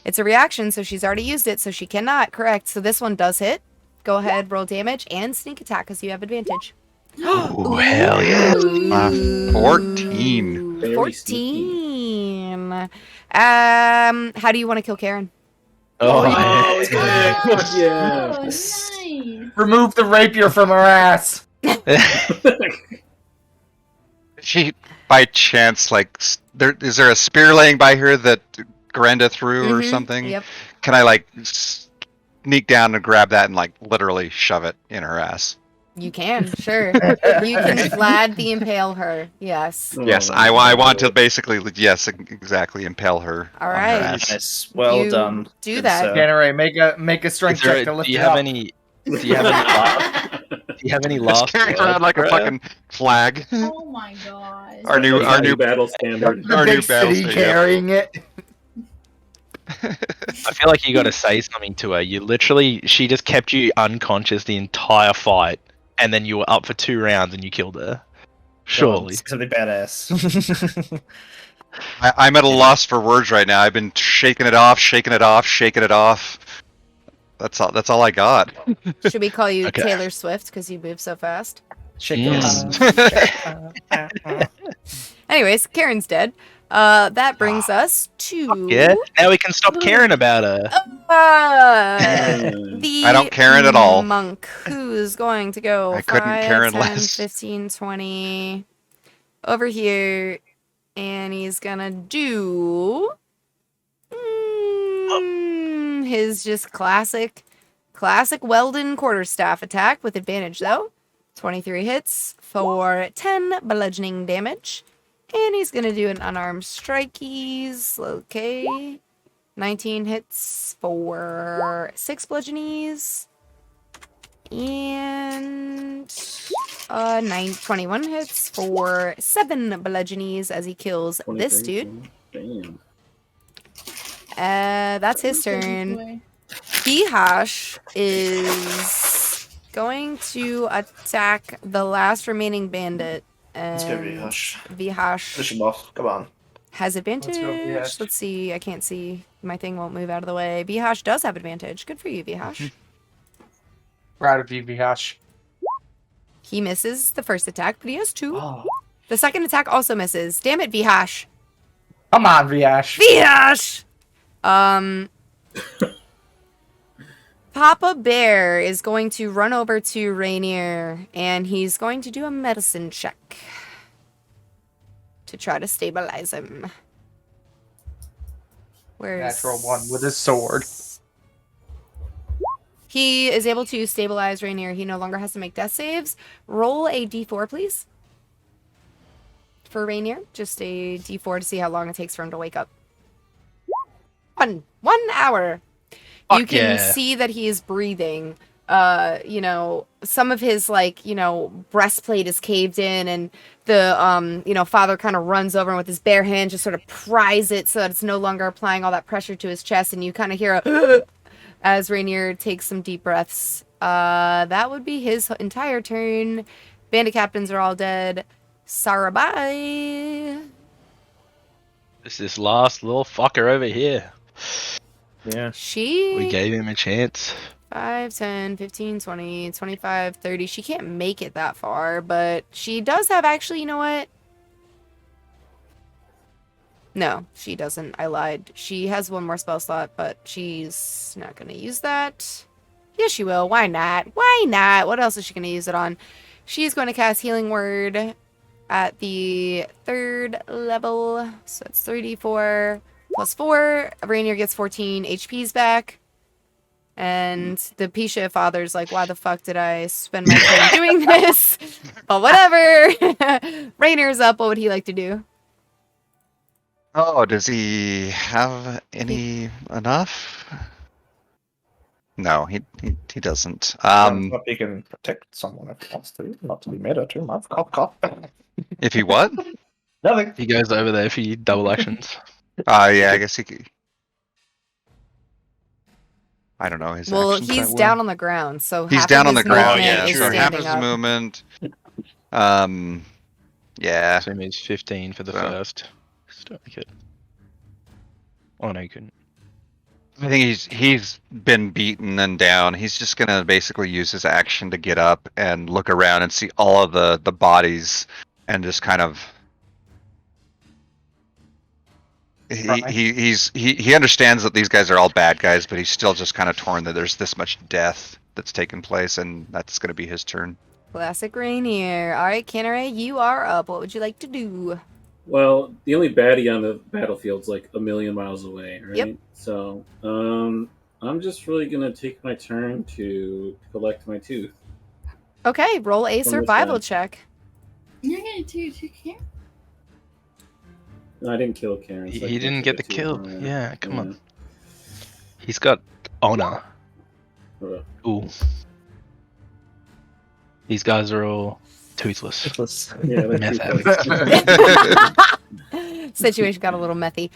Speaker 1: It's a reaction, so she's already used it, so she cannot. Correct. So this one does hit. Go ahead, roll damage and sneak attack because you have advantage.
Speaker 9: oh hell yeah.
Speaker 6: 14.
Speaker 2: Very
Speaker 1: 14. How do you want to kill Karen?
Speaker 9: Oh,
Speaker 2: Oh,
Speaker 9: yeah.
Speaker 2: yeah.
Speaker 7: Oh, nice.
Speaker 3: Remove the rapier from her ass.
Speaker 6: She, by chance, like, is there a spear laying by her that Grenda threw or
Speaker 1: Mhm,
Speaker 6: something?
Speaker 1: Yep.
Speaker 6: Can I, like, sneak down and grab that and, like, literally shove it in her ass?
Speaker 1: You can, sure. You can Vlad the Impale her. Yes.
Speaker 6: Yes,
Speaker 2: Oh,
Speaker 6: I want to basically, yes, exactly, impale her.
Speaker 1: All
Speaker 6: on her
Speaker 1: right.
Speaker 6: ass.
Speaker 5: Nice. Well
Speaker 1: You
Speaker 5: done.
Speaker 1: do
Speaker 5: Good
Speaker 1: that.
Speaker 5: sir.
Speaker 3: Generate, make a strength
Speaker 9: Is there
Speaker 3: check to
Speaker 9: a-
Speaker 3: lift
Speaker 9: do you
Speaker 3: it
Speaker 9: have
Speaker 3: up.
Speaker 9: any? Do you have any last? Do you have any
Speaker 6: Just
Speaker 9: last?
Speaker 6: carrying around like a
Speaker 9: words,
Speaker 6: fucking flag.
Speaker 7: Oh my god.
Speaker 6: Our new
Speaker 2: Battle standard.
Speaker 3: The
Speaker 6: our new
Speaker 3: big
Speaker 6: battle
Speaker 3: city
Speaker 6: station.
Speaker 3: carrying it.
Speaker 9: I feel like you got to say something to her. She just kept you unconscious the entire fight, and then you were up for 2 rounds and you killed her. Surely.
Speaker 5: Something badass.
Speaker 6: I'm at a loss for words right now. I've been shaking it off, shaking it off, shaking it off. That's all I got.
Speaker 1: Should we call you
Speaker 9: Okay.
Speaker 1: Taylor Swift because you move so fast? Anyways, Karen's dead. That brings us to
Speaker 9: Yeah. Now we can stop caring about her.
Speaker 1: the
Speaker 6: I don't Karen at all.
Speaker 1: monk who's going to go
Speaker 6: I couldn't
Speaker 1: 5,
Speaker 6: Karen
Speaker 1: 10,
Speaker 6: less.
Speaker 1: 15, 20 over here, and he's gonna do his just classic Weldon quarterstaff attack with advantage though. 23 hits for 10 bludgeoning damage. And he's going to do an unarmed strikeys. Okay. 19 hits for 6 bludgeonies. And 21 hits for 7 bludgeonies as he kills this dude.
Speaker 2: Damn.
Speaker 1: That's his turn. Vihash is going to attack the last remaining bandit.
Speaker 5: Let's go,
Speaker 1: And
Speaker 5: Vihash.
Speaker 1: Vihash
Speaker 5: Push him off. Come on.
Speaker 1: has advantage.
Speaker 3: Vihash.
Speaker 1: Let's see. I can't see. My thing won't move out of the way. Vihash does have advantage. Good for you, Vihash.
Speaker 3: Proud of you, Vihash.
Speaker 1: He misses the first attack, but he has 2.
Speaker 5: Oh.
Speaker 1: The second attack also misses. Damn it, Vihash.
Speaker 3: Come on, Vihash.
Speaker 1: Vihash! Papa Bear is going to run over to Rainier, and he's going to do a medicine check to try to stabilize him. Where's...
Speaker 3: Natural 1 with his sword.
Speaker 1: He is able to stabilize Rainier. He no longer has to make death saves. Roll a d4, please. For Rainier. Just a d4 to see how long it takes for him to wake up. 1 hour. You can see that he is breathing. Some of his breastplate is caved in, and the father kind of runs over and with his bare hand just sort of pries it so that it's no longer applying all that pressure to his chest, and you kind of hear a as Rainier takes some deep breaths. That would be his entire turn. Bandit captains are all dead. Sarabai.
Speaker 9: It's this last little fucker over here.
Speaker 5: Yeah.
Speaker 9: We gave him a chance.
Speaker 1: 5, 10, 15, 20, 25, 30. She can't make it that far, but she does have actually, you know what? No, she doesn't. I lied. She has 1 more spell slot, but she's not going to use that. Yes, she will. Why not? Why not? What else is she going to use it on? She's going to cast Healing Word at the 3rd level. So it's 34 plus 4. Rainier gets 14 HPs back. And the Pisha father's like, why the fuck did I spend my time doing this? But whatever. Rainier's up. What would he like to do?
Speaker 6: Oh, does he have enough? No, he doesn't.
Speaker 5: He can protect someone if he wants to, not to be meta too much. Cough.
Speaker 6: If he what?
Speaker 5: Nothing.
Speaker 9: He goes over there for double actions.
Speaker 6: Yeah, I guess he could. I don't know his.
Speaker 1: Well,
Speaker 6: actions
Speaker 1: he's
Speaker 6: that
Speaker 1: down
Speaker 6: well.
Speaker 1: on the ground, so
Speaker 6: He's
Speaker 1: half
Speaker 6: down
Speaker 1: of
Speaker 6: on the
Speaker 1: his
Speaker 6: ground.
Speaker 1: movement
Speaker 6: Yeah,
Speaker 1: is
Speaker 6: so half
Speaker 1: standing
Speaker 6: his
Speaker 1: up.
Speaker 6: movement. Yeah.
Speaker 9: So he moves 15 for the first. Still make it. Oh no, you couldn't.
Speaker 6: I think he's been beaten and down. He's just gonna basically use his action to get up and look around and see all of the bodies and just kind of. He understands that these guys are all bad guys, but he's still just kind of torn that there's this much death that's taken place, and that's going to be his turn.
Speaker 1: Classic Rainier. All right, Canneray, you are up. What would you like to do?
Speaker 2: Well, the only baddie on the battlefield's like 1,000,000 miles away, right?
Speaker 1: Yep.
Speaker 2: So, I'm just really gonna take my turn to collect my tooth.
Speaker 1: Okay, roll a
Speaker 2: this
Speaker 1: survival
Speaker 2: side.
Speaker 1: check.
Speaker 7: You're gonna do care?
Speaker 2: No, I didn't kill Karen. so I
Speaker 9: He
Speaker 2: can't
Speaker 9: didn't
Speaker 2: take
Speaker 9: get the
Speaker 2: tooth.
Speaker 9: kill. Yeah, come on. He's got honor.
Speaker 2: Yeah.
Speaker 9: Ooh. These guys are all toothless.
Speaker 2: Yeah, they're
Speaker 9: Meth
Speaker 2: toothless.
Speaker 1: Situation got a little methy.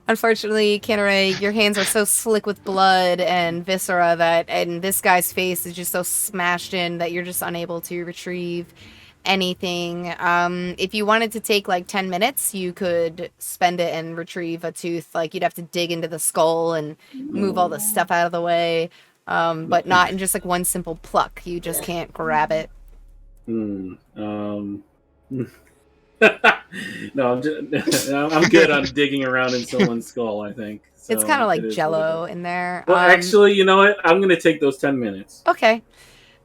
Speaker 1: Unfortunately, Canteray, your hands are so slick with blood and viscera and this guy's face is just so smashed in that you're just unable to retrieve anything. If you wanted to take like 10 minutes, you could spend it and retrieve a tooth. Like you'd have to dig into the skull and move all the stuff out of the way. But not in just like one simple pluck. You just can't grab it.
Speaker 2: No, I'm good on digging around in someone's skull, I think. So
Speaker 1: it's kind of like jello in there.
Speaker 2: Well, actually, you know what? I'm going to take those 10 minutes.
Speaker 1: Okay.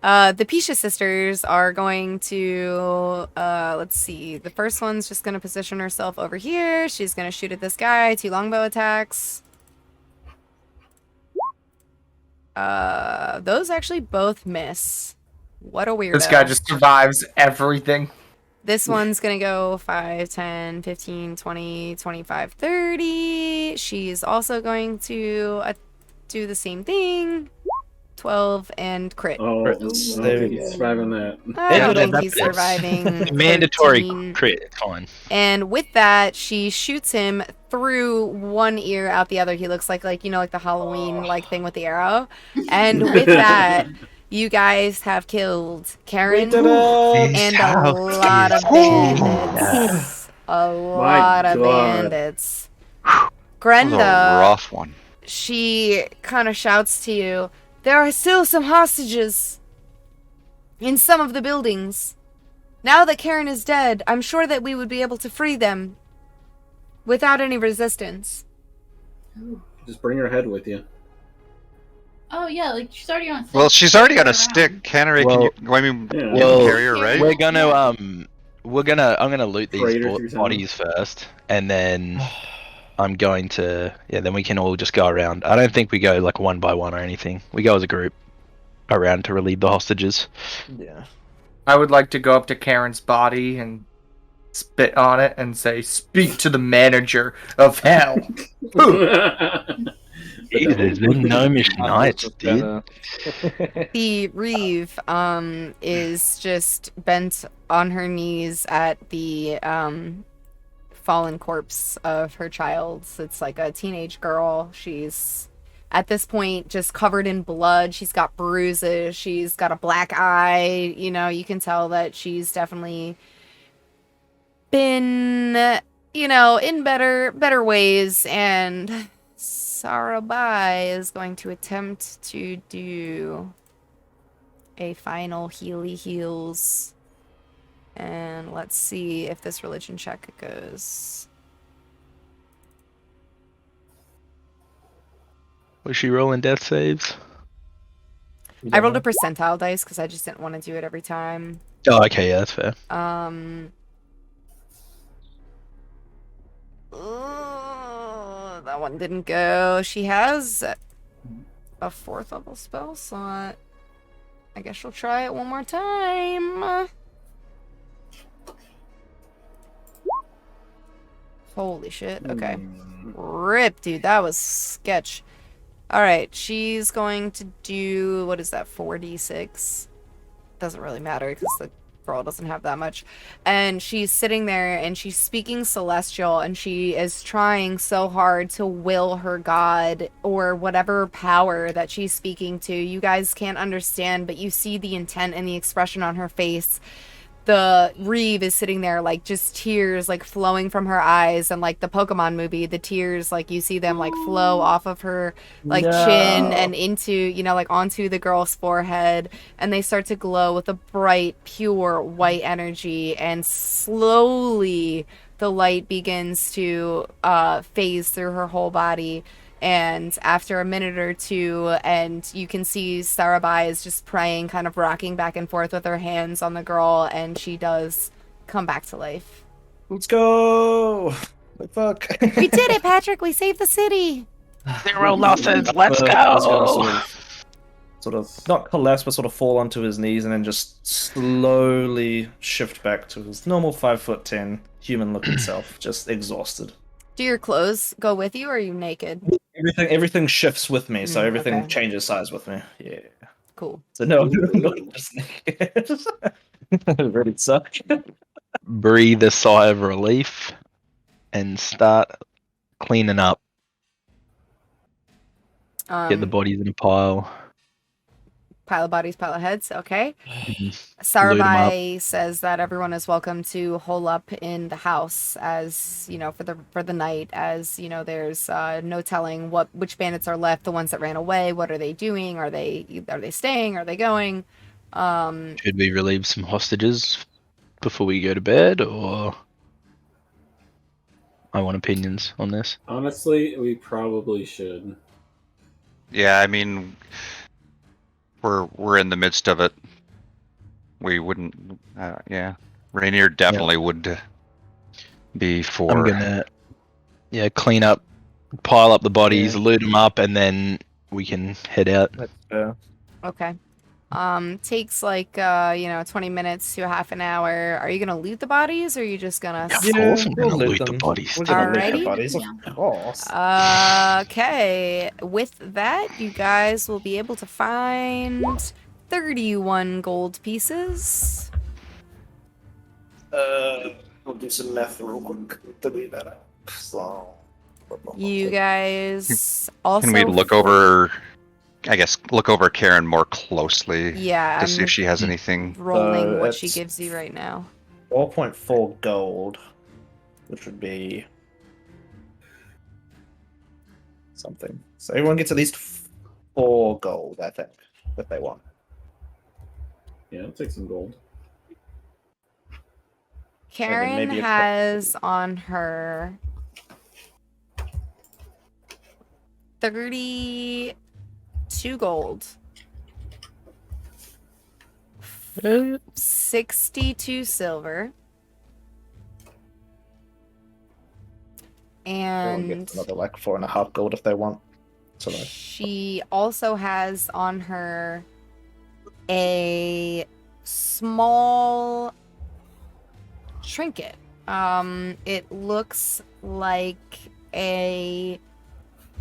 Speaker 1: The Pisha sisters are going to, let's see. The first one's just going to position herself over here. She's going to shoot at this guy. 2 longbow attacks. Those actually both miss. What a weirdo.
Speaker 3: This guy just survives everything.
Speaker 1: This one's gonna go 5, 10, 15, 20, 25, 30. She's also going to do the same thing. 12 and crit.
Speaker 2: Oh, he's surviving that.
Speaker 1: I don't think he's surviving.
Speaker 9: Mandatory
Speaker 1: 13.
Speaker 9: crit, it's fine.
Speaker 1: And with that, she shoots him through one ear, out the other. He looks like you know, like the Halloween like thing with the arrow. And with that, you guys have killed Karen and a lot of bandits. A lot of bandits. Grenda,
Speaker 6: a rough one.
Speaker 1: She kind of shouts to you, "There are still some hostages in some of the buildings. Now that Karen is dead, I'm sure that we would be able to free them without any resistance."
Speaker 2: Just bring her head with you.
Speaker 7: Oh yeah, like she's already on a stick.
Speaker 6: Well, she's already on a stick. Canteray, can you? I mean, you can carry her, right?
Speaker 9: We're gonna I'm gonna loot these bodies first, and then I'm going to then we can all just go around. I don't think we go like one by one or anything. We go as a group around to relieve the hostages.
Speaker 5: Yeah.
Speaker 3: I would like to go up to Karen's body and spit on it and say, "Speak to the manager of hell."
Speaker 9: Jesus, there's no mission nights, dude.
Speaker 1: The Reeve is just bent on her knees at the fallen corpse of her child. It's like a teenage girl. She's at this point just covered in blood. She's got bruises. She's got a black eye. You know, you can tell that she's definitely been, you know, in better ways. And Sarabai is going to attempt to do a final heals. And let's see if this religion check goes.
Speaker 9: Was she rolling death saves?
Speaker 1: I rolled a percentile dice because I just didn't want to do it every time.
Speaker 9: Oh, okay, yeah, that's fair.
Speaker 1: That one didn't go. She has a 4th level spell slot. I guess she'll try it one more time. Holy shit. Okay. Rip, dude. That was sketch. Alright, she's going to do... What is that? 4d6? Doesn't really matter because the girl doesn't have that much. And she's sitting there and she's speaking Celestial and she is trying so hard to will her god or whatever power that she's speaking to. You guys can't understand, but you see the intent and the expression on her face. The Reeve is sitting there like just tears like flowing from her eyes, and like the Pokemon movie, the tears like you see them like flow off of her like chin and into, you know, like onto the girl's forehead, and they start to glow with a bright pure white energy, and slowly the light begins to phase through her whole body. And after a minute or two, and you can see Sarabai is just praying, kind of rocking back and forth with her hands on the girl, and she does come back to life.
Speaker 5: Let's go! Like, fuck.
Speaker 1: We did it, Patrick! We saved the city!
Speaker 9: 0 losses, let's go!
Speaker 5: I was gonna sort of, not collapse, but sort of fall onto his knees and then just slowly shift back to his normal 5'10" human-looking self, just exhausted.
Speaker 1: Do your clothes go with you, or are you naked?
Speaker 5: Everything shifts with me, so everything
Speaker 1: okay.
Speaker 5: changes size with me. Yeah.
Speaker 1: Cool.
Speaker 5: So no, I'm not just naked. Really suck.
Speaker 9: Breathe a sigh of relief and start cleaning up Get the bodies in a pile.
Speaker 1: Pile of bodies, pile of heads. Okay.
Speaker 9: Mhm. Load 'em
Speaker 1: Sarabai says that everyone is welcome to hole up in the house, as you know, for the night. As you know, there's no telling which bandits are left. The ones that ran away. What are they doing? Are they staying? Are they going?
Speaker 9: Should we relieve some hostages before we go to bed, or I want opinions on this.
Speaker 2: Honestly, we probably should.
Speaker 6: Yeah, I mean, we're in the midst of it. We wouldn't. Yeah, Rainier definitely would be for.
Speaker 9: I'm gonna, clean up, pile up the bodies, loot them up, and then we can head out.
Speaker 1: Okay. Takes like 20 minutes to a half an hour. Are you gonna loot the bodies, or are you just gonna?
Speaker 9: Of course, I'm gonna loot the bodies.
Speaker 5: We're gonna loot the
Speaker 1: Alrighty.
Speaker 5: bodies, of course.
Speaker 1: Okay. With that, you guys will be able to find 31 gold pieces.
Speaker 5: We'll do some math real quick to be better. So.
Speaker 1: You guys also.
Speaker 6: Can we look over? I guess look over Karen more closely.
Speaker 1: Yeah.
Speaker 6: To see if she has anything.
Speaker 1: Rolling what she gives you right now.
Speaker 5: 4.4 gold, which would be something. So everyone gets at least 4 gold, I think, if they want.
Speaker 2: Yeah, I'll take some gold.
Speaker 1: Karen
Speaker 5: maybe
Speaker 1: has on her 32 gold. 62 silver.
Speaker 5: Everyone
Speaker 1: And
Speaker 5: gets another like 4.5 gold if they want. So
Speaker 1: she also has on her a small trinket. It looks like a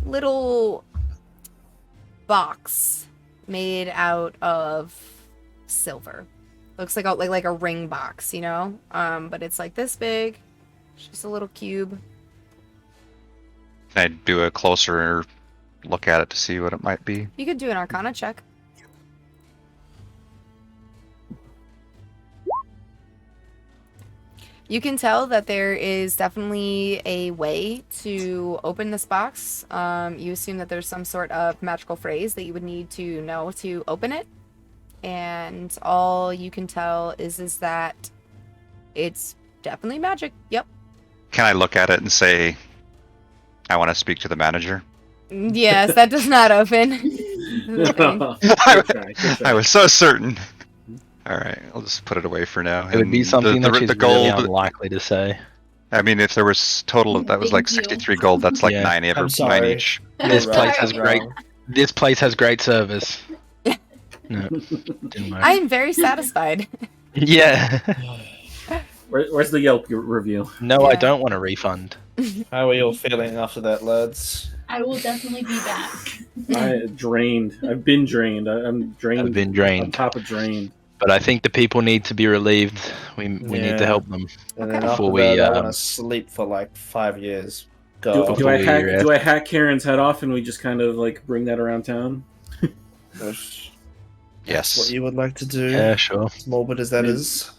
Speaker 1: little box made out of silver. Looks like a ring box, you know? But it's like this big. Just a little cube.
Speaker 6: Can I do a closer look at it to see what it might be?
Speaker 1: You could do an Arcana check. You can tell that there is definitely a way to open this box. You assume that there's some sort of magical phrase that you would need to know to open it. And all you can tell is that it's definitely magic. Yep.
Speaker 6: Can I look at it and say, I want to speak to the manager?
Speaker 1: Yes, that does not open.
Speaker 6: I was so certain. All right, I'll just put it away for now.
Speaker 9: It would be something that she's
Speaker 6: the gold,
Speaker 9: really unlikely to say.
Speaker 6: I mean, if there was total of that was like 63 gold, that's like 9 each.
Speaker 9: This place has great. This place has great service. No, didn't work.
Speaker 1: I am very satisfied.
Speaker 9: Yeah.
Speaker 2: Where's the Yelp review?
Speaker 9: No, I don't want a refund.
Speaker 5: How are you all feeling after that, lads?
Speaker 7: I will definitely be back.
Speaker 2: I'm drained. I've been drained. I'm drained.
Speaker 9: I've been drained.
Speaker 2: On top of drained.
Speaker 9: But I think the people need to be relieved. We need to help them
Speaker 5: And then
Speaker 9: before
Speaker 5: after
Speaker 9: we.
Speaker 5: that, I want to sleep for like 5 years. Go.
Speaker 2: Do I hack Karen's head off and we just kind of like bring that around town?
Speaker 6: Yes.
Speaker 5: What you would like to do?
Speaker 9: Yeah, sure.
Speaker 5: As morbid as that is.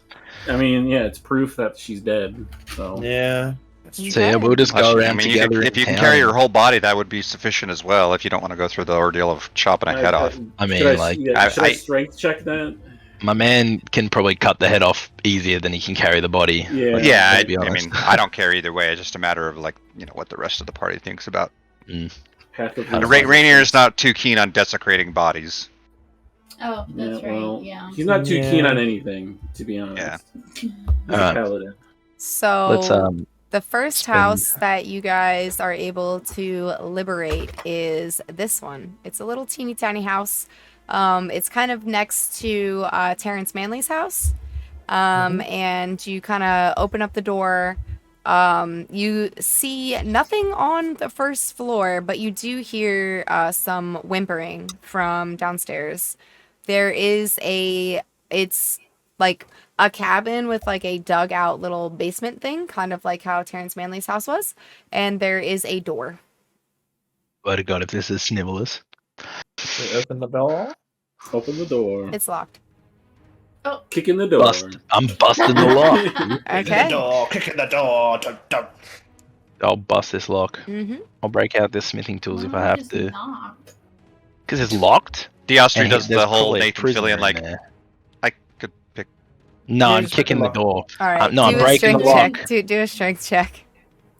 Speaker 2: I mean, yeah, it's proof that she's dead. So
Speaker 5: yeah.
Speaker 9: So yeah, we'll just go around together.
Speaker 6: If you can carry your whole body, that would be sufficient as well. If you don't want to go through the ordeal of chopping a head off.
Speaker 9: I mean,
Speaker 2: should
Speaker 9: like,
Speaker 2: should I strength check that?
Speaker 9: My man can probably cut the head off easier than he can carry the body.
Speaker 2: Yeah,
Speaker 9: like,
Speaker 6: yeah.
Speaker 9: to be
Speaker 6: I
Speaker 9: honest.
Speaker 6: mean, I don't care either way. It's just a matter of like what the rest of the party thinks about. Rainier is not too keen on desecrating bodies.
Speaker 7: Oh, that's right. Yeah.
Speaker 2: He's not too keen on anything, to be honest.
Speaker 6: Yeah.
Speaker 2: He's a paladin.
Speaker 1: So
Speaker 9: Let's
Speaker 1: the first house that you guys are able to liberate is this one. It's a little teeny tiny house. It's kind of next to Terrence Manley's house. And you kind of open up the door. You see nothing on the first floor, but you do hear some whimpering from downstairs. There is it's like a cabin with like a dug out little basement thing, kind of like how Terrence Manley's house was. And there is a door.
Speaker 9: Swear to God, if this is Snivellus.
Speaker 5: We open the door.
Speaker 2: Open the door.
Speaker 1: It's locked.
Speaker 2: Kick in the door.
Speaker 9: I'm busting the lock.
Speaker 1: Okay.
Speaker 5: Kick in the door. Dun, dun.
Speaker 9: I'll bust this lock.
Speaker 1: Mm-hmm.
Speaker 9: I'll break out the smithing tools if I have
Speaker 7: Just
Speaker 9: to.
Speaker 7: knock.
Speaker 9: Because it's locked.
Speaker 6: Austihr
Speaker 9: and
Speaker 6: does
Speaker 9: there's
Speaker 6: the whole
Speaker 9: probably a
Speaker 6: Nathan
Speaker 9: prisoner
Speaker 6: Fillion
Speaker 9: in
Speaker 6: like
Speaker 9: there.
Speaker 6: I could pick.
Speaker 9: No,
Speaker 5: Yeah,
Speaker 9: I'm
Speaker 5: just
Speaker 9: kicking the
Speaker 5: lock.
Speaker 9: door.
Speaker 1: All right.
Speaker 9: No, I'm
Speaker 1: do a
Speaker 9: breaking
Speaker 1: strength
Speaker 9: the lock.
Speaker 1: check. Do a strength check.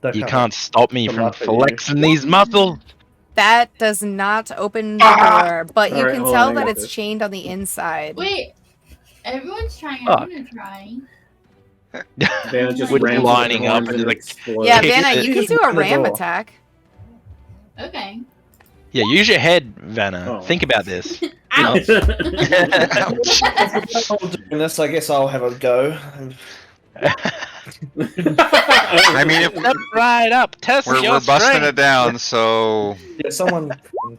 Speaker 5: Don't
Speaker 9: You
Speaker 5: come
Speaker 9: can't stop me
Speaker 5: The
Speaker 9: from
Speaker 5: lock that you-
Speaker 9: flexing these muscles.
Speaker 1: That does not open the door, but you
Speaker 2: Alright,
Speaker 1: can
Speaker 2: hold
Speaker 1: tell
Speaker 2: on, I
Speaker 1: that
Speaker 2: got
Speaker 1: it's
Speaker 2: this.
Speaker 1: chained on the inside.
Speaker 7: Wait, everyone's trying.
Speaker 9: Fuck.
Speaker 7: I'm gonna try.
Speaker 2: Vanna just
Speaker 7: We're
Speaker 2: ran
Speaker 9: lining
Speaker 2: to the
Speaker 9: up
Speaker 2: horns
Speaker 9: and
Speaker 2: and
Speaker 9: like-
Speaker 2: exploded.
Speaker 1: Yeah,
Speaker 9: Kick
Speaker 1: Vanna,
Speaker 9: it.
Speaker 1: you can
Speaker 5: Just
Speaker 1: do a
Speaker 5: open the
Speaker 1: ram
Speaker 5: door.
Speaker 1: attack.
Speaker 7: Okay.
Speaker 9: Yeah, use your head, Vanna.
Speaker 2: Oh.
Speaker 9: Think about this.
Speaker 7: Ouch.
Speaker 5: While doing this, I guess I'll have a go.
Speaker 6: I mean, if
Speaker 9: Step right up. Test
Speaker 6: we're
Speaker 9: your
Speaker 6: busting
Speaker 9: strength.
Speaker 6: it down, so
Speaker 5: Yeah, someone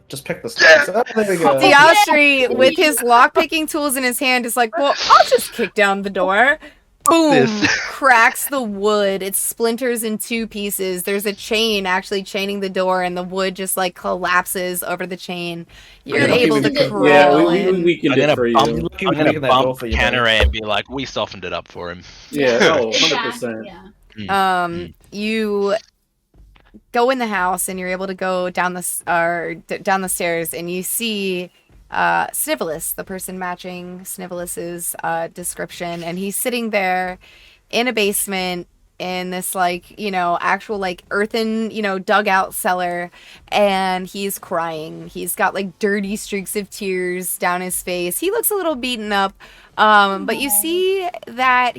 Speaker 5: just pick this. Oh, there we go.
Speaker 1: Diastri, with his lockpicking tools in his hand, is like, well, I'll just kick down the door. Boom!
Speaker 9: This.
Speaker 1: Cracks the wood. It splinters in two pieces. There's a chain actually chaining the door, and the wood just like collapses over the chain. You're
Speaker 2: Yeah,
Speaker 1: able
Speaker 2: we
Speaker 1: to
Speaker 2: can-
Speaker 1: crawl
Speaker 2: yeah, we
Speaker 1: in.
Speaker 2: weakened
Speaker 9: I'm
Speaker 2: it
Speaker 9: gonna
Speaker 2: for
Speaker 9: bump-
Speaker 2: you.
Speaker 5: Looking
Speaker 9: I'm gonna
Speaker 5: that door
Speaker 9: bump
Speaker 5: for you,
Speaker 9: Canneray and be like, we softened it up for him.
Speaker 2: Yeah, oh,
Speaker 7: Yeah,
Speaker 2: 100%.
Speaker 7: yeah.
Speaker 1: You go in the house, and you're able to go down down the stairs, and you see Snivelus, the person matching Snivelus's description, and he's sitting there in a basement in this actual earthen dugout cellar, and he's crying. He's got dirty streaks of tears down his face. He looks a little beaten up, but you see that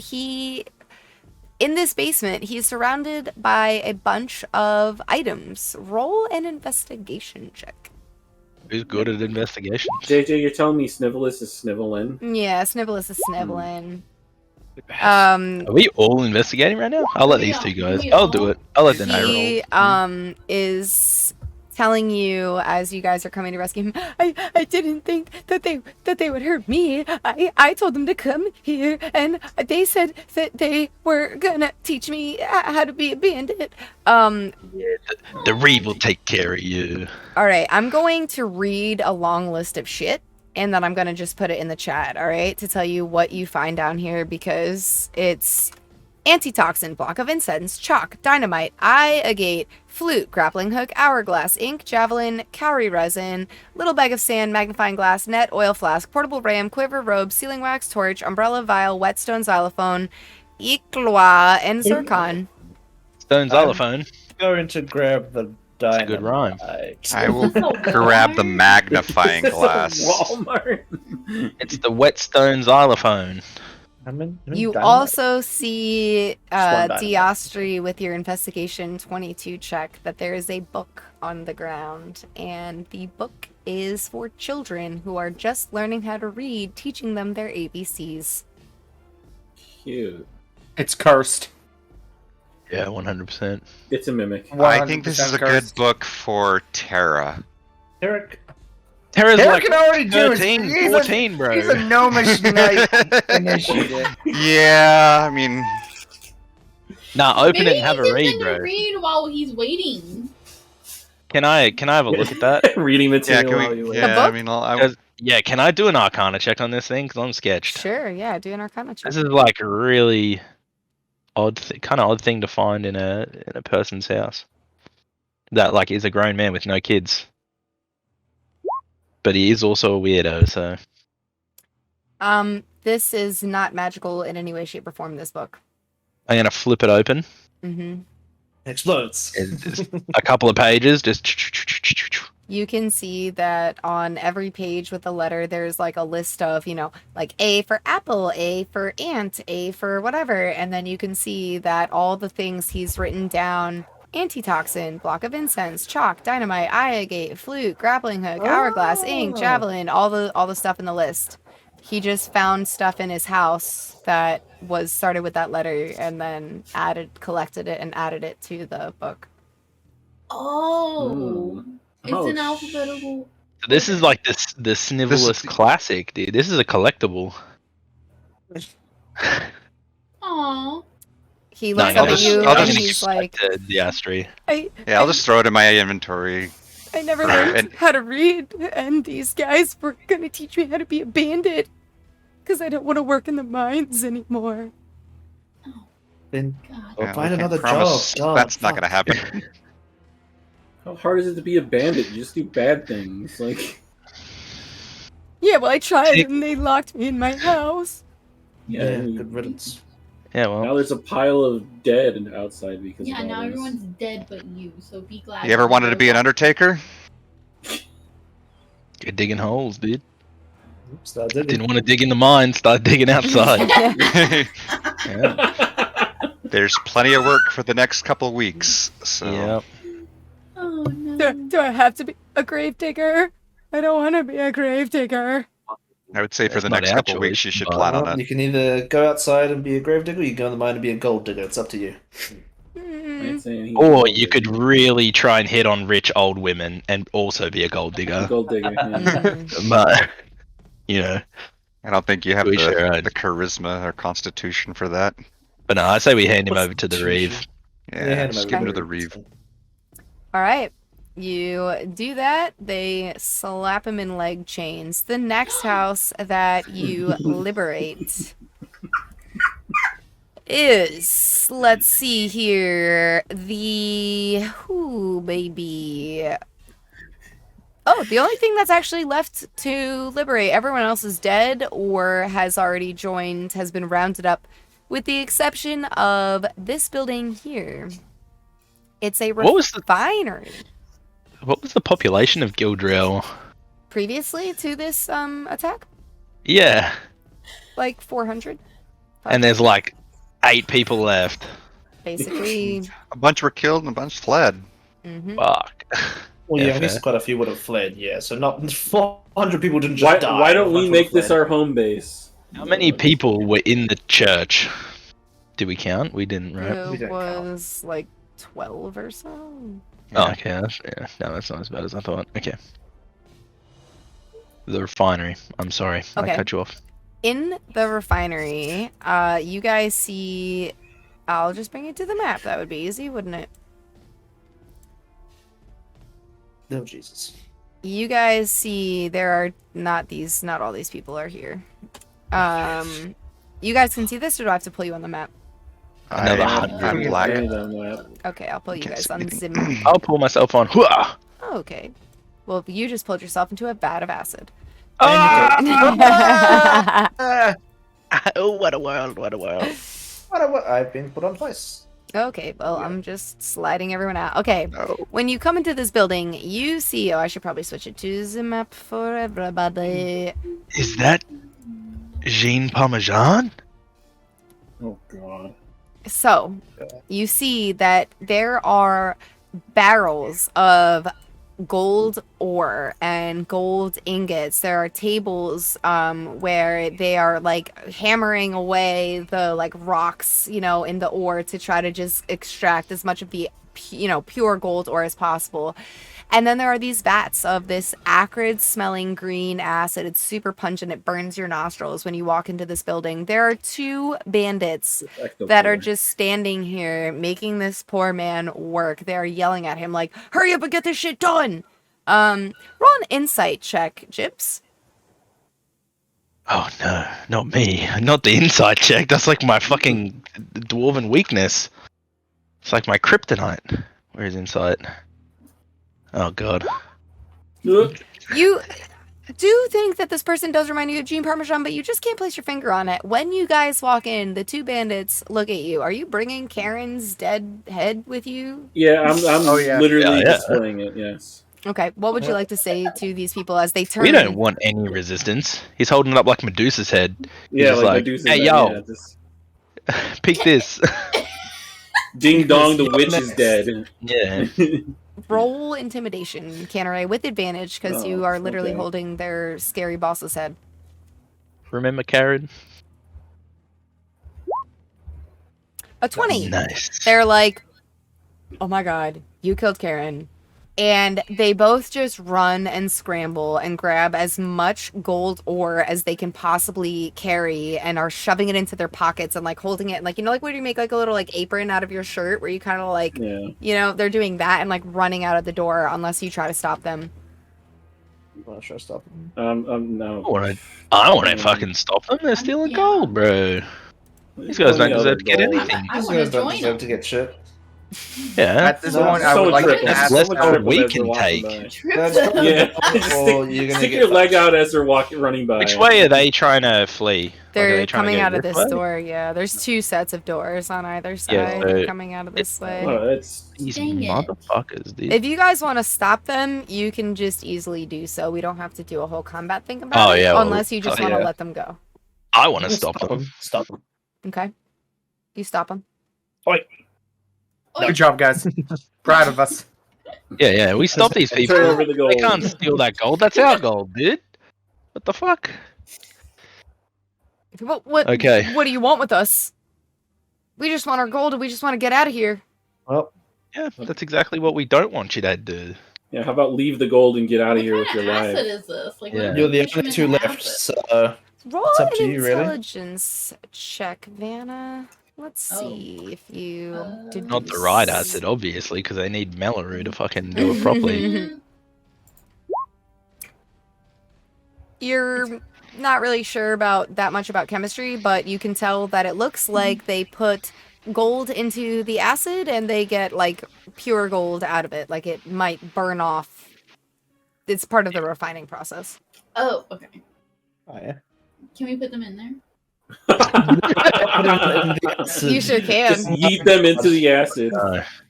Speaker 1: in this basement, he's surrounded by a bunch of items. Roll an investigation check.
Speaker 9: Who's good at investigation?
Speaker 2: JJ, you're telling me Snivelus is sniveling?
Speaker 1: Yeah, Snivelus is sniveling.
Speaker 9: Are we all investigating right now? I'll let these two guys. I'll do it. I'll let them know.
Speaker 1: He is telling you as you guys are coming to rescue him. I didn't think that they would hurt me. I told them to come here, and they said that they were gonna teach me how to be a bandit.
Speaker 9: The Reeve will take care of you.
Speaker 1: All right, I'm going to read a long list of shit, and then I'm going to just put it in the chat, all right, to tell you what you find down here, because it's antitoxin, block of incense, chalk, dynamite, eye agate, flute, grappling hook, hourglass, ink, javelin, cowrie resin, little bag of sand, magnifying glass, net, oil flask, portable ram, quiver, robe, sealing wax, torch, umbrella, vial, whetstone, xylophone, ikloa, and zircon.
Speaker 9: Stone xylophone.
Speaker 5: Going to grab the
Speaker 9: That's a good rhyme.
Speaker 6: I will
Speaker 7: So
Speaker 6: grab the
Speaker 7: Walmart?
Speaker 6: magnifying glass.
Speaker 2: Walmart.
Speaker 9: It's the whetstone xylophone.
Speaker 1: You also see
Speaker 5: one dynamite.
Speaker 1: Diastri with your investigation 22 check that there is a book on the ground, and the book is for children who are just learning how to read, teaching them their ABCs.
Speaker 2: Cute.
Speaker 3: It's cursed.
Speaker 9: Yeah, 100%.
Speaker 2: It's a mimic.
Speaker 6: I think this is a
Speaker 3: 100%
Speaker 6: good
Speaker 3: cursed.
Speaker 6: book for Terra.
Speaker 5: Eric,
Speaker 9: Terra's
Speaker 3: Derek
Speaker 9: like
Speaker 3: can already do it.
Speaker 9: 13,
Speaker 3: He's
Speaker 9: 14, bro.
Speaker 3: He's a gnomish knight initiative.
Speaker 6: Yeah, I mean,
Speaker 9: Nah, open
Speaker 7: Maybe
Speaker 9: it and have a
Speaker 7: he's
Speaker 9: read,
Speaker 7: just gonna
Speaker 9: bro.
Speaker 7: read while he's waiting.
Speaker 9: Can I have a look at that?
Speaker 2: Reading
Speaker 6: yeah,
Speaker 2: material
Speaker 6: can
Speaker 2: while
Speaker 6: we?
Speaker 2: you wait.
Speaker 6: Yeah,
Speaker 1: book?
Speaker 6: I mean,
Speaker 9: Yeah, can I do an Arcana check on this thing? Because I'm sketched.
Speaker 1: Sure, yeah, do an Arcana check.
Speaker 9: This is like a really kind of odd thing to find in a person's house. That is a grown man with no kids. But he is also a weirdo, so
Speaker 1: This is not magical in any way, shape, or form, this book.
Speaker 9: I'm gonna flip it open.
Speaker 1: Mm-hmm.
Speaker 5: explodes.
Speaker 9: It's a couple of pages, just
Speaker 1: You can see that on every page with a letter, there's a list of, A for apple, A for ant, A for whatever. And then you can see that all the things he's written down: antitoxin, block of incense, chalk, dynamite, eye agate, flute, grappling hook, hourglass, ink, javelin, all the stuff in the list. He just found stuff in his house that was started with that letter, and then collected it and added it to the book.
Speaker 7: Oh, it's
Speaker 2: Oh,
Speaker 7: an alphabetical.
Speaker 9: this is like the Snivelus classic, dude. This is a collectible.
Speaker 7: Aww.
Speaker 1: He
Speaker 9: No,
Speaker 1: looks
Speaker 9: I'm
Speaker 1: up
Speaker 9: gonna-
Speaker 1: at you
Speaker 6: I'll
Speaker 1: and
Speaker 6: just-
Speaker 1: he's like,
Speaker 9: the Astri.
Speaker 6: yeah, I'll just throw it in my inventory.
Speaker 1: I never learned how to read, and these guys were gonna teach me how to be a bandit. Because I don't want to work in the mines anymore.
Speaker 5: Then
Speaker 6: Yeah,
Speaker 5: find
Speaker 6: we can't
Speaker 5: another
Speaker 6: promise
Speaker 5: job.
Speaker 6: that's not going to happen.
Speaker 2: How hard is it to be a bandit? You just do bad things. Like,
Speaker 1: Yeah, well, I tried, and they locked me in my house.
Speaker 5: Yeah, good riddance.
Speaker 9: Yeah, well.
Speaker 2: Now there's a pile of dead outside because
Speaker 7: Yeah,
Speaker 2: of all
Speaker 7: now
Speaker 2: this.
Speaker 7: everyone's dead but you, so be glad.
Speaker 6: You ever wanted to be an undertaker?
Speaker 9: You're digging holes, dude.
Speaker 5: Start digging.
Speaker 9: Didn't want to dig in the mine, start digging outside.
Speaker 6: There's plenty of work for the next couple of weeks. So
Speaker 9: Yep.
Speaker 7: Oh no.
Speaker 1: Do I have to be a grave digger? I don't want to be a grave digger.
Speaker 6: I would say for
Speaker 9: That's
Speaker 6: the
Speaker 9: not
Speaker 6: next
Speaker 9: our
Speaker 6: couple of weeks
Speaker 9: choice,
Speaker 6: you should
Speaker 9: but-
Speaker 6: plan on
Speaker 5: Well,
Speaker 6: it.
Speaker 5: you can either go outside and be a grave digger, or you can go in the mine and be a gold digger. It's up to you.
Speaker 9: Or you could really try and hit on rich old women and also be a gold digger.
Speaker 2: Gold digger. Yeah.
Speaker 9: But, you know.
Speaker 6: I don't think you have
Speaker 9: We sure are.
Speaker 6: the charisma or constitution for that.
Speaker 9: But no, I say we hand him over to the Reeve.
Speaker 6: Yeah,
Speaker 5: hand him
Speaker 6: just
Speaker 5: over
Speaker 6: give him
Speaker 5: to
Speaker 6: to the
Speaker 5: the
Speaker 6: Reeve.
Speaker 1: All right. You do that. They slap him in leg chains. The next house that you liberate is, let's see here, baby. Oh, the only thing that's actually left to liberate, everyone else is dead or has already joined, has been rounded up, with the exception of this building here. It's a
Speaker 9: What was the-
Speaker 1: refinery.
Speaker 9: What was the population of Gildrell?
Speaker 1: Previously to this attack,
Speaker 9: Yeah.
Speaker 1: like 400.
Speaker 9: And there's like 8 people left.
Speaker 1: Basically.
Speaker 6: A bunch were killed and a bunch fled.
Speaker 1: Mhm.
Speaker 9: Fuck.
Speaker 5: Well, yeah, I
Speaker 9: fair.
Speaker 5: guess quite a few would have fled. Yeah, so not 400 people didn't just die.
Speaker 2: Why don't
Speaker 5: a
Speaker 2: we
Speaker 5: bunch
Speaker 2: make
Speaker 5: would've
Speaker 2: this
Speaker 5: fled.
Speaker 2: our home base?
Speaker 9: How many people were in the church? Did we count? We didn't, right?
Speaker 5: We
Speaker 1: It
Speaker 5: don't count.
Speaker 1: was like 12 or so.
Speaker 9: Oh, okay. Yeah. No, that's not as bad as I thought. Okay. The refinery. I'm sorry.
Speaker 1: Okay.
Speaker 9: I cut you off.
Speaker 1: In the refinery, you guys see. I'll just bring it to the map. That would be easy, wouldn't it?
Speaker 5: Oh, Jesus.
Speaker 1: You guys see there are not all these people are here. You guys can see this, or do I have to pull you on the map?
Speaker 9: Another
Speaker 6: I'm black.
Speaker 1: Okay, I'll pull you
Speaker 6: Can't
Speaker 1: guys
Speaker 6: see
Speaker 1: on
Speaker 6: anything.
Speaker 1: Zim.
Speaker 9: I'll pull myself on. Hooah!
Speaker 1: Oh, okay. Well, you just pulled yourself into a vat of acid.
Speaker 9: Oh, what a world! What a world!
Speaker 5: I've been put on twice.
Speaker 1: Okay, well, I'm just sliding everyone out. Okay,
Speaker 6: No.
Speaker 1: when you come into this building, you see... Oh, I should probably switch it to the map for everybody.
Speaker 9: Is that Jean Parmesan?
Speaker 2: Oh god.
Speaker 1: So, you see that there are barrels of gold ore and gold ingots. There are tables where they are like hammering away the like rocks, in the ore to try to just extract as much of the pure gold ore as possible. And then there are these vats of this acrid smelling green acid. It's super pungent. It burns your nostrils when you walk into this building. There are 2 bandits that are just standing here making this poor man work. They're yelling at him like, hurry up and get this shit done. Roll an insight check, Jibbs.
Speaker 9: Oh no, not me. Not the inside check. That's like my fucking dwarven weakness. It's like my kryptonite. Where's insight? Oh god.
Speaker 1: You do think that this person does remind you of Jean Parmesan, but you just can't place your finger on it. When you guys walk in, the 2 bandits look at you. Are you bringing Karen's dead head with you?
Speaker 2: Yeah, I'm literally
Speaker 9: Yeah.
Speaker 2: displaying it, yes.
Speaker 1: Okay, what would you like to say to these people as they turn?
Speaker 9: We don't want any resistance. He's holding it up like Medusa's head. He's
Speaker 2: Yeah,
Speaker 9: just
Speaker 2: like,
Speaker 9: like,
Speaker 2: Medusa's
Speaker 9: hey
Speaker 2: head,
Speaker 9: yo,
Speaker 2: yeah, just
Speaker 9: pick this.
Speaker 2: ding dong, the witch is dead.
Speaker 9: Yeah.
Speaker 1: Roll intimidation, Canneray, with advantage, because you are literally holding their scary boss's head.
Speaker 9: Remember Karen?
Speaker 1: A 20.
Speaker 9: Nice.
Speaker 1: They're like, oh my god, you killed Karen. And they both just run and scramble and grab as much gold ore as they can possibly carry and are shoving it into their pockets and like holding it like, you know, like where you make like a little like apron out of your shirt where you kind of like, you know, they're doing that and like running out of the door unless you try to stop them.
Speaker 5: You want to try to stop them?
Speaker 2: No.
Speaker 9: I don't want to fucking stop them. They're stealing gold, bro. These guys don't deserve to get anything.
Speaker 7: I
Speaker 5: These
Speaker 7: want to
Speaker 5: guys don't
Speaker 7: join
Speaker 5: deserve
Speaker 7: them.
Speaker 5: to get shit.
Speaker 9: Yeah.
Speaker 3: At this point, I would like to
Speaker 9: That's
Speaker 3: ask.
Speaker 9: less than we can take.
Speaker 2: Yeah. Stick your leg out as they're running by.
Speaker 9: Which way are they trying to flee?
Speaker 1: They're
Speaker 9: Like, are they trying to
Speaker 1: coming
Speaker 9: go
Speaker 1: out of
Speaker 9: this
Speaker 1: this
Speaker 9: way?
Speaker 1: door, yeah. There's 2 sets of doors on either side.
Speaker 9: Yeah, so
Speaker 1: They're coming out of this way.
Speaker 9: These
Speaker 7: Dang it.
Speaker 9: motherfuckers, dude.
Speaker 1: If you guys want to stop them, you can just easily do so. We don't have to do a whole combat thing about
Speaker 9: Oh,
Speaker 1: it,
Speaker 9: yeah, well,
Speaker 1: unless you just want to
Speaker 9: yeah.
Speaker 1: let them go.
Speaker 9: I want to stop them.
Speaker 5: Stop them.
Speaker 1: Okay. You stop them.
Speaker 5: Oi.
Speaker 3: Good job, guys. Proud of us.
Speaker 9: Yeah, we stop these people.
Speaker 2: Turn over the gold.
Speaker 9: They can't steal that gold. That's our gold, dude. What the fuck?
Speaker 1: What
Speaker 9: Okay.
Speaker 1: What do you want with us? We just want our gold and we just want to get out of here.
Speaker 5: Well,
Speaker 9: yeah, that's exactly what we don't want you to do.
Speaker 2: Yeah, how about leave the gold and get out of here with your
Speaker 7: What
Speaker 2: life?
Speaker 7: acid is this? Like,
Speaker 9: Yeah.
Speaker 5: you're the only 2 left, so
Speaker 1: Roll
Speaker 5: It's up to
Speaker 1: an
Speaker 5: you, really.
Speaker 1: intelligence check, Vanna. Let's see if you did
Speaker 9: Not the right acid, obviously, because they need Mawlerz to fucking do it properly.
Speaker 1: You're not really sure about that much about chemistry, but you can tell that it looks like they put gold into the acid and they get like pure gold out of it. Like it might burn off. It's part of the refining process.
Speaker 7: Oh, okay.
Speaker 5: oh yeah.
Speaker 7: Can we put them in there?
Speaker 1: You sure can.
Speaker 2: Just yeet them into the acid.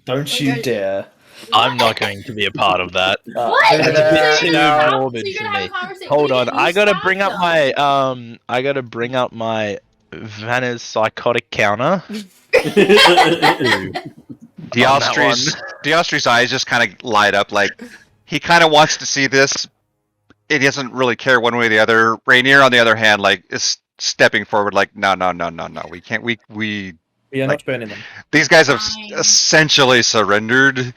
Speaker 5: Don't you dare.
Speaker 9: I'm not going to be a part of that.
Speaker 7: What?
Speaker 9: It's
Speaker 7: So
Speaker 9: too
Speaker 7: you're gonna have-
Speaker 9: morbid
Speaker 7: so you're
Speaker 9: for
Speaker 7: gonna have
Speaker 9: me.
Speaker 7: a conversation-
Speaker 9: Hold
Speaker 7: wait,
Speaker 9: on,
Speaker 7: you
Speaker 9: I gotta
Speaker 7: stopped
Speaker 9: bring up
Speaker 7: them.
Speaker 9: my Vanna's psychotic counter.
Speaker 6: Diostre's eyes just kind of light up, like he kind of wants to see this. It doesn't really care one way or the other. Rainier, on the other hand, like is stepping forward, like no, we can't. We
Speaker 5: are
Speaker 6: like,
Speaker 5: not burning them.
Speaker 6: These guys have
Speaker 7: Fine.
Speaker 6: essentially surrendered.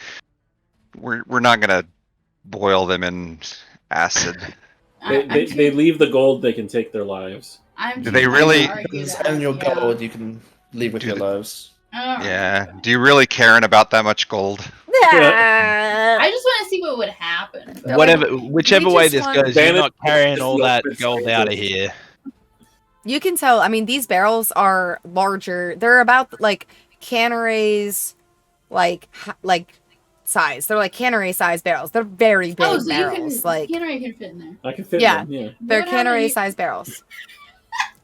Speaker 6: We're not gonna boil them in acid.
Speaker 2: They leave the gold, they can take their lives.
Speaker 6: Do they really?
Speaker 5: And your gold, you can leave with your lives.
Speaker 6: Yeah. Do you really caring about that much gold?
Speaker 7: I just want to see what would happen.
Speaker 9: Whichever way this
Speaker 1: want-
Speaker 9: goes, you're not carrying all that gold out of here.
Speaker 1: You can tell, I mean, these barrels are larger. They're about like Canary's like size. They're like Canary size barrels. They're very big
Speaker 7: Oh, so
Speaker 1: barrels.
Speaker 7: you can,
Speaker 1: like
Speaker 7: Canary can fit in there.
Speaker 2: I can fit
Speaker 1: Yeah.
Speaker 2: them, yeah.
Speaker 1: they're
Speaker 7: What
Speaker 1: Canary
Speaker 7: happened-
Speaker 1: size barrels.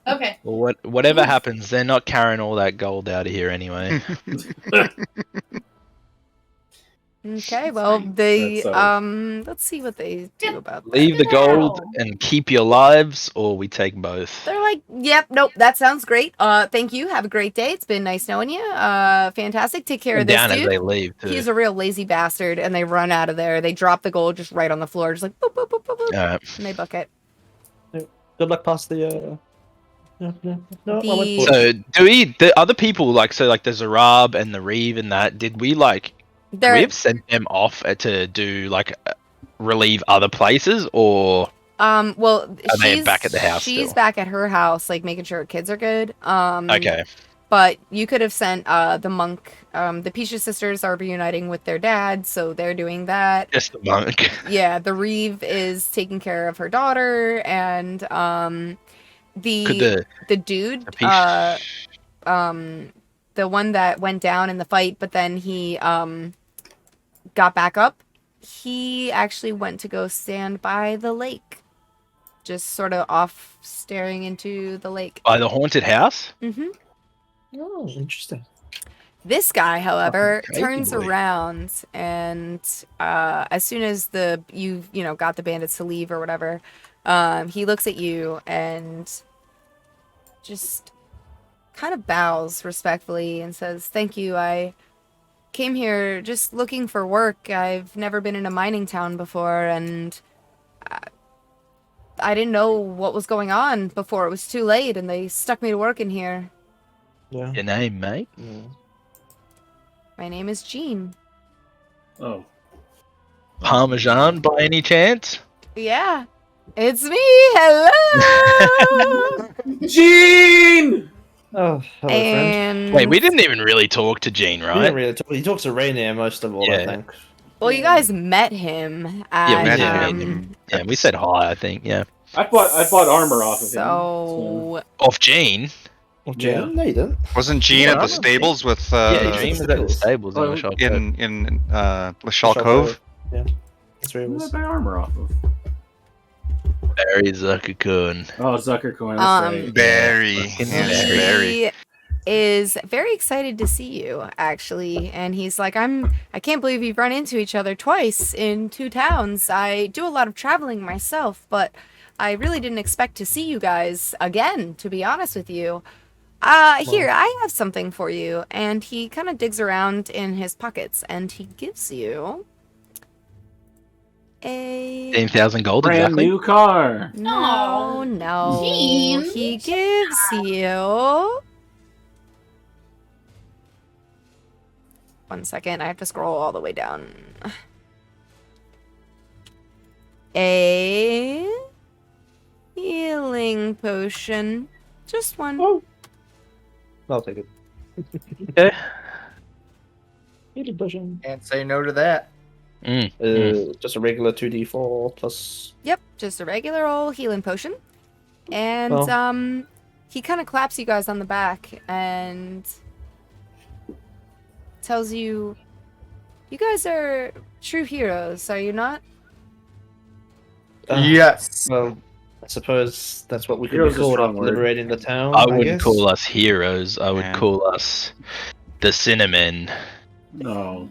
Speaker 7: Okay.
Speaker 9: Well, whatever happens, they're not carrying all that gold out of here anyway.
Speaker 1: Okay, well they
Speaker 2: That's,
Speaker 1: let's see what they do about that.
Speaker 9: Leave the gold and keep your lives, or we take both.
Speaker 1: They're like, yep, nope, that sounds great. Thank you. Have a great day. It's been nice knowing you. Fantastic. Take care of this
Speaker 9: Down as
Speaker 1: dude.
Speaker 9: they leave. Too.
Speaker 1: He's a real lazy bastard, and they run out of there. They drop the gold just right on the floor, just like boop, boop, boop, boop, boop,
Speaker 9: Alright.
Speaker 1: and they book it.
Speaker 5: Good luck past the. No, I went
Speaker 1: The-
Speaker 5: for
Speaker 9: So do we? The other people like the Zarab and the Reeve and that. Did we like?
Speaker 1: They're
Speaker 9: We've sent them off to do like relieve other places, or
Speaker 1: well,
Speaker 9: Are they
Speaker 1: she's
Speaker 9: back at the house
Speaker 1: She's
Speaker 9: still?
Speaker 1: back at her house, like making sure her kids are good.
Speaker 9: okay?
Speaker 1: But you could have sent the monk. The Pisha sisters are reuniting with their dad, so they're doing that.
Speaker 9: Just the monk.
Speaker 1: Yeah, the Reeve is taking care of her daughter, and
Speaker 9: Could
Speaker 1: the dude,
Speaker 9: the
Speaker 1: the one that went down in the fight, but then he got back up. He actually went to go stand by the lake, just sort of off staring into the lake.
Speaker 9: by the haunted house?
Speaker 1: Mm-hmm.
Speaker 5: Oh, interesting.
Speaker 1: This guy, however,
Speaker 9: Fucking crazy
Speaker 1: turns
Speaker 9: boy.
Speaker 1: around and as soon as you got the bandits to leave or whatever, he looks at you and just kind of bows respectfully and says, "Thank you. I came here just looking for work. I've never been in a mining town before, and I didn't know what was going on before it was too late, and they stuck me to work in here.
Speaker 5: Yeah.
Speaker 9: Your name, mate?
Speaker 5: Yeah.
Speaker 1: My name is Jean."
Speaker 2: Oh.
Speaker 9: Parmesan by any chance?
Speaker 1: Yeah, it's me. Hello.
Speaker 2: Gene!
Speaker 5: Oh, hello, friend.
Speaker 1: And
Speaker 9: Wait, we didn't even really talk to Gene,
Speaker 5: He
Speaker 9: right?
Speaker 5: didn't really talk. He talks to Rainier most of all, I
Speaker 9: Yeah.
Speaker 5: think.
Speaker 1: well, you guys met him.
Speaker 9: Yeah, we
Speaker 1: At,
Speaker 6: met
Speaker 9: did. Yeah, we said hi. I think. Yeah.
Speaker 2: I bought armor off of him.
Speaker 1: So
Speaker 9: Off Gene.
Speaker 5: Well,
Speaker 2: Yeah.
Speaker 5: Jane? No, you didn't.
Speaker 6: Wasn't Gene
Speaker 5: Yeah,
Speaker 6: at the
Speaker 5: I'm
Speaker 6: stables with
Speaker 9: Yeah, Gene was at the stables in
Speaker 2: Oh,
Speaker 9: Lachelle Cove.
Speaker 6: in Lachelle Cove?
Speaker 5: Yeah. That's where he
Speaker 2: Who did I
Speaker 5: was.
Speaker 2: buy armor off of?
Speaker 9: Barry Zuckercoon.
Speaker 2: Oh, Zuckercoin. That's right.
Speaker 6: Barry.
Speaker 9: Fucking
Speaker 6: Yes,
Speaker 9: Barry.
Speaker 6: Barry.
Speaker 1: he is very excited to see you, actually. And he's like, I can't believe we've run into each other twice in 2 towns. I do a lot of traveling myself, but I really didn't expect to see you guys again, to be honest with you. Here, I have something for you. And he kind of digs around in his pockets and he gives you a
Speaker 9: 15,000 gold,
Speaker 2: Brand
Speaker 9: exactly.
Speaker 2: new car.
Speaker 1: No.
Speaker 7: Gene.
Speaker 1: He gives you. One second, I have to scroll all the way down. A healing potion. Just one.
Speaker 5: Oh. I'll take it.
Speaker 9: Okay.
Speaker 5: Healing potion.
Speaker 3: Can't say no to that.
Speaker 5: Just a regular 2d4 plus.
Speaker 1: Yep, just a regular old healing potion. And
Speaker 5: Well.
Speaker 1: he kind of claps you guys on the back and tells you, you guys are true heroes, are you not?
Speaker 3: Yes.
Speaker 5: Well, I suppose that's what we could
Speaker 2: Heroes
Speaker 5: be
Speaker 2: is a
Speaker 5: called
Speaker 2: strong
Speaker 5: after
Speaker 2: word.
Speaker 5: liberating the town.
Speaker 9: I
Speaker 5: I
Speaker 9: wouldn't
Speaker 5: guess.
Speaker 9: call us heroes. I would
Speaker 6: Yeah.
Speaker 9: call us the cinnamon.
Speaker 2: No.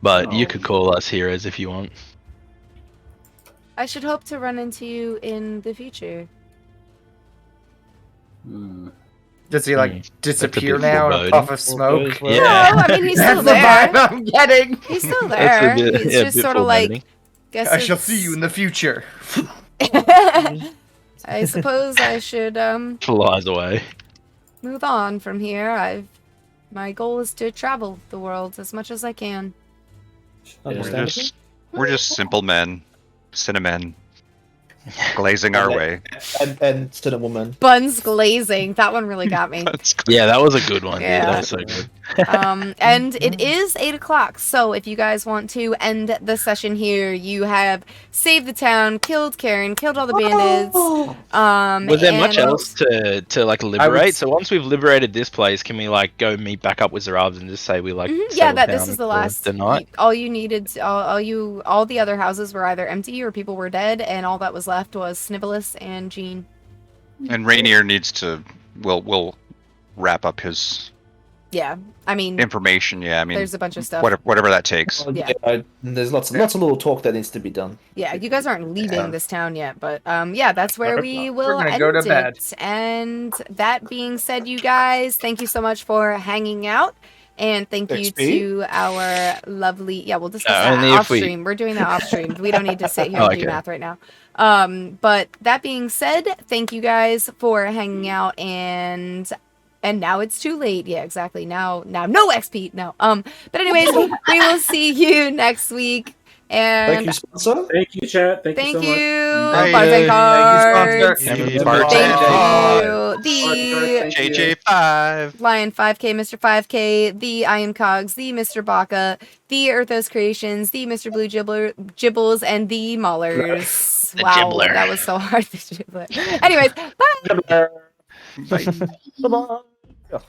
Speaker 9: But you
Speaker 2: Oh.
Speaker 9: could call us heroes if you want.
Speaker 1: I should hope to run into you in the future.
Speaker 2: Hmm.
Speaker 3: Does he like
Speaker 9: That's a
Speaker 3: disappear
Speaker 9: bit
Speaker 3: now in a
Speaker 9: foreboding.
Speaker 3: puff of smoke?
Speaker 5: Well,
Speaker 9: Yeah.
Speaker 1: No, I mean, he's still
Speaker 3: That's the vibe
Speaker 1: there.
Speaker 3: I'm getting.
Speaker 1: He's still
Speaker 9: That's
Speaker 1: there.
Speaker 9: a bit,
Speaker 1: He's
Speaker 9: yeah,
Speaker 1: just
Speaker 9: bit
Speaker 1: sort of like,
Speaker 9: foreboding.
Speaker 1: guess
Speaker 3: I shall
Speaker 1: it's-
Speaker 3: see you in the future.
Speaker 1: I suppose I should
Speaker 9: Flies away.
Speaker 1: move on from here. My goal is to travel the world as much as I can.
Speaker 5: Understandable.
Speaker 6: We're just simple men, cinnamon, glazing our way.
Speaker 5: And cinnamon.
Speaker 1: Buns glazing. That one really got me.
Speaker 9: Yeah, that was a good one. Yeah,
Speaker 1: Yeah.
Speaker 9: that was so good.
Speaker 1: And it is 8 o'clock, so if you guys want to end the session here, you have saved the town, killed Karen, killed all the bandits.
Speaker 9: Was there much
Speaker 1: and-
Speaker 9: else to like liberate? So once we've liberated this place, can we like go meet back up with Zarabs and just say we like?
Speaker 1: Mhm, yeah,
Speaker 9: settled
Speaker 1: that this
Speaker 9: down
Speaker 1: is the
Speaker 9: for
Speaker 1: last.
Speaker 9: the night.
Speaker 1: All you needed, all the other houses were either empty or people were dead, and all that was left was Snivellus and Jean.
Speaker 6: And Rainier needs to. Will wrap up his
Speaker 1: Yeah, I mean,
Speaker 6: information. Yeah, I mean,
Speaker 1: there's a bunch of stuff.
Speaker 6: whatever that takes.
Speaker 5: Well,
Speaker 1: Yeah.
Speaker 5: There's lots of little talk that needs to be done.
Speaker 1: Yeah, you guys aren't leaving
Speaker 3: Yeah.
Speaker 1: this town yet, but yeah, that's where we will
Speaker 3: gonna
Speaker 1: end
Speaker 3: go to bed.
Speaker 1: it. And that being said, you guys, thank you so much for hanging out. And thank you
Speaker 5: XP?
Speaker 1: to our lovely. Yeah, we'll discuss
Speaker 9: only
Speaker 1: that
Speaker 9: if
Speaker 1: off
Speaker 9: we-
Speaker 1: stream. We're doing that off stream. We don't need to sit here
Speaker 9: Oh,
Speaker 1: and do
Speaker 9: okay.
Speaker 1: math right now. But that being said, thank you guys for hanging out. And now it's too late. Yeah, exactly. Now no XP. No. But anyways, we will see you next week. And
Speaker 5: Thank you, sponsor.
Speaker 2: Thank you, chat. Thank you
Speaker 1: thank
Speaker 2: so much.
Speaker 1: you,
Speaker 6: Hey,
Speaker 1: Bartek Cards.
Speaker 3: Thank
Speaker 6: you,
Speaker 1: Thank
Speaker 6: Bartek.
Speaker 1: you, the
Speaker 6: JJ5.
Speaker 1: Lion 5K, Mr. 5K, the IamCogs, the MrBaca, the ErthosCreations, the MrBlueJibbles, and the Mawlerz.
Speaker 9: The
Speaker 1: Wow,
Speaker 9: Jibbler.
Speaker 1: that was so hard. The Jibbler. Anyways, bye.
Speaker 6: Bye.
Speaker 5: Bye-bye.